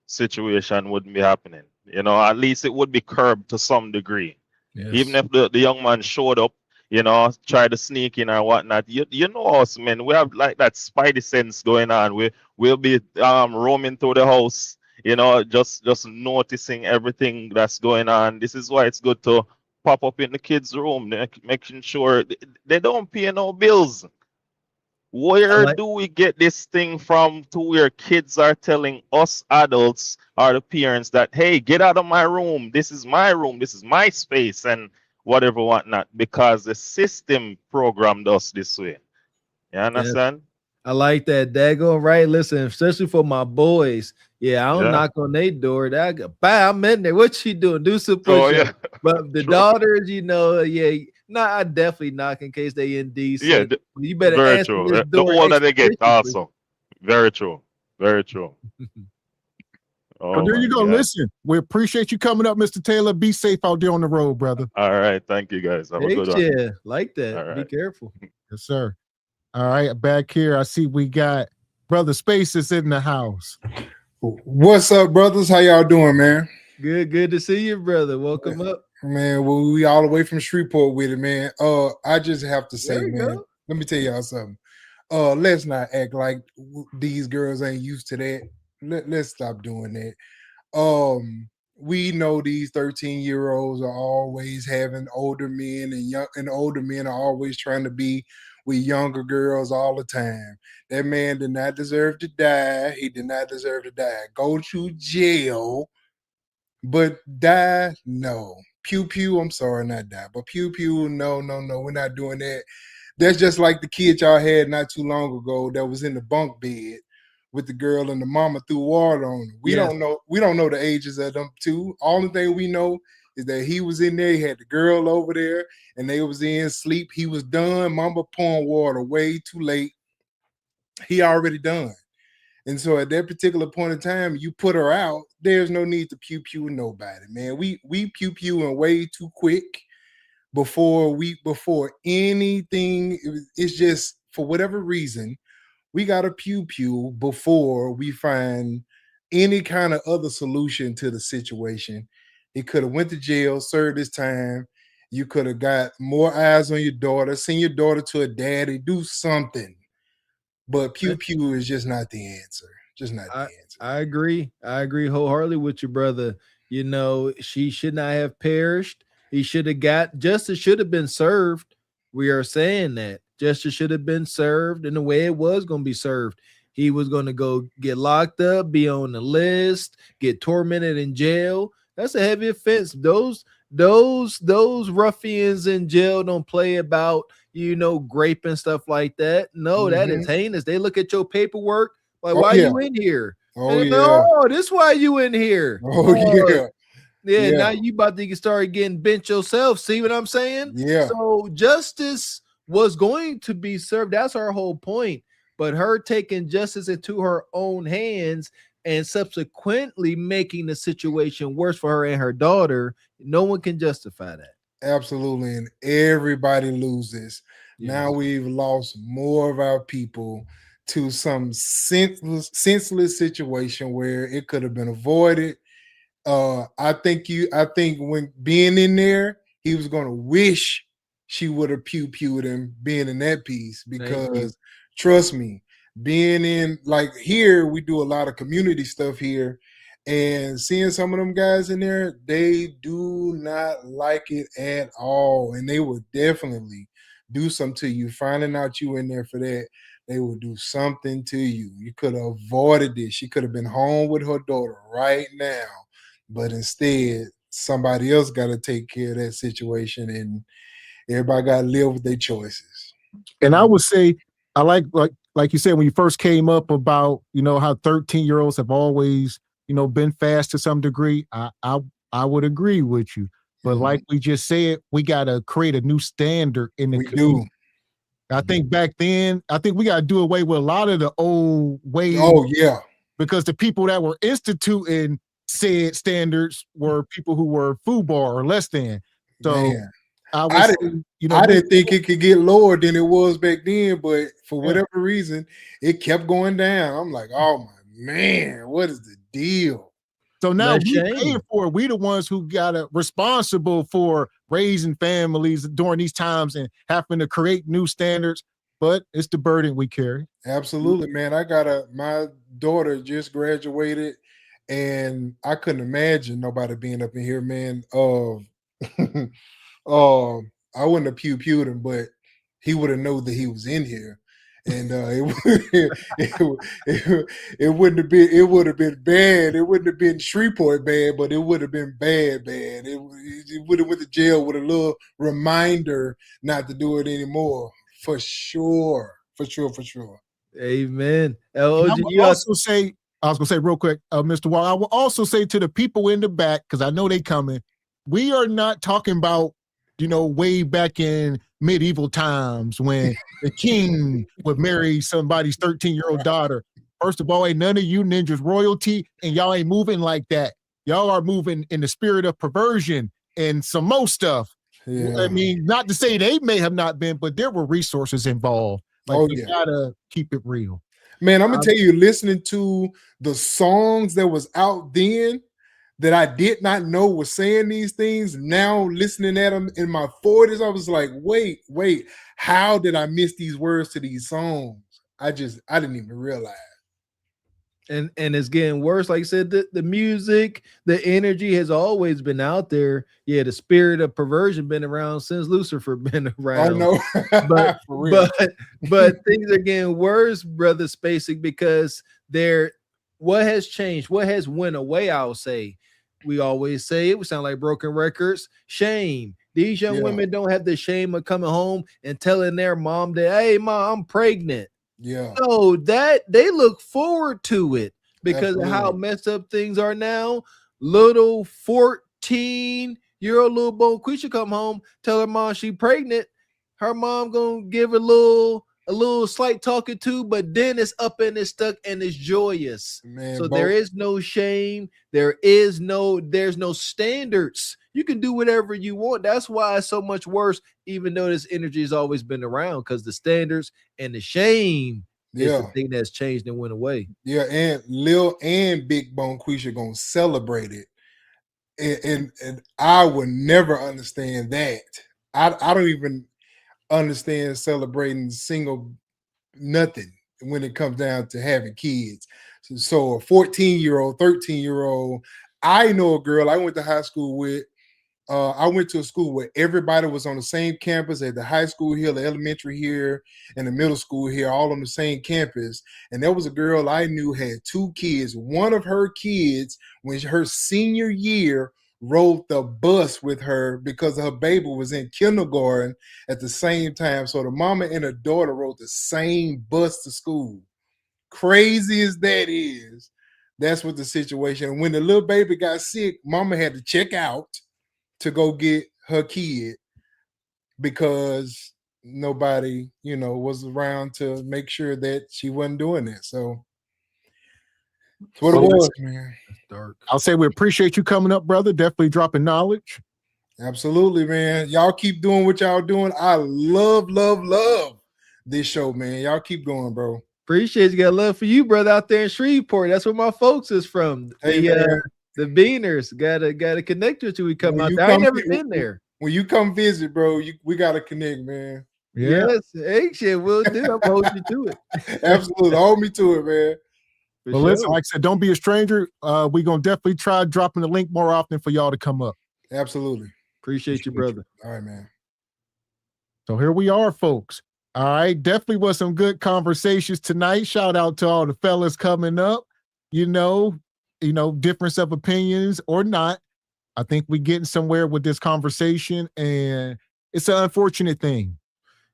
situation wouldn't be happening. At least it would be curbed to some degree. Yes. Even if the young man showed up, try to sneak in or whatnot. You know us, man. We have like that spidey sense going on. We'll be roaming through the house, just noticing everything that's going on. This is why it's good to pop up in the kids' room, making sure they don't pay no bills. Where do we get this thing from to where kids are telling us adults or the parents that, hey, get out of my room. This is my room. This is my space and whatever, whatnot, because the system programmed us this way. You understand? I like that. Daggone right. Listen, especially for my boys. Yeah, I don't knock on their door. I'm in there. What she doing? Do some push up. But the daughters, I definitely knock in case they in DC. Yeah, you better very answer true. this The door older they get, expeditiously. also. Very true. Very true. So there you go. God. Listen, we appreciate you coming up, Mr. Taylor. Be safe out there on the road, brother. All right. Thank you, guys. Have a good one. Yeah, like that. All right. Be careful. Yes, sir. All right, back here, I see we got Brother Space is in the house. What's up, brothers? How y'all doing, man? Good to see you, brother. Welcome up. Man, well, we all the way from Shreveport with it, man. I just have to say, man, let me tell y'all something. Let's not act like these girls ain't used to that. Let's stop doing that. We know these 13-year-olds are always having older men, and older men are always trying to be with younger girls all the time. That man did not deserve to die. He did not deserve to die. Go to jail, but die, no. Pew pew, I'm sorry, not die, but pew pew, no, we're not doing that. That's just like the kid y'all had not too long ago that was in the bunk bed with the girl and the mama threw water on her. We don't know the ages of them two. Only thing we know is that he was in there, he had the girl over there, and they was in sleep. He was done. Mama pouring water way too late. He already done. And so at that particular point in time, you put her out, there's no need to pew nobody, man. We pew way too quick before anything. It's just, for whatever reason, we got to pew before we find any kind of other solution to the situation. He could have went to jail, served his time. You could have got more eyes on your daughter, send your daughter to a daddy, do something. But pew is just not the answer. Just not the answer. I agree. I agree wholeheartedly with you, brother. She should not have perished. He should have justice should have been served. We are saying that justice should have been served in the way it was going to be served. He was going to go get locked up, be on the list, get tormented in jail. That's a heavy offense. Those ruffians in jail don't play about, grape and stuff like that. No, that is heinous. They look at your paperwork like, why you in here? This why you in here. Yeah, now you about to start getting bent yourself. See what I'm saying? Yeah. So justice was going to be served. That's our whole point. But her taking justice into her own hands and subsequently making the situation worse for her and her daughter, no one can justify that. Absolutely, and everybody loses. Now we've lost more of our people to some senseless situation where it could have been avoided. I think when being in there, he was gonna wish she would have pewed him being in that piece, because trust me, being in like here, we do a lot of community stuff here, and seeing some of them guys in there, they do not like it at all, and they will definitely do something to you. Finding out you in there for that, they will do something to you. You could have avoided this. She could have been home with her daughter right now, but instead, somebody else got to take care of that situation, and everybody got to live with their choices. And I would say, I like you said, when you first came up about, how 13-year-olds have always, been fast to some degree. I would agree with you. But like we just said, we got to create a new standard in the community. I think back then, we got to do away with a lot of the old ways. Oh, yeah. Because the people that were instituting said standards were people who were FUBAR or less than. So I didn't think it could get lower than it was back then, but for whatever reason, it kept going down. I'm like, oh my man, what is the deal? So now we paying for it. We the ones who got responsible for raising families during these times and having to create new standards, but it's the burden we carry. Absolutely, man. My daughter just graduated, and I couldn't imagine nobody being up in here, man. I wouldn't have pewed him, but he would have known that he was in here, and it would have been bad. It wouldn't have been Shreveport bad, but it would have been bad. It would have went to jail with a little reminder not to do it anymore. For sure. Amen. I was gonna say real quick, Mr. Wall, I will also say to the people in the back, because I know they coming, we are not talking about, way back in medieval times when the king would marry somebody's 13-year-old daughter. First of all, ain't none of you ninjas royalty, and y'all ain't moving like that. Y'all are moving in the spirit of perversion and some more stuff. Yeah. I mean, not to say they may have not been, but there were resources involved. You gotta keep it real. Man, I'm gonna tell you, listening to the songs that was out then that I did not know was saying these things, now listening at them in my 40s, I was like, wait, how did I miss these words to these songs? I didn't even realize. And it's getting worse. Like I said, the music, the energy has always been out there. Yeah, the spirit of perversion been around since Lucifer been around. I know. but things are getting worse, brother Spacek, because what has changed? What has went away? I'll say. We always say it. We sound like broken records. Shame. These young women don't have the shame of coming home and telling their mom that, hey, mom, I'm pregnant. Yeah. So that they look forward to it because of how messed up things are now. Little 14-year-old little Bonquisha come home, tell her mom she pregnant. Her mom gonna give a little slight talking to, but then it's up and it's stuck and it's joyous. Man, so there is no shame. There's no standards. You can do whatever you want. That's why it's so much worse, even though this energy has always been around, because the standards and the shame is the thing that's changed and went away. Yeah, and Lil and Big Bonquisha gonna celebrate it. And I would never understand that. I don't even understand celebrating single nothing when it comes down to having kids. So a 14-year-old, 13-year-old, I know a girl I went to high school with. I went to a school where everybody was on the same campus at the high school here, the elementary here, and the middle school here, all on the same campus. And there was a girl I knew had 2 kids. One of her kids, when her senior year, rode the bus with her because her baby was in kindergarten at the same time. So the mama and her daughter rode the same bus to school. Crazy as that is, that's what the situation. And when the little baby got sick, mama had to check out to go get her kid because nobody, was around to make sure that she wasn't doing that. So that's what it was, man. Dark. I'll say we appreciate you coming up, brother. Definitely dropping knowledge. Absolutely, man. Y'all keep doing what y'all doing. I love this show, man. Y'all keep going, bro. Appreciate you. Got love for you, brother, out there in Shreveport. That's where my folks is from. Hey, The Beaners. Gotta connect with you. We come out there. I ain't never been there. When you come visit, bro, we gotta connect, man. Yes, hey, shit, we'll do. I'm holding you to it. Absolutely, hold me to it, man. Well, listen, like I said, don't be a stranger. We're gonna definitely try dropping the link more often for y'all to come up. Absolutely. Appreciate you, brother. All right, man. So here we are, folks. All right, definitely was some good conversations tonight. Shout out to all the fellas coming up. You know, difference of opinions or not. I think we're getting somewhere with this conversation, and it's an unfortunate thing.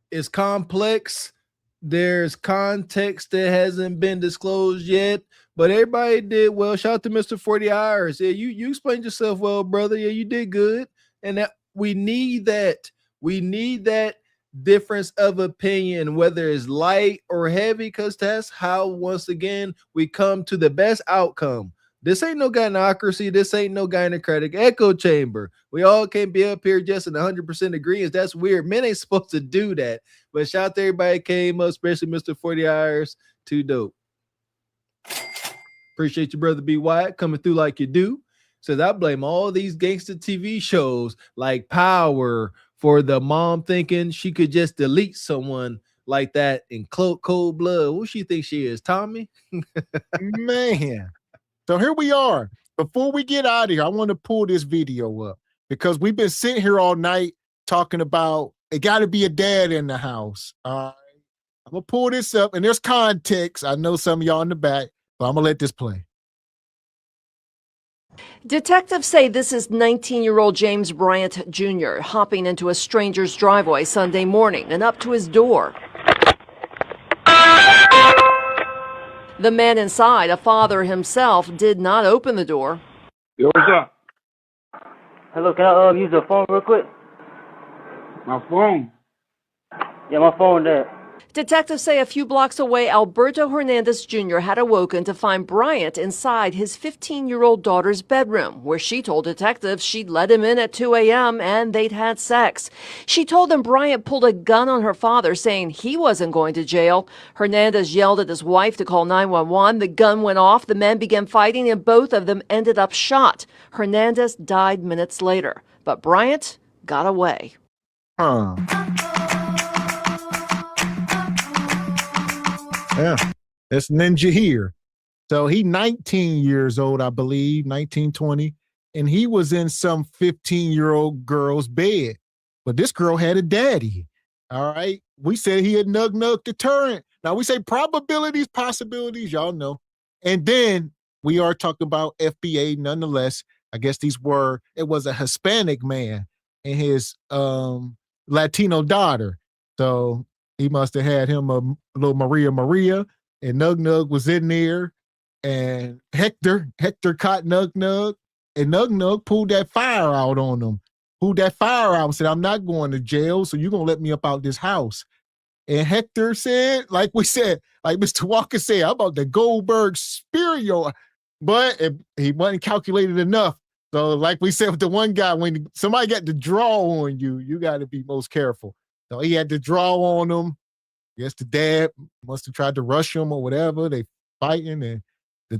It's complex. There's context that hasn't been disclosed yet, but everybody did well. Shout out to Mr. 40 Hours. Yeah, you explained yourself well, brother. Yeah, you did good. And that we need that. We need that difference of opinion, whether it's light or heavy, because that's how, once again, we come to the best outcome. This ain't no gynocracy. This ain't no gynocratic echo chamber. We all can't be up here just in 100% agreement. That's weird. Men ain't supposed to do that. But shout out to everybody that came up, especially Mr. 40 Hours. Too dope. Appreciate you, brother B. Wyatt, coming through like you do. Says, I blame all these gangster TV shows like Power for the mom thinking she could just delete someone like that in cold blood. Who she thinks she is, Tommy? Man. So here we are. Before we get out of here, I want to pull this video up because we've been sitting here all night talking about it got to be a dad in the house. All right. I'm going to pull this up, and there's context. I know some of y'all in the back, but I'm going to let this play. Detectives say this is 19-year-old James Bryant Jr. hopping into a stranger's driveway Sunday morning and up to his door. The man inside, a father himself, did not open the door. Yo, what's up? Hello, can I use the phone real quick? My phone? Yeah, my phone there. Detectives say a few blocks away, Alberto Hernandez Jr. had awoken to find Bryant inside his 15-year-old daughter's bedroom, where she told detectives she'd let him in at 2 a.m. and they'd had sex. She told them Bryant pulled a gun on her father, saying he wasn't going to jail. Hernandez yelled at his wife to call 911. The gun went off. The men began fighting, and both of them ended up shot. Hernandez died minutes later, but Bryant got away. Yeah, that's Ninja here. So he 19 years old, I believe, 19, 20, and he was in some 15-year-old girl's bed. But this girl had a daddy, all right? We said he had nug deterrent. Now, we say probabilities, possibilities, y'all know. And then we are talking about FBA nonetheless. I guess it was a Hispanic man and his Latino daughter. So he must have had him a little Maria, and Nug was in there, and Hector caught Nug, and Nug pulled that fire out on him. Pulled that fire out and said, I'm not going to jail, so you're going to let me up out this house. And Hector said, like we said, like Mr. Walker said, I'm about the Goldberg spear you. But he wasn't calculated enough. So like we said with the one guy, when somebody got to draw on you, you got to be most careful. So he had to draw on him. I guess the dad must have tried to rush him or whatever. They fighting and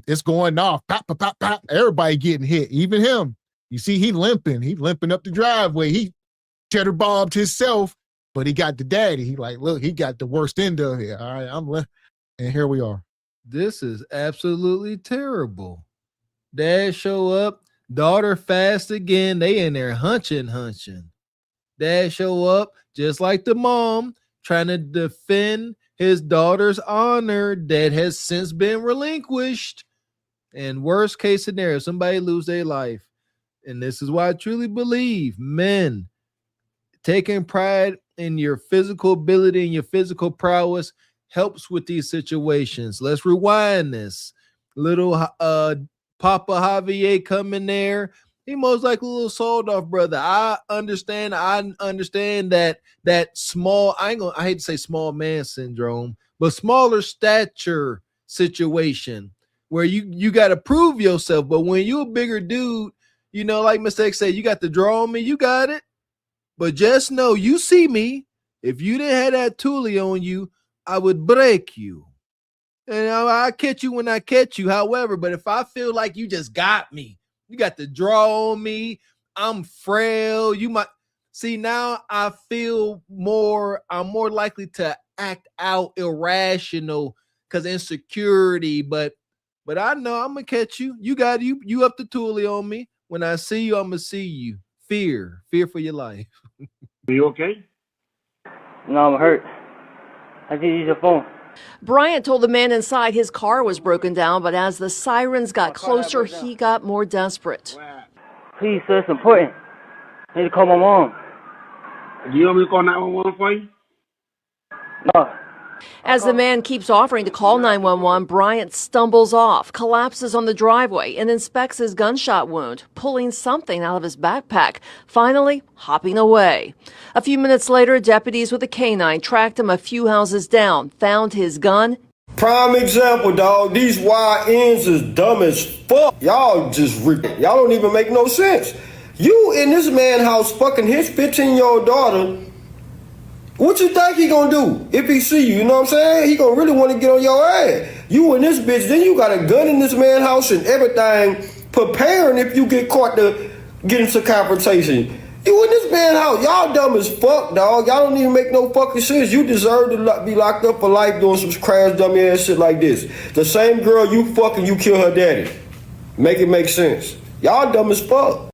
it's going off. Pop, pop, pop, pop. Everybody getting hit, even him. You see, he limping up the driveway. He cheddar bobbed himself, but he got the daddy. He like, look, he got the worst end of it. All right, and here we are. This is absolutely terrible. Dad show up, daughter fast again. They in there hunching. Dad show up just like the mom, trying to defend his daughter's honor that has since been relinquished. And worst case scenario, somebody lose their life. And this is why I truly believe men taking pride in your physical ability and your physical prowess helps with these situations. Let's rewind this. Little Papa Javier coming there. He most like a little sold off brother. I understand that small, I hate to say small man syndrome, but smaller stature situation where you got to prove yourself. But when you're a bigger dude, You know, like Mr. X said, you got the draw on me, you got it. But just know, you see me. If you didn't have that toolie on you, I would break you. And I catch you when I catch you. However, but if I feel like you just got me, you got the draw on me, I'm frail, you might see now I feel I'm more likely to act out irrational because insecurity, but I know I'm gonna catch you. You got you up the toolie on me. When I see you, I'm gonna see you. Fear for your life. Are you okay? No, I'm hurt. I just use your phone. Bryant told the man inside his car was broken down, but as the sirens got closer, he got more desperate. Please, sir, it's important. I need to call my mom. Do you want me to call 911 for you? No. As the man keeps offering to call 911, Bryant stumbles off, collapses on the driveway, and inspects his gunshot wound, pulling something out of his backpack, finally hopping away. A few minutes later, deputies with a canine tracked him a few houses down, found his gun. Prime example, dog. These YNs is dumb as fuck. Y'all y'all don't even make no sense. You in this man's house fucking his 15-year-old daughter. What you think he gonna do if he see you? You know what I'm saying? He gonna really want to get on your ass. You and this bitch, then you got a gun in this man's house and everything, preparing if you get caught to get into confrontation. You in this man's house, y'all dumb as fuck, dog. Y'all don't even make no fucking sense. You deserve to be locked up for life doing some crash dummy ass shit like this. The same girl you fucking, you kill her daddy. Make it make sense. Y'all dumb as fuck.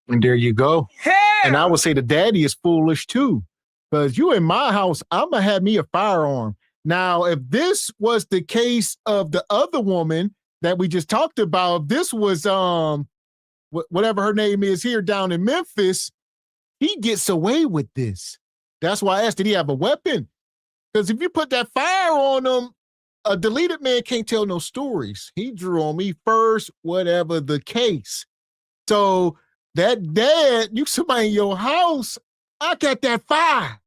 And there you go. And I would say the daddy is foolish too. Because you in my house, I'm going to have me a firearm. Now, if this was the case of the other woman that we just talked about, if this was whatever her name is here down in Memphis, he gets away with this. That's why I asked, did he have a weapon? Because if you put that fire on him, a deleted man can't tell no stories. He drew on me first, whatever the case. So that dad, you somebody in your house, I got that fire.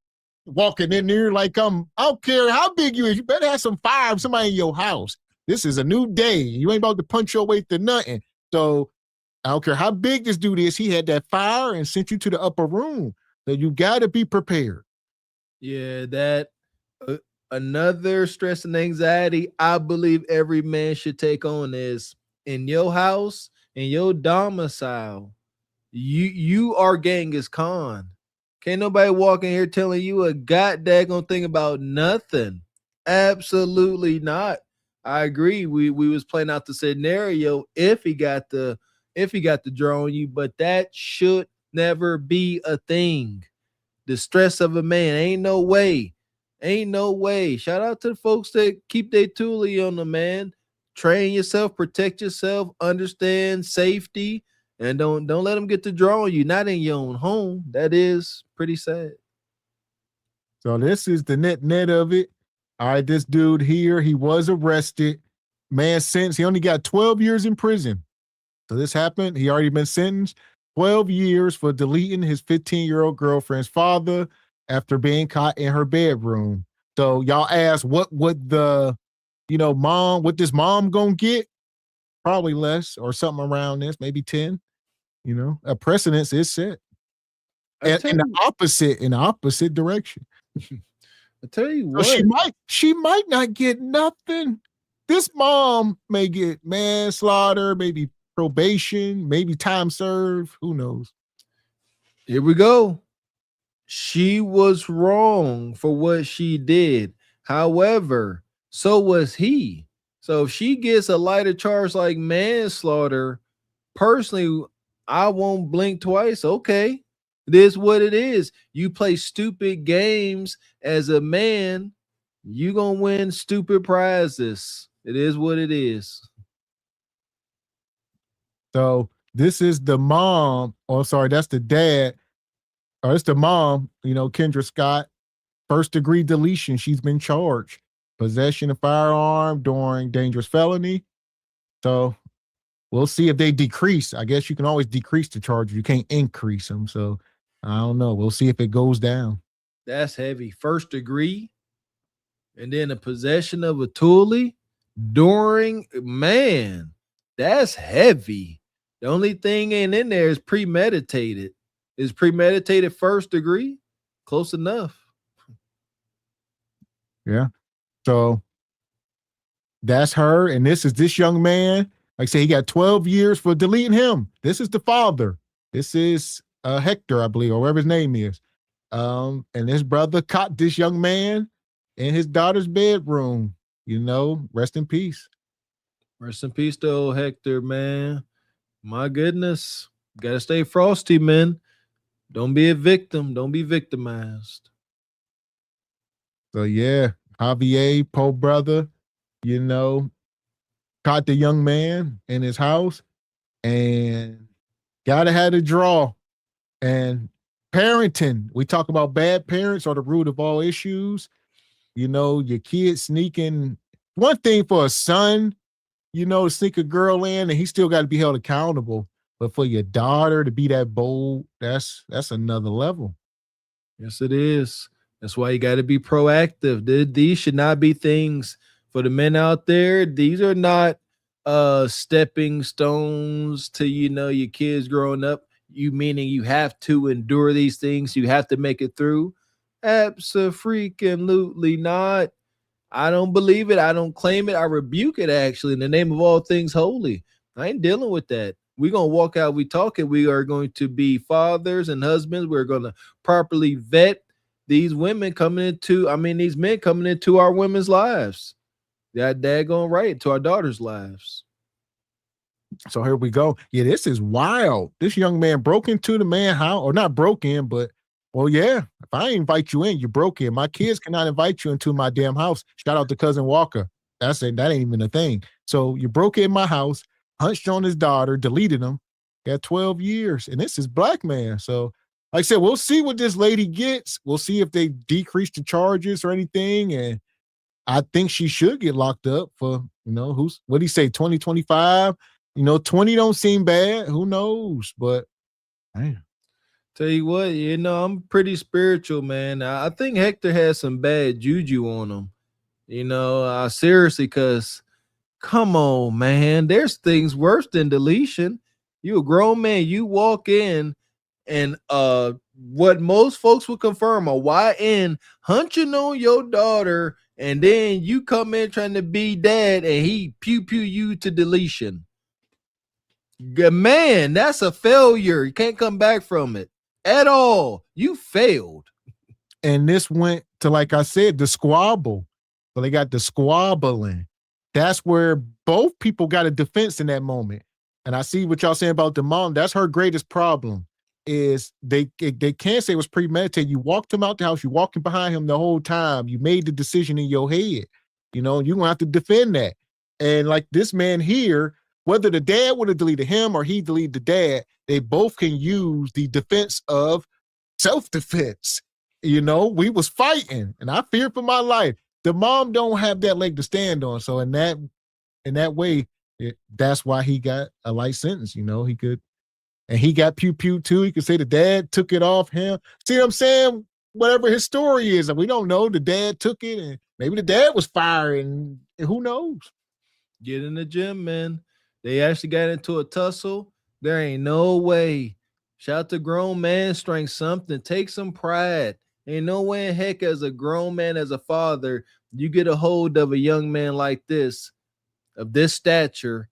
Walking in there like I don't care how big you is, you better have some fire of somebody in your house. This is a new day. You ain't about to punch your way to nothing. So I don't care how big this dude is, he had that fire and sent you to the upper room. So you got to be prepared. Yeah, that another stress and anxiety I believe every man should take on is in your house, in your domicile, you are Genghis Khan. Can't nobody walk in here telling you a goddamn thing about nothing. Absolutely not. I agree. We was playing out the scenario if he got the draw on you, but that should never be a thing. The stress of a man, ain't no way. Shout out to the folks that keep their toolie on the man. Train yourself, protect yourself, understand safety. And don't let them get the draw on you, not in your own home. That is pretty sad. So this is the net of it. All right, this dude here, he was arrested. Man sentenced, he only got 12 years in prison. So this happened. He already been sentenced 12 years for deleting his 15-year-old girlfriend's father after being caught in her bedroom. So y'all ask, what would the, mom, what this mom gonna get? Probably less or something around this, maybe 10. A precedence is set. And in the opposite direction. I tell you what. So she might not get nothing. This mom may get manslaughter, maybe probation, maybe time served. Who knows? Here we go. She was wrong for what she did. However, so was he. So if she gets a lighter charge like manslaughter, personally, I won't blink twice. Okay, it is what it is. You play stupid games as a man, you gonna win stupid prizes. It is what it is. So this is the mom. Oh, sorry, that's the dad. Or it's the mom, Kendra Scott. First degree deletion. She's been charged. Possession of firearm during dangerous felony. So we'll see if they decrease. I guess you can always decrease the charge. You can't increase them. So I don't know. We'll see if it goes down. That's heavy. First degree. And then the possession of a toolie during, man, that's heavy. The only thing ain't in there is premeditated. Is premeditated first degree? Close enough. Yeah. So that's her. And this is this young man. Like I say, he got 12 years for deleting him. This is the father. This is Hector, I believe, or whatever his name is. And his brother caught this young man in his daughter's bedroom. You know, rest in peace. Rest in peace to old Hector, man. My goodness. Gotta stay frosty, man. Don't be a victim. Don't be victimized. So yeah, Javier, Poe brother, you know, caught the young man in his house and gotta have a draw. And parenting, we talk about bad parents are the root of all issues. You know, your kid sneaking. One thing for a son, you know, to sneak a girl in and he still got to be held accountable. But for your daughter to be that bold, that's another level. Yes, it is. That's why you got to be proactive. These should not be things for the men out there. These are not stepping stones to, you know, your kids growing up. You meaning you have to endure these things. You have to make it through. Abso-freaking-lutely not. I don't believe it. I don't claim it. I rebuke it, actually, in the name of all things holy. I ain't dealing with that. We're going to walk out. We talking. We are going to be fathers and husbands. We're going to properly vet these women coming into, these men coming into our women's lives. That daggone right, to our daughters' lives. So here we go. Yeah, this is wild. This young man broke into the man's house, or not broke in, but, well, yeah, if I invite you in, you broke in. My kids cannot invite you into my damn house. Shout out to Cousin Walker. That ain't even a thing. So you broke in my house, hunched on his daughter, deleted him, got 12 years, and this is black man. So like I said, we'll see what this lady gets. We'll see if they decrease the charges or anything. And I think she should get locked up for, you know, what do you say, 2025? You know, 20 don't seem bad. Who knows? But, man. Tell you what, you know, I'm pretty spiritual, man. I think Hector has some bad juju on him. You know, seriously, because come on, man. There's things worse than deletion. You a grown man, you walk in and what most folks would confirm, a YN hunching on your daughter, and then you come in trying to be dad and he pew you to deletion. Man, that's a failure. You can't come back from it at all. You failed. And this went to, like I said, the squabble. So they got the squabbling. That's where both people got a defense in that moment. And I see what y'all saying about the mom. That's her greatest problem, is they can't say it was premeditated. You walked him out the house. You walking behind him the whole time. You made the decision in your head. You know, you're going to have to defend that. And like this man here, whether the dad would have deleted him or he deleted the dad, they both can use the defense of self-defense. You know, we was fighting and I feared for my life. The mom don't have that leg to stand on. So in that way, that's why he got a light sentence. You know, he got pew too. He could say the dad took it off him. See what I'm saying? Whatever his story is, and we don't know, the dad took it, and maybe the dad was firing. Who knows? Get in the gym, man. They actually got into a tussle. There ain't no way. Shout out to grown man strength, something. Take some pride. Ain't no way in heck as a grown man, as a father, you get a hold of a young man like this, of this stature,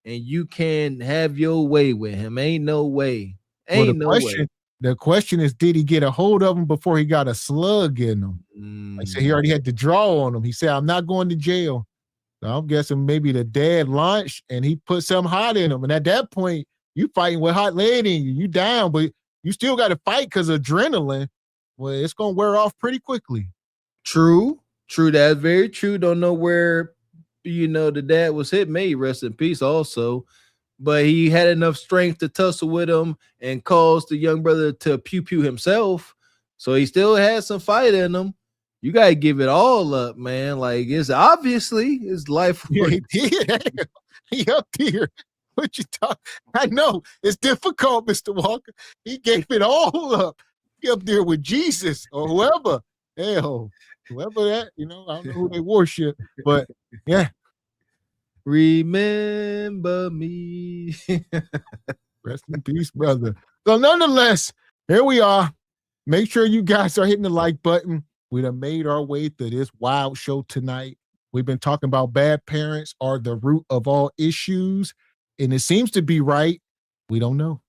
and you can have your way with him. Ain't no way. Ain't no way. The question is, did he get a hold of him before he got a slug in him? Like I said, he already had to draw on him. He said, I'm not going to jail. So I'm guessing maybe the dad launched and he put something hot in him. And at that point, you fighting with hot lady in you. You down, but you still got to fight because adrenaline, well, it's going to wear off pretty quickly. True. That's very true. Don't know where, you know, the dad was hit. May rest in peace also. But he had enough strength to tussle with him and cause the young brother to pew himself. So he still had some fight in him. You got to give it all up, man. Like, it's obviously his life. Yeah, he did. He up there. What you talk? I know it's difficult, Mr. Walker. He gave it all up. He up there with Jesus or whoever. Hell, whoever that, you know, I don't know who they worship, but yeah. remember me. Rest in peace, brother. So nonetheless, here we are. Make sure you guys are hitting the like button. We done made our way through this wild show tonight. We've been talking about bad parents are the root of all issues, and it seems to be right. We don't know.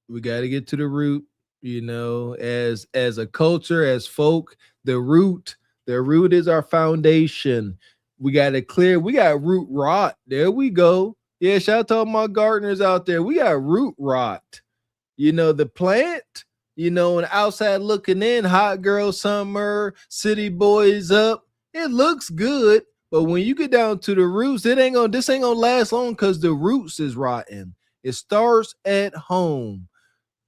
We got to get to the root, you know, as a culture, as folk, the root is our foundation. We got root rot. There we go. Yeah, shout out to all my gardeners out there. We got root rot. You know, the plant, you know, and outside looking in, hot girl summer, city boys up. It looks good, but when you get down to the roots, this ain't gonna last long because the roots is rotten. It starts at home.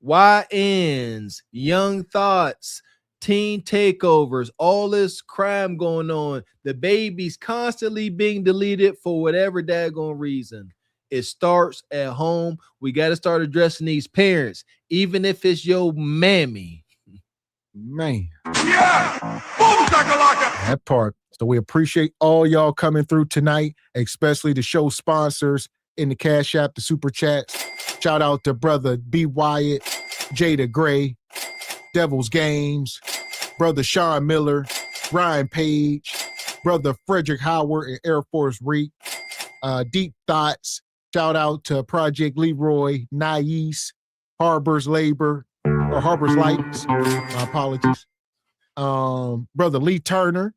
YNs, young thoughts, teen takeovers, all this crime going on. The baby's constantly being deleted for whatever daggone reason. It starts at home. We got to start addressing these parents, even if it's your mammy. Man. Yeah! Boom, shakalaka! That part. So we appreciate all y'all coming through tonight, especially the show sponsors in the Cash App, the Super Chats. Shout out to brother B. Wyatt, Jada Gray, Devil's Games, brother Sean Miller, Ryan Page, brother Frederick Howard and Air Force Reek, Deep Thoughts. Shout out to Project Leroy, Nais, Harbor's Labor, or Harbor's Lights. My apologies. Brother Lee Turner.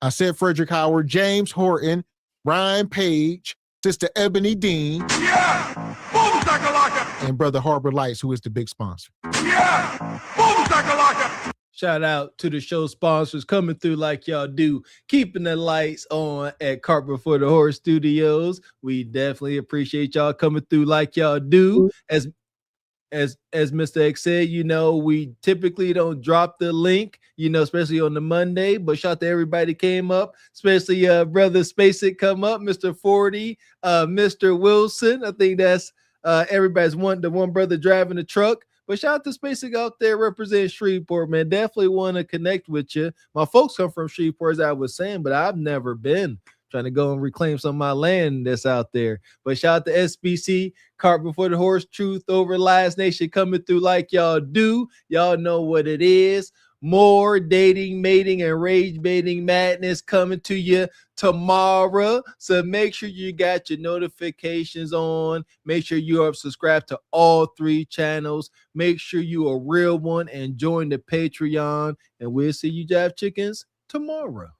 I said Frederick Howard, James Horton, Ryan Page, Sister Ebony Dean. Yeah! Boom, shakalaka! And brother Harbor Lights, who is the big sponsor. Yeah! Boom, shakalaka! Shout out to the show sponsors coming through like y'all do, keeping the lights on at Cart Before the Horse Studios. We definitely appreciate y'all coming through like y'all do. As Mr. X said, you know, we typically don't drop the link, you know, especially on the Monday, but shout out to everybody came up, especially brother Spacek come up, Mr. 40, Mr. Wilson. I think that's everybody's the one brother driving the truck. But shout out to Spacek out there representing Shreveport, man. Definitely want to connect with you. My folks come from Shreveport, as I was saying, but I've never been. Trying to go and reclaim some of my land that's out there. But shout out to SBC, Cart Before the Horse, Truth Over Lies Nation coming through like y'all do. Y'all know what it is. More dating, mating, and rage baiting madness coming to you tomorrow. So make sure you got your notifications on. Make sure you are subscribed to all 3 channels. Make sure you a real one and join the Patreon. And we'll see you Jive Chickens tomorrow.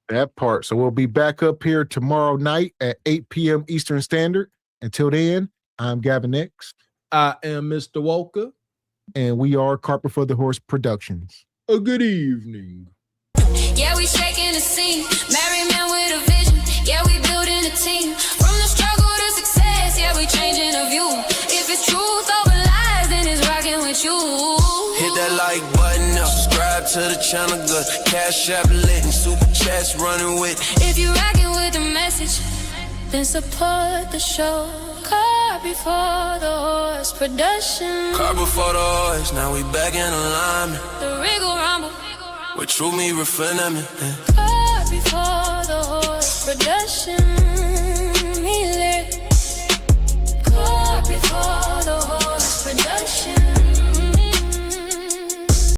That part. So we'll be back up here tomorrow night at 8 p.m. Eastern Standard. Until then, I'm Gavin X. I am Mr. Walker. And we are Cart Before the Horse Productions. A good evening. Yeah, we shaking the scene. Married man with a vision. Yeah, we building a team. From the struggle to success, yeah, we changing the view. If it's truth over lies, then it's rocking with you. Hit that like button up, subscribe to the channel, good. Cash App lit and Super Chats running with. If you rocking with the message, then support the show. Cart Before the Horse Production. Cart Before the Horse, now we back in alignment. The Regal Rumble, with true me refinement. Cart Before the Horse Production.